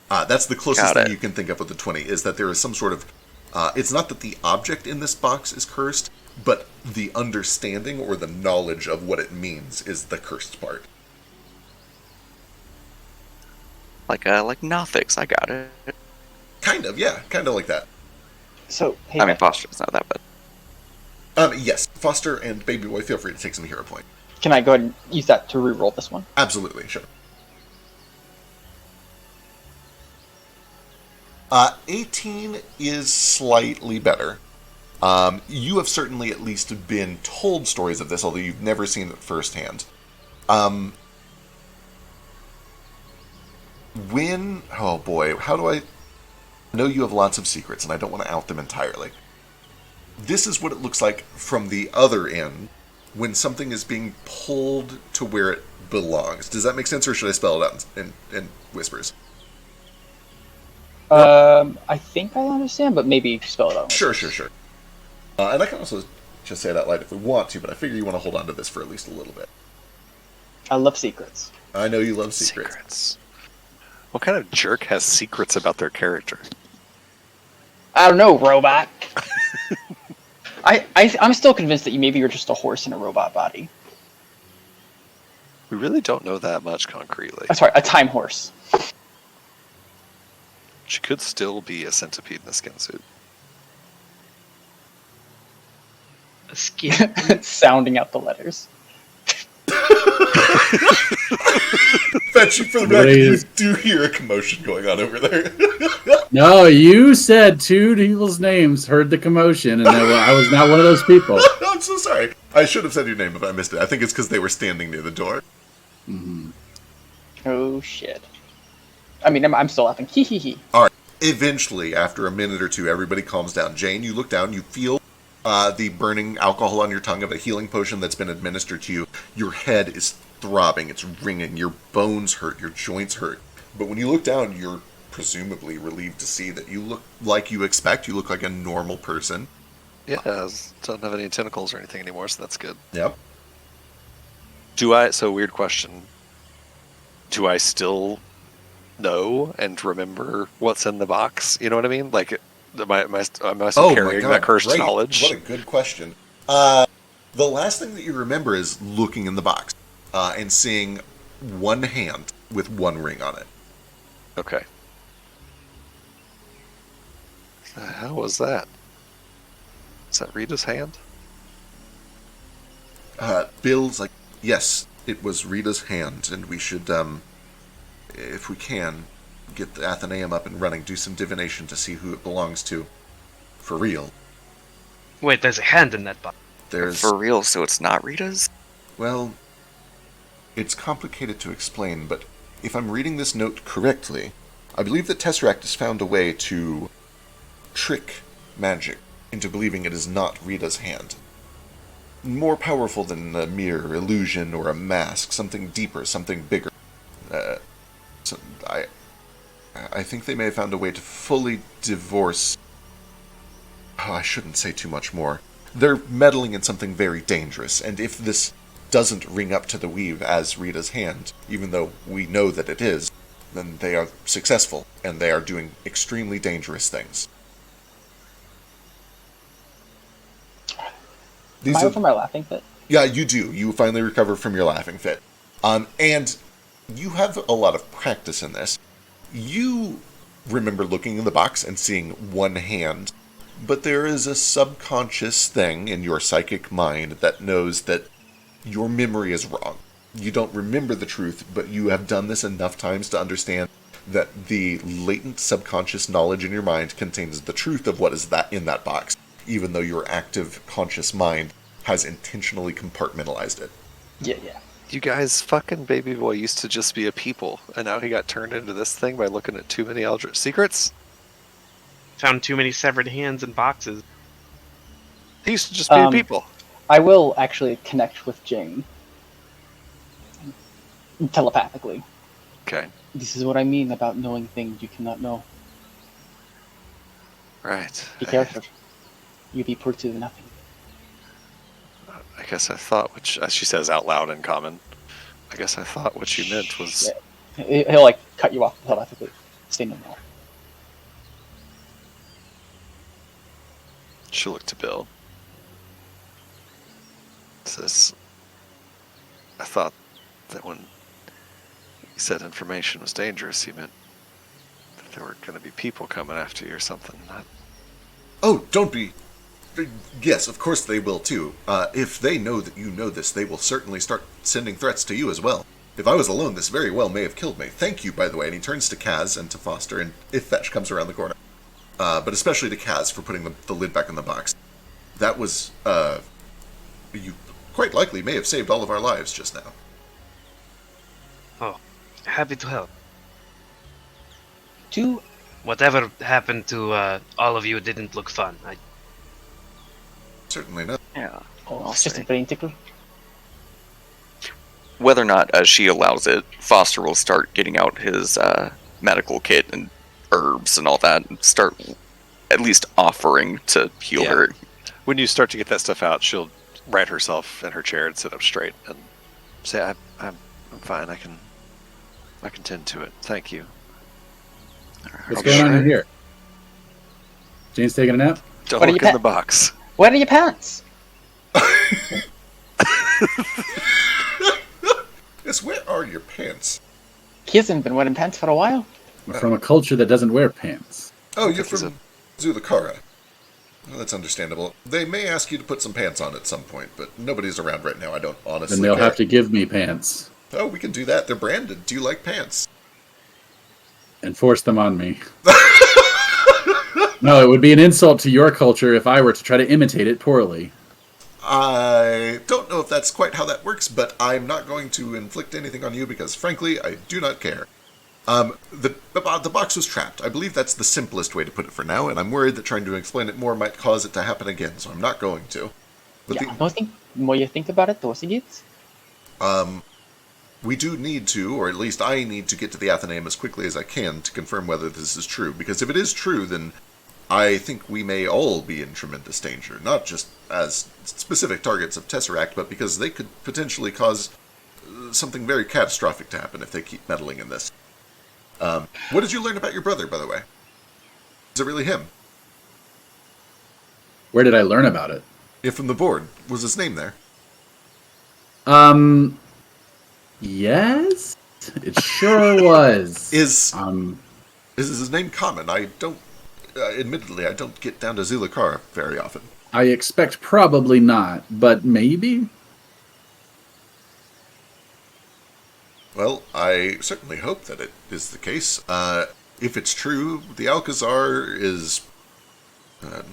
That's the closest thing you can think of with the 20, is that there is some sort of... it's not that the object in this box is cursed, but the understanding or the knowledge of what it means is the cursed part. Like Nothix, I got it. Kind of, yeah. Kind of like that. So, hey, I mean, Foster's not that bad. Yes. Foster and Baby Boy, feel free to take some hero point. can I go ahead and use that to reroll this one? Absolutely, sure. 18 is slightly better. You have certainly at least been told stories of this, although you've never seen it firsthand. Oh boy, how do I know you have lots of secrets, and I don't want to out them entirely. This is what it looks like from the other end when something is being pulled to where it belongs. Does that make sense, or should I spell it out in whispers? I think I understand, but maybe spell it out. Sure. And I can also just say it out loud if we want to, but I figure you want to hold on to this for at least a little bit. I love secrets. I know you love secrets. What kind of jerk has secrets about their character? I don't know, robot. I'm still convinced that maybe you're just a horse in a robot body. We really don't know that much concretely. I'm sorry, a time horse. She could still be a centipede in a skin suit. A skin. Sounding out the letters. Fetchy, for the record, you do hear a commotion going on over there. No, you said two people's names, heard the commotion, and I was not one of those people. I'm so sorry. I should have said your name if I missed it. I think it's because they were standing near the door. Mm-hmm. Oh, shit. I mean, I'm still laughing. Hee hee hee. All right. Eventually, after a minute or two, everybody calms down. Jane, you look down, you feel the burning alcohol on your tongue of a healing potion that's been administered to you. Your head is throbbing, it's ringing, your bones hurt, your joints hurt. But when you look down, you're presumably relieved to see that you look like you expect. You look like a normal person. Yeah, don't have any tentacles or anything anymore, so that's good. Yep. So weird question. Do I still know and remember what's in the box? You know what I mean? Like, am I still carrying that cursed knowledge? What a good question. The last thing that you remember is looking in the box and seeing one hand with one ring on it. Okay. How was that? Is that Rita's hand? Bill's like, yes, it was Rita's hand, and we should, if we can, get the Athenaeum up and running, do some divination to see who it belongs to. For real. Wait, there's a hand in that box. There's... For real, so it's not Rita's? Well, it's complicated to explain, but if I'm reading this note correctly, I believe that Tesseract has found a way to trick magic into believing it is not Rita's hand. More powerful than a mere illusion or a mask, something deeper, something bigger. So I think they may have found a way to fully divorce... Oh, I shouldn't say too much more. They're meddling in something very dangerous, and if this doesn't ring up to the weave as Rita's hand, even though we know that it is, then they are successful, and they are doing extremely dangerous things. Am I over my laughing fit? Yeah, you do. You finally recover from your laughing fit. And you have a lot of practice in this. You remember looking in the box and seeing one hand, but there is a subconscious thing in your psychic mind that knows that your memory is wrong. You don't remember the truth, but you have done this enough times to understand that the latent subconscious knowledge in your mind contains the truth of what is that in that box, even though your active conscious mind has intentionally compartmentalized it. Yeah. You guys, fucking baby boy used to just be a people, and now he got turned into this thing by looking at too many Eldritch secrets? Found too many severed hands in boxes. He used to just be a people. I will actually connect with Jane. Telepathically. Okay. This is what I mean about knowing things you cannot know. Right. Be careful. You be put to nothing. I guess I thought, as she says out loud in common, I guess I thought what you meant was... Yeah. He'll, like, cut you off telepathically. Say no more. She'll look to Bill. Says, I thought that when he said information was dangerous, he meant that there were going to be people coming after you or something. Oh, don't be... Yes, of course they will too. If they know that you know this, they will certainly start sending threats to you as well. If I was alone, this very well may have killed me. Thank you, by the way. And he turns to Kaz and to Foster, and if Fetch comes around the corner. But especially to Kaz for putting the lid back in the box. That was, you quite likely may have saved all of our lives just now. Oh, happy to help. To Whatever happened to all of you didn't look fun. Certainly not. Yeah. it's just a brain tickle. Whether or not she allows it, Foster will start getting out his medical kit and herbs and all that, and start at least offering to heal her. When you start to get that stuff out, she'll right herself in her chair and sit up straight and say, "I'm fine. I can tend to it. Thank you. What's going on in here? Jane's taking a nap? Don't What are look you in the box. Where are your pants? Yes, where are your pants? He hasn't been wearing pants for a while. We're from a culture that doesn't wear pants. Oh, you're think he's from Zulakara. Well, that's understandable. They may ask you to put some pants on at some point, but nobody's around right now. I don't honestly Then they'll care. have to give me pants Oh, we can do that. They're branded. Do you like pants? and force them on me. No, it would be an insult to your culture if I were to try to imitate it poorly. I don't know if that's quite how that works, but I'm not going to inflict anything on you because, frankly, I do not care. The box was trapped. I believe that's the simplest way to put it for now, and I'm worried that trying to explain it more might cause it to happen again, so I'm not going to. But Yeah, I think the more you think about it, the worse it gets. we do need to, or at least I need to get to the Athenaeum as quickly as I can to confirm whether this is true, because if it is true, then I think we may all be in tremendous danger, not just as specific targets of Tesseract, but because they could potentially cause something very catastrophic to happen if they keep meddling in this. What did you learn about your brother, by the way? Is it really him? Where did I learn about it? Yeah, from the board. Was his name there? Yes? It sure was. Is his name common? I don't... admittedly, I don't get down to Zulakar very often. I expect probably not, but maybe? Well, I certainly hope that it is the case. If it's true, the Alcazar is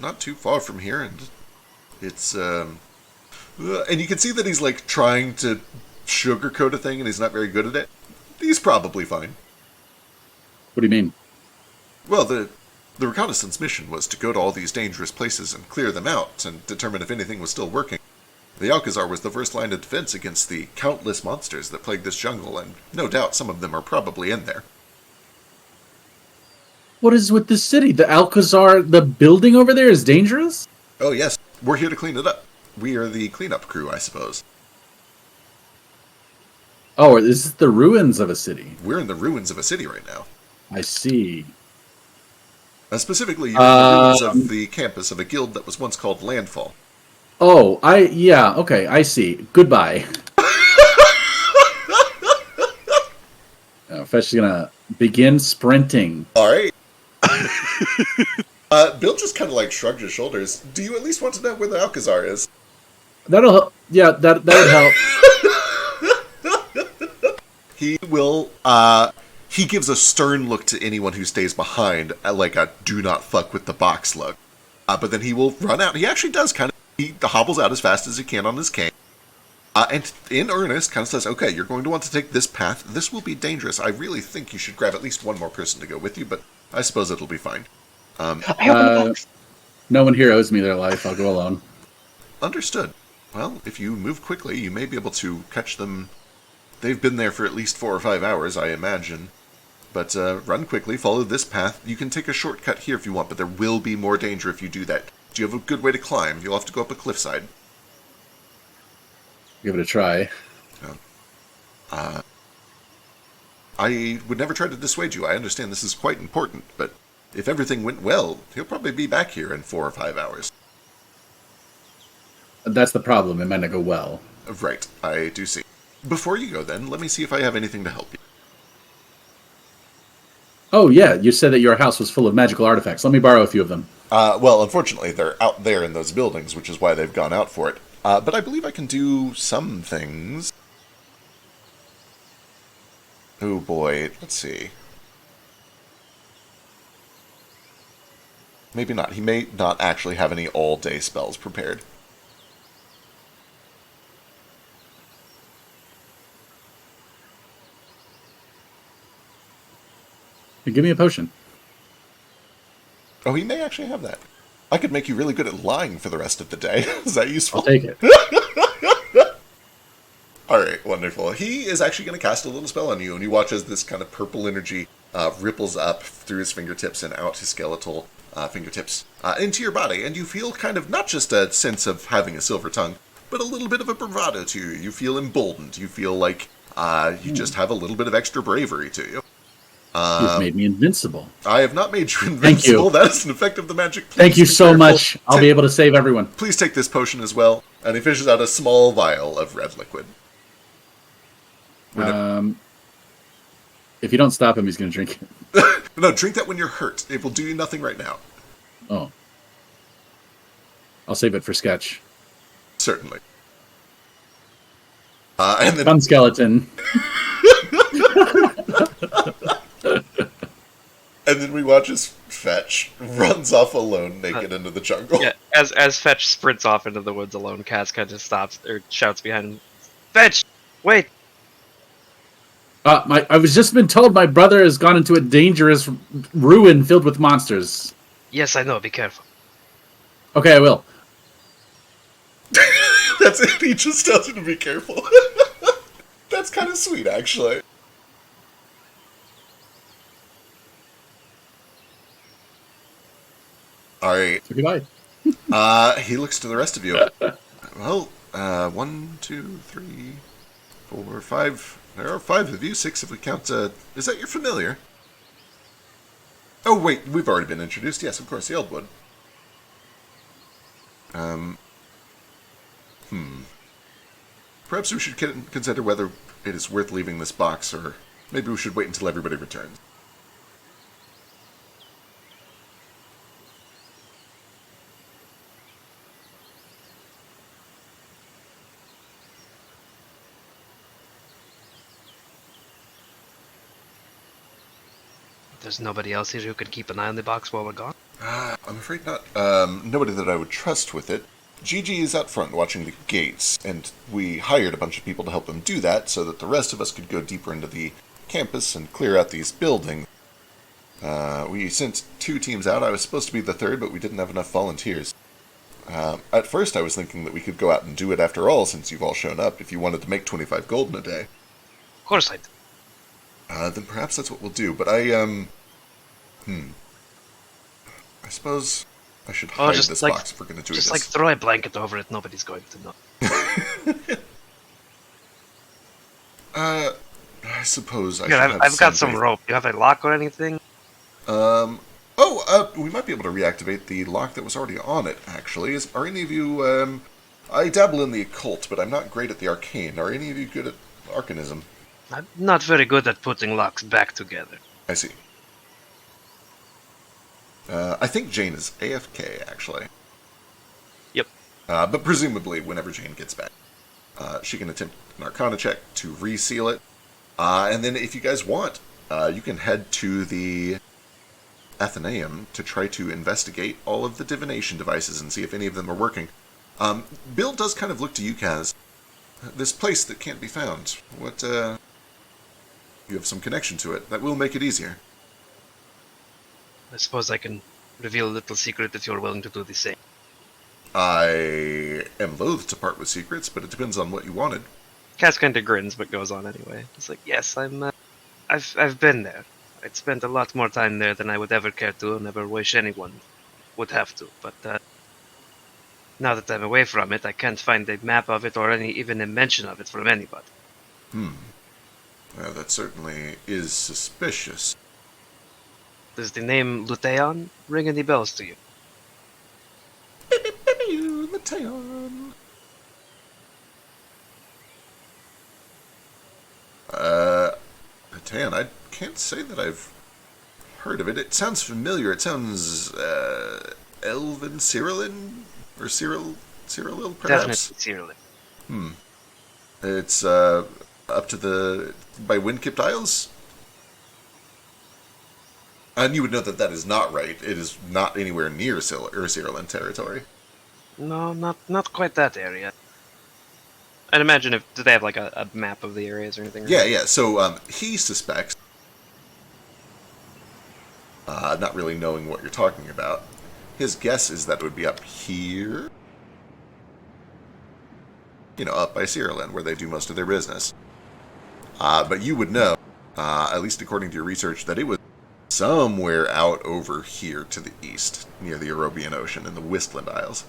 not too far from here, and it's... and you can see that he's, like, trying to sugarcoat a thing, and he's not very good at it. He's probably fine. What do you mean? Well, the reconnaissance mission was to go to all these dangerous places and clear them out, and determine if anything was still working. The Alcazar was the first line of defense against the countless monsters that plague this jungle, and no doubt some of them are probably in there. What is with this city? The Alcazar, the building over there is dangerous? Oh yes, we're here to clean it up. We are the cleanup crew, I suppose. Oh, this is the ruins of a city. We're in the ruins of a city right now. I see. Specifically, you're in the ruins of the campus of a guild that was once called Landfall. Oh, okay, I see. Goodbye. Fetch is gonna begin sprinting. Alright. Bill just kind of like shrugged his shoulders. Do you at least want to know where the Alcazar is? That'll help. Yeah, that would help. He will, he gives a stern look to anyone who stays behind, like a do not fuck with the box look. But then he will run out. He actually does kind of, he hobbles out as fast as he can on his cane. And in earnest, kind of says, okay, you're going to want to take this path. This will be dangerous. I really think you should grab at least one more person to go with you, but I suppose it'll be fine. I opened the box. No one here owes me their life. I'll go alone. Understood. Well, if you move quickly, you may be able to catch them. They've been there for at least 4 or 5 hours, I imagine. But run quickly, follow this path. You can take a shortcut here if you want, but there will be more danger if you do that. Do you have a good way to climb? You'll have to go up a cliffside. Give it a try. I would never try to dissuade you. I understand this is quite important, but if everything went well, he'll probably be back here in 4 or 5 hours. That's the problem. It might not go well. Right, I do see. Before you go, then, let me see if I have anything to help you. Oh, yeah. You said that your house was full of magical artifacts. Let me borrow a few of them. Well, unfortunately, they're out there in those buildings, which is why they've gone out for it. But I believe I can do some things. Oh boy, let's see. Maybe not. He may not actually have any all-day spells prepared. Give me a potion. Oh, he may actually have that. I could make you really good at lying for the rest of the day. Is that useful? I'll take it. Alright, wonderful. He is actually going to cast a little spell on you, and you watch as this kind of purple energy ripples up through his fingertips and out his skeletal fingertips into your body, and you feel kind of not just a sense of having a silver tongue, but a little bit of a bravado to you. You feel emboldened. You feel like you just have a little bit of extra bravery to you. You've made me invincible. I have not made you Thank invincible. you. That is an effect of the magic. Thank Please you be so careful. much. I'll be able to save everyone. Please take this potion as well. And he fishes out a small vial of red liquid. If you don't stop him, he's going to drink it. No, drink that when you're hurt. It will do you nothing right now. Oh. I'll save it for sketch. Certainly. And then Fun skeleton. And then we watch as Fetch runs off alone, naked into the jungle. Yeah, as Fetch sprints off into the woods alone, Kaz kind of stops or shouts behind him, "Fetch, wait!" I was just been told my brother has gone into a dangerous ruin filled with monsters. Yes, I know. Be careful. Okay, I will. That's it. He just tells you to be careful. That's kind of sweet, actually. All right. So goodbye. He looks to the rest of you. Well, 1, 2, 3, 4, 5. There are 5 of you. 6 if we count. Is that your familiar? Oh wait, we've already been introduced. Yes, of course, the Eldwood. Perhaps we should consider whether it is worth leaving this box, or maybe we should wait until everybody returns. There's nobody else here who can keep an eye on the box while we're gone. I'm afraid not. Nobody that I would trust with it. Gigi is out front watching the gates, and we hired a bunch of people to help him do that so that the rest of us could go deeper into the campus and clear out these buildings. We sent 2 teams out. I was supposed to be the 3rd, but we didn't have enough volunteers. At first I was thinking that we could go out and do it after all, since you've all shown up, if you wanted to make 25 gold in a day. Of course I do. Then perhaps that's what we'll do, but I suppose I should hide this box if we're going to do this. Just like throw a blanket over it, nobody's going to know. I suppose I Here, should have I've got some faith. rope. You have a lock or anything? We might be able to reactivate the lock that was already on it, actually. Are any of you, I dabble in the occult, but I'm not great at the arcane. Are any of you good at arcanism? I'm not very good at putting locks back together. I see. I think Jane is AFK, actually. Yep. But presumably, whenever Jane gets back, she can attempt an Arcana check to reseal it. And then if you guys want, you can head to the Athenaeum to try to investigate all of the divination devices and see if any of them are working. Bill does kind of look to you, Kaz. This place that can't be found. What, you have some connection to it. That will make it easier. I suppose I can reveal a little secret if you're willing to do the same. I am loath to part with secrets, but it depends on what you wanted. Cass kind of grins, but goes on anyway. It's like, yes, I've been there. I'd spent a lot more time there than I would ever care to, and never wish anyone would have to. But now that I'm away from it, I can't find a map of it or even a mention of it from anybody. Well, that certainly is suspicious. Does the name Luteon ring any bells to you? Mateon. Mateon, I can't say that I've heard of it. It sounds familiar. It sounds, Elven Cyrillin? Or Cyrillil, perhaps? Definitely Cyrillin. It's, up to by Windkipt Isles? And you would know that that is not right. It is not anywhere near Cyrillin territory. No, not quite that area. I'd imagine do they have like a map of the areas or anything? Yeah. So he suspects, not really knowing what you're talking about, his guess is that it would be up here. Up by Cyrillin, where they do most of their business. But you would know, at least according to your research, that it was somewhere out over here to the east, near the European Ocean in the Wistland Isles.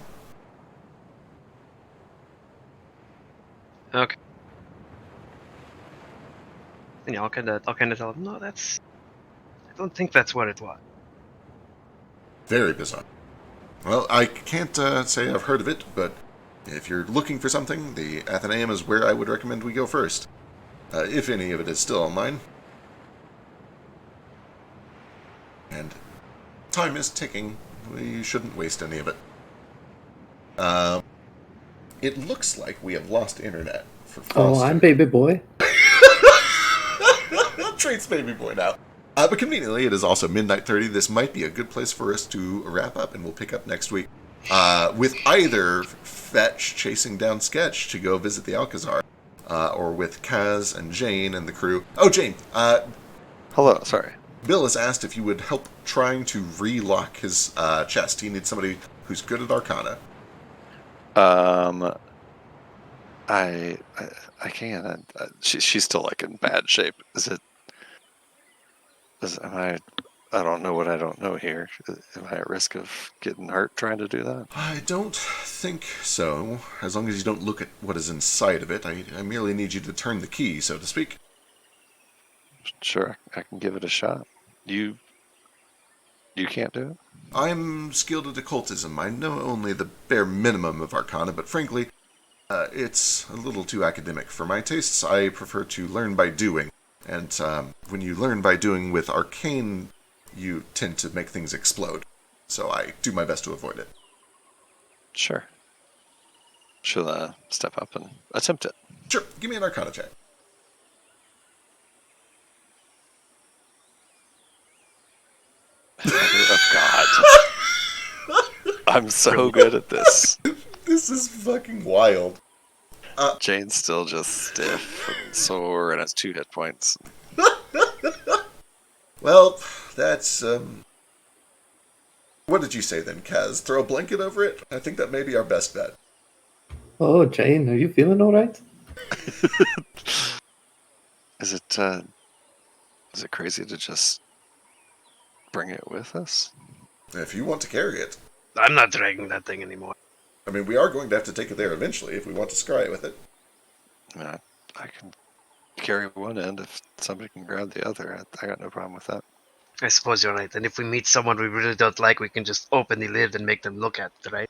Okay. And yeah, I'll kind of tell him, no, that's don't think that's what it was. Very bizarre. Well, I can't say I've heard of it, but if you're looking for something, the Athenaeum is where I would recommend we go first. If any of it is still online. And time is ticking. We shouldn't waste any of it. It looks like we have lost internet for Foster. Oh, I'm baby boy. Traits baby boy now. But conveniently, it is also midnight 30. This might be a good place for us to wrap up, and we'll pick up next week with either Fetch chasing down Sketch to go visit the Alcazar, or with Kaz and Jane and the crew. Oh, Jane, Hello, sorry. Bill has asked if you would help trying to relock his chest. He needs somebody who's good at Arcana. I can't. She's still like in bad shape. I don't know what I don't know here. Am I at risk of getting hurt trying to do that? I don't think so. As long as you don't look at what is inside of it. I merely need you to turn the key, so to speak. Sure, I can give it a shot. You can't do it? I'm skilled at occultism. I know only the bare minimum of Arcana, but frankly, it's a little too academic for my tastes. I prefer to learn by doing. And when you learn by doing with arcane, you tend to make things explode. So I do my best to avoid it. Sure. She'll step up and attempt it. Sure, give me an Arcana check. Mother of God. I'm so good at this. This is fucking wild. Jane's still just stiff and sore and has 2 hit points. Well, that's, what did you say then, Kaz? Throw a blanket over it? I think that may be our best bet. Oh, Jane, are you feeling all right? Is it crazy to just bring it with us? If you want to carry it. I'm not dragging that thing anymore. I mean, we are going to have to take it there eventually if we want to scry with it. I can carry one end if somebody can grab the other. I got no problem with that. I suppose you're right. And if we meet someone we really don't like, we can just open the lid and make them look at it, right?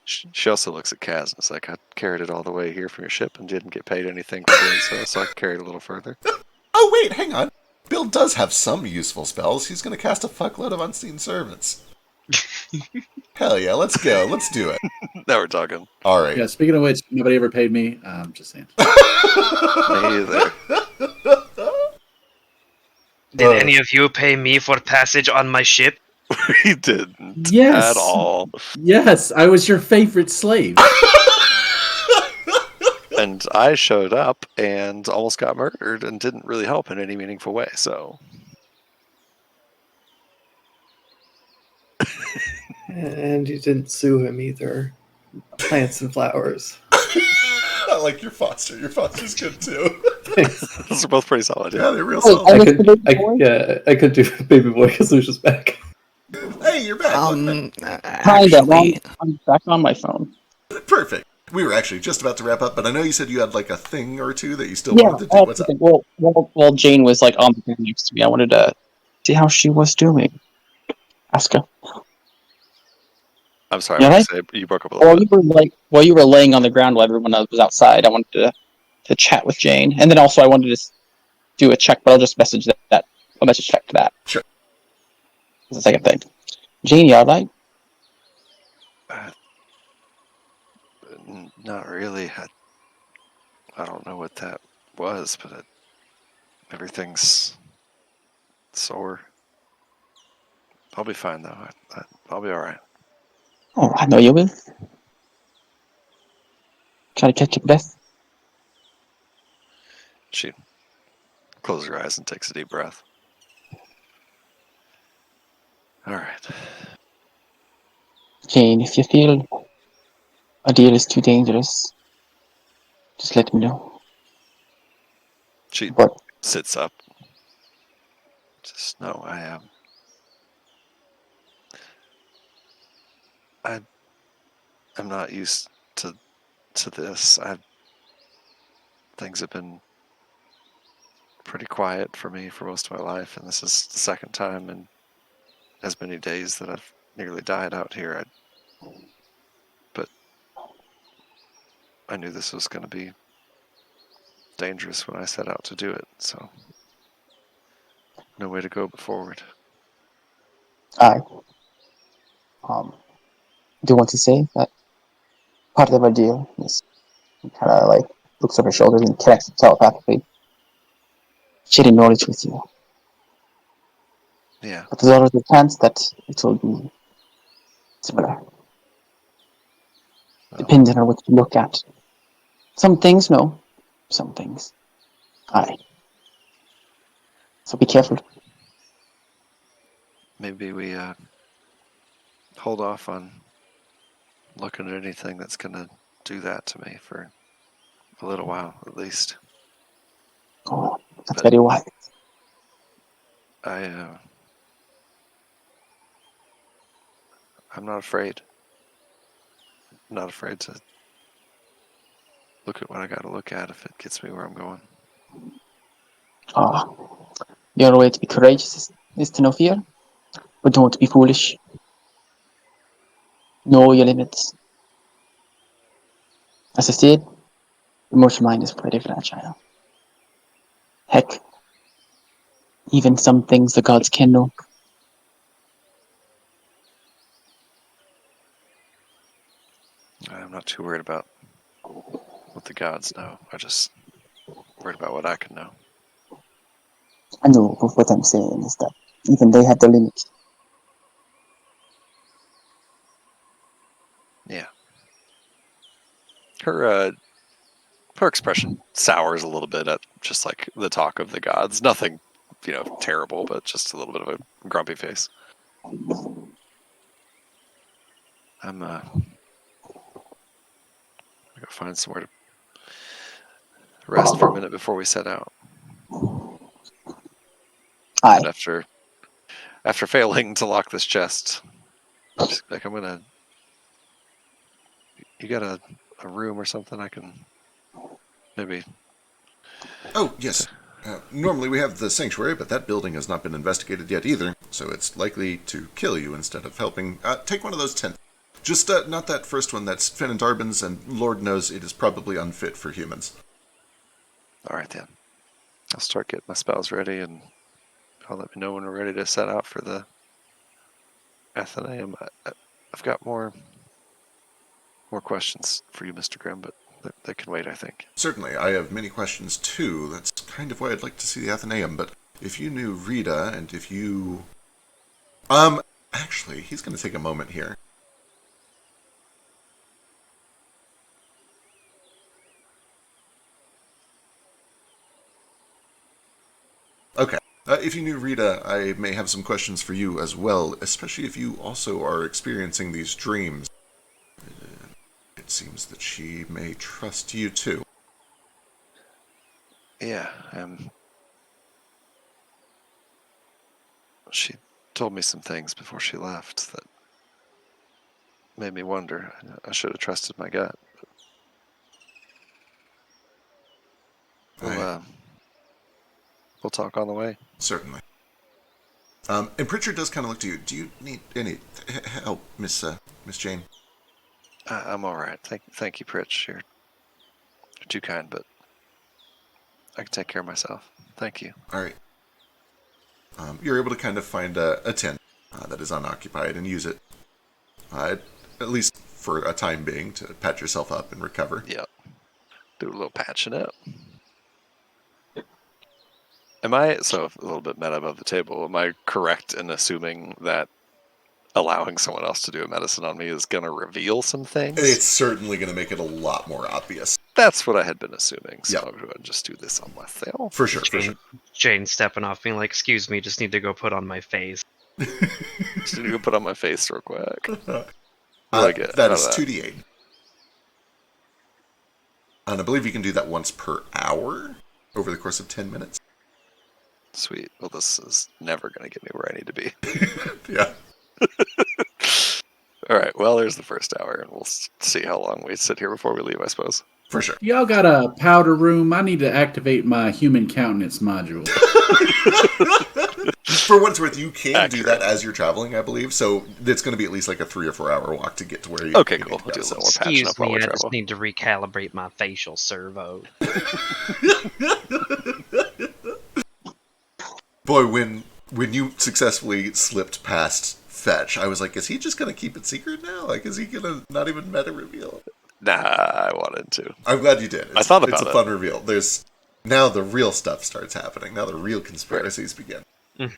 She also looks at Kaz and is like, I carried it all the way here from your ship and didn't get paid anything for doing so I can carry it a little further. Oh, wait, hang on. Bill does have some useful spells. He's going to cast a fuckload of unseen servants. Hell yeah, let's go. Let's do it. Now we're talking. All right. Yeah, speaking of which, nobody ever paid me. I'm just saying. Me either. Did any of you pay me for passage on my ship? We didn't Yes. at all. Yes, I was your favorite slave. And I showed up and almost got murdered and didn't really help in any meaningful way, so... And you didn't sue him either. Plants and flowers. I like your foster. Your foster's good too. Thanks. Those are both pretty solid. Yeah, they're real Oh, solid. I could do baby boy because Lucia's back. Hey, you're back. Welcome Kinda. Actually, I'm back on my phone. back. Perfect. We were actually just about to wrap up, but I know you said you had like a thing or two that you still Yeah, wanted to do. What's up? well, Jane was like on the bed next to me. I wanted to see how she was doing. Ask her. I'm sorry, Yeah, what did you say? You broke up a little While bit. you were laying on the ground while everyone else was outside, I wanted to chat with Jane, and then also I wanted to do a check, but I'll just message that. I'll message check to that. Sure. That's the second thing. Jane, you alright? Not really. I don't know what that was, but everything's sore. I'll be fine, though. I'll be alright. Oh, I know you will. Try to catch your breath. She closes her eyes and takes a deep breath. Alright. Jane, if you feel a deal is too dangerous, just let me know. She But sits up. Just know I am. I'm not used to this. Things have been pretty quiet for me for most of my life, and this is the second time in as many days that I've nearly died out here. But I knew this was going to be dangerous when I set out to do it, so no way to go but forward. I do want to say that part of our deal is kind of like looks over her shoulders and connects telepathically, sharing knowledge with you. Yeah. But there's always a chance that it will be similar, depending on what you look at. Some things, no. Some things, aye. So be careful. Maybe we hold off on looking at anything that's going to do that to me for a little while, at least. Oh, that's But very wise. I'm not afraid. I'm not afraid to look at what I got to look at if it gets me where I'm going. The only way to be courageous is to know fear, but don't be foolish. Know your limits. As I said, the mortal mind is pretty fragile. Heck, even some things the gods can know. I'm not too worried about what the gods know. I just worried about what I can know. I know, but what I'm saying is that even they have their limits. Yeah. Her expression sours a little bit at just like the talk of the gods. Nothing, terrible, but just a little bit of a grumpy face. I'm gonna go find somewhere to rest for a minute before we set out. Aye. And after failing to lock this chest, I'm gonna. You got a room or something I can maybe. Oh, yes. Normally we have the sanctuary, but that building has not been investigated yet either, so it's likely to kill you instead of helping. Take one of those tents. Just not that first one that's Finn and Darbin's, and Lord knows it is probably unfit for humans. All right then. I'll start getting my spells ready, and I'll let me know when we're ready to set out for the Athenaeum. I've got more questions for you, Mr. Grimm, but they can wait, I think. Certainly, I have many questions too. That's kind of why I'd like to see the Athenaeum, but if you knew Rita, and if you... Actually, he's going to take a moment here. Okay. If you knew Rita, I may have some questions for you as well, especially if you also are experiencing these dreams. It seems that she may trust you too. Yeah, she told me some things before she left that made me wonder. I should have trusted my gut. We'll talk on the way. Certainly. And Pritchard does kind of look to you. Do you need any help, Miss Jane? I'm all right. Thank you, Pritch. You're too kind, but I can take care of myself. Thank you. All right. You're able to kind of find a tent that is unoccupied and use it, at least for a time being, to patch yourself up and recover. Yep. Do a little patching up. Am I, so a little bit meta above the table, am I correct in assuming that allowing someone else to do a medicine on me is going to reveal some things? It's certainly going to make it a lot more obvious. That's what I had been assuming, so Yep. I'll go ahead and just do this on myself. For sure, for sure. Jane stepping off, being like, "Excuse me, just need to go put on my face." Just need to go put on my face real quick. What do I get That out is of 2d8. And I believe you can do that once per hour over the course of 10 minutes. Sweet. Well, this is never going to get me where I need to be. Yeah. All right. Well, there's the first hour, and we'll see how long we sit here before we leave, I suppose. For sure. Y'all got a powder room? I need to activate my human countenance module. For what it's worth, you can do Accurate. that as you're traveling, I believe. So it's going to be at least like a 3 or 4 hour walk to get to where you. Okay, you cool. need to We'll go. do a So- little more patching Excuse up while me, we I travel. just need to recalibrate my facial servo. Boy, when you successfully slipped past Fetch, I was like, is he just going to keep it secret now? Like, is he going to not even meta reveal? Nah, I wanted to. I'm glad you did. I thought It's about a it. fun reveal. There's now the real stuff starts happening. Now the real conspiracies begin. Mm.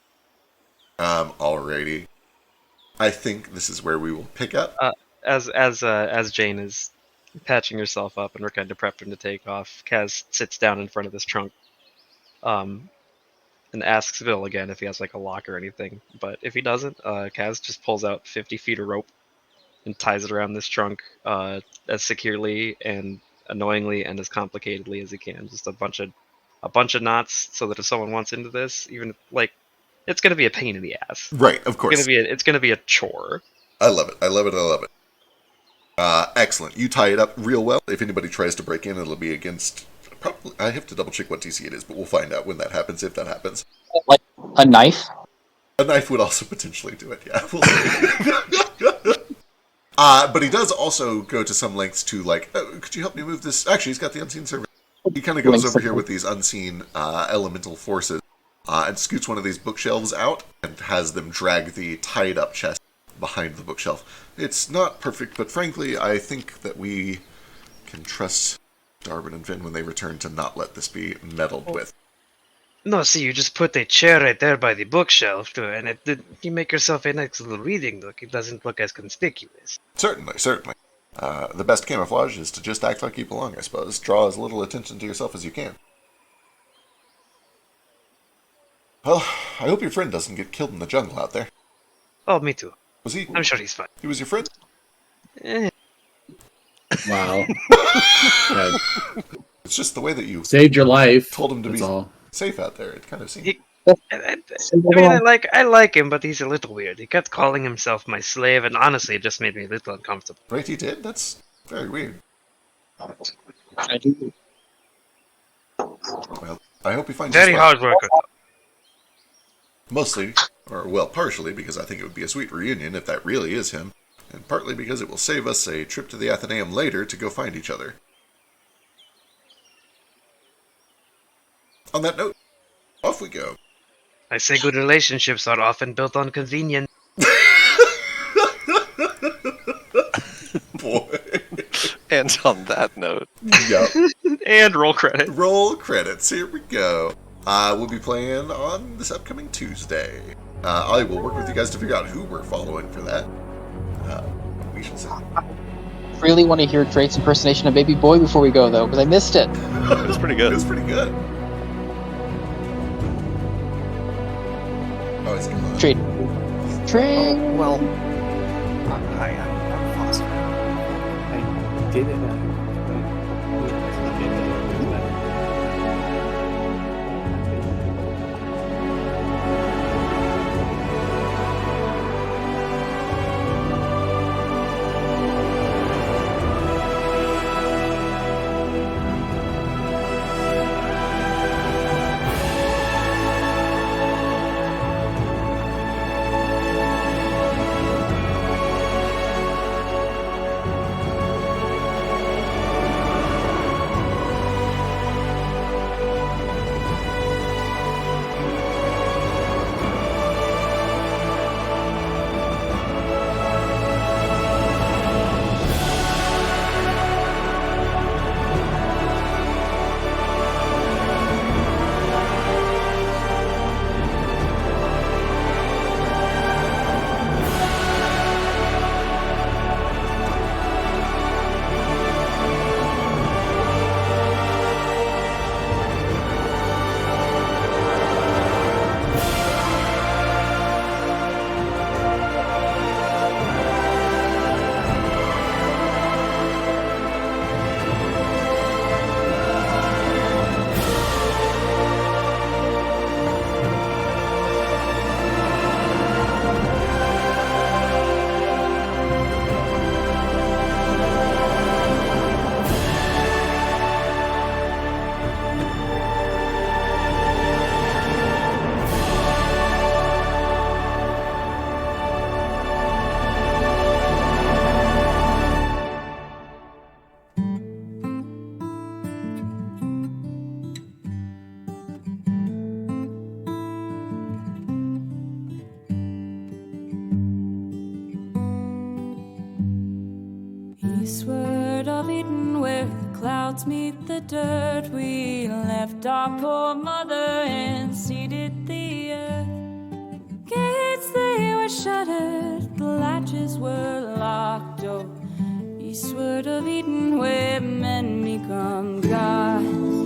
Alrighty. I think this is where we will pick up. As Jane is patching herself up and we're kind of prepping to take off, Kaz sits down in front of this trunk, and asks Bill again if he has like a lock or anything. But if he doesn't, Kaz just pulls out 50 feet of rope and ties it around this trunk as securely and annoyingly and as complicatedly as he can. Just a bunch of knots, so that if someone wants into this, even like it's gonna be a pain in the ass. Right, of course. It's gonna be a chore. I love it. I love it. I love it. Excellent. You tie it up real well. If anybody tries to break in, it'll be against. Probably, I have to double check what DC it is, but we'll find out when that happens. If that happens, Like a knife? a knife would also potentially do it. Yeah, we'll see. But he does also go to some lengths to like, could you help me move this? Actually, he's got the unseen servant. He kind of goes over here with these unseen elemental forces and scoots one of these bookshelves out and has them drag the tied up chest behind the bookshelf. It's not perfect, but frankly, I think that we can trust Darwin and Finn when they return to not let this be meddled with. No, see, you just put a chair right there by the bookshelf, and you make yourself a nice little reading nook. It doesn't look as conspicuous. Certainly, certainly. The best camouflage is to just act like you belong, I suppose. Draw as little attention to yourself as you can. Well, I hope your friend doesn't get killed in the jungle out there. Oh, me too. Was he? I'm sure he's fine. He was your friend? Eh, Wow. Yeah, It's just the way that you saved your life. told him to That's be all. safe out there. It kind of seemed. I like him, but he's a little weird. He kept calling himself my slave, and honestly, it just made me a little uncomfortable. Right, he did? That's very weird. I do. Well, I hope he finds Very his way. hard worker. Mostly, or well, partially, because I think it would be a sweet reunion if that really is him, and partly because it will save us a trip to the Athenaeum later to go find each other. On that note, off we go. I say good relationships are often built on convenience. Boy. And on that note, Yep. And roll credit. Roll credits. Here we go. We'll be playing on this upcoming Tuesday. I will work with you guys to figure out who we're following for that. We shall see. Really want to hear Drake's impersonation of Baby Boy before we go, though, because I missed it. it was pretty It good. was pretty good. Oh, it's good. Trade. Trade. Well, I'm Foster. I did it. clouds meet the dirt. We left our poor mother and seeded the earth. Gates, they were shuttered, the latches were locked. Oh, eastward of Eden, where men become gods.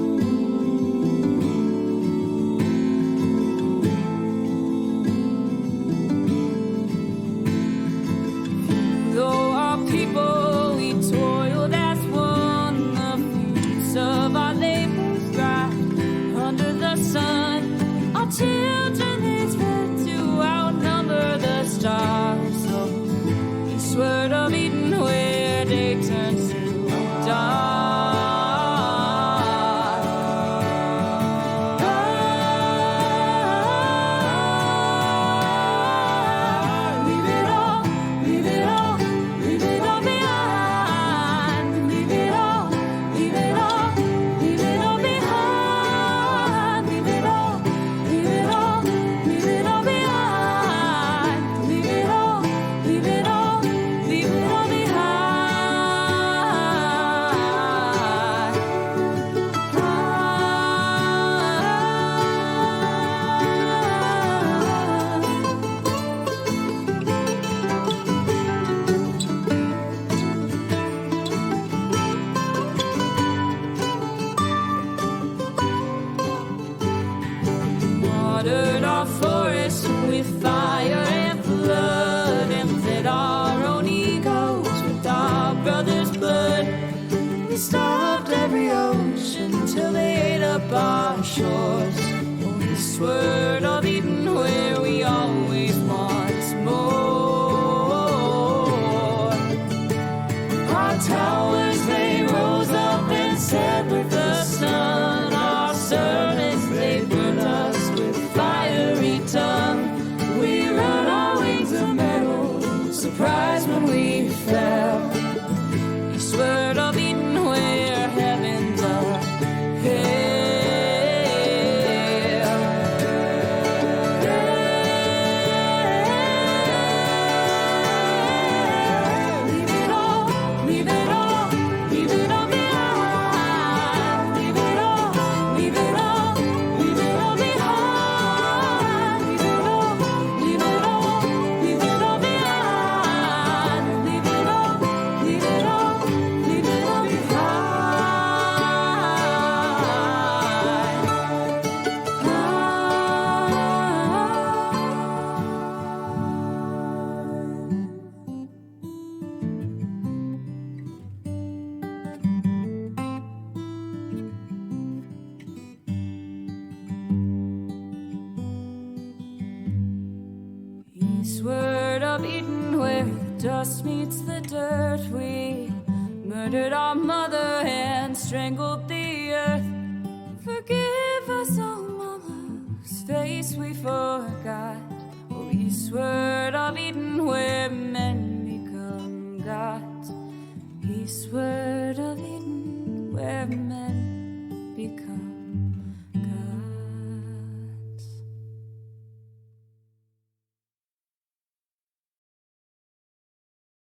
Though our people, we toiled as one, the fruits of our labors dried under the sun. Our children, they spread to outnumber the stars. So eastward of Eden, where day turns to dawn. Watered our forests with fire and flood, and fed our own egos with our brothers' blood. We starved every ocean till they ate up our shores. Oh, eastward of Eden, where we always want more. Our towers, they rose up and set with the sun. Our servants, they burned us with fiery tongue. We run our wings of metal, surprised when we fell. Eastward of Eden, where heavens are hell. Leave it all, leave it all, leave it all behind. Leave it all, leave it all, leave it all behind. Leave it all, leave it all, leave it all behind. Leave it all, leave it all, leave it all behind. Eastward of Eden, where the dust meets the dirt, we murdered our mother and strangled the earth. Forgive us, oh mama, whose face we forgot. Oh, eastward of Eden, where men become gods. Eastward of Eden, where men